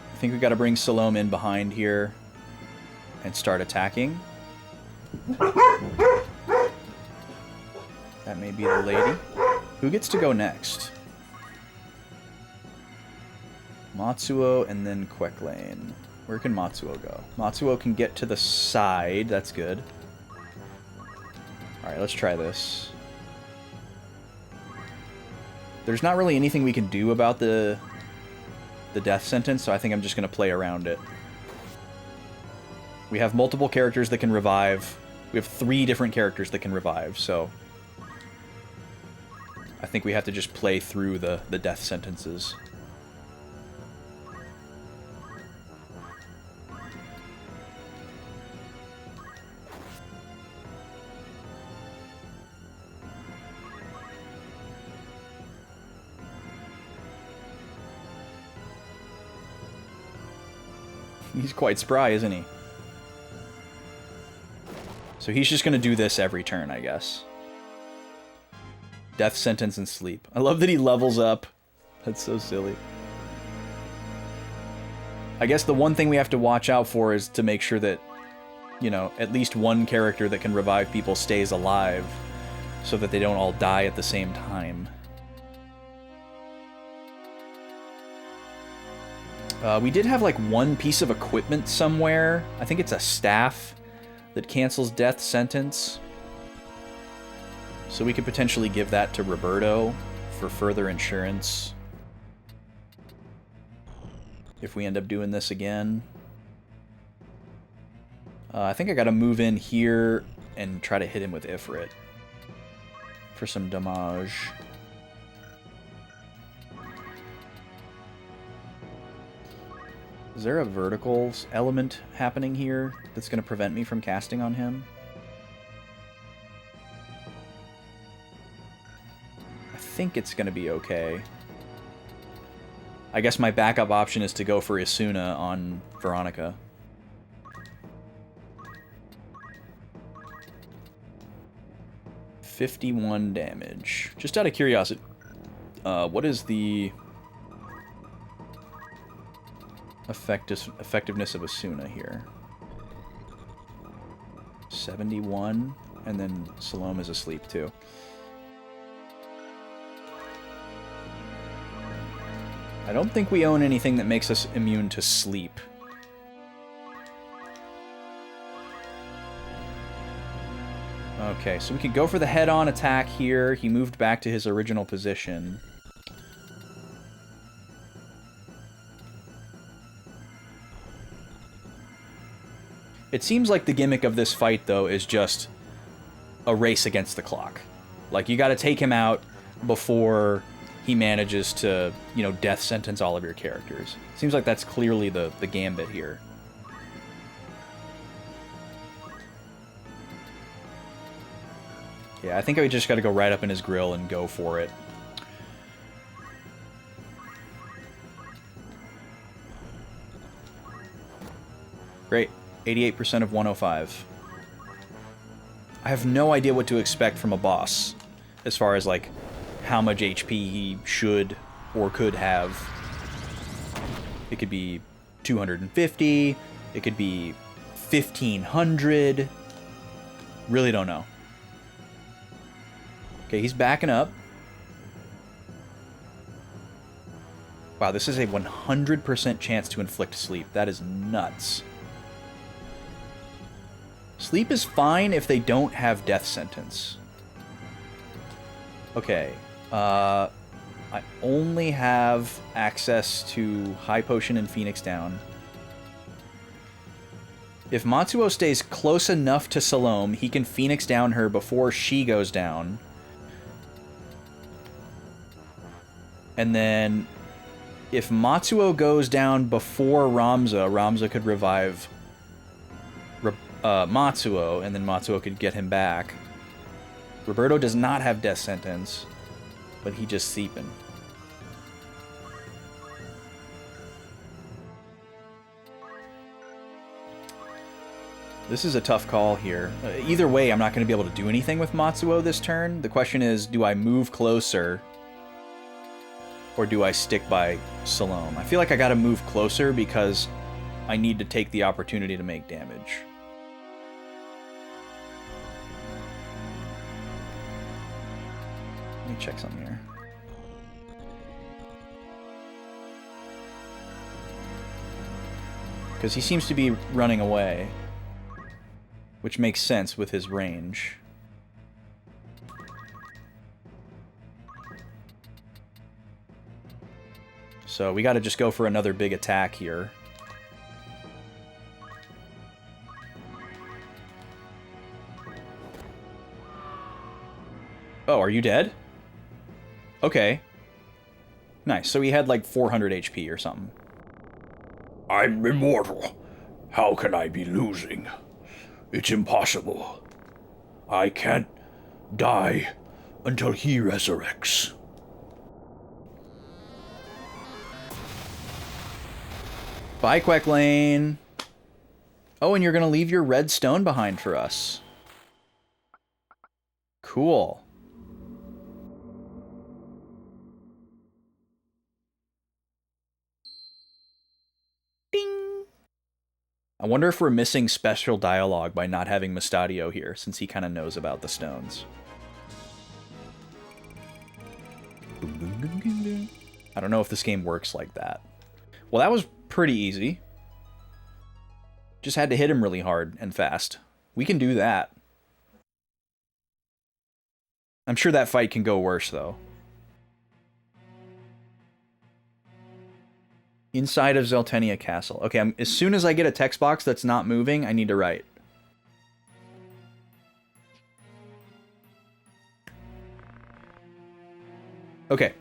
I think we got to bring Salome in behind here and start attacking. That may be the lady. Who gets to go next? Matsuo and then Quecklane. Where can Matsuo go? Matsuo can get to the side. That's good. Alright, let's try this. There's not really anything we can do about the death sentence, so I think I'm just going to play around it. We have multiple characters that can revive. We have 3 different characters that can revive, so I think we have to just play through the death sentences. He's quite spry, isn't he? So he's just going to do this every turn, I guess. Death sentence and sleep. I love that he levels up. That's so silly. I guess the one thing we have to watch out for is to make sure that, you know, at least one character that can revive people stays alive so that they don't all die at the same time. We did have like one piece of equipment somewhere. I think it's a staff that cancels death sentence. So we could potentially give that to Roberto for further insurance if we end up doing this again. I think I gotta move in here and try to hit him with Ifrit for some damage. Is there a vertical element happening here that's going to prevent me from casting on him? I think it's going to be okay. I guess my backup option is to go for Asuna on Veronica. 51 damage. Just out of curiosity, what is the effectiveness of Asuna here? 71, and then Salome is asleep too. I don't think we own anything that makes us immune to sleep. Okay, so we could go for the head-on attack here. He moved back to his original position. It seems like the gimmick of this fight, though, is just a race against the clock. Like, you gotta take him out before he manages to, you know, death sentence all of your characters. Seems like that's clearly the gambit here. Yeah, I think I just gotta go right up in his grill and go for it. Great. 88% of 105. I have no idea what to expect from a boss, as far as, like, how much HP he should or could have. It could be 250, it could be 1500. Really don't know. Okay, he's backing up. Wow, this is a 100% chance to inflict sleep. That is nuts. Sleep is fine if they don't have death sentence. Okay. I only have access to High Potion and Phoenix Down. If Matsuo stays close enough to Salome, he can Phoenix Down her before she goes down. And then, if Matsuo goes down before Ramza, Ramza could revive Matsuo, and then Matsuo could get him back. Roberto does not have death sentence, but he just seeping. This is a tough call here. Either way, I'm not going to be able to do anything with Matsuo this turn. The question is, do I move closer, or do I stick by Salome? I feel like I got to move closer because I need to take the opportunity to make damage. Let me check something here. Because he seems to be running away, which makes sense with his range. So we got to just go for another big attack here. Oh, are you dead? Okay. Nice. So he had like 400 HP or something. I'm immortal. How can I be losing? It's impossible. I can't die until he resurrects. Bye, Quack Lane. Oh, and you're going to leave your red stone behind for us. Cool. Ding. I wonder if we're missing special dialogue by not having Mustadio here, since he kind of knows about the stones. I don't know if this game works like that. Well, that was pretty easy. Just had to hit him really hard and fast. We can do that. I'm sure that fight can go worse, though. Inside of Zeltenia Castle. Okay, as soon as I get a text box that's not moving, I need to write. Okay.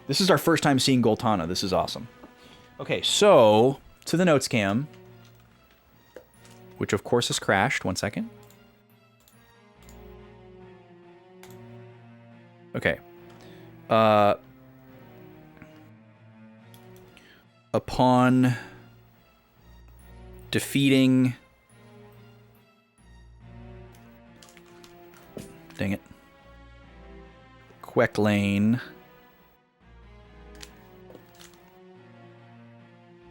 This is our first time seeing Goltana. This is awesome. Okay, so, to the notes cam, which of course has crashed. 1 second. Okay. Upon defeating Dang it. Quecklane.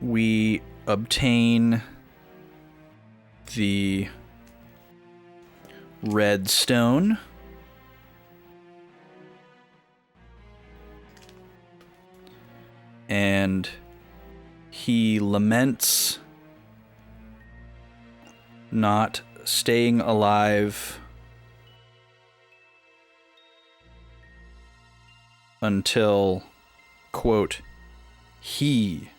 We obtain the redstone. And he laments not staying alive until, quote, he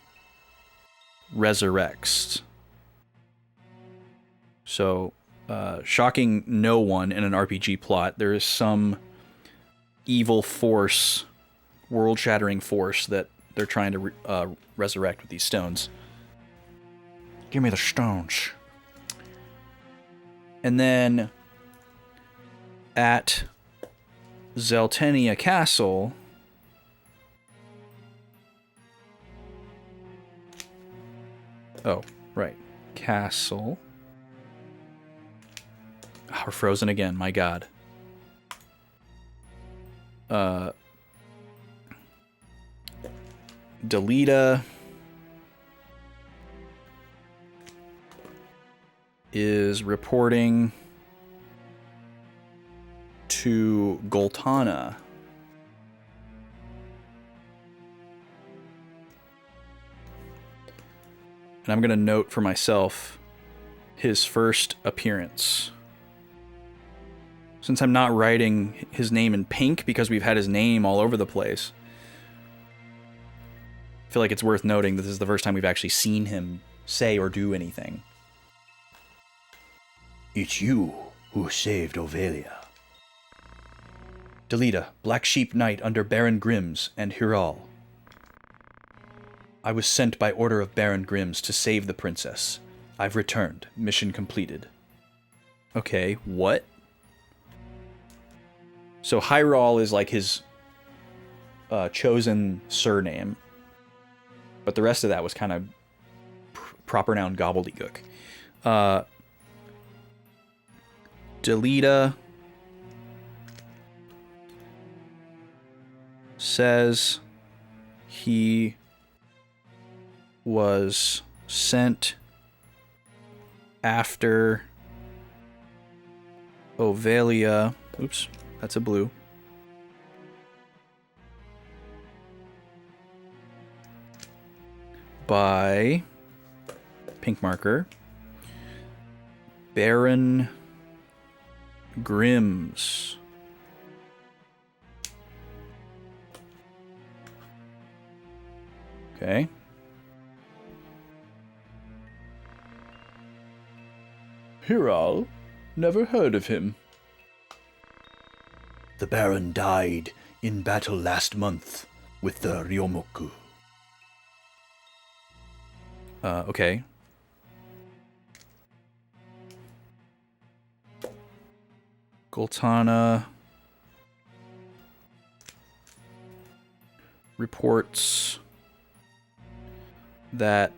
resurrects. So, shocking no one in an RPG plot, there is some evil force, world-shattering force that they're trying to resurrect with these stones. Give me the stones. And then at Zeltenia Castle, oh, right, Castle. Oh, we're frozen again, my god. Delita is reporting to Goltana. And I'm going to note for myself his first appearance. Since I'm not writing his name in pink because we've had his name all over the place, I feel like it's worth noting that this is the first time we've actually seen him say or do anything. It's you who saved Ovelia. Delita, Black Sheep Knight under Baron Grims and Hiral. I was sent by order of Baron Grims to save the princess. I've returned. Mission completed. Okay, what? So Hiral is like his chosen surname. But the rest of that was kind of proper noun gobbledygook. Delita says he was sent after Ovelia. Oops, that's a blue. By pink marker Baron Grims. Okay. Hiral? Never heard of him. The Baron died in battle last month with the Ryomoku. Okay. Goltana reports that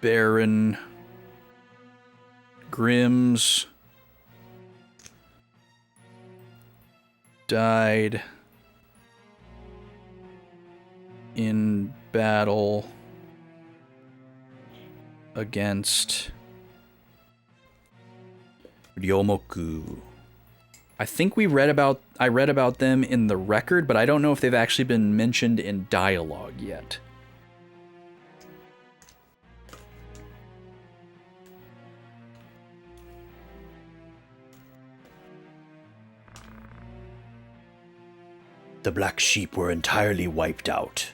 Baron Grims died in battle against Ryomoku. I think I read about them in the record, but I don't know if they've actually been mentioned in dialogue yet. The Black Sheep were entirely wiped out.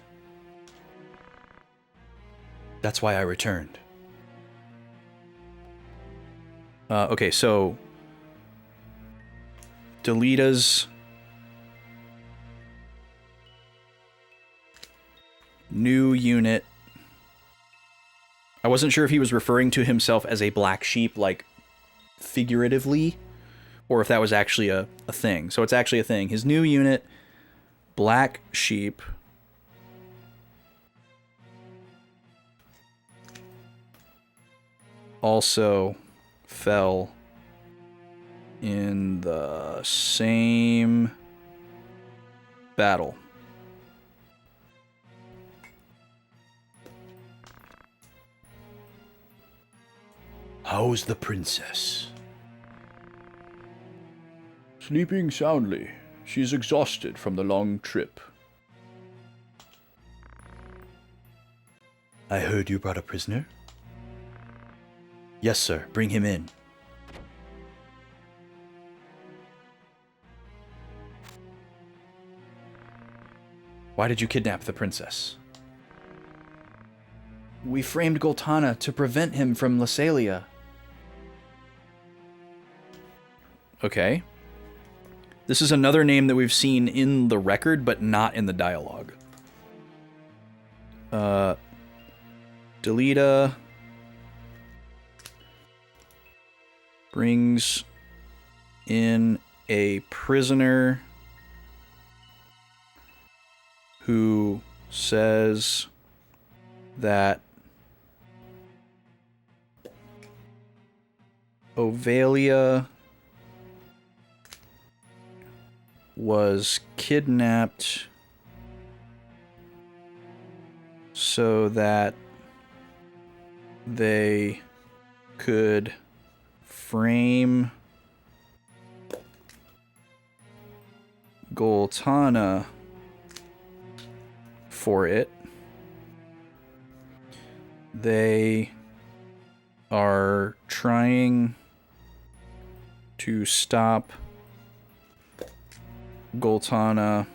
That's why I returned. Okay, so Delita's new unit. I wasn't sure if he was referring to himself as a black sheep, like figuratively, or if that was actually a thing. So it's actually a thing. His new unit, Black Sheep, also fell in the same battle. How's the princess? Sleeping soundly. She's exhausted from the long trip. I heard you brought a prisoner? Yes, sir. Bring him in. Why did you kidnap the princess? We framed Goltana to prevent him from Lasalia. Okay. This is another name that we've seen in the record, but not in the dialogue. Delita brings in a prisoner who says that Ovalia was kidnapped so that they could frame Goltana for it. They are trying to stop Goltana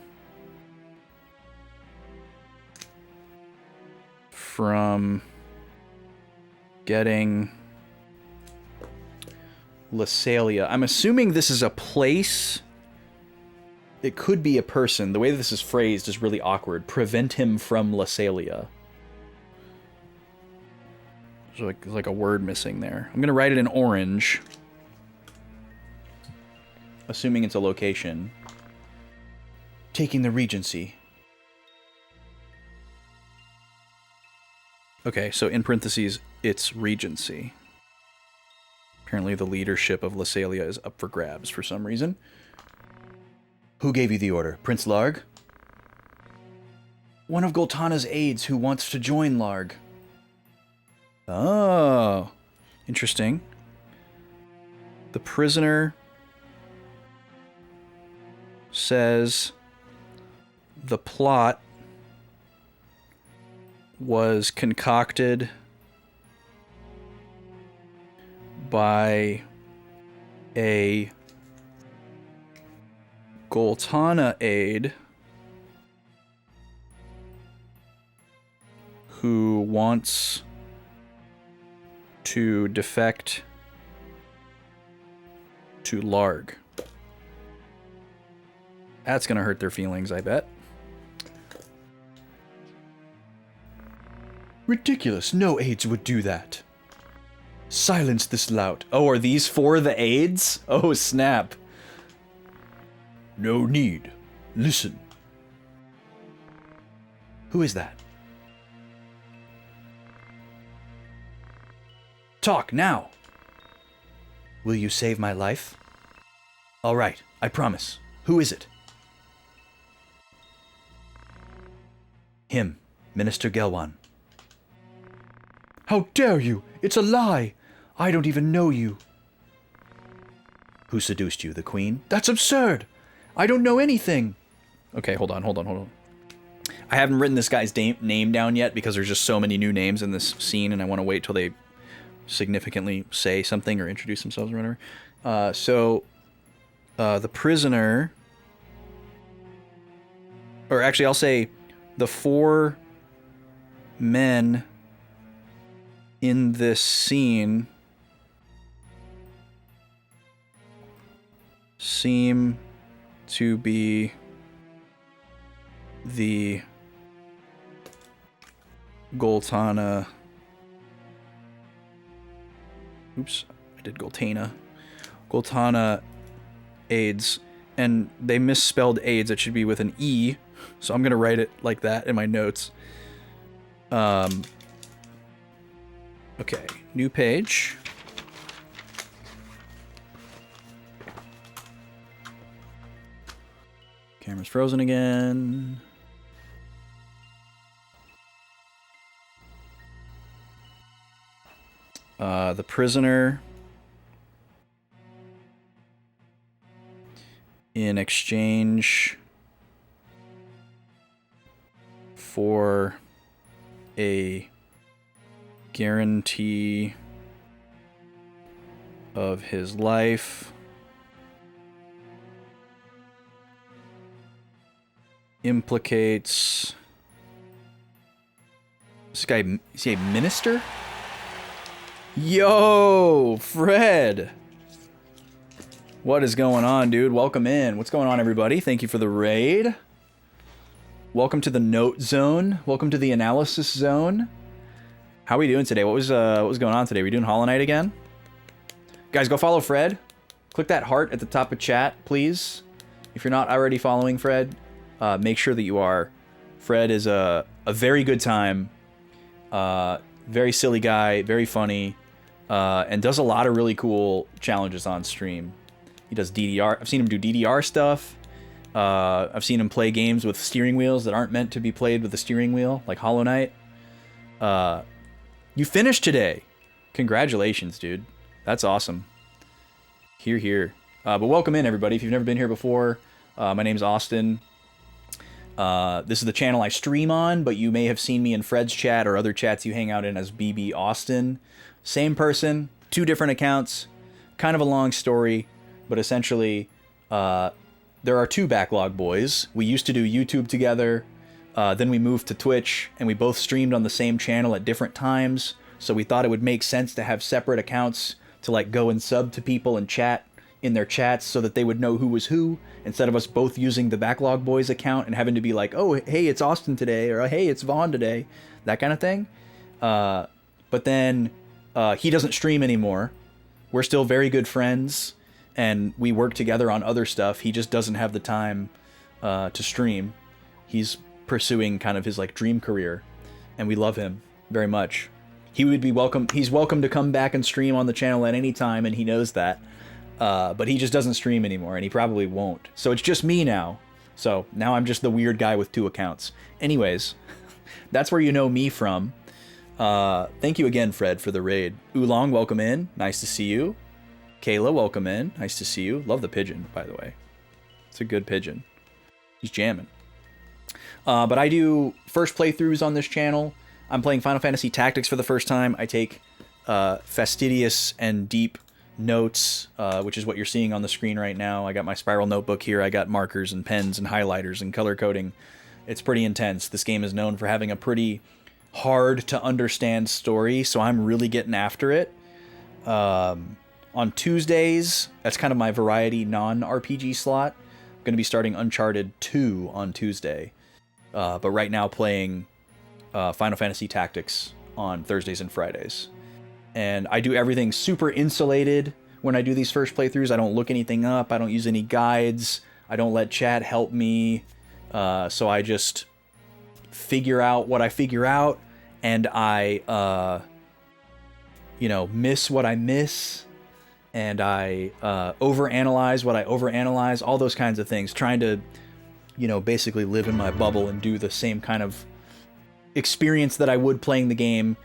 from getting Lasalia. I'm assuming this is a place. It could be a person. The way this is phrased is really awkward. Prevent him from Lasalia. There's like a word missing there. I'm going to write it in orange. Assuming it's a location. Taking the Regency. Okay, so in parentheses, it's Regency. Apparently the leadership of Lasalia is up for grabs for some reason. Who gave you the order? Prince Larg? One of Goltana's aides who wants to join Larg. Oh, interesting. The prisoner says the plot was concocted by a Goltana aide who wants to defect to Larg. That's gonna hurt their feelings, I bet. Ridiculous. No aides would do that. Silence this lout. Oh, are these for the aides? Oh, snap. No need. Listen. Who is that? Talk now. Will you save my life? All right, I promise. Who is it? Him, Minister Gelwan. How dare you! It's a lie! I don't even know you. Who seduced you, the Queen? That's absurd! I don't know anything! Okay, hold on. I haven't written this guy's name down yet because there's just so many new names in this scene, and I want to wait till they significantly say something or introduce themselves or whatever. The prisoner... Or actually, I'll say the 4 men in this scene seem to be the Goltana. Oops, I did Goltana. Goltana aides, and they misspelled aides. It should be with an E, so I'm gonna write it like that in my notes. Okay, new page. Camera's frozen again. The prisoner, in exchange for a guarantee of his life, implicates this guy. Is he a minister? Yo, Fred. What is going on, dude? Welcome in. What's going on, everybody? Thank you for the raid. Welcome to the note zone. Welcome to the analysis zone. How are we doing today? What was going on today? We doing Hollow Knight again? Guys, go follow Fred. Click that heart at the top of chat, please. If you're not already following Fred, make sure that you are. Fred is a very good time. Very silly guy, very funny, and does a lot of really cool challenges on stream. He does DDR. I've seen him do DDR stuff. I've seen him play games with steering wheels that aren't meant to be played with a steering wheel, like Hollow Knight. You finished today. Congratulations, dude. That's awesome. Hear, hear. But welcome in, everybody. If you've never been here before, my name's Austin. This is the channel I stream on, but you may have seen me in Fred's chat or other chats you hang out in as BB Austin. Same person, two different accounts. Kind of a long story, but essentially, there are two Backlog boys. We used to do YouTube together, then we moved to Twitch, and we both streamed on the same channel at different times, so we thought it would make sense to have separate accounts to like go and sub to people and chat in their chats so that they would know who was who, instead of us both using the Backlog Boys account and having to be like, oh, hey, it's Austin today, or hey, it's Vaughn today, that kind of thing. But then he doesn't stream anymore. We're still very good friends, and we work together on other stuff. He just doesn't have the time to stream. He's pursuing kind of his like dream career, and we love him very much. He would be welcome. He's welcome to come back and stream on the channel at any time, and he knows that. But he just doesn't stream anymore, and he probably won't. So it's just me now. So now I'm just the weird guy with two accounts. Anyways, that's where you know me from. Thank you again, Fred, for the raid. Oolong, welcome in. Nice to see you. Kayla, welcome in. Nice to see you. Love the pigeon, by the way. It's a good pigeon. He's jamming. But I do first playthroughs on this channel. I'm playing Final Fantasy Tactics for the first time. I take fastidious and deep notes, which is what you're seeing on the screen right now. I got my spiral notebook here. I got markers and pens and highlighters and color coding. It's pretty intense. This game is known for having a pretty hard to understand story, so I'm really getting after it. On Tuesdays, that's kind of my variety non-RPG slot. I'm going to be starting Uncharted 2 on Tuesday, but right now playing Final Fantasy Tactics on Thursdays and Fridays. And I do everything super insulated when I do these first playthroughs. I don't look anything up. I don't use any guides. I don't let chat help me. So I just figure out what I figure out, and I, miss what I miss, and I overanalyze what I overanalyze, all those kinds of things, trying to, basically live in my bubble and do the same kind of experience that I would playing the game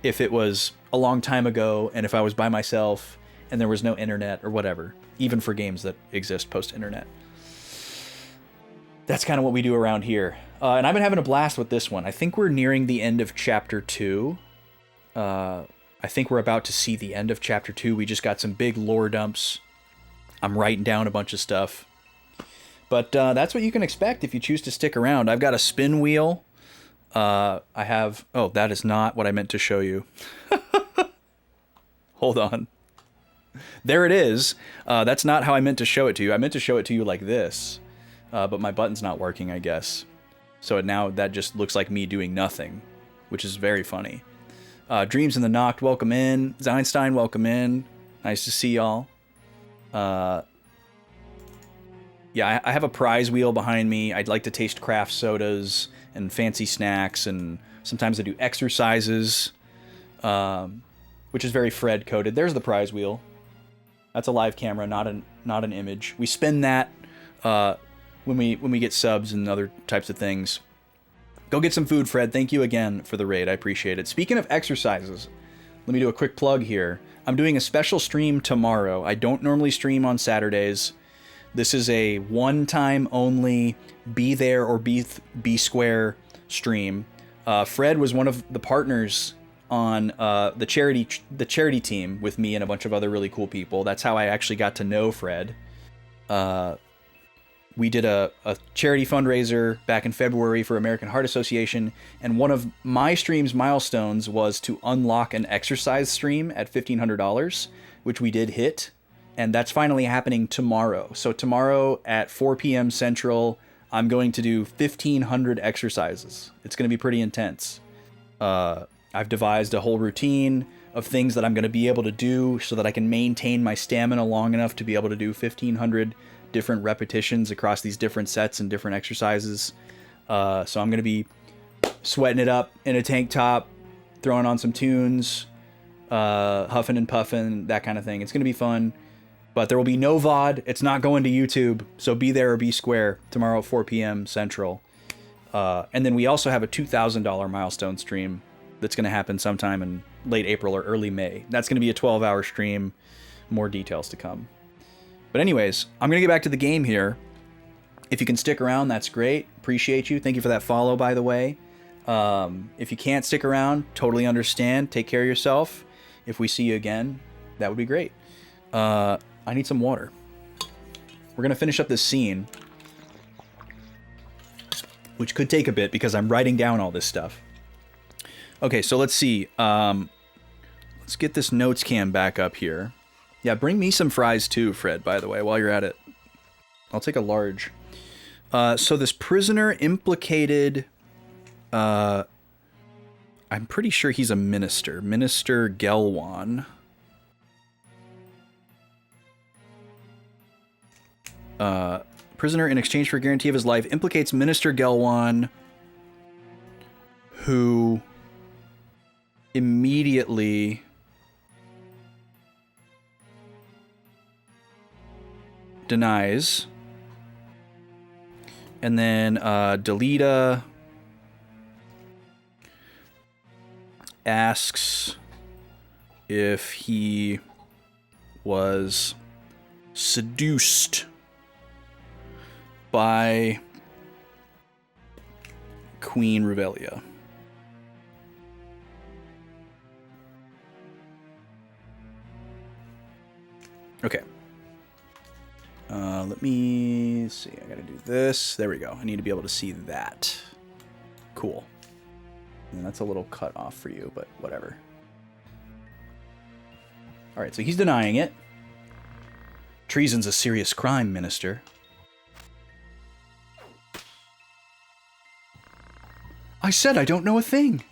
if it was a long time ago, and if I was by myself and there was no internet or whatever, even for games that exist post-internet. That's kind of what we do around here. And I've been having a blast with this one. I think we're nearing the end of Chapter 2. I think we're about to see the end of Chapter 2. We just got some big lore dumps. I'm writing down a bunch of stuff. But that's what you can expect if you choose to stick around. I've got a spin wheel. I have... Oh, that is not what I meant to show you. Hold on. There it is. That's not how I meant to show it to you. I meant to show it to you like this. But my button's not working, I guess. So now that just looks like me doing nothing, which is very funny. Dreams in the Noct, welcome in. Zeinstein, welcome in. Nice to see y'all. Yeah, I have a prize wheel behind me. I'd like to taste craft sodas and fancy snacks, and sometimes I do exercises, which is very Fred coded. There's the prize wheel. That's a live camera, not an image. We spin that when we get subs and other types of things. Go get some food, Fred. Thank you again for the raid. I appreciate it. Speaking of exercises, let me do a quick plug here. I'm doing a special stream tomorrow. I don't normally stream on Saturdays. This is a one-time only be there or be square stream. Fred was one of the partners on the charity team with me and a bunch of other really cool people. That's how I actually got to know Fred. We did a charity fundraiser back in February for American Heart Association, and one of my stream's milestones was to unlock an exercise stream at $1,500, which we did hit, and that's finally happening tomorrow. So tomorrow at 4 p.m. Central, I'm going to do 1,500 exercises. It's going to be pretty intense. I've devised a whole routine of things that I'm going to be able to do so that I can maintain my stamina long enough to be able to do 1,500 different repetitions across these different sets and different exercises. So I'm going to be sweating it up in a tank top, throwing on some tunes, huffing and puffing, that kind of thing. It's going to be fun, but there will be no VOD. It's not going to YouTube. So be there or be square tomorrow at 4 p.m. Central. And then we also have a $2,000 milestone stream that's going to happen sometime in late April or early May. That's going to be a 12-hour stream. More details to come. But anyways, I'm going to get back to the game here. If you can stick around, that's great. Appreciate you. Thank you for that follow, by the way. If you can't stick around, totally understand. Take care of yourself. If we see you again, that would be great. I need some water. We're going to finish up this scene, which could take a bit because I'm writing down all this stuff. Okay, so let's see. Let's get this notes cam back up here. Yeah, bring me some fries too, Fred, by the way, while you're at it. I'll take a large. So this prisoner implicated... I'm pretty sure he's a minister. Minister Gelwan. Prisoner, in exchange for a guarantee of his life, implicates Minister Gelwan, who immediately... denies. And then Delita asks if he was seduced by Queen Revelia. Okay. Let me see. I gotta do this. There we go. I need to be able to see that. Cool. And that's a little cut off for you, but whatever. All right, so he's denying it. Treason's a serious crime, Minister. I said I don't know a thing.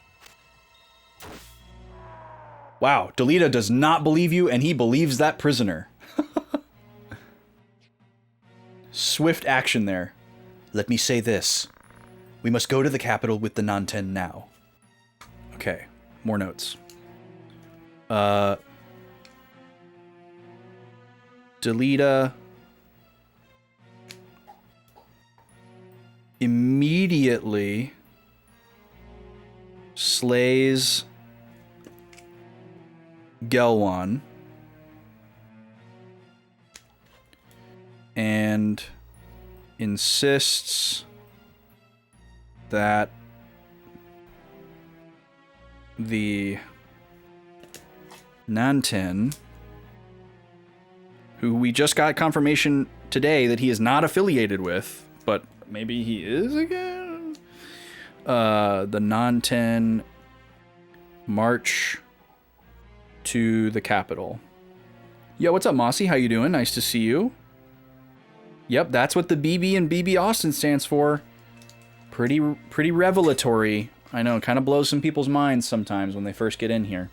Wow, Delita does not believe you, and he believes that prisoner. Swift action there. Let me say this. We must go to the capital with the Nanten now. Okay, more notes. Delita immediately slays Gelwan and insists that the Nanten, who we just got confirmation today that he is not affiliated with, but maybe he is again, the Nanten march to the capital. Yo, what's up, Mossy? How you doing? Nice to see you. Yep, that's what the BB and BB Austin stands for. Pretty revelatory. I know, it kind of blows some people's minds sometimes when they first get in here.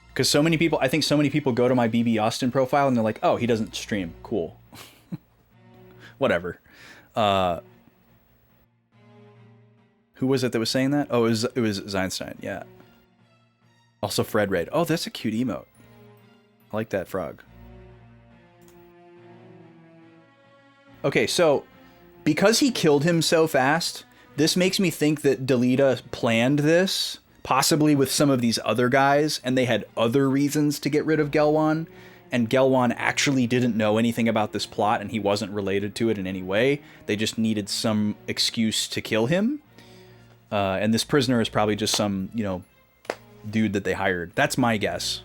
Because so many people, I think so many people go to my BB Austin profile and they're like, oh, he doesn't stream. Cool. Whatever. Who was it that was saying that? Oh, it was Zeinstein, yeah. Also Fred Raid. Oh, that's a cute emote. I like that frog. Okay, so because he killed him so fast, this makes me think that Delita planned this, possibly with some of these other guys, and they had other reasons to get rid of Gelwan, and Gelwan actually didn't know anything about this plot, and he wasn't related to it in any way. They just needed some excuse to kill him. And this prisoner is probably just some, you know, dude that they hired. That's my guess.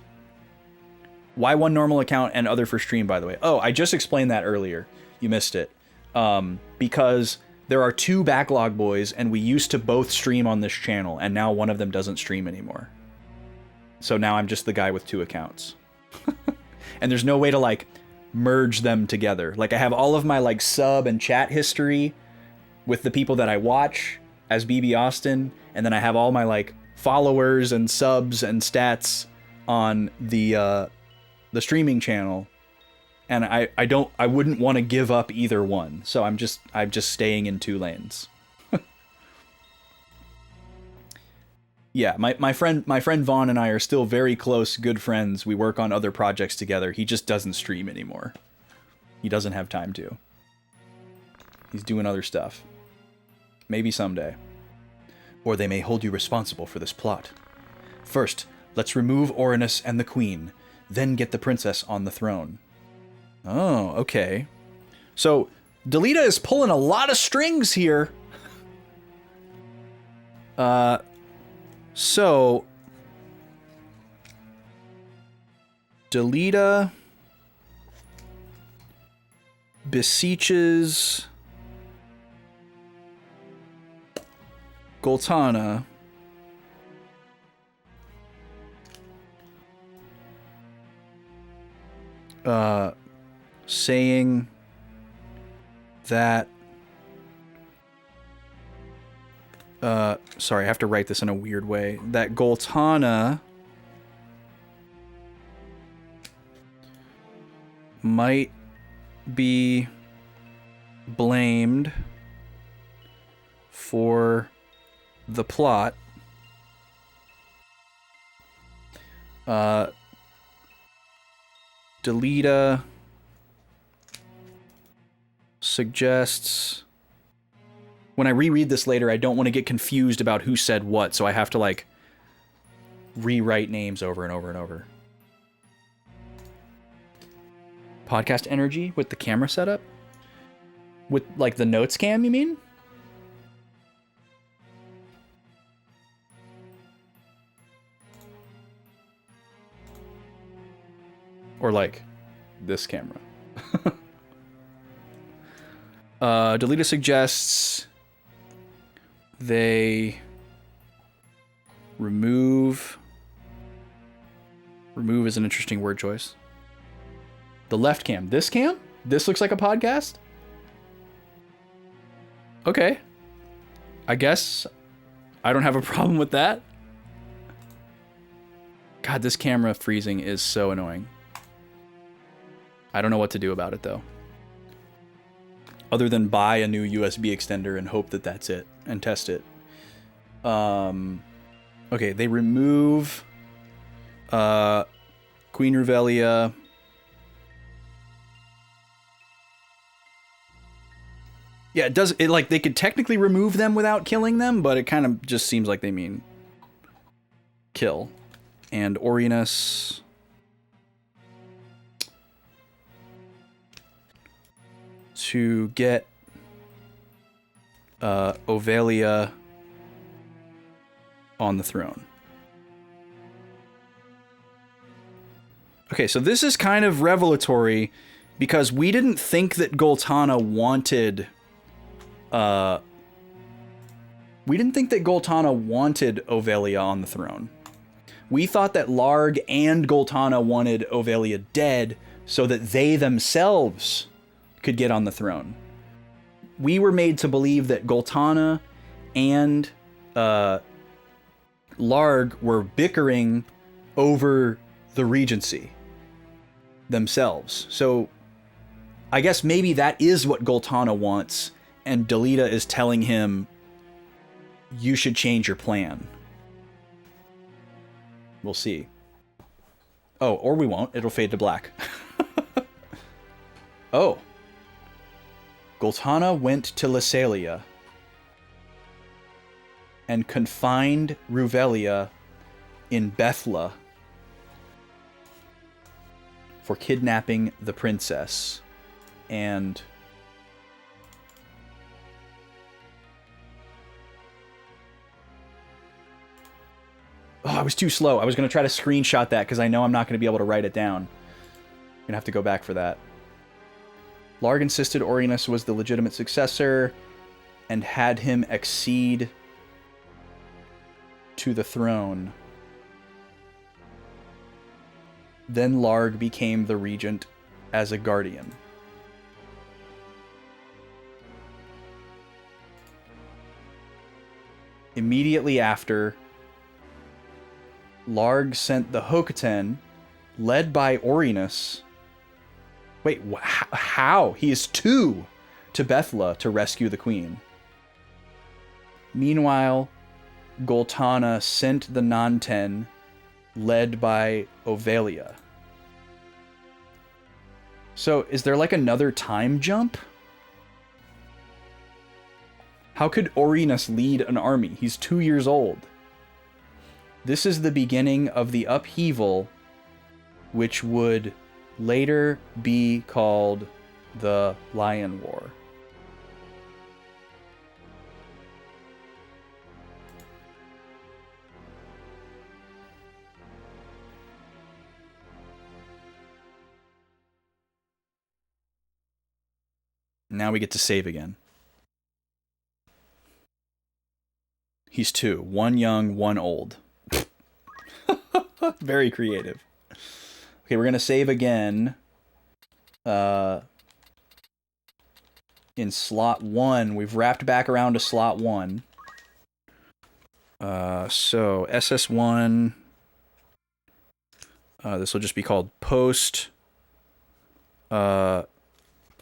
Why one normal account and other for stream, by the way? Oh, I just explained that earlier. You missed it. Because there are 2 Backlog boys, and we used to both stream on this channel, and now one of them doesn't stream anymore. So now I'm just the guy with 2 accounts. And there's no way to, like, merge them together. Like, I have all of my, like, sub and chat history with the people that I watch as BB Austin, and then I have all my, like, followers and subs and stats on the streaming channel. And I wouldn't want to give up either one. So I'm just staying in 2 lanes. Yeah, my friend Vaughn and I are still very close, good friends. We work on other projects together. He just doesn't stream anymore. He doesn't have time to. He's doing other stuff. Maybe someday. Or they may hold you responsible for this plot. First, let's remove Orinus and the Queen, then get the princess on the throne. Oh, okay. So, Delita is pulling a lot of strings here. So, Delita beseeches Goltana saying that sorry, I have to write this in a weird way, that Goltana might be blamed for the plot. Delita suggests... When I reread this later, I don't want to get confused about who said what, so I have to, like, rewrite names over and over and over. Podcast energy with the camera setup? With, like, the notes cam, you mean? Or, like, this camera. Delita suggests they remove is an interesting word choice. The left cam. This cam? This looks like a podcast? Okay. I guess I don't have a problem with that. God, this camera freezing is so annoying. I don't know what to do about it, though. Other than buy a new USB extender and hope that that's it, and test it. Okay, they remove Queen Revelia. Yeah, it does. It, like, they could technically remove them without killing them, but it kind of just seems like they mean kill. And Orinus to get Ovelia on the throne. Okay, so this is kind of revelatory because we didn't think that Goltana wanted Ovelia on the throne. We thought that Larg and Goltana wanted Ovelia dead so that they themselves could get on the throne. We were made to believe that Goltana and Larg were bickering over the regency themselves. So I guess maybe that is what Goltana wants, and Delita is telling him, you should change your plan. We'll see. Oh, or we won't. It'll fade to black. Oh. Goltana went to Lysalia and confined Ruvelia in Bethla for kidnapping the princess. And oh, I was too slow. I was going to try to screenshot that because I know I'm not going to be able to write it down. I'm going to have to go back for that. Larg insisted Orinus was the legitimate successor and had him accede to the throne. Then Larg became the regent as a guardian. Immediately after, Larg sent the Hokoten, led by Orinus. Wait, how? He is 2 to Bethla to rescue the queen. Meanwhile, Goltana sent the Nanten, led by Ovelia. So, is there like another time jump? How could Orinus lead an army? He's 2 years old. This is the beginning of the upheaval, which would later be called the Lion War. Now we get to save again. He's 2. 1 young, 1 old. Very creative. Okay, we're going to save again. In slot 1. We've wrapped back around to slot 1. So, SS1. This will just be called Post.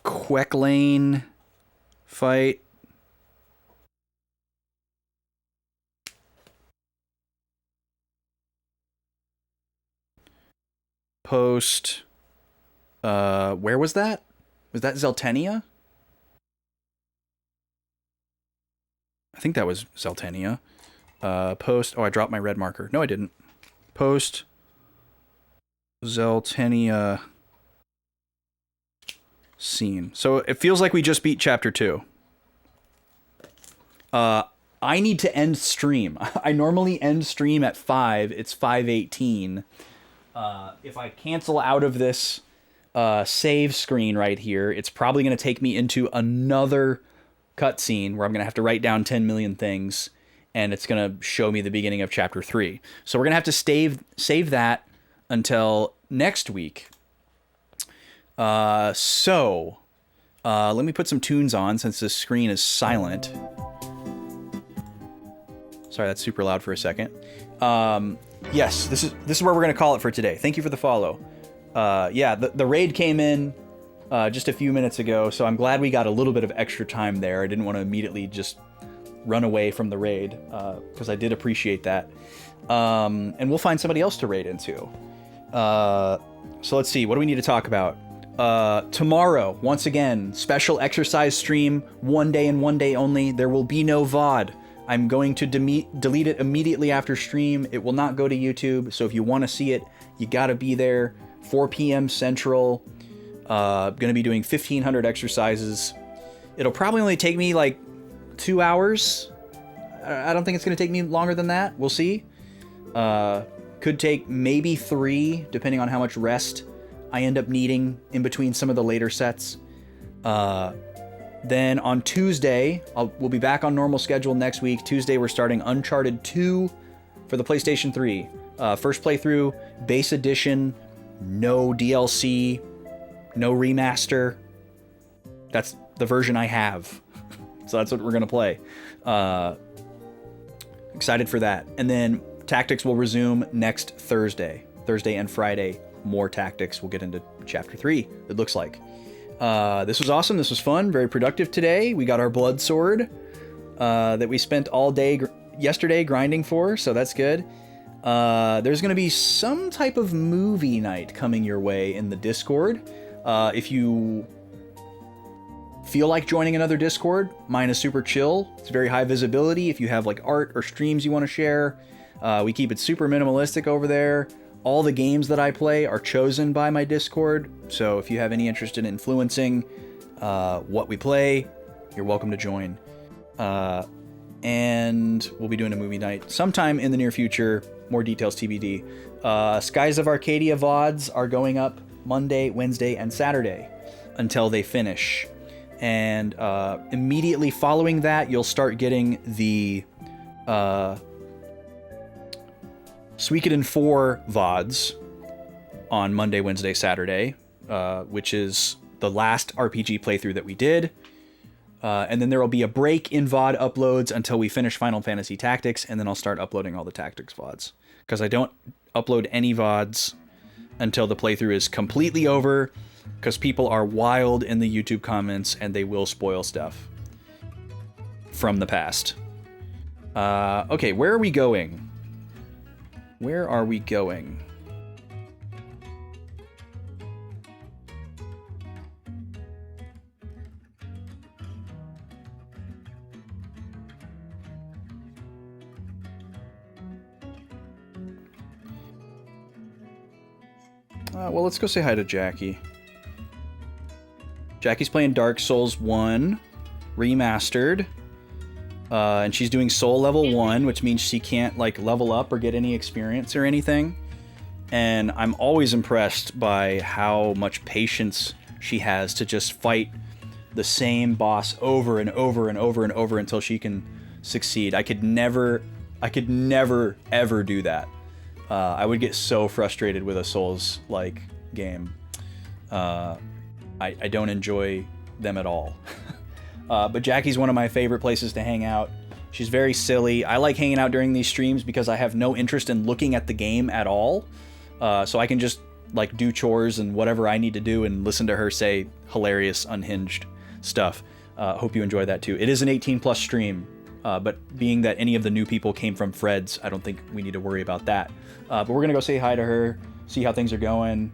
Quecklane fight. Post. Where was that? Was that Zeltenia? I think that was Zeltenia. Post. Oh, I dropped my red marker. No, I didn't. Post. Zeltenia scene. So it feels like we just beat chapter 2. I need to end stream. I normally end stream at 5. It's 5:18. If I cancel out of this save screen right here, it's probably going to take me into another cutscene where I'm going to have to write down 10 million things, and it's going to show me the beginning of chapter 3. So we're going to have to save that until next week. Let me put some tunes on since this screen is silent. Sorry, that's super loud for a second. Yes, this is where we're going to call it for today. Thank you for the follow. Yeah, the raid came in just a few minutes ago, so I'm glad we got a little bit of extra time there. I didn't want to immediately just run away from the raid, because I did appreciate that. And we'll find somebody else to raid into. So let's see, what do we need to talk about? Tomorrow, once again, special exercise stream, 1 day and 1 day only. There will be no VOD. I'm going to delete it immediately after stream. It will not go to YouTube, so if you want to see it, you gotta be there. 4 p.m. Central. Gonna be doing 1,500 exercises. It'll probably only take me like 2 hours. I don't think it's gonna take me longer than that. We'll see. Could take maybe 3, depending on how much rest I end up needing in between some of the later sets. Then on Tuesday, we'll be back on normal schedule next week. Tuesday, we're starting Uncharted 2 for the PlayStation 3. First playthrough, base edition, no DLC, no remaster. That's the version I have. So that's what we're going to play. Excited for that. And then Tactics will resume next Thursday. Thursday and Friday, more Tactics. We'll get into Chapter 3, it looks like. This was awesome. This was fun. Very productive today. We got our blood sword that we spent all day yesterday grinding for, so that's good. There's going to be some type of movie night coming your way in the Discord. If you feel like joining another Discord, mine is super chill. It's very high visibility. If you have like art or streams you want to share, we keep it super minimalistic over there. All the games that I play are chosen by my Discord. So if you have any interest in influencing what we play, you're welcome to join. And we'll be doing a movie night sometime in the near future. More details TBD. Skies of Arcadia VODs are going up Monday, Wednesday, and Saturday until they finish. And immediately following that, you'll start getting the Suikoden 4 VODs on Monday, Wednesday, Saturday, which is the last RPG playthrough that we did. And then there will be a break in VOD uploads until we finish Final Fantasy Tactics, and then I'll start uploading all the Tactics VODs. Because I don't upload any VODs until the playthrough is completely over, because people are wild in the YouTube comments and they will spoil stuff from the past. Okay, where are we going? Where are we going? Well, let's go say hi to Jackie. Jackie's playing Dark Souls 1 Remastered. And she's doing Soul Level 1, which means she can't, like, level up or get any experience or anything. And I'm always impressed by how much patience she has to just fight the same boss over and over and over and over until she can succeed. I could never, ever do that. I would get so frustrated with a Souls-like game. I don't enjoy them at all. But Jackie's one of my favorite places to hang out. She's very silly. I like hanging out during these streams because I have no interest in looking at the game at all. So I can just like do chores and whatever I need to do and listen to her say hilarious, unhinged stuff. Hope you enjoy that too. It is an 18+ stream. But being that any of the new people came from Fred's, I don't think we need to worry about that. But we're going to go say hi to her, see how things are going.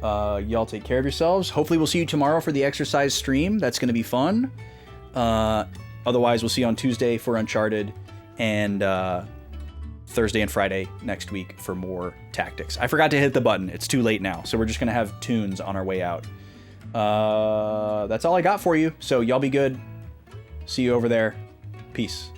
Y'all take care of yourselves. Hopefully we'll see you tomorrow for the exercise stream. That's going to be fun. Otherwise, we'll see you on Tuesday for Uncharted and Thursday and Friday next week for more Tactics. I forgot to hit the button. It's too late now. So we're just going to have tunes on our way out. That's all I got for you. So y'all be good. See you over there. Peace.